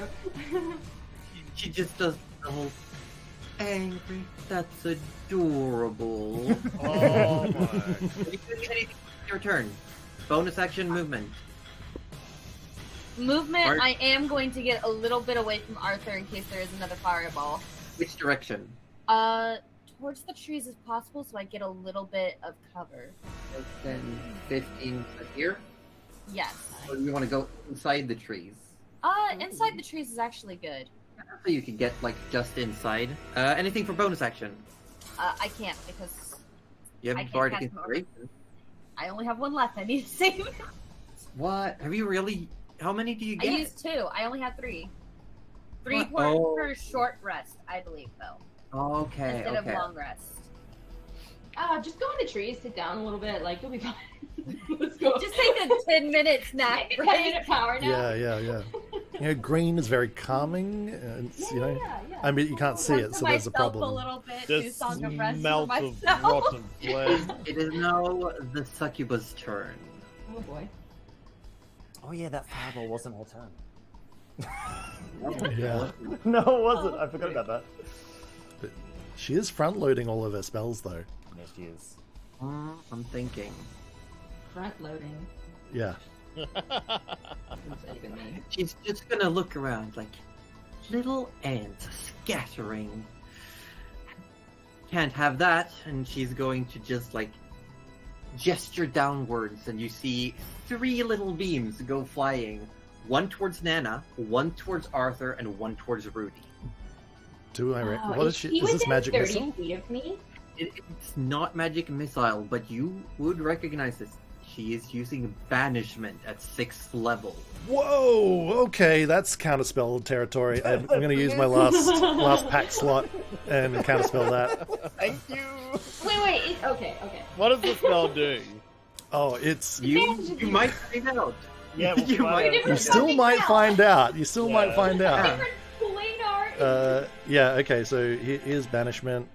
She just does the whole angry. That's adorable. Oh my. You can do anything with your turn. Bonus action movement. Movement, Art- I am going to get a little bit away from Arthur in case there is another fireball. Which direction? Towards the trees as possible so I get a little bit of cover. 10, 15 here. Yes. Or do you want to go inside the trees? Inside the trees is actually good. So you can get like just inside. Anything for bonus action? I can't because You I have can't bardic cast more. inspiration. I only have 1 left. I need to save it. What? Have you really? How many do you I get? used 2. I only have 3. 3 What? for, Oh. for short rest, I believe, though. Okay. Instead Okay. of long rest. Just go in the trees, sit down a little bit. Like you'll be fine. Let's go. Just take a 10-minute snack Take a break. 10-minute power nap. Yeah. You know, green is very calming, and it's, you know, I mean, you can't see it, so there's a Myself problem. A little bit, do Just Song of Rest for melt of myself. rotten flesh. It is now the succubus' turn. Oh boy. Oh yeah, that fireball wasn't her turn. Yeah. No, it wasn't. I forgot about that. She is front loading all of her spells, though. Yes, she is. I'm thinking. Front loading. Yeah. What's that even mean? She's just gonna look around like little ants scattering. Can't have that, and she's going to just like gesture downwards, and you see 3 little beams go flying. 1 towards Nana, 1 towards Arthur, and 1 towards Rudy. Do I? Wow, What is she? he Is this within magic 30 missile? feet of me? It's not magic missile, but you would recognize this. She is using banishment at 6th level. Whoa! Okay, that's counterspell territory. I'm going to use my last pack slot and counterspell that. Thank you. Wait. Okay. What does the spell do? Oh, it's You might find out. Yeah, You well, might- you still might find out. You still might find out. Different planar. Yeah. Okay. So here's banishment.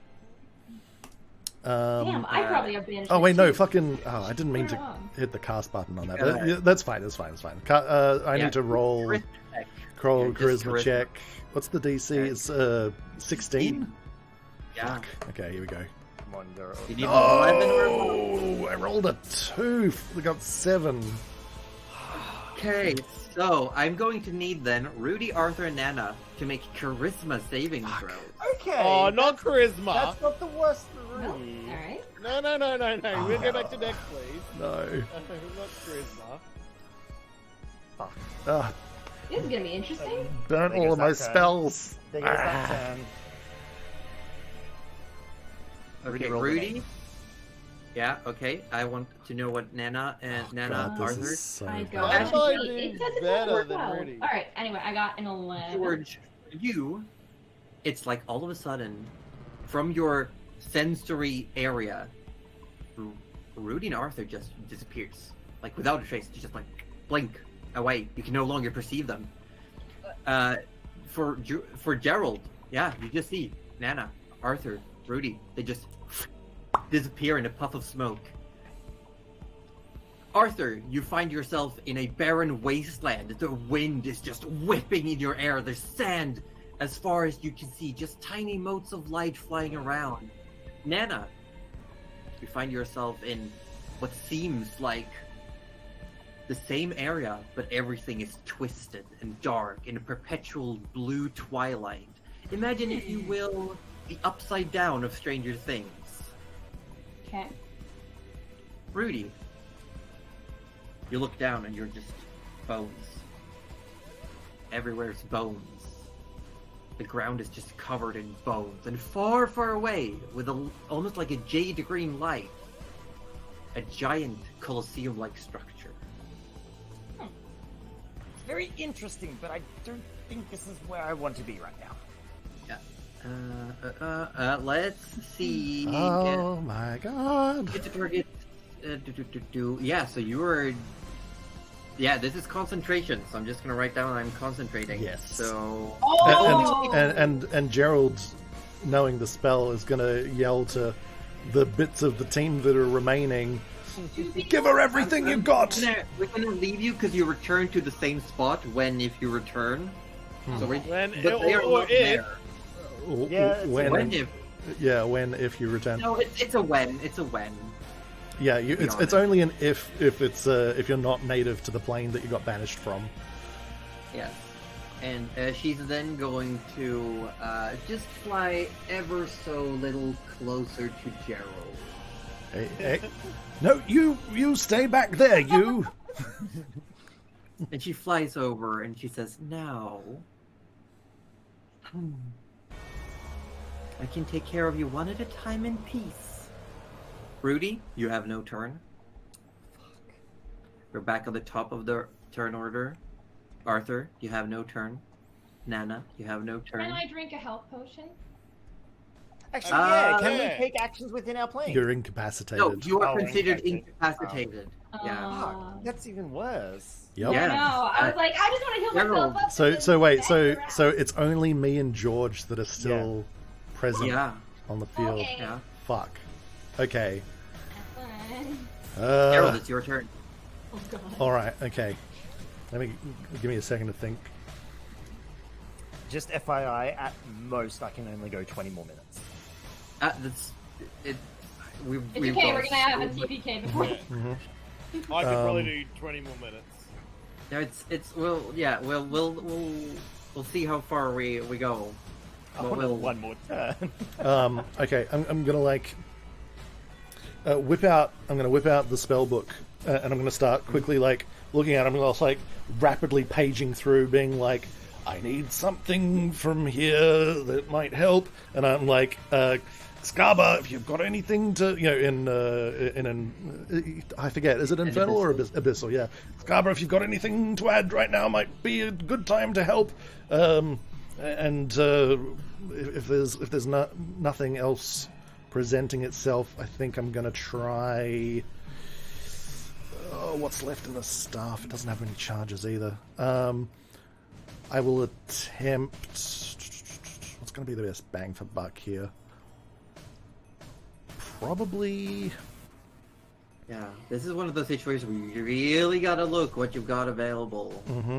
Damn, I probably have banished. Oh wait, no, too. fucking. Oh, I didn't mean to Wrong. hit the cast button on that. Yeah. But yeah, that's fine. That's fine. I Yeah. need to roll Charisma check. roll Yeah, just charisma charisma. check. What's the DC? Okay. It's 16. Yeah. Fuck. Okay, here we go. Come on, girl. You need an 11 or above. Oh, I rolled a 2. We got 7. Okay, so I'm going to need then Rudy, Arthur, and Nana to make charisma saving throws. Okay. Oh, not charisma. That's not the worst for No? Rudy. All right. No. We'll go back to deck, please. No. Not charisma. Ah, This is gonna be interesting. burnt There all goes of my that turn. spells. There goes that turn. Okay, roll the Rudy. name. Yeah, okay. I want to know what Nana and Nana, God, this Arthur, is so I bad. got Why wait, do it says it better doesn't work than well. Rudy? All right. Anyway, I got an 11. George. You it's like all of a sudden, from your sensory area, Rudy and Arthur just disappears. Like without a trace, just like blink away. You can no longer perceive them. For Gerald, yeah, you just see Nana, Arthur, Rudy. They just disappear in a puff of smoke. Arthur, you find yourself in a barren wasteland. The wind is just whipping in your air. There's sand as far as you can see, just tiny motes of light flying around. Nana, you find yourself in what seems like the same area, but everything is twisted and dark in a perpetual blue twilight. Imagine, if you will, the upside down of Stranger Things. Okay. Rudy, you look down and you're just bones. Everywhere's bones. The ground is just covered in bones, and far, far away, with almost like a jade green light, a giant Colosseum-like structure. It's very interesting, but I don't think this is where I want to be right now. Let's see. Oh my god. Get to target. Yeah, so you were. Yeah, this is concentration, so I'm just gonna write down I'm concentrating. Yes. So. Oh! And Gerald, knowing the spell, is gonna yell to the bits of the team that are remaining, give her everything you got! We're gonna leave you because you return to the same spot if you return. So When if you return. No, it's a when. It's a when. Yeah, it's only an if you're not native to the plane that you got banished from. Yes. And she's then going to just fly ever so little closer to Gerald. Hey. No, you stay back there, you! And she flies over and she says, now, I can take care of you one at a time in peace. Rudy, you have no turn. Fuck. We're back on the top of the turn order. Arthur, you have no turn. Nana, you have no turn. Can I drink a health potion? Actually, yeah. Can yeah. we take actions within our plane? You're incapacitated. No, you are Oh, considered incapacitated. incapacitated. Fuck, that's even worse. Yep. Yeah. No, I was like, I just want to heal myself up. So wait, so it's only me and George that are still present Yeah. on the field. Okay. Yeah. Fuck. Okay. Gerald, it's your turn. Oh god. All right. Okay. Give me a second to think. Just FYI, at most I can only go 20 more minutes. That's it. It's okay, we're gonna have a TPK before. Mm-hmm. I could probably do 20 more minutes. No, we'll see how far we go. I want one more turn. Okay. I'm gonna whip out the spell book, and I'm gonna start quickly looking at it. I'm gonna rapidly paging through, being like, I need something from here that might help, and I'm like, Scarba, if you've got anything to, I forget, is it Infernal or Abyssal? Yeah, Scarba, if you've got anything to add right now, might be a good time to help. If there's nothing else presenting itself, I think I'm gonna try. What's left in the staff? It doesn't have any charges either. I will attempt. What's going to be the best bang for buck here? Probably. Yeah, this is one of those situations where you really gotta look what you've got available. Mm-hmm.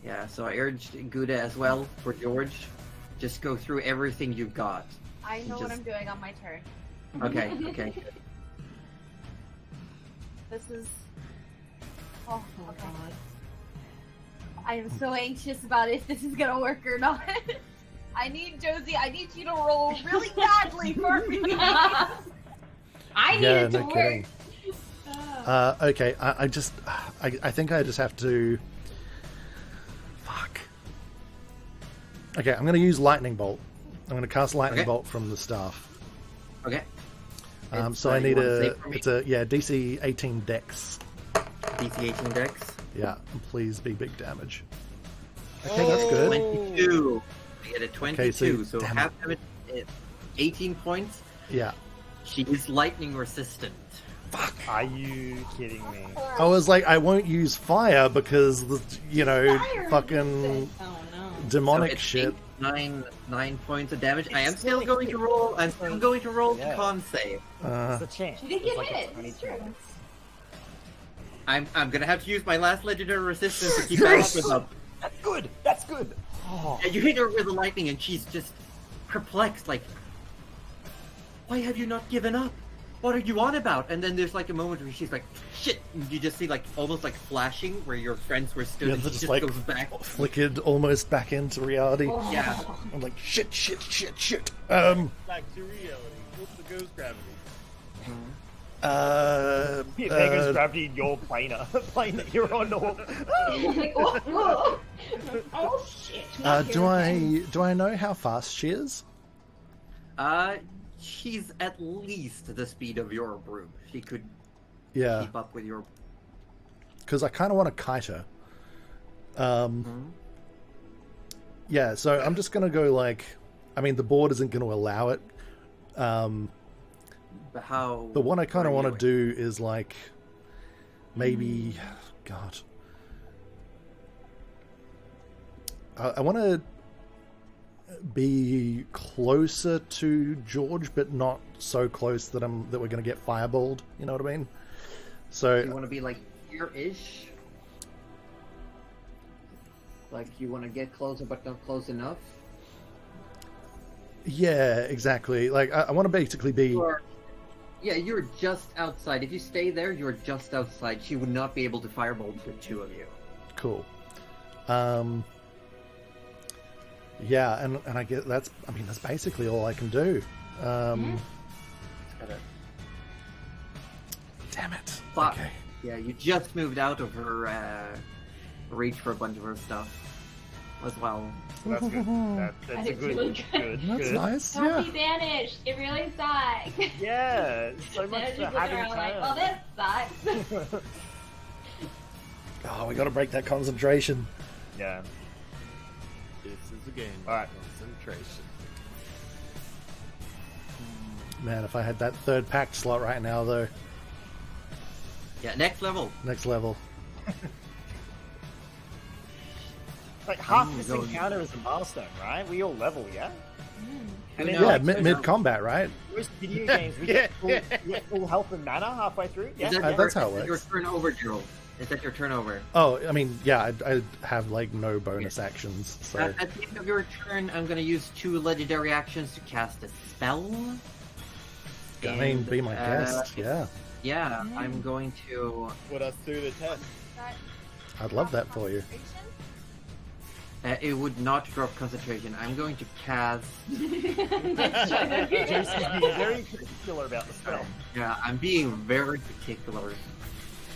Yeah, so I urged Gouda as well for George. Just go through everything you've got. I know what I'm doing on my turn. Okay, okay. This is... Oh, okay. I am so anxious about if this is gonna work or not. I need Josie, I need you to roll really badly for me. I need it to work. Kidding. Okay, I think I just have to. Fuck. Okay, I'm going to use Lightning Bolt. I'm going to cast Lightning Bolt from the staff. Okay. So I need DC 18 Dex. DC 18 Dex. Yeah, and please be big damage. Okay, that's good. 22. I get a 22, so damn half damage is 18 points. Yeah. She is lightning resistant. Fuck. Are you kidding me? I was like, I won't use fire because, Fire fucking Oh no. demonic So it's shit. 9 points of damage. I am It's still still going to roll. I'm still going to roll Yeah. the con save. Uh, It's a chance. She did It's get like a hit. 20 It's true. chance. I'm gonna have to use my last legendary resistance to keep that up. That's good. That's good. Oh. And you hit her with the lightning, and she's just perplexed, like, why have you not given up? What are you on about? And then there's like a moment where she's like, shit! And you just see like almost like flashing where your friends were stood, Yeah, and she just, just like, goes back. flickered almost back into reality. Oh. Yeah. I'm like, shit. Back to reality. What's the ghost gravity? Mega's gravity in your plane that you're on. Like, oh, oh shit. not do here. I know how fast she is? She's at least the speed of your broom. She could Yeah, keep up with your. because I kind of want to kite her. Yeah, so I'm just gonna go like, I mean, the board isn't going to allow it. But how? But what I kind of are want to you do is like, maybe, God, I want to be closer to George, but not so close that we're going to get fireballed. You know what I mean? So You want to be like here-ish? Like you want to get closer, but not close enough. yeah, exactly. Like I want to basically be. Yeah, you're just outside. If you stay there, you're just outside. She would not be able to fireball the two of you. Cool. Yeah, and I get that's basically all I can do. Gotta- Damn it. But, Okay. yeah, you just moved out of her reach for a bunch of her stuff as well. That's good. That's a That's good. really Good. good. Good. That's nice. Don't Yeah. be banished. It really sucks. Yeah. So much Just for look having around like, well, time. this sucks. Oh, we got to break that concentration. Yeah. This is a game. Alright. Concentration. Man, if I had that third packed slot right now, though, Yeah, next level. next level. Like half Ooh, this go- encounter is a milestone, right? We all level, yeah. Who then, knows? Yeah, like, mid combat, right? most video games, we get full health and mana halfway through. Yeah. Is that your, that's how it is that your works. turnover, Gerald? Is that your turnover? Oh, I mean, yeah, I have like no bonus actions, so At the end of your turn, I'm going to use 2 legendary actions to cast a spell. I mean, And, be my guest. Yeah, Yeah, I'm going to. Put us through the test. I'd love that for you. It would not drop concentration. I'm going to cast. Jason's being very particular about the spell. Yeah, I'm being very particular.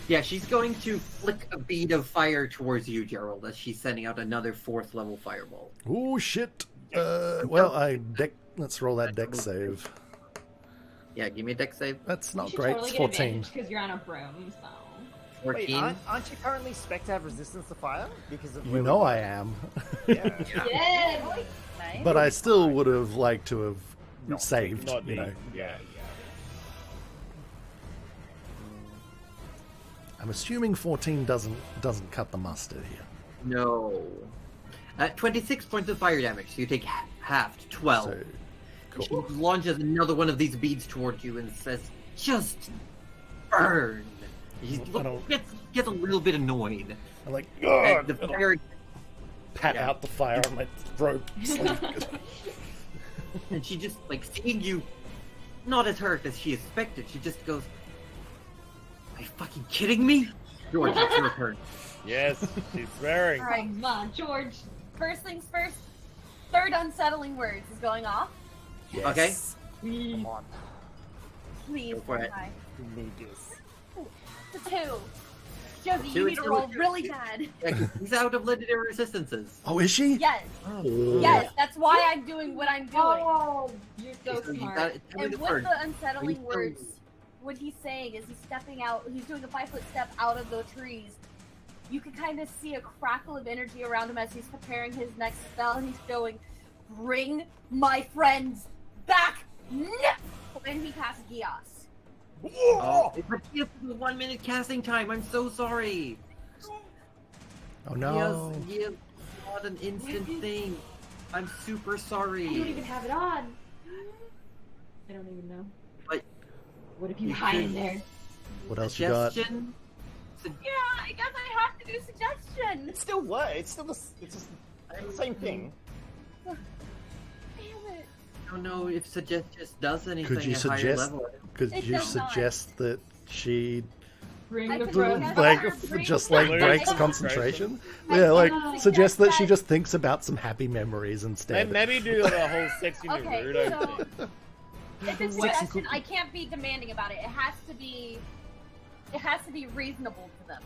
Yeah, she's going to flick a bead of fire towards you, Gerald, as she's sending out another 4th level fireball. Oh shit. Well, let's roll that deck save. Yeah, give me a deck save. That's not You should great. totally It's get 14. advantage because you're on a broom, so. 14. Wait, aren't you currently spec to have resistance to fire? Because of You where know we- I am. Yeah. Yeah. Nice. But I still would have liked to have Not- saved, Not you me. know. Yeah. I'm assuming 14 doesn't cut the mustard here. No. 26 points of fire damage, so you take half to 12. So, She cool. launches another one of these beads towards you and says, "Just burn." He I don't- gets a little bit annoyed. I'm like, And the fire, pat Yeah. out the fire on my throat sleeve. and she just like seeing you, not as hurt as she expected. She just goes, "Are you fucking kidding me?" George, it's your turn. Yes, she's swearing. All right. Come on, George. First things first. Third unsettling words is going off. Okay. Come on. Please, Go for it. hi. You need this. The 2. Josie, Two you is need to still roll a two. really bad. Yeah, 'cause he's out of legendary resistances. Oh, is she? Yes, Oh. yes, that's why I'm doing what I'm doing. Oh, you're so So you smart. got- tell me And the with word. the unsettling Please words, tell me. what he's saying is he's stepping out, he's doing a 5-foot step out of the trees. You can kind of see a crackle of energy around him as he's preparing his next spell, and he's going, bring my friends back now. And he casts Gias. Oh, it was 1 minute casting time. I'm so sorry. Oh no. Yes, not an instant thing. I'm super sorry. I don't even have it on. I don't even know. But What if you you hide in could- there? What else you got? Suggestion? Yeah, I guess I have to do suggestion. It still works. It's still it's just the same thing. Damn it. I don't know if suggest just does anything Could you at higher suggest? level. Could It you does not. suggest that she Bring I the could bros suggest- back. like just like Lose breaks concentration. concentration? Yeah, like I suggest that she suggest just thinks about some happy memories instead. Maybe do the whole sexy Okay, Naruto so- thing. If it's suggestion, I can't be demanding about it. It has to be reasonable to them.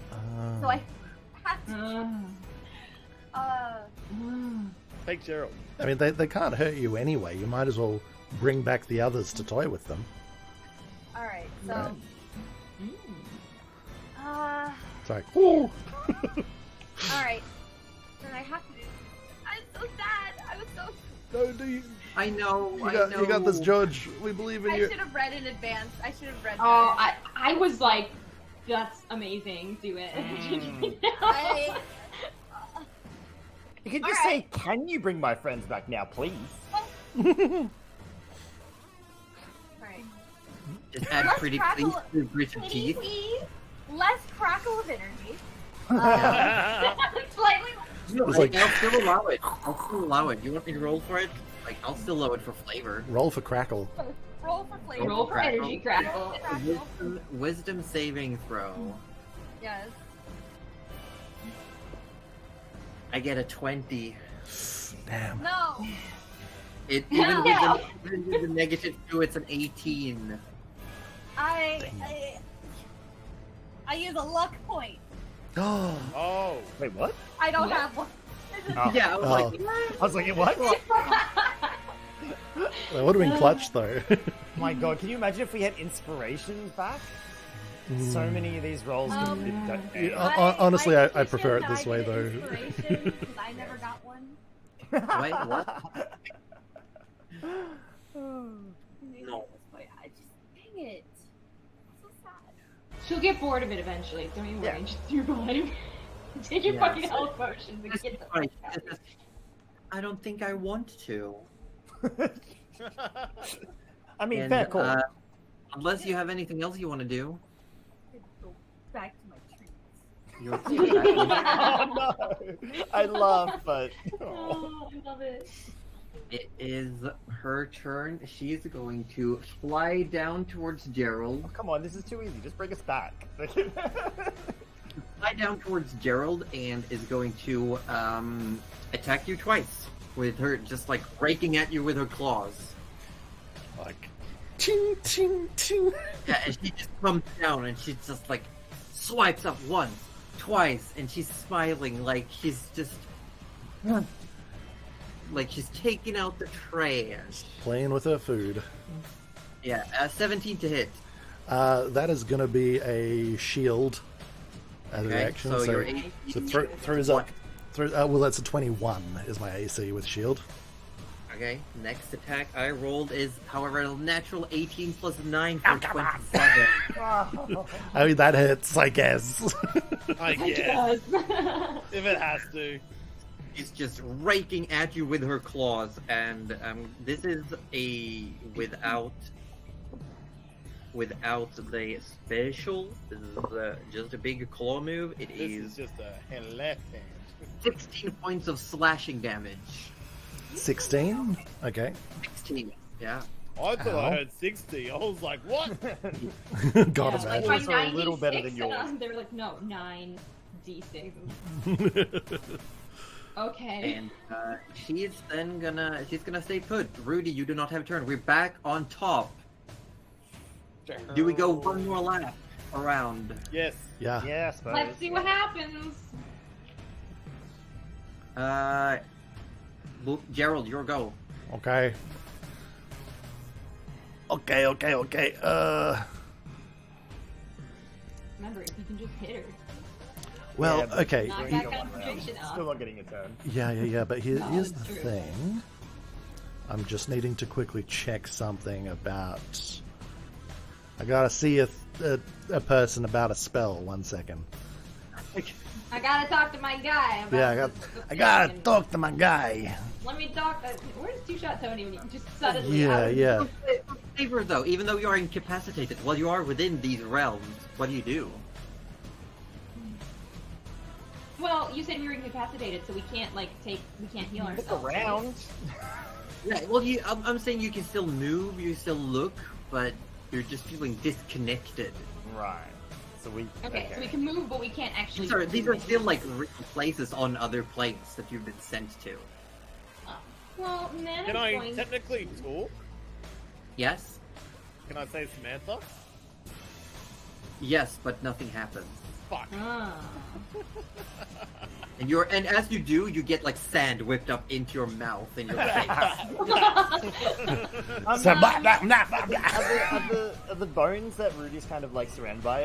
So I have to. Take Gerald. I mean, they can't hurt you anyway. You might as well bring back the others to toy with them. All right. So. Right. It's like, All right. Then I have to do. I'm so sad. I was so. no, do you? I know. You got this, George. We believe in I you. should have read in advance. I should have read. Oh, better. I was like, that's amazing. Do it. I- You can just say, "Can you bring my friends back now, please?" Alright. Just add Let's pretty crackle- please to grit of teeth. Please, less crackle of energy. Slightly. No, It's like- I'll still allow it. I'll still allow it. You want me to roll for it? Like, I'll still allow it for flavor. Roll for crackle. Roll for flavor. Roll for energy crackle. Wisdom saving throw. Yes. I get a 20. Damn. No. It No. even with the negative 2, it's an 18. I use a luck point. Oh, Oh. Wait, what? I don't have one. Oh. Yeah, I was like, I was like, "What?" that would have been clutch though. My God, can you imagine if we had inspirations back? So many of these rolls. Yeah, honestly, I prefer it this way, though. Because I never got one. wait, what? No. I just, dang it. So sad. She'll get bored of it eventually. Don't you worry. Yeah. Just do your body. Take your Yeah. fucking health potions and This get is the fine. fuck out. This is- I don't think I want to. I mean, And, fair call. Unless you have anything else you want to do. I could go back to my treats. You'll see that. Oh no! I laugh, but Oh, I love it. It is her turn. She's going to fly down towards Gerald. come on, this is too easy. Just bring us back. Fly down towards Gerald and is going to attack you twice with her just like raking at you with her claws. Like, ching, ching, ching. Yeah, and she just comes down and she just like swipes up once, twice, and she's smiling like she's just like she's taking out the trash. Playing with her food. Yeah, 17 to hit. That is going to be a shield as an Okay, action. so So, your so throws up. Well, that's a 21 is my AC with shield. Okay, next attack I rolled is, however, a natural 18 plus 9 for 27. I mean, that hits, I guess. I guess. Yes. If it has to. She's just raking at you with her claws, and this is a without the special. This is just a big claw move. It This is is just a hand left hand. 16 points of slashing damage. 16? Okay. 16, yeah. I thought Ow. I heard 60. I was like, what? God, Yeah, like imagine. my Yours are a little better than 96, yours. and they were like, no, 9d6. Okay. And she's gonna stay put. Rudy, you do not have a turn. We're back on top. Do we go one more lap around? Yes. Yeah. Yeah, I suppose. Let's see what happens. Gerald, your go. Okay. Okay. Remember, if you can just hit her. Well, Yeah, but- okay. Knock Bring that it on round. concentration up. Still not getting a turn. Yeah. But No, here's it's the true. thing. I'm just needing to quickly check something about... I gotta see a person about a spell. 1 second. I gotta talk to my guy. About Yeah, I gotta talk to my guy. Let me talk. Where's Two-Shot Tony when you just suddenly... Yeah. Favor though, even though you are incapacitated, while you are within these realms, what do you do? Well, you said you're incapacitated, so we can't we can't heal Look ourselves. around. Yeah, well, I'm saying you can still move, you still look, but you're just feeling disconnected. Right. So we. Okay, so we can move, but we can't actually. These are still like real places on other planes that you've been sent to. Oh. Well, Nana's Can I going... technically talk? Yes? Can I say Samantha? Yes, but nothing happens. Fuck. Ah. And as you do, you get like sand whipped up into your mouth and your face. Are the bones that Rudy's kind of like surrounded by?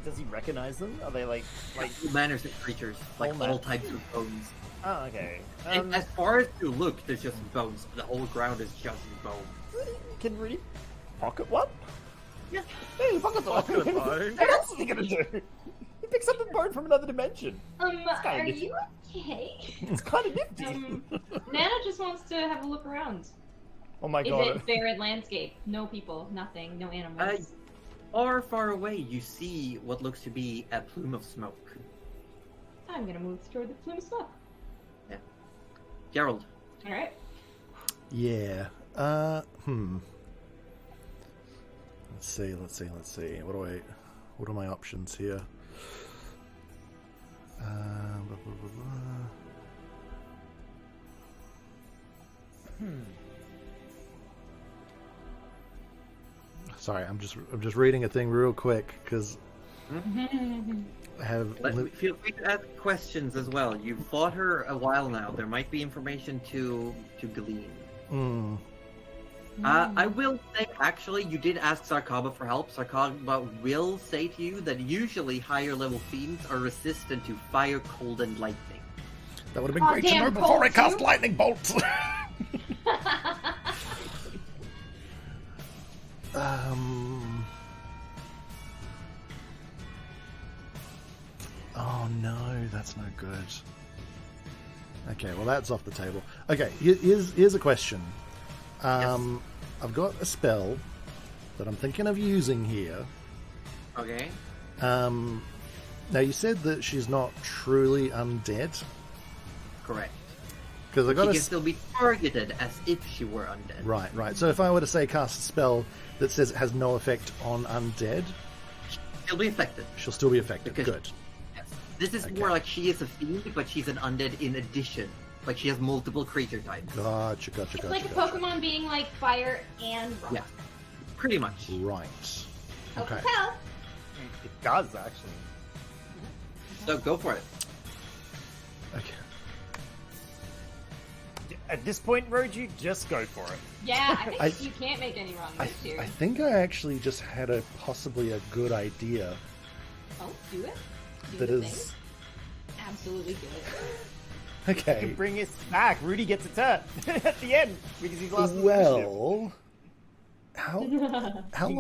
Does he recognize them? Are they like all manners of creatures, like all types of bones. Oh, okay. And as far as you look, there's just bones. The whole ground is just bones. Can Rudy pocket one? Yeah. Hey, he pockets one. Pocket a bone? What else is he gonna do? He picks up a bone from another dimension. Are nifty. you okay? It's kind of nifty. Nana just wants to have a look around. Oh my Is god. it barren landscape? No people, nothing, no animals. Far away, you see what looks to be a plume of smoke. I'm gonna move toward the plume of smoke. Yeah. Gerald. Alright. Yeah. Let's see. What are my options here? Blah, blah, blah, blah. Sorry, I'm just reading a thing real quick because I have. Feel free to ask questions as well. You've fought her a while now. There might be information to glean. I will say, actually, you did ask Sarkaba for help. Sarkaba will say to you that usually higher level fiends are resistant to fire, cold, and lightning. That would have been great to know before I cast lightning bolts. Oh no, that's no good. Okay, well that's off the table. Okay, here's a question. Yes. I've got a spell that I'm thinking of using here. Okay. Now you said that she's not truly undead. Correct. Because I got she can still be targeted as if she were undead. Right. So if I were to say cast a spell that says it has no effect on undead, She'll be affected. she'll still be affected. Because- Good. Yes. This is more like she is a fiend, but she's an undead in addition. Like she has multiple creature types. Gotcha. It's like a Pokemon being like fire and rock. Yeah. Pretty much. Right. Hope Okay. to tell. It does actually. So go for it. Okay. At this point, Roji, just go for it. Yeah, I think you can't make any wrong I moves here. think I actually just had possibly a good idea. Oh, do it. Do That the is thing. Absolutely do it. okay. Bring us back. Rudy gets a turn at the end because he's last. in the initiative. Well, how You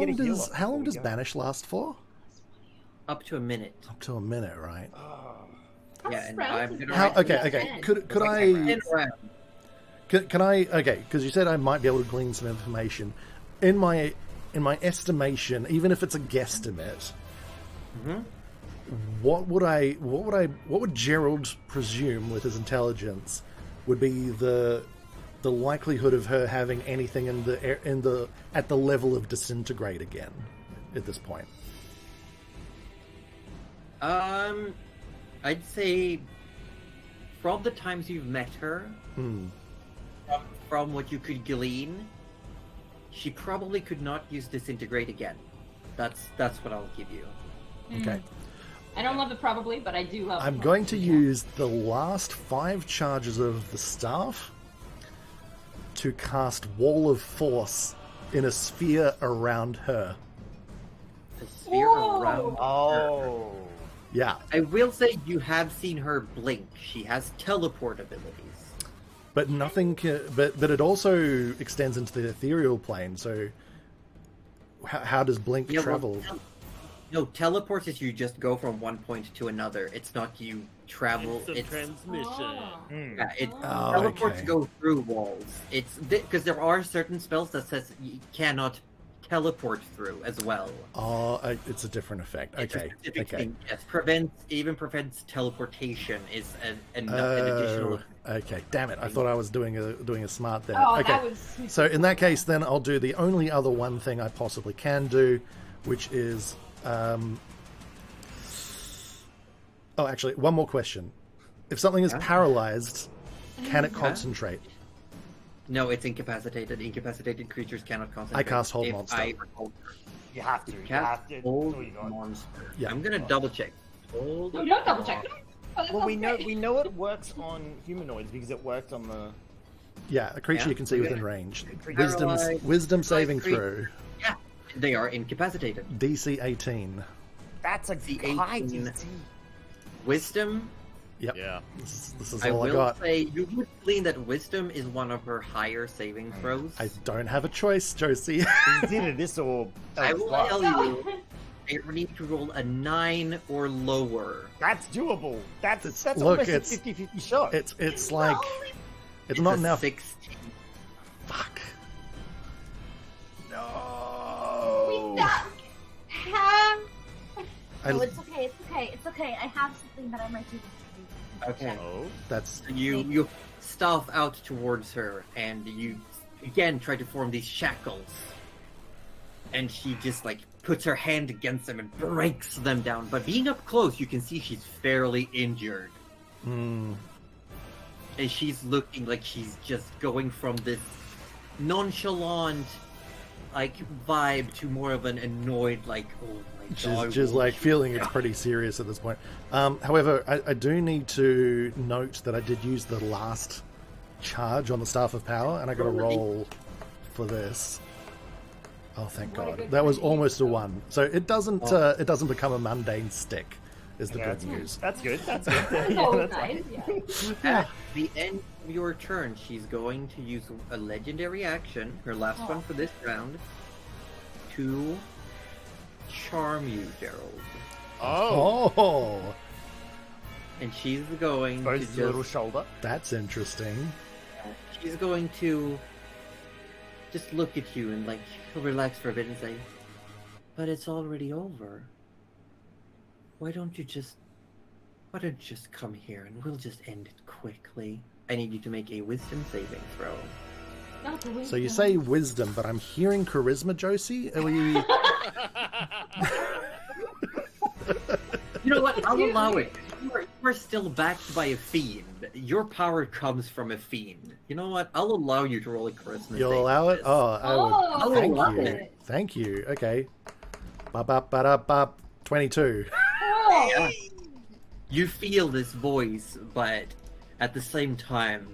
get a heal up long before does we go. Banish last for? Up to a minute. Up to a minute, right? Yeah, and rounds I'm is gonna that? write- Okay. Could Like I? 10 rounds. Can I? Okay, because you said I might be able to glean some information. In my estimation, even if it's a guesstimate, what would Gerald presume with his intelligence would be the likelihood of her having anything at the level of disintegrate again at this point? I'd say from the times you've met her, from what you could glean, she probably could not use disintegrate again. That's what I'll give you. Okay. I don't love it probably, but I do love it. I'm going to use the last 5 charges of the staff to cast Wall of Force in a sphere around her. A sphere around her. Oh. Yeah. I will say you have seen her blink. She has teleport abilities. but nothing. But it also extends into the ethereal plane. So how does Blink travel? No, teleport is you just go from one point to another. It's not you travel. It's transmission. Yeah, teleports go through walls. It's because there are certain spells that says you cannot teleport through as well. Oh, it's a different effect. It's a Okay. specific Okay. thing. Yes, prevents teleportation is an additional. Okay. Damn it! I thought I was doing a smart there. Oh, Okay. that was. So in that case, then I'll do the only other one thing I possibly can do, which is. Oh, actually, one more question. If something is paralyzed, can it concentrate? No, it's incapacitated. Incapacitated creatures cannot concentrate. I cast Hold If Monster. You have to. You have to. Hold Oh, you got it. monster. Yeah. I'm gonna double check. Hold No, don't double check. Well, we know it works on humanoids because it worked on the. Yeah, a creature Yeah. you can see Okay. within range. Paralyzed. Wisdom saving creature. throw. Yeah, they are incapacitated. DC 18. That's a The high 18. DC. Wisdom. Yep. Yeah. This is I all I will got. say you would glean that wisdom is one of her higher saving throws. I don't have a choice, Josie. It's either this or. I will plus. tell you, I need to roll a 9 or lower. That's doable. That's look, almost a it's- 50-50 shot. it's like it's not a enough. 16. Fuck. We No. suck. I- No, it's okay. It's okay. It's okay. I have something that I might do. Okay. Oh. That's You stealth out towards her, and you again try to form these shackles. And she just like puts her hand against them and breaks them down. But being up close, you can see she's fairly injured. Hmm. And she's looking like she's just going from this nonchalant like vibe to more of an annoyed like, oh my god. She's like feeling it's pretty serious at this point. However, I do need to note that I did use the last charge on the Staff of Power, and I got a roll for this. Oh, thank What a God! good That was thing. almost a 1, so it doesn't become a mundane stick. Is the Yeah, good news. That's good. That's good. Oh, that's nice. fine. Yeah. At the end of your turn, she's going to use a legendary action, her last one for this round, to charm you, Gerald. Oh. Oh, And she's going Goes to to the little just, shoulder. that's interesting. she's going to just look at you and like relax for a bit and say, "But it's already over. Why don't you just come here and we'll just end it quickly? I need you to make a wisdom saving throw." Not the So you wisdom. say wisdom, but I'm hearing charisma, Josie. Are we? You know what? I'll allow it. You are still backed by a fiend. Your power comes from a fiend. You know what? I'll allow you to roll a charisma. You'll save allow for it? this. Oh, I would. Oh, Thank love you. it. Thank you. Okay. Bop, 22. Oh. Yeah. You feel this voice, but at the same time,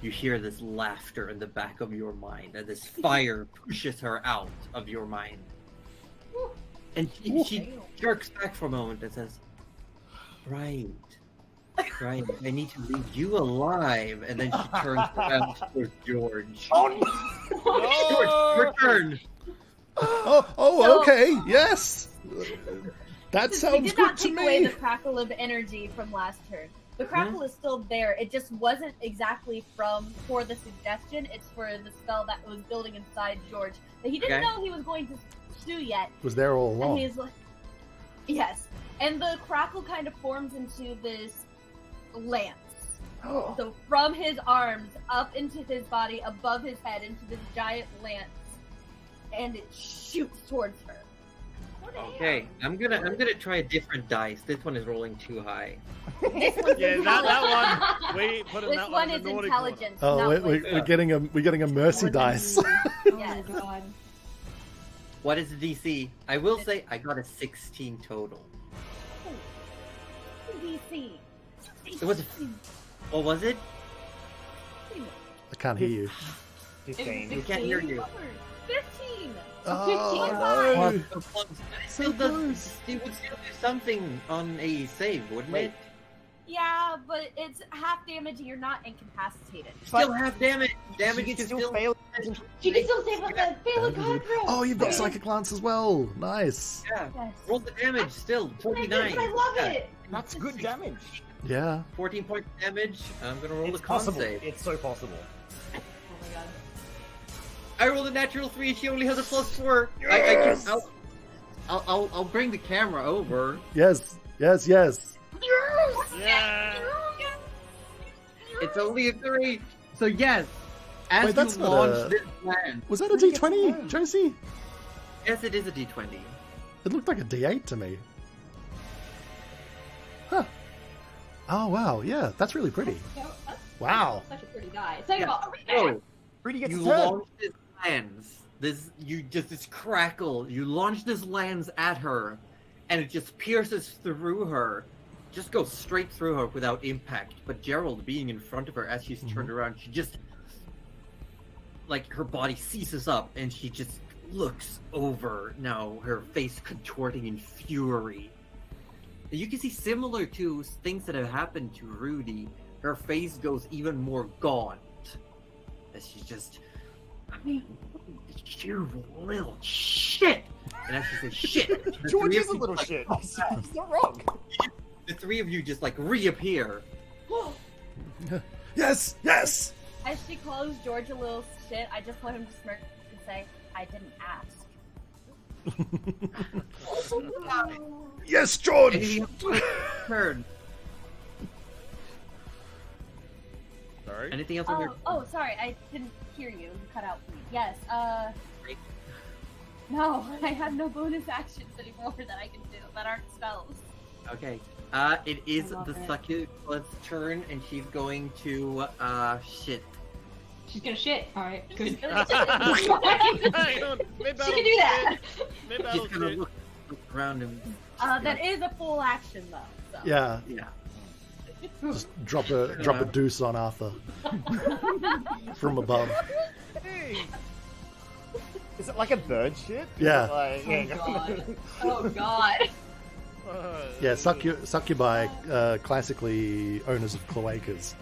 you hear this laughter in the back of your mind, and this fire pushes her out of your mind. And she jerks back for a moment and says, Right. I need to leave you alive. And then she turns around towards George. Oh no! George, your turn! Oh, okay. Yes. That We sounds did not good to take away me. the crackle of energy from last turn. The crackle is still there. It just wasn't exactly for the suggestion. It's for the spell that was building inside George that he didn't Okay. know he was going to do yet. Was there all And along. he's like, yes. And the crackle kind of forms into this lance. So from his arms up into his body, above his head, into this giant lance, and it shoots towards her. Okay, I'm gonna try a different dice. This one is rolling too high. This one's Yeah, that one. We put in This that one in is the naughty intelligence. Oh, not we're wisdom. getting a mercy dice. Yes. Oh god. What is the DC? I will say I got a 16 total. DC. It was. What was it? I can't hear you. 15. I can't hear you. 15. Oh, Oh, no. so close. It would still do something on a save, wouldn't Wait. it? Yeah, but it's half damage and you're not incapacitated. Still have damage. Damage She is can still. still fail. She can still save up the fail a god roll. Oh, you've got Psychic Lance as well. Nice. Yeah. Yes. Roll the damage still. 49. I love Yeah. it. That's good damage. Yeah. 14 points damage. I'm gonna roll It's a con possible. save. It's so possible. Oh my god. I rolled a natural 3. She only has a +4. Yes! I'll bring the camera over. Yes. Yes. Yes. Yeah. It's only a 3. So yes, as Wait, that's you not launch a- this land. Was that a D20, Josie? Yes, it is a D20. It looked like a D8 to me. Huh. Oh wow. Yeah, that's really pretty. That's Wow. such a pretty die. Second Yeah. of all, So Rudy gets you a turn. launch this lance. This crackle. You launch this lance at her, and it just pierces through her. Just goes straight through her without impact. But Gerald, being in front of her as she's turned around, she just like her body seizes up, and she just looks over. Now her face contorting in fury. And you can see, similar to things that have happened to Rudy, her face goes even more gaunt as she's just, you little shit. And as she says shit, the George three is of a you, little like, shit. He's not wrong. the three of you just like reappear. Yes. Yes. As she calls George a little shit, I just want him to smirk and say, I didn't ask. Yes, George. Anything else? Turn. Sorry. Anything else on your Oh, sorry, I didn't hear you. You cut out for me. Yes, no, I have no bonus actions anymore that I can do that aren't spells. Okay. It is I love the it. succubus turn, and she's going to shit. she's gonna shit. All right, good. She's she gonna Hang on. can do that. She's gonna look around and that is a full action though. So. Yeah. yeah. Just drop a deuce on Arthur from above. Hey. Is it like a bird shit? Yeah. Like, Oh god. Oh god. Yeah, succubi, classically owners of cloacas.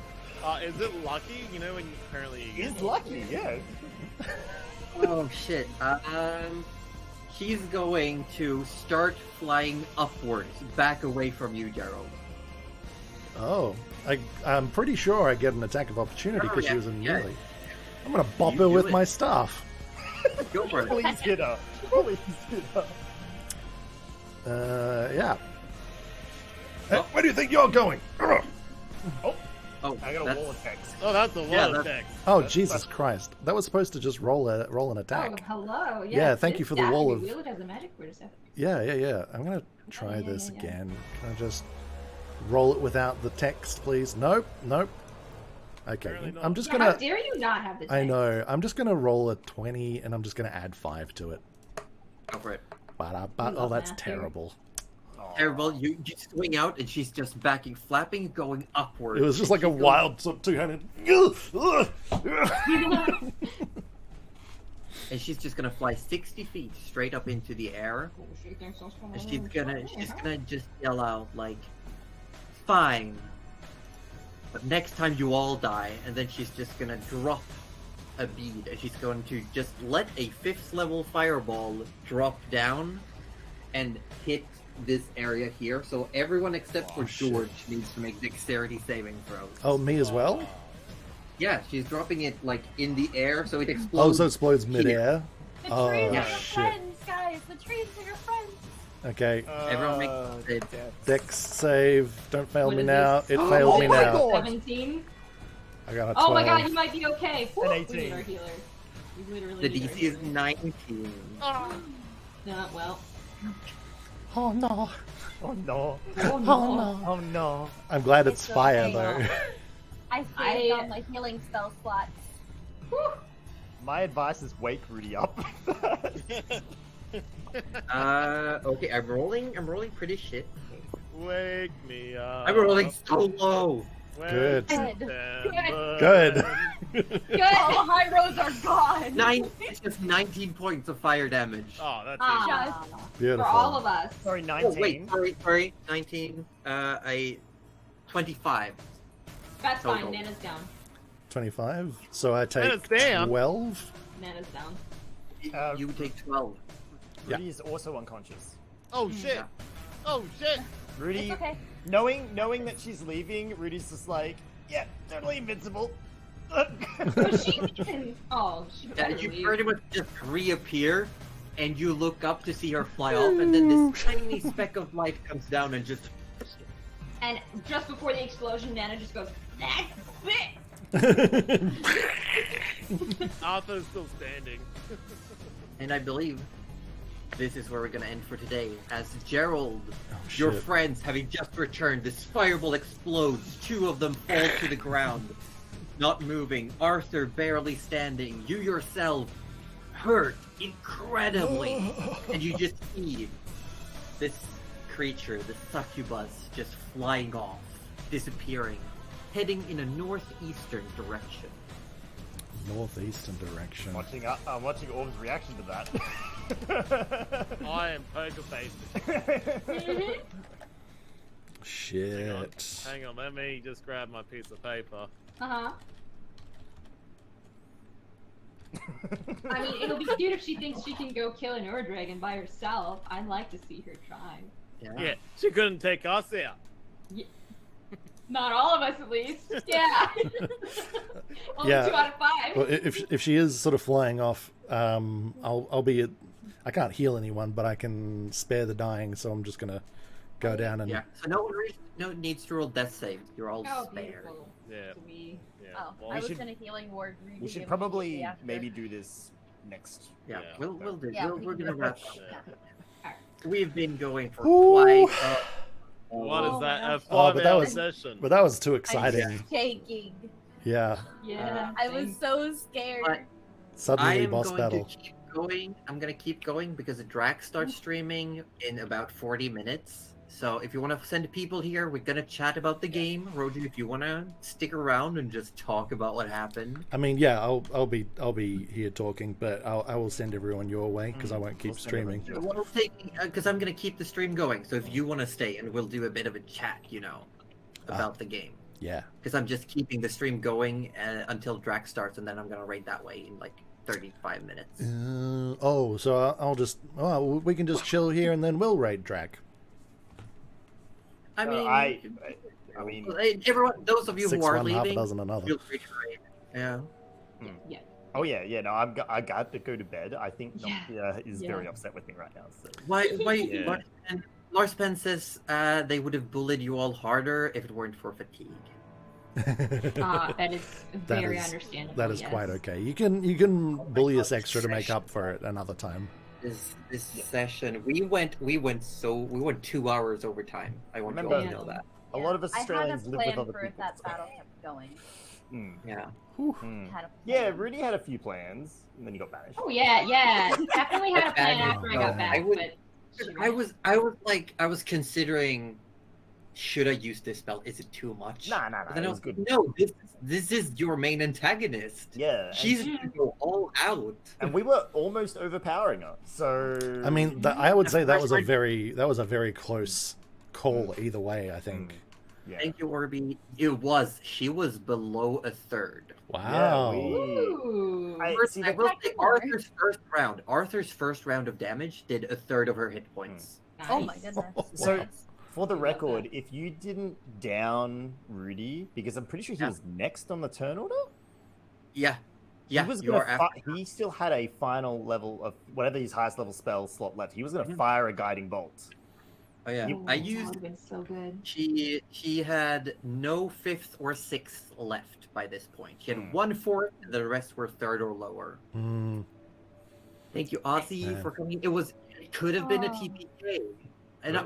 Is it lucky? You know when apparently you He's get lucky, yeah. Oh shit. She's going to start flying upwards, back away from you, Gerald. Oh, I'm pretty sure I get an attack of opportunity because she was in yeah. melee. I'm gonna bop You her do with it. my staff. Go for it. Please hit her. Please hit her. Yeah. Where do you think you're going? Ugh. Oh, I got a that's- wall of text. Oh, that's a Yeah, lot of that's- text. Oh, Jesus Christ. That was supposed to just roll an Oh, attack. hello. Yeah, thank you for the wall of- Wheel it as a magic word or something. Yeah. I'm gonna try Yeah, this yeah. again. Can I just roll it without the text, please? Nope. Okay, Apparently not. I'm just How gonna... dare you not have the I text? know. I'm just gonna roll a 20, and I'm just gonna add 5 to it. Go for it. Oh, that's Matthew. terrible. Terrible. You swing out, and she's just backing, flapping, going upward. It was just like a She's going- wild sort of two-handed... And she's just gonna fly 60 feet straight up into the air. Oh, she thinks so strong. And she's gonna just yell out like, "Fine, but next time you all die." And then she's just gonna drop a bead, and she's going to just let a 5th level fireball drop down and hit this area here. So everyone except for shit. George needs to make dexterity saving throws. Oh, me as well? Yeah, she's dropping it like in the air, so it Oh, explodes. so it explodes mid-air? The Oh, trees are your shit. friends, guys. The trees are your friends. Okay, Everyone make it. dex save. Don't fail What me is now. this? It Oh failed me my now. God. 17. I got a 12. Oh my god, you might be okay. Woo, An we 18. need our healer. We literally The need our DC is healer. 19. No, well. Oh no. Oh no. Oh Oh no. no. Oh no. I'm glad it's It's fire okay. though. I saved on my healing spell slots. My advice is wake Rudy up. Okay, I'm rolling pretty shit. Wake me up. I'm rolling so low. Good. September. Good. Good. All high roads are gone. It's just 19 points of fire damage. Oh, that's Ah, Beautiful. for all of us. Sorry, Oh, 19. wait, sorry, 19. 25. That's Total. fine. Nana's down. 25. So I take Nana's down. 12. Nana's down. You would take 12. Yeah. Rudy is also unconscious. Oh shit! Yeah. Oh shit! Rudy, It's okay. knowing that she's leaving, Rudy's just like, yeah, totally invincible. But she can. Oh, she Yeah, better you leave. pretty much just reappear, and you look up to see her fly off, and then this tiny speck of light comes down and just. And just before the explosion, Nana just goes, "That's it." Arthur's still standing. And I believe this is where we're gonna end for today. As Gerald, Oh, your shit. friends having just returned, this fireball explodes. 2 of them fall to the ground, not moving. Arthur barely standing. You yourself hurt incredibly, and you just see this creature, this succubus, just flying off, disappearing, heading in a northeastern direction. Northeastern direction. I'm watching Orb's reaction to that. I am poker faced. Shit. Hang on, let me just grab my piece of paper. I mean, it'll be cute if she thinks she can go kill an Ur dragon by herself. I'd like to see her try. Yeah, she couldn't take us out. Not all of us, at least. Yeah. Only Yeah. 2 out of 5. Well, if she is sort of flying off, I'll be. I can't heal anyone, but I can spare the dying. So I'm just gonna go down and. Yeah. So no one needs to roll death save. You're all Oh, spared. beautiful. Yeah. Sweet. Yeah. Oh, well, I was should- gonna healing ward. Rudy We should immediately probably after. maybe do this next. Yeah, Yeah. we'll do. Yeah, we're we gonna can wrap do up. Yeah. We've been going for Ooh. quite. What Oh is that? my A gosh. Oh, but that 5-hour was- session. But that was too I'm exciting. shaking. Yeah. Yeah. I was so scared. But- I Suddenly am boss going battle. to keep going. I'm gonna keep going because the Drac starts streaming in about 40 minutes. So if you want to send people here, we're gonna chat about the game. Roger, if you want to stick around and just talk about what happened. I mean, yeah, I'll be here talking, but I will send everyone your way because I won't keep We'll send everyone streaming. to- We'll take because I'm gonna keep the stream going. So if you want to stay, and we'll do a bit of a chat, about the game. Yeah. Because I'm just keeping the stream going until Drac starts, and then I'm gonna raid that way in like 35 minutes. So I'll just. Oh, we can just chill here and then we'll raid Drac. I mean, I mean, everyone, those of you Six who are one, half a leaving, dozen another. feel free to raid. Yeah. oh yeah, no, I got to go to bed. I think Yeah. Nokia is Yeah. very upset with me right now. So. Why? Yeah. Lars Penn says they would have bullied you all harder if it weren't for fatigue. That is very is- understandable. That is yes. quite okay. You can bully us God, extra to make session. up for it another time. This session, we went 2 hours over time. I want you all to Remember- know that. A lot of I had a Australians live with plan other for if people. that battle kept going. Mm, Yeah. mm. Had a Yeah, plan. Rudy had a few plans, and then he got banished. Oh yeah. Definitely had a plan Bad. after I got back, I would- but I was considering, should I use this spell? Is it too much? Nah, But then it I was good. No, this is your main antagonist. Yeah, and- She's gonna go all out. and we were almost overpowering her. So I mean, I would say that was a First very close call either way. I think. yeah. Thank you, Orby. She was below a third. Wow. Ooh. First, see, I the will fact say that Arthur's first round of damage did a third of her hit points. Oh my Nice. goodness. So, Yes. for the I love record, that. if you didn't down Rudy, because I'm pretty sure he Yeah. was next on the turn order, Yeah. Yeah, he was you gonna are after. he still had a final level of whatever his highest level spell slot left. He was going to Mhm. fire a guiding bolt. Oh yeah. Ooh, I that used would've been so good. she had no 5th or 6th left by this point. She had Hmm. 1/4, and the rest were 3rd or lower. Mm, Thank you, Ozzy, Yeah. for coming. It could have been a Aw. TPK.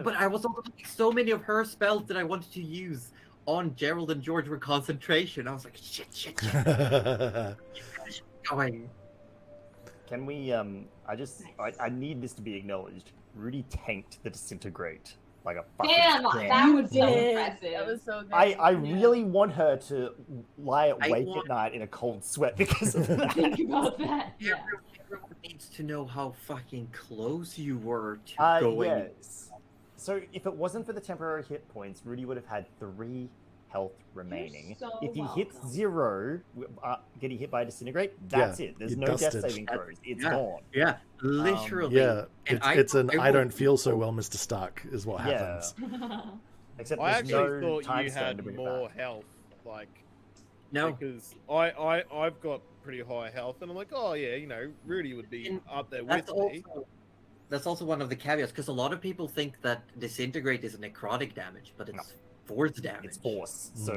But I was also so many of her spells that I wanted to use on Gerald and George were concentration. I was like, shit. Going. Can we? I need this to be acknowledged. Rudy tanked the disintegrate like a fucking Damn, champ. that was so Did. impressive. That was so good. I really want her to lie I awake want- at night in a cold sweat because of that. Think about that. Yeah. Everyone needs to know how fucking close you were to going. Yes. So if it wasn't for the temporary hit points, Rudy would have had 3 health remaining. so If he hits welcome. 0, getting hit by disintegrate, that's it. There's you're no death dusted. saving throws. It's Yeah. gone. Yeah, literally. Yeah, And it's an I will- don't feel so well, Mr. Stark, is what Yeah. happens. Except I there's actually no thought time you stone had to bring it more back. health, like No, because I've got pretty high health, and I'm like, oh yeah, you know, Rudy would be And up there with that's me. also one of the caveats, because a lot of people think that disintegrate is necrotic damage, but it's force damage. It's force, so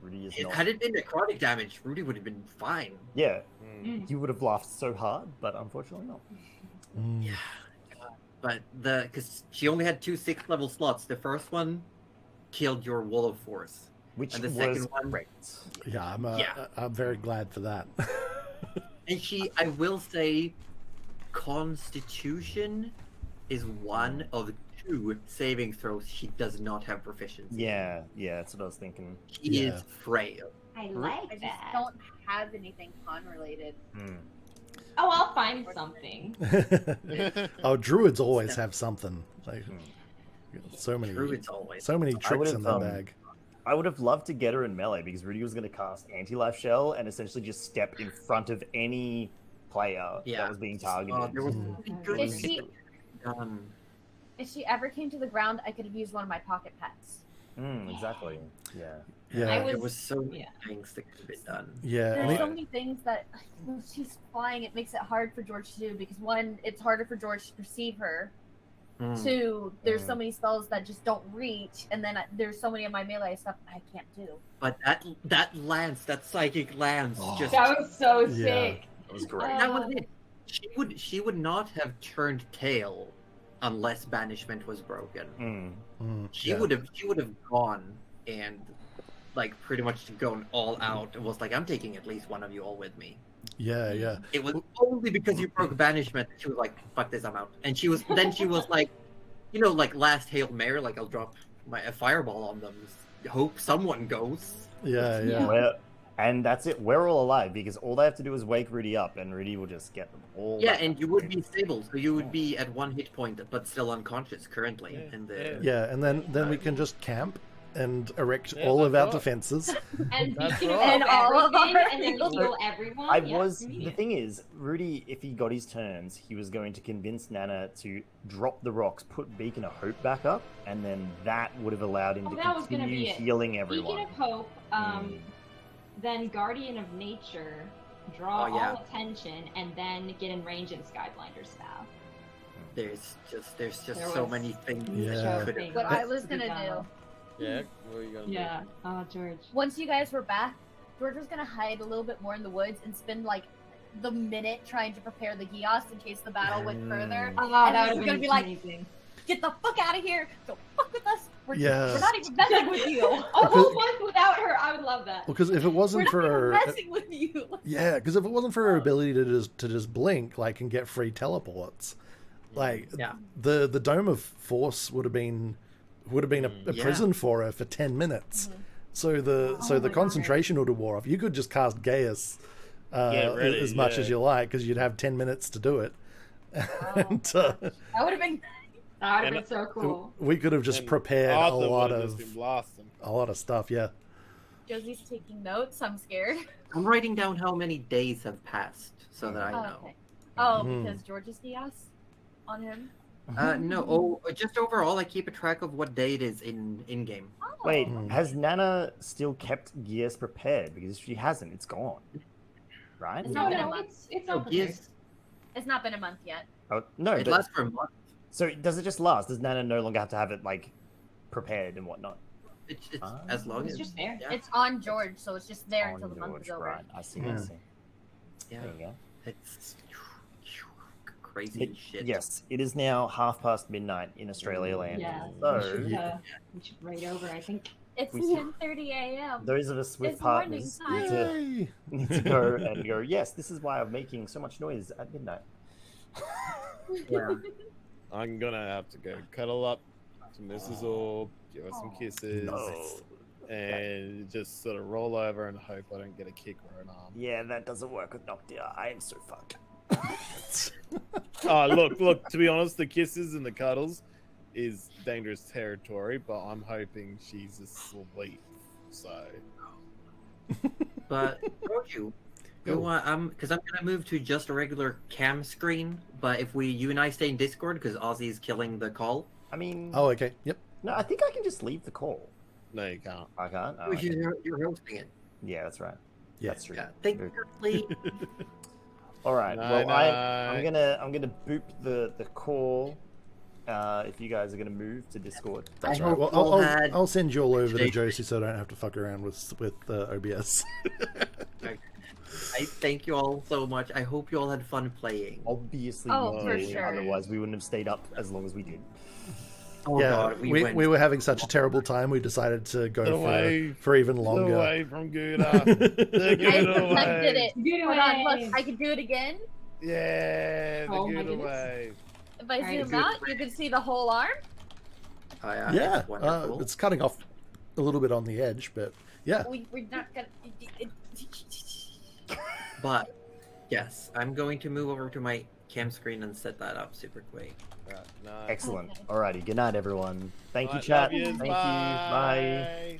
Rudy is not. Had it been necrotic damage, Rudy would have been fine. Yeah, Mm. you would have laughed so hard, but unfortunately not. Mm. Yeah. But because she only had 2 6th level slots. The first one killed your wall of force. Which And the was second one- great. Yeah, Yeah. I'm very glad for that. And I will say, Constitution is one of 2 saving throws she does not have proficiency. Yeah, that's what I was thinking. She Yeah. is frail. I I like just that. don't have anything con related. Hmm. Oh, I'll find something. Oh, druids always have something. Like Hmm. so many, Druids always. so many tricks in would've, their bag. I would have loved to get her in melee because Rudy was going to cast anti-life shell and essentially just step in front of any player that was being targeted. There was Mm. really good Is she- things done. If she ever came to the ground, I could have used one of my pocket pets. Exactly. Yeah. Yeah, There was so many yeah. things that could have been done. yeah. I There's mean, so many things that when she's flying, it makes it hard for George to do because 1, it's harder for George to perceive her. Mm. 2, there's Mm. so many spells that just don't reach, and then there's so many of my melee stuff I can't do. But that lance, that psychic lance, Oh. just That was so Yeah. sick. That was great. that was it. She would not have turned tail unless banishment was broken. She yeah. would have gone and like pretty much gone all out and was like, I'm taking at least one of you all with me. Yeah, yeah. It was only because you broke banishment that she was like, fuck this, I'm out. And she was like, you know, like last Hail Mary, like I'll drop a fireball on them. Hope someone goes. Yeah, yeah. And that's it. We're all alive because all they have to do is wake Rudy up, and Rudy will just get them all. Yeah, back and up. you would be stable, so you would be at 1 hit point but still unconscious currently. Yeah, And the Yeah, and then we can just camp and erect Yeah, all of our that's right. defenses. And That's you right. know, And all of everything, our and then heals. heal everyone. I Yeah, was. me. The thing is, Rudy, if he got his turns, he was going to convince Nana to drop the rocks, put Beacon of Hope back up, and then that would have allowed him Oh, to that was gonna continue be it. healing everyone. Beacon of Hope, then Guardian of Nature, draw Oh, yeah. all attention, and then get in range of the Skyblinder staff. there's just There so was many things Yeah. that so could things What have I was to be gonna done. Yeah, what are you gonna Yeah. Oh, George. Once you guys were back, George was gonna hide a little bit more in the woods and spend like the minute trying to prepare the Gios in case the battle went further. Oh, And that this would is have gonna been be like, amazing. get the fuck out of here! Don't fuck with us! We're Yeah. not even messing with you! A whole month without her, I would love that. Because if it We're wasn't not for even her, messing with you! yeah, because if it wasn't for her ability to just blink, like, and get free teleports, like Yeah. the Dome of Force would have been a Yeah. prison for her for 10 minutes. So the Oh my God. concentration would have wore off. You could just cast Gaius ready, as much as yeah. you like because you'd have 10 minutes to do it. And That would have been. That would have And- been so cool. we could have just And prepared a Arthur lot would've just of been blasting. stuff. Yeah. Josie's taking notes. I'm scared. I'm writing down how many days have passed so that I Oh, know. okay. Oh, Mhm. because George's Gios on him. No, just overall, I keep a track of what day it is in game. Oh. Wait, Hmm. has Nana still kept Gears prepared? Because if she hasn't, it's gone. Right? It's not been a No, month. it's Oh, not prepared. yes, It's not been a month yet. Oh, no, it but lasts for a month. so does it just last? Does Nana no longer have to have it like prepared and whatnot? It's Ah. as long It's as just there. Yeah, It's on George, so it's just there On until the month George, is over. right? I see. I Hmm. see. yeah, There you go. it's crazy It- shit. Yes, it is now midnight in Australia land. Yeah. So We should raid over, I think. It's We see- 10:30 a.m. those of us with It's morning partners time. need to, Yay! need to go and go. Yes, this is why I'm making so much noise at midnight. Yeah. I'm gonna have to go cuddle up to Mrs. Orb, give her some kisses, and just sort of roll over and hope I don't get a kick or an arm. Yeah, that doesn't work with Noctia. I am so fucked. Oh, look, to be honest, the kisses and the cuddles is dangerous territory, but I'm hoping she's asleep. So. But you because I'm gonna move to just a regular cam screen. But if you and I stay in Discord, because Ozzy's killing the call. I mean, Oh, okay. Yep. no, I think I can just leave the call. No, you can't. I can't. Oh, Which okay. you're hosting it. Yeah, that's right. Yeah. That's true. Yeah. Thank you, Lee. All right. No, Well, no. I'm gonna boop the call. If you guys are gonna move to Discord. That's I right. hope Well, you all had- I'll send you all over to Stay- Josie so I don't have to fuck around with OBS. I thank you all so much. I hope you all had fun playing. Obviously, Oh, we for did. sure. Otherwise, we wouldn't have stayed up as long as we did. Oh yeah, god, we went. were having such a terrible time. We decided to go Away. for even Get longer. away from Gouda. Get I perfected away. it. Good Hold on, away. look, I can do it again. Yeah, the Oh my Gouda goodness. way. If I Alright. zoom out, you can see the whole arm. Yeah, Yeah, it's wonderful. it's cutting off a little bit on the edge, but yeah. We're not gonna. But yes, I'm going to move over to my cam screen and set that up super quick. Right, no. Excellent. Okay. Alrighty. Good night, everyone. Thank you, Right, chat. love yous, Thank you. Bye. bye.